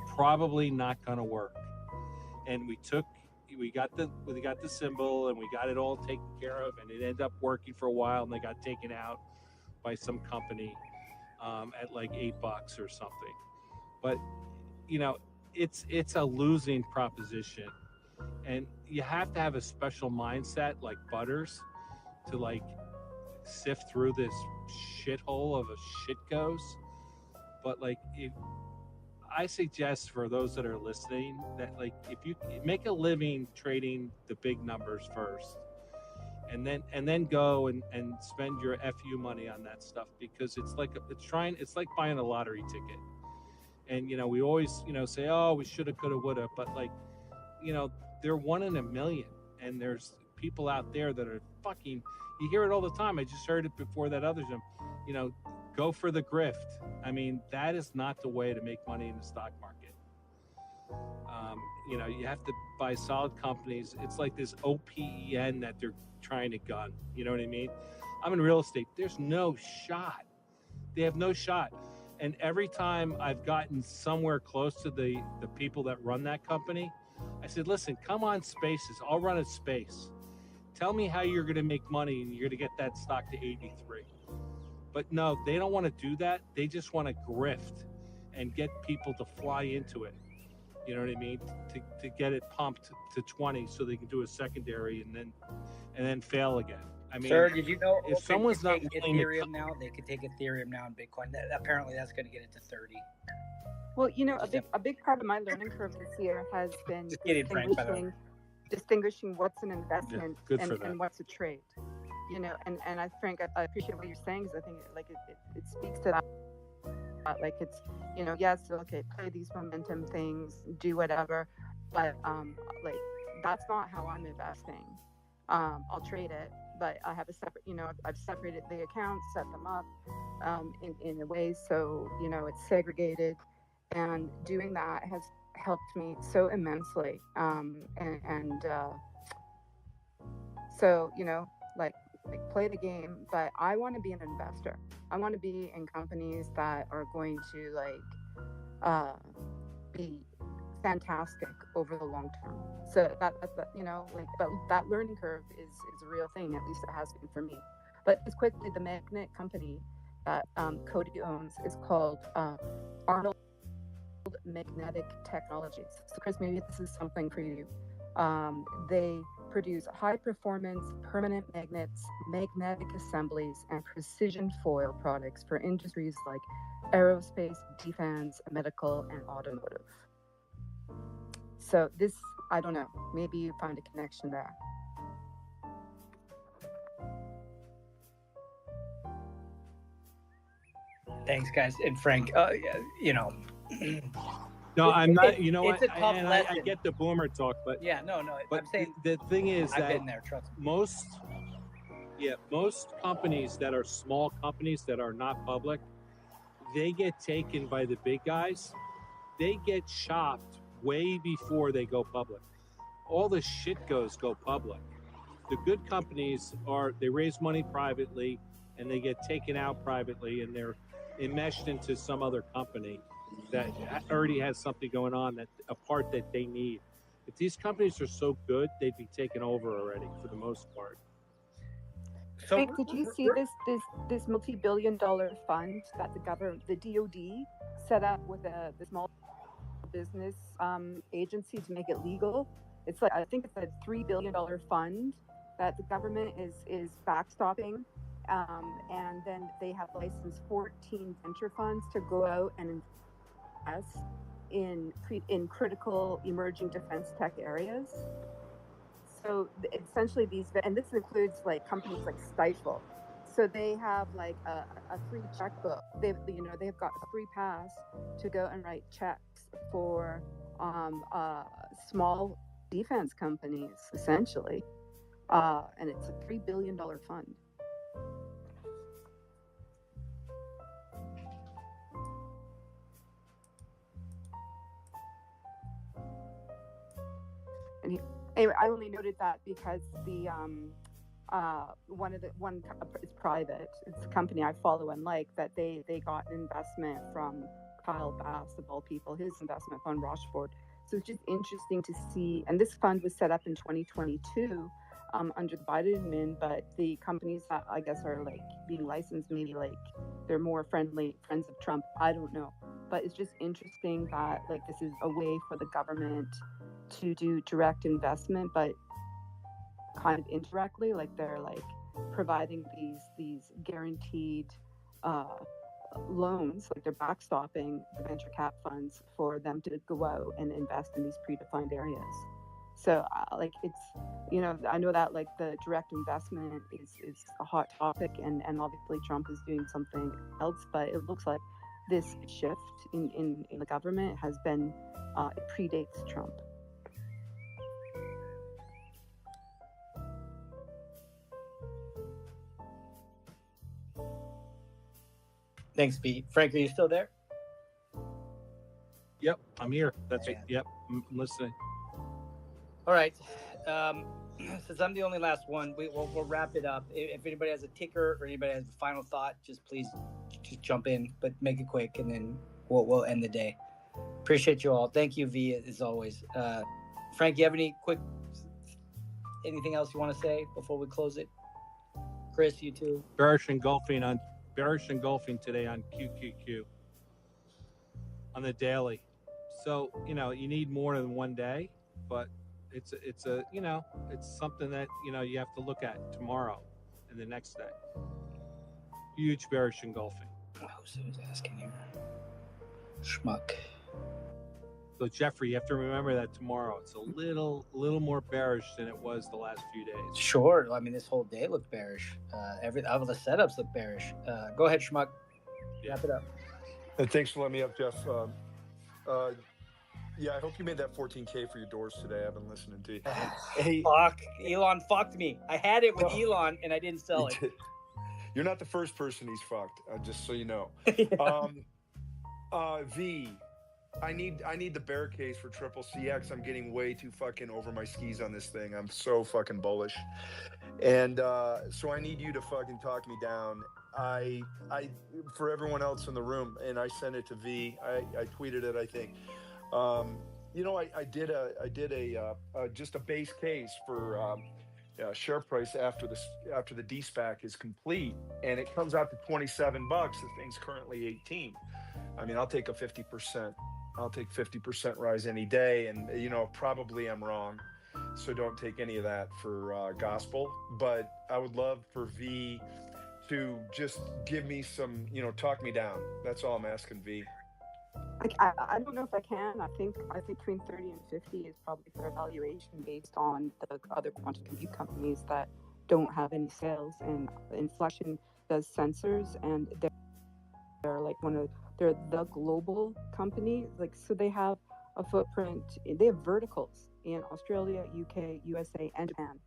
probably not going to work. And we got the symbol, and we got it all taken care of, and it ended up working for a while, and they got taken out by some company at like $8 or something. But it's a losing proposition, and you have to have a special mindset like Butters to like sift through this shithole of a shitco's. But like, I suggest for those that are listening that, like, if you make a living trading the big numbers first, and then go and spend your FU money on that stuff, because it's like buying a lottery ticket. And we always say, oh, we shoulda, coulda, woulda, but like, they're 1 in a million, and there's people out there that are fucking. You hear it all the time. I just heard it before that other gym. Go for the grift. I mean, that is not the way to make money in the stock market. You have to buy solid companies. It's like this OPEN that they're trying to gun. You know what I mean? I'm in real estate. There's no shot. They have no shot. And every time I've gotten somewhere close to the people that run that company, I said, listen, come on Spaces. I'll run a space. Tell me how you're going to make money and you're going to get that stock to 83. But no, they don't want to do that. They just want to grift and get people to fly into it. You know what I mean? To get it pumped to 20 so they can do a secondary and then fail again. I mean, sir, did you know if someone's not take willing to Ethereum now? They could take Ethereum now and Bitcoin. Apparently, that's going to get it to 30. Well, a big part of my learning curve this year has been Just kidding, Frank, by the way. distinguishing what's an investment good for that. and what's a trade. And Frank, I appreciate what you're saying, because I think it speaks to that. Like, it's yes, okay, play these momentum things, do whatever, but like, that's not how I'm investing. I'll trade it, but I have a separate, I've separated the accounts, set them up in a way so it's segregated, and doing that has helped me so immensely. So like play the game, but I want to be an investor. I want to be in companies that are going to be fantastic over the long term. So that but that learning curve is a real thing. At least it has been for me. But just quickly, the magnet company that Cody owns is called Arnold Magnetic Technologies. So Chris, maybe this is something for you. They produce high-performance permanent magnets, magnetic assemblies, and precision foil products for industries like aerospace, defense, medical, and automotive. So this, I don't know, maybe you find a connection there. Thanks, guys. And Frank, No, I'm not. You know it's what? a tough I lesson. get the boomer talk, but Yeah, no. but I'm saying the thing is I've that been there. Trust me. most companies that are small companies that are not public, they get taken by the big guys. They get shopped way before they go public. All the shitco's go public. The good companies they raise money privately, and they get taken out privately, and enmeshed into some other company that already has something going on, that a part that they need. If these companies are so good, they'd be taken over already for the most part. So Frank, did you see this multi-billion-dollar fund that the DoD set up with the small business agency to make it legal? It's like, I think it's a $3 billion fund that the government is backstopping, and then they have licensed 14 venture funds to go out and invest in critical emerging defense tech areas. So essentially and this includes like companies like Stifle. So they have like a free checkbook. They've got a free pass to go and write checks for small defense companies, essentially. And it's a $3 billion fund. Anyway, I only noted that because the one is private. It's a company I follow and like, that they got an investment from Kyle Bass, of all people, his investment fund, Rochefort. So it's just interesting to see. And this fund was set up in 2022 under the Biden admin, but the companies that I guess are like being licensed, maybe like they're more friends of Trump. I don't know. But it's just interesting that like this is a way for the government to do direct investment, but kind of indirectly, like they're like providing these guaranteed loans, like they're backstopping the venture cap funds for them to go out and invest in these predefined areas. So like it's, I know that like the direct investment is a hot topic, and obviously Trump is doing something else, but it looks like this shift in the government has been, it predates Trump. Thanks, Pete. Frank, are you still there? Yep, I'm here. That's it. Yep, I'm listening. All right. Since I'm the only last one, we'll wrap it up. If anybody has a ticker or anybody has a final thought, just please just jump in, but make it quick, and then we'll end the day. Appreciate you all. Thank you, V, as always. Frank, you have anything else you want to say before we close it? Chris, you too. Bearish engulfing today on QQQ on the daily. So, you need more than one day, but it's something that, you have to look at tomorrow and the next day. Huge bearish engulfing. Who's asking here? Schmuck. So Jeffrey, you have to remember that tomorrow it's a little more bearish than it was the last few days. Sure. I mean, this whole day looked bearish. All the setups look bearish. Go ahead, Schmuck. Wrap it up. Thanks for letting me up, Jeff. Yeah, I hope you made that 14K for your doors today. I've been listening to you. Hey, Fuck. Elon fucked me. I had it with Elon and I didn't sell it. You're not the first person he's fucked, just so you know. V, I need the bear case for Triple CX. I'm getting way too fucking over my skis on this thing. I'm so fucking bullish. And so I need you to fucking talk me down. I for everyone else in the room, and I sent it to V. I tweeted it, I think. I did just a base case for share price after the D-SPAC is complete, and it comes out to $27. The thing's currently 18. I mean, I'll take 50% rise any day, and probably I'm wrong, so don't take any of that for gospel. But I would love for V to just give me some, talk me down. That's all I'm asking, V. I don't know if I can. I think between 30 and 50 is probably fair valuation based on the other quantum compute companies that don't have any sales. And Inflection does sensors, and they're like they're the global company. Like, so they have a footprint. They have verticals in Australia, UK, USA, and Japan.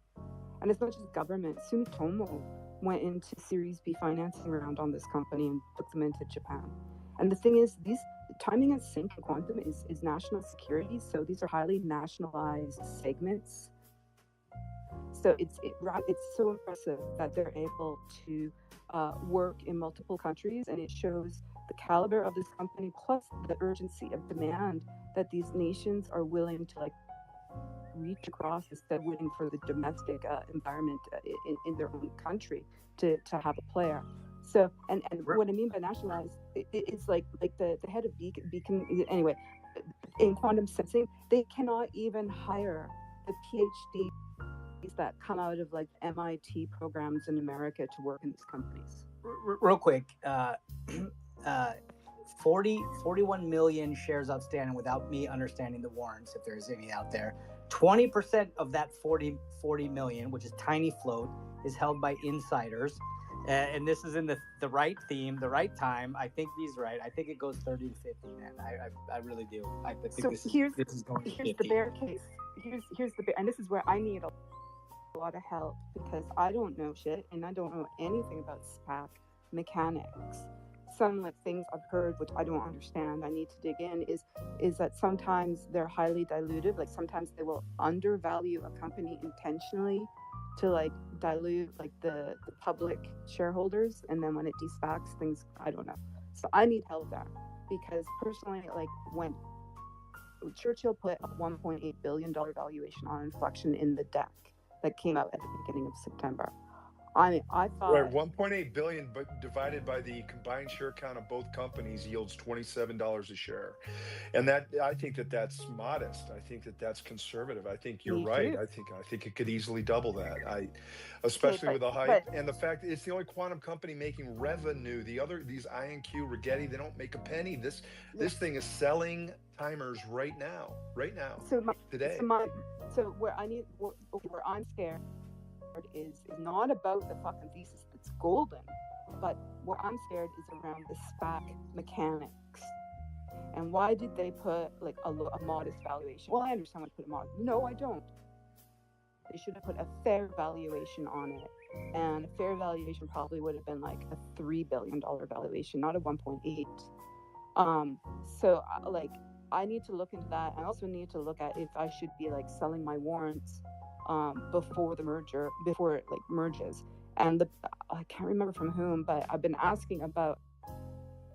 And it's not just government. Sumitomo went into Series B financing round on this company and took them into Japan. And the thing is, these timing and sync and quantum is national security. So these are highly nationalized segments. So it's so impressive that they're able to work in multiple countries, and it shows the caliber of this company plus the urgency of demand that these nations are willing to like reach across instead of waiting for the domestic environment in their own country to have a player. So and what I mean by nationalized, it's like the head of Beacon anyway. In quantum sensing, they cannot even hire the PhDs that come out of like MIT programs in America to work in these companies. Real quick, 41 million shares outstanding without me understanding the warrants, if there's any out there. 20% of that 40 million, which is tiny float, is held by insiders. And this is in the right theme, the right time. I think he's right. I think it goes 30 to 50, man. I really do. I think So this is going to 50. the bear case. Here's the bear, and this is where I need a lot of help because I don't know shit and I don't know anything about SPAC mechanics. Some like things I've heard which I don't understand, I need to dig in, is that sometimes they're highly dilutive. Like sometimes they will undervalue a company intentionally to like dilute like the public shareholders, and then when it de-SPACs things, I don't know. So I need help there because personally, like when Churchill put a $1.8 billion valuation on Inflection in the deck that came out at the beginning of September. I thought Right, 1.8 billion, but divided by the combined share count of both companies yields $27 a share, and that I think that's modest. I think that's conservative. I think you're Me right. too. I think it could easily double that. Especially with the hype and the fact that it's the only quantum company making revenue. The other, these IonQ, Rigetti, they don't make a penny. This thing is selling timers right now, today. So where I'm scared is not about the fucking thesis that's golden, but what I'm scared is around the SPAC mechanics. And why did they put like a modest valuation? Well, I understand why they put a modest. No, I don't. They should have put a fair valuation on it, and a fair valuation probably would have been like a $3 billion valuation, not a 1.8. So like I need to look into that. I also need to look at if I should be like selling my warrants before it like merges. And I can't remember from whom, but I've been asking about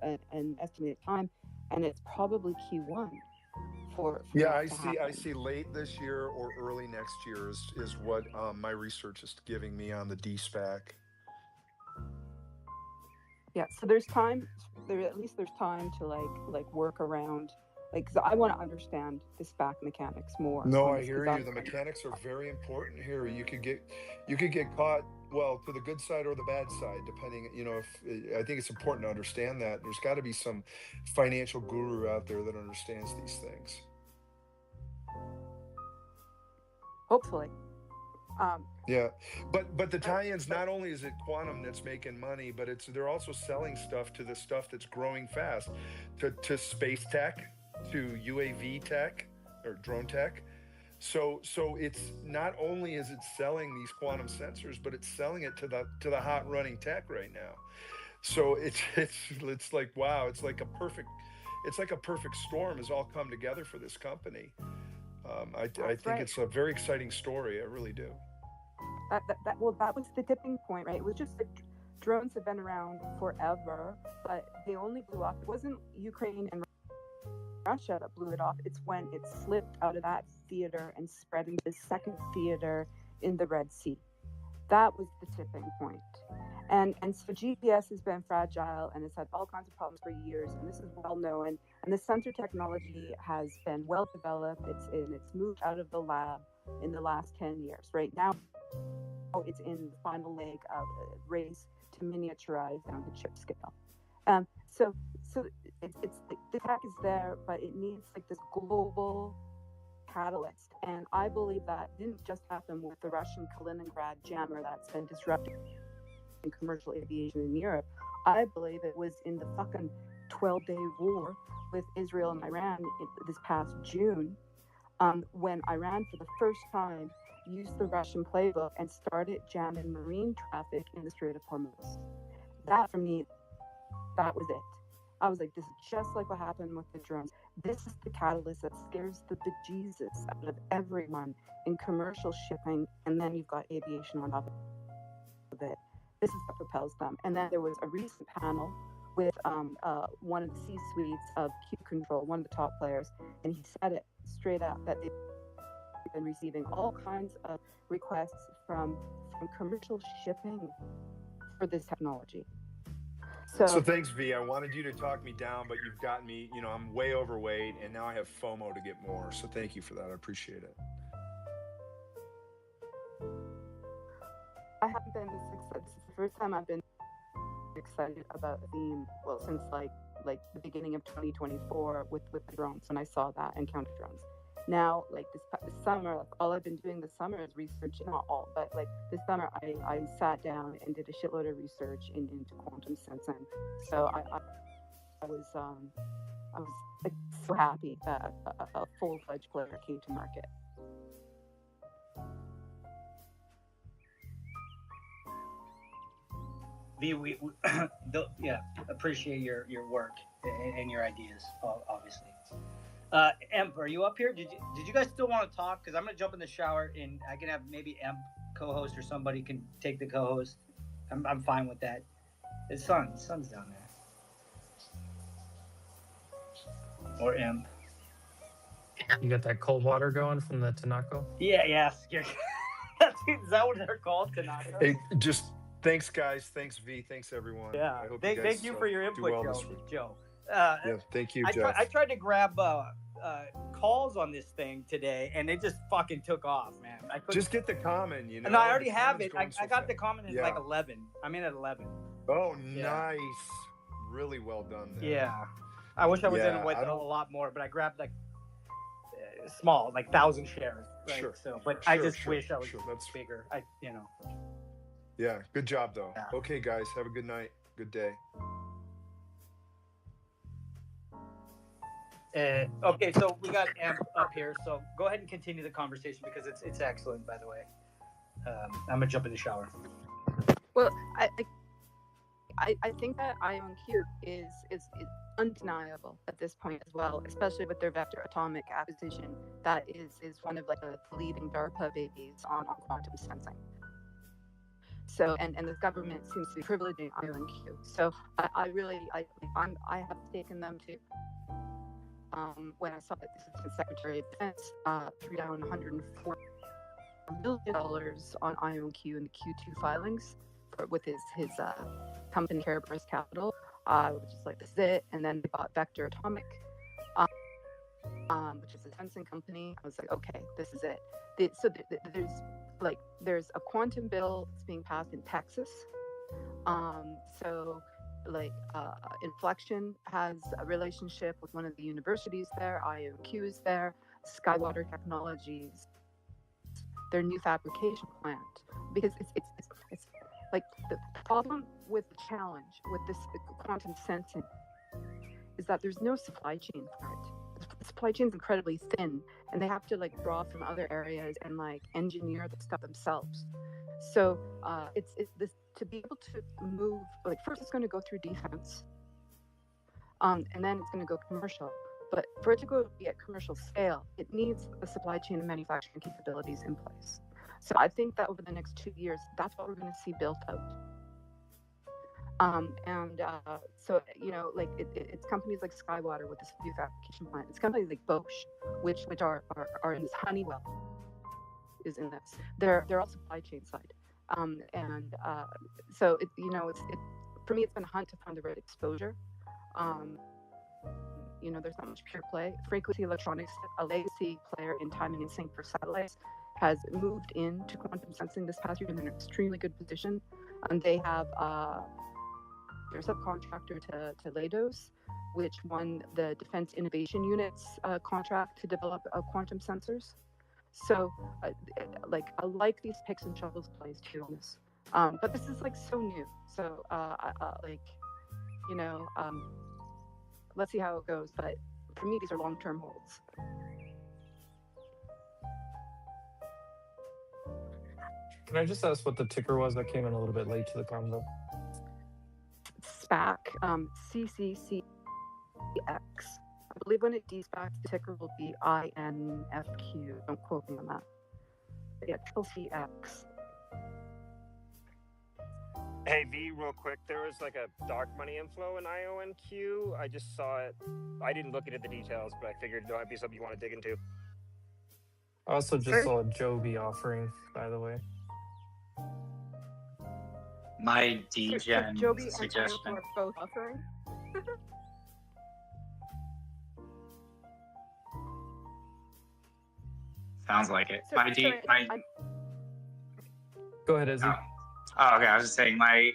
an estimated time, and it's probably Q1 for Yeah, that I to see. I happen. see late this year or early next year is what my research is giving me on the D-SPAC. Yeah, so there's time. At least there's time to like work around, like, because I want to understand the SPAC mechanics more. No, on I this, hear 'cause you. The mechanics are very important here. You could get caught, well, to the good side or the bad side, depending. If I think it's important to understand that there's got to be some financial guru out there that understands these things. Hopefully. Yeah, but the tie-ins, not only is it quantum that's making money, but they're also selling stuff to the stuff that's growing fast, to space tech, to UAV tech or drone tech. So it's not only is it selling these quantum sensors, but it's selling it to the hot running tech right now. So it's like, wow, it's like a perfect storm has all come together for this company. I think right. it's a very exciting story. I really do. That was the tipping point, right? It was just like drones have been around forever, but they only blew up. It wasn't Ukraine and Russia that blew it off. It's when it slipped out of that theater and spread into the second theater in the Red Sea. That was the tipping point. And so GPS has been fragile and it's had all kinds of problems for years, and this is well known. And the sensor technology has been well developed. It's moved out of the lab in the last 10 years. Right now, it's in the final leg of a race to miniaturize down to chip scale. So it's the tech is there, but it needs like this global catalyst. And I believe that didn't just happen with the Russian Kaliningrad jammer that's been disrupting commercial aviation in Europe. I believe it was in the fucking 12-day war with Israel and Iran this past June, when Iran for the first time used the Russian playbook and started jamming marine traffic in the Strait of Hormuz. That, for me, that was it. I was like, this is just like what happened with the drones. This is the catalyst that scares the bejesus out of everyone in commercial shipping, and then you've got aviation on top of it. This is what propels them. And then there was a recent panel with one of the C-suites of Q Control, one of the top players, and he said it straight up that they've been receiving all kinds of requests from commercial shipping for this technology. So thanks, V. I wanted you to talk me down, but you've got me, you know, I'm way overweight and now I have FOMO to get more. So thank you for that. I appreciate it. I haven't been this excited. This is the first time I've been excited about a theme, well, since like the beginning of 2024 with the drones, when I saw that and counter drones. Now, like this summer, like, all I've been doing this summer is research. Not all, but like this summer, I sat down and did a shitload of research into quantum sensing. So I was like, so happy that a full-fledged player came to market. V, yeah, appreciate your work and your ideas, obviously. Emp, are you up here? Did you guys still want to talk? Because I'm gonna jump in the shower and I can have maybe Emp co-host or somebody can take the co-host. I'm fine with that. The sun's down there. Or Emp. You got that cold water going from the Tanako? Yeah. Is that what they're called, Tanaka? Hey, just thanks, guys. Thanks, V. Thanks, everyone. Yeah. I hope Thank you for your do input, well this week. Joe. Yeah, thank you, Jeff. I tried to grab calls on this thing today, and it just fucking took off, man. I couldn't... Just get the common, you know. No, I already have it. common's I going so got the comment at like 11. I'm in at 11. Oh, Yeah. nice. Really well done there. Yeah. I wish I was Yeah, in with I a don't- lot more, but I grabbed like small, like 1,000 shares. Right? Sure. So, but I Sure, just sure, wish I was sure. That's bigger. Yeah, good job though. Yeah. Okay, guys, have a good night. Good day. Okay, so we got Amp up here. So go ahead and continue the conversation because it's excellent, by the way. I'm gonna jump in the shower. Well, I think that IonQ is undeniable at this point as well, especially with their Vector Atomic acquisition. That is one of like the leading DARPA babies on quantum sensing. So and the government seems to be privileging IonQ. So I have taken them too. When I saw that this is the Secretary of Defense threw down $104 million on IonQ in the Q2 filings with his company Kerberos Capital, which is like, this is it. And then they bought Vector Atomic, which is a sensing company. I was like, okay, this is it. There's a quantum bill that's being passed in Texas. Inflection has a relationship with one of the universities there. IonQ is there. Skywater Technologies, their new fabrication plant. Because it's like the problem with the challenge with this quantum sensing is that there's no supply chain for it. The supply chain is incredibly thin, and they have to like draw from other areas and like engineer the stuff themselves. So it's this to be able to move. Like first, it's going to go through defense, and then it's going to go commercial. But for it to go be at commercial scale, it needs the supply chain and manufacturing capabilities in place. So I think that over the next 2 years, that's what we're going to see built out. So like it's companies like Skywater with this new fabrication plant. It's companies like Bosch, which are in this. Honeywell is in this. They're all supply chain side. So for me, it's been a hunt to find the right exposure. There's not much pure play. Frequency Electronics, a legacy player in timing and sync for satellites, has moved into quantum sensing this past year in an extremely good position. And they have their subcontractor to Leidos, which won the Defense Innovation Unit's contract to develop quantum sensors. So, I like these picks and shovels plays too on this. But this is like so new. So, let's see how it goes. But for me, these are long-term holds. Can I just ask what the ticker was? That came in a little bit late to the convo. SPAC, CCC I believe when it de-SPACs, the ticker will be INFQ. Don't quote me on that. But yeah, CX. Hey V, real quick, there was like a dark money inflow in IONQ. I just saw it. I didn't look into the details, but I figured it might be something you want to dig into. I also just saw a Joby offering, by the way. My DGen Joby and suggestion. IONQ are both offering. Sounds like it. So- My D, sorry, my. Go ahead, Izzy. Oh, okay. I was just saying, I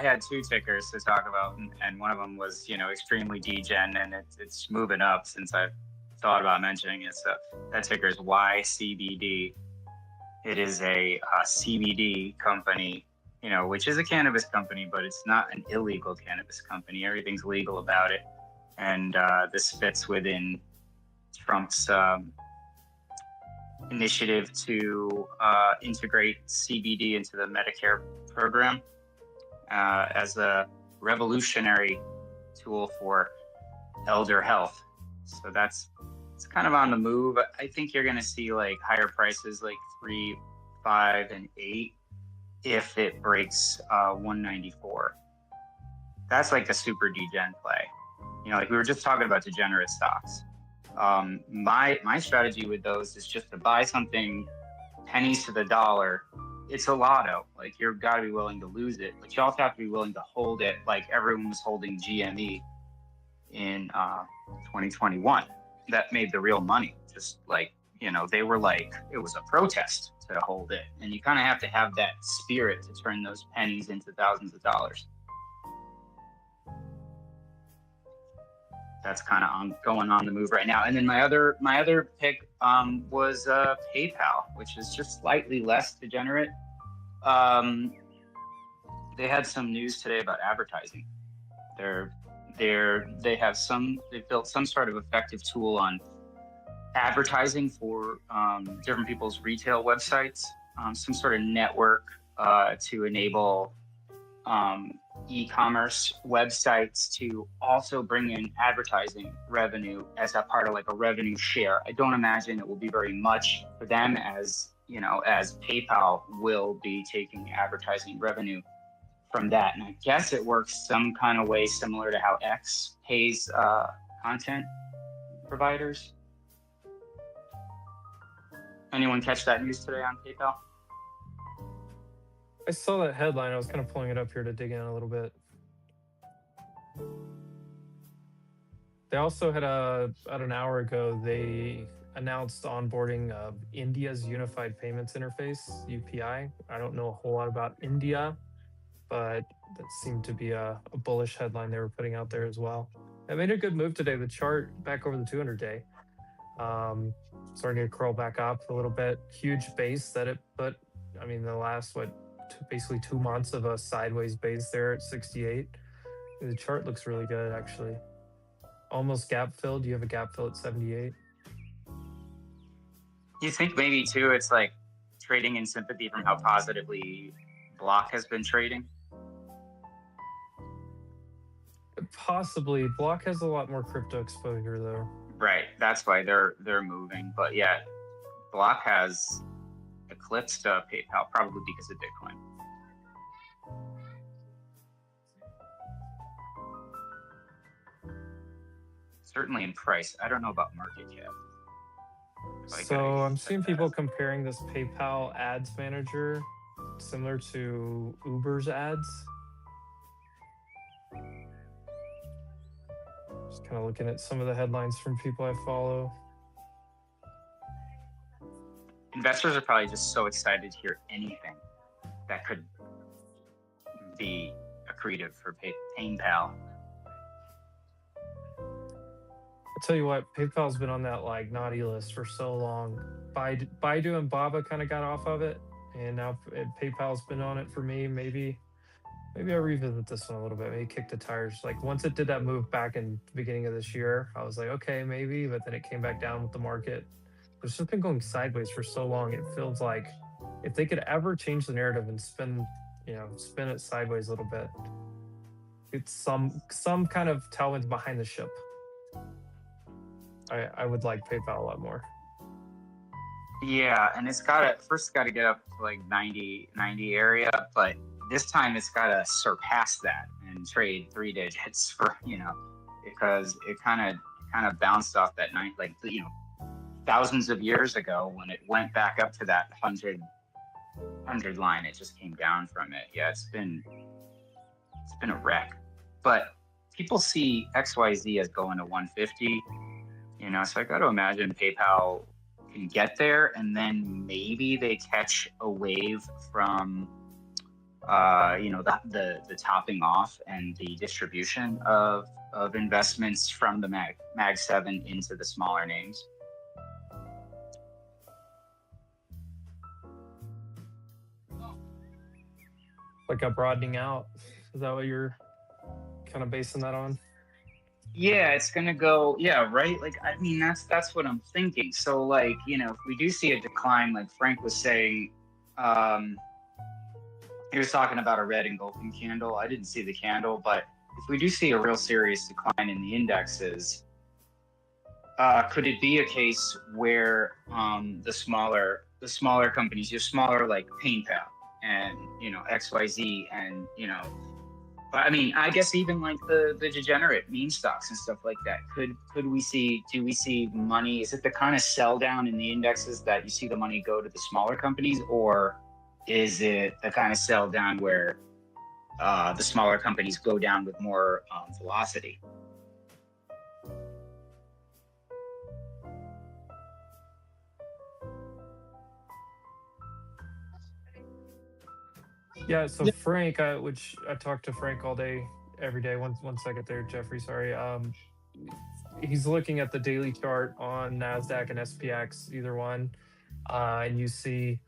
had two tickers to talk about, and one of them was, extremely degen, and it's moving up since I've thought about mentioning it. So that ticker is YCBD. It is a CBD company, which is a cannabis company, but it's not an illegal cannabis company. Everything's legal about it, and this fits within Trump's initiative to integrate CBD into the Medicare program as a revolutionary tool for elder health. So it's kind of on the move. I think you're going to see like higher prices, like 3, 5, and 8, if it breaks 194. That's like a super degen play. Like we were just talking about degenerate stocks. My strategy with those is just to buy something pennies to the dollar. It's a lotto. Like you've got to be willing to lose it, but you also have to be willing to hold it. Like everyone was holding GME in 2021. That made the real money. Just like, they were like, it was a protest to hold it. And you kind of have to have that spirit to turn those pennies into thousands of dollars. That's kind of going on the move right now. And then my other pick was PayPal, which is just slightly less degenerate. They had some news today about advertising. They've built some sort of effective tool on advertising for different people's retail websites, some sort of network to enable e-commerce websites to also bring in advertising revenue as a part of like a revenue share. I don't imagine it will be very much for them as PayPal will be taking advertising revenue from that. And I guess it works some kind of way similar to how X pays content providers. Anyone catch that news today on PayPal? I saw that headline. I was kind of pulling it up here to dig in a little bit. They also had about an hour ago, they announced onboarding of India's Unified Payments Interface, UPI. I don't know a whole lot about India, but that seemed to be a bullish headline they were putting out there as well. It made a good move today. The chart back over the 200-day. Starting to curl back up a little bit. Huge base that it put. I mean, the last, basically 2 months of a sideways base there at 68. The chart looks really good, actually. Almost gap filled. You have a gap fill at 78. You think maybe too, it's like trading in sympathy from how positively Block has been trading? Possibly. Block has a lot more crypto exposure, though. Right. That's why they're moving. But yeah, Block has eclipsed PayPal probably because of Bitcoin. Certainly in price. I don't know about market cap. So I'm seeing people comparing this PayPal ads manager similar to Uber's ads. Just kind of looking at some of the headlines from people I follow. Investors are probably just so excited to hear anything that could be accretive for PayPal. I tell you what, PayPal's been on that like naughty list for so long. Baidu and Baba kind of got off of it, and now PayPal's been on it for me. Maybe I'll revisit this one a little bit. Maybe kick the tires. Like once it did that move back in the beginning of this year, I was like, okay, maybe, but then it came back down with the market. It's just been going sideways for so long. It feels like if they could ever change the narrative and spin it sideways a little bit, it's some kind of tailwinds behind the ship. I would like PayPal a lot more. Yeah, and it's got to get up to like 90 area, but this time it's got to surpass that and trade 3 digits for, because it kind of bounced off that thousands of years ago when it went back up to that 100 line. It just came down from it. Yeah, it's been a wreck. But people see XYZ as going to 150, so I got to imagine PayPal can get there, and then maybe they catch a wave from the topping off and the distribution of investments from the Mag 7 into the smaller names. Like a broadening out. Is that what you're kind of basing that on? Yeah, it's gonna go. Yeah, right. Like, I mean, that's what I'm thinking. So, like, if we do see a decline, like Frank was saying, he was talking about a red engulfing candle. I didn't see the candle, but if we do see a real serious decline in the indexes, could it be a case where the smaller companies, your smaller like PayPal and XYZ and I mean, I guess even like the degenerate meme stocks and stuff like that. Do we see money? Is it the kind of sell down in the indexes that you see the money go to the smaller companies, or is it the kind of sell down where the smaller companies go down with more velocity? Yeah, so Frank, which I talk to Frank all day, every day. One second there, Jeffrey, sorry. He's looking at the daily chart on NASDAQ and SPX, either one. And you see,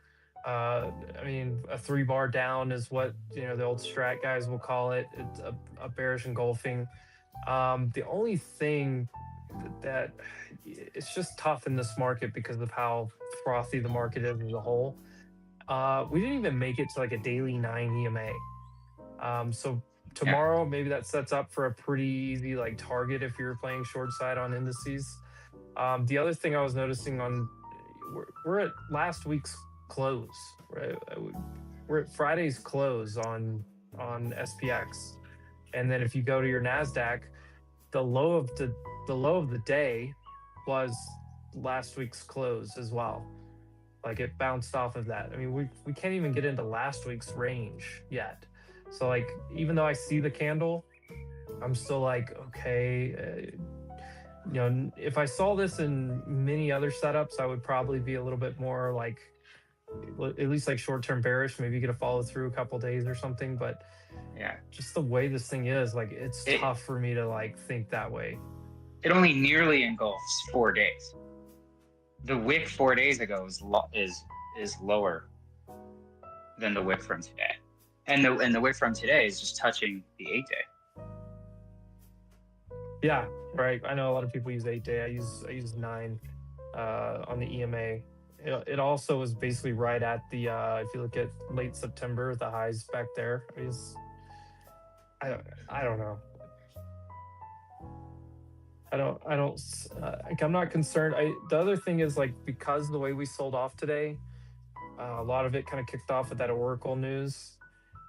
I mean, a 3-bar down is what, the old strat guys will call it. It's a bearish engulfing. The only thing that it's just tough in this market because of how frothy the market is as a whole. We didn't even make it to like a daily 9 EMA. So tomorrow, maybe that sets up for a pretty easy like target if you're playing short side on indices. The other thing I was noticing we're at last week's close, right? We're at Friday's close on SPX. And then if you go to your NASDAQ, the low of the day was last week's close as well. Like it bounced off of that. I mean, we can't even get into last week's range yet. So like, even though I see the candle, I'm still like, okay, if I saw this in many other setups, I would probably be a little bit more like, at least like short-term bearish, maybe get a follow through a couple days or something. But yeah, just the way this thing is, like, it's tough for me to like think that way. It only nearly engulfs 4 days. The wick 4 days ago is lower than the wick from today, and the wick from today is just touching the 8-day. Yeah, right. I know a lot of people use 8-day. I use 9 on the EMA. It also was basically right at the if you look at late September, the highs back there. I don't know. I'm not concerned. The other thing is, like, because of the way we sold off today, a lot of it kind of kicked off with that Oracle news,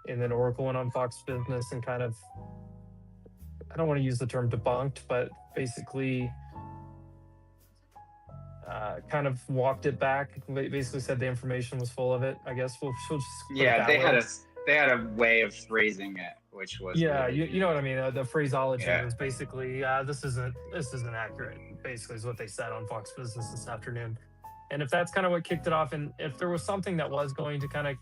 and then Oracle went on Fox Business and kind of, I don't want to use the term debunked, but basically kind of walked it back. Basically said the information was full of it. I guess we'll just put it that way. They had a way of phrasing it, which was really, you know what I mean. The phraseology was basically this isn't accurate. Basically, is what they said on Fox Business this afternoon. And if that's kind of what kicked it off, and if there was something that was going to kind of,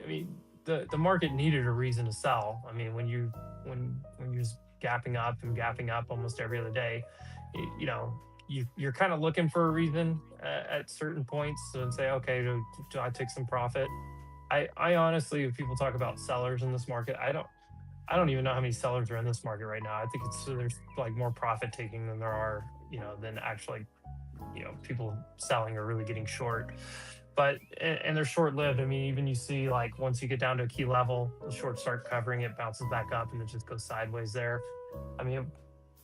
I mean, the market needed a reason to sell. I mean, when you're just gapping up almost every other day, you're kind of looking for a reason at certain points and say, okay, do I take some profit? I honestly, if people talk about sellers in this market, I don't even know how many sellers are in this market right now. I think there's like more profit taking than there are, than actually, people selling or really getting short. But, and they're short lived. I mean, even you see, like, once you get down to a key level, the shorts start covering it, bounces back up, and it just goes sideways there. I mean,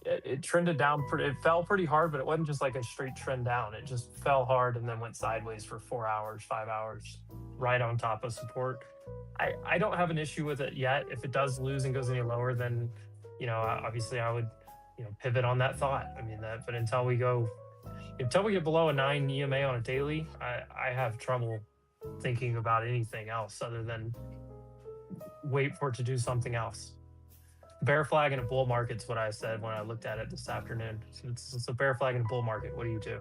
it trended down. It fell pretty hard, but it wasn't just like a straight trend down. It just fell hard and then went sideways for 4 hours, 5 hours, right on top of support. I don't have an issue with it yet. If it does lose and goes any lower, then obviously I would pivot on that thought. I mean that, but until we get below a 9 EMA on a daily, I have trouble thinking about anything else other than wait for it to do something else. Bear flag in a bull market's what I said when I looked at it this afternoon. So it's a bear flag in a bull market. What do you do?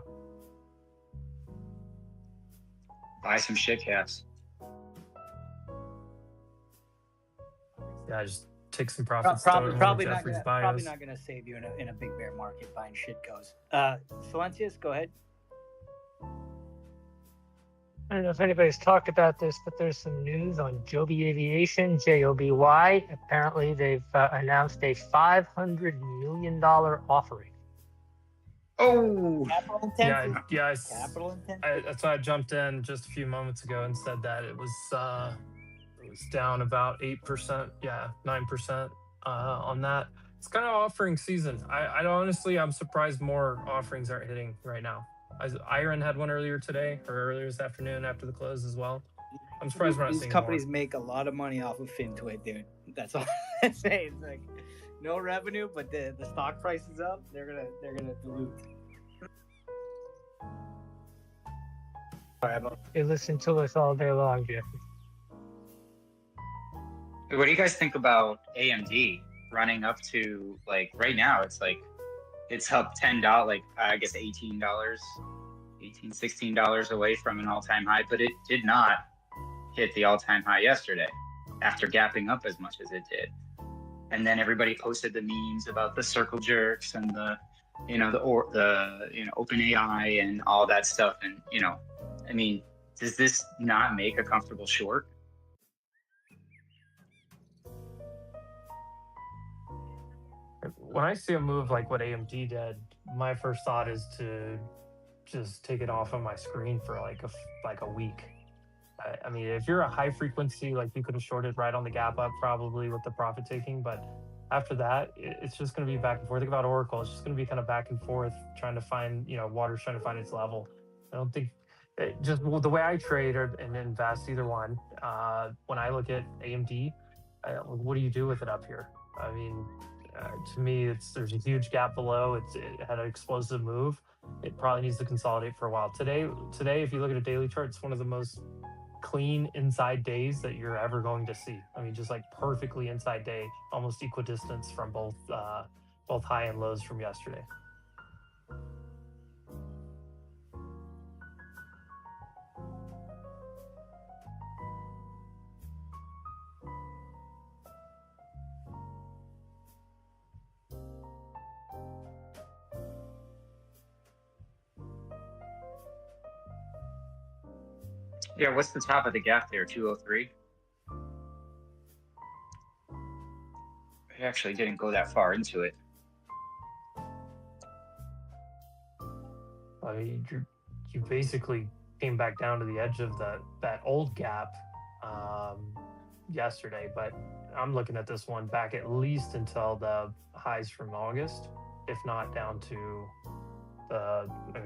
Buy some shit caps. Yeah, just take some profits. Probably not gonna save you in a big bear market buying shit goes. Silencius, go ahead. I don't know if anybody's talked about this, but there's some news on Joby Aviation, JOBY. Apparently, they've announced a $500 million offering. Oh, capital intensive. Yeah. Capital intensive. That's why I jumped in just a few moments ago and said that it was down about 8%. Yeah, 9% on that. It's kind of offering season. I'm surprised more offerings aren't hitting right now. Iron had one earlier today or earlier this afternoon after the close as well. I'm surprised we're not These seeing companies more. make a lot of money off of FinTwit, dude. That's all I say. It's like no revenue, but the stock price is up. They're gonna dilute. You listen to us all day long, Jeffrey. What do you guys think about AMD running up to, like, right now it's like it's up $10, like I guess $18, $16 away from an all-time high, but it did not hit the all-time high yesterday after gapping up as much as it did. And then everybody posted the memes about the circle jerks and the OpenAI and all that stuff. And I mean, does this not make a comfortable short? When I see a move like what AMD did, my first thought is to just take it off of my screen for like a week. I mean, if you're a high frequency, like you could have shorted right on the gap up probably with the profit taking, but after that, it's just going to be back and forth. Think about Oracle. It's just going to be kind of back and forth, trying to find, water's trying to find its level. I don't think just the way I trade and invest, either one. When I look at AMD, what do you do with it up here? I mean, to me, there's a huge gap below. It had an explosive move. It probably needs to consolidate for a while. Today, if you look at a daily chart, it's one of the most clean inside days that you're ever going to see. I mean, just like perfectly inside day, almost equidistance from both high and lows from yesterday. Yeah, what's the top of the gap there? 203? I actually didn't go that far into it. I mean, you basically came back down to the edge of that old gap yesterday, but I'm looking at this one back at least until the highs from August, if not down to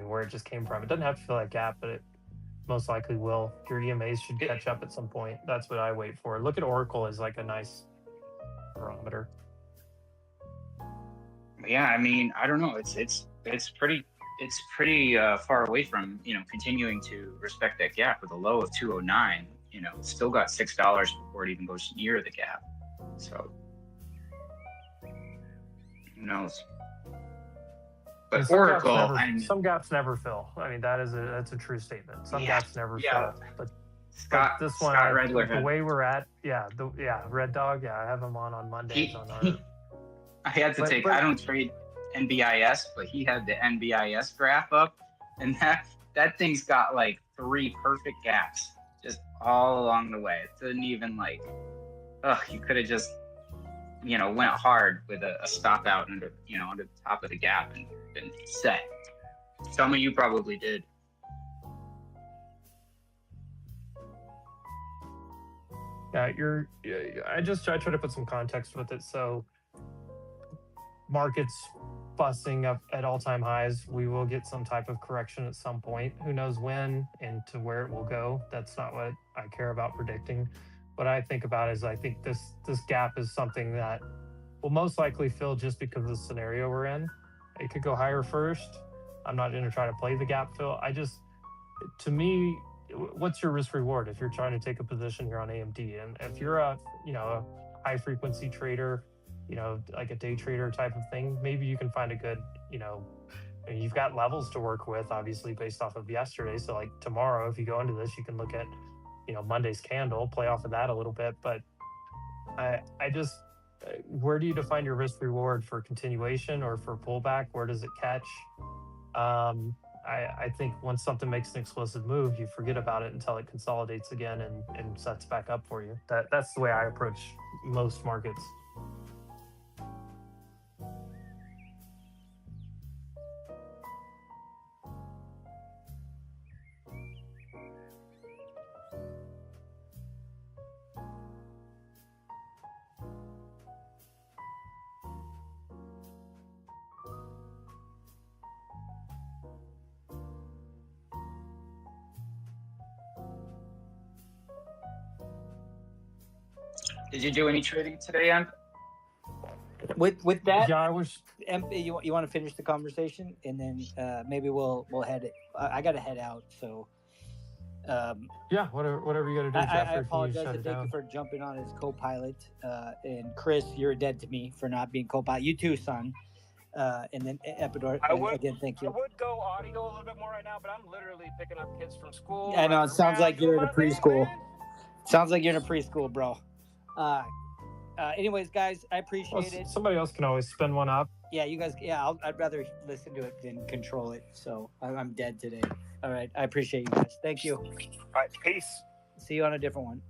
where it just came from. It doesn't have to fill that gap, but it most likely will. Your EMAs should catch up at some point. That's what I wait for. Look at Oracle as like a nice barometer. Yeah, I mean, I don't know. It's pretty far away from continuing to respect that gap with a low of 209. It's still got $6 before it even goes near the gap. So who knows? But Oracle, some gaps never fill. I mean, that's a true statement. Some gaps never fill. But this one, Scott Redler, the way we're at, Red Dog, I have him on Mondays on our. I had to I don't trade NBIS, but he had the NBIS graph up, and that thing's got like 3 perfect gaps just all along the way. It didn't even you could have just went hard with a stop out under the top of the gap and been set. Some of you probably did. Yeah, I try to put some context with it. So markets busting up at all-time highs. We will get some type of correction at some point. Who knows when and to where it will go? That's not what I care about predicting. What I think about is I think this gap is something that will most likely fill just because of the scenario we're in. It could go higher first. I'm not going to try to play the gap fill. To me, what's your risk reward if you're trying to take a position here on AMD? And if you're a high frequency trader, like a day trader type of thing, maybe you can find a good, you've got levels to work with, obviously based off of yesterday. So like tomorrow, if you go into this, you can look at, Monday's candle, play off of that a little bit. But where do you define your risk reward for continuation or for pullback? Where does it catch? I think once something makes an explosive move, you forget about it until it consolidates again and sets back up for you. That's the way I approach most markets. Did you do any trading today, Em? With that, yeah, I wish. You want to finish the conversation, and then maybe we'll head it. I got to head out, so. Yeah, whatever you got to do. I apologize to Dick for jumping on as co-pilot, and Chris, you're dead to me for not being co-pilot. You too, son. And then Epidor, again, thank you. I would go audio a little bit more right now, but I'm literally picking up kids from school. I know it sounds like you're in a preschool. Sounds like you're in a preschool, bro. Anyways, guys, I appreciate it. Somebody else can always spin one up. Yeah, you guys. Yeah, I'd rather listen to it than control it. So I'm dead today. All right, I appreciate you guys. Thank you. All right, peace. See you on a different one.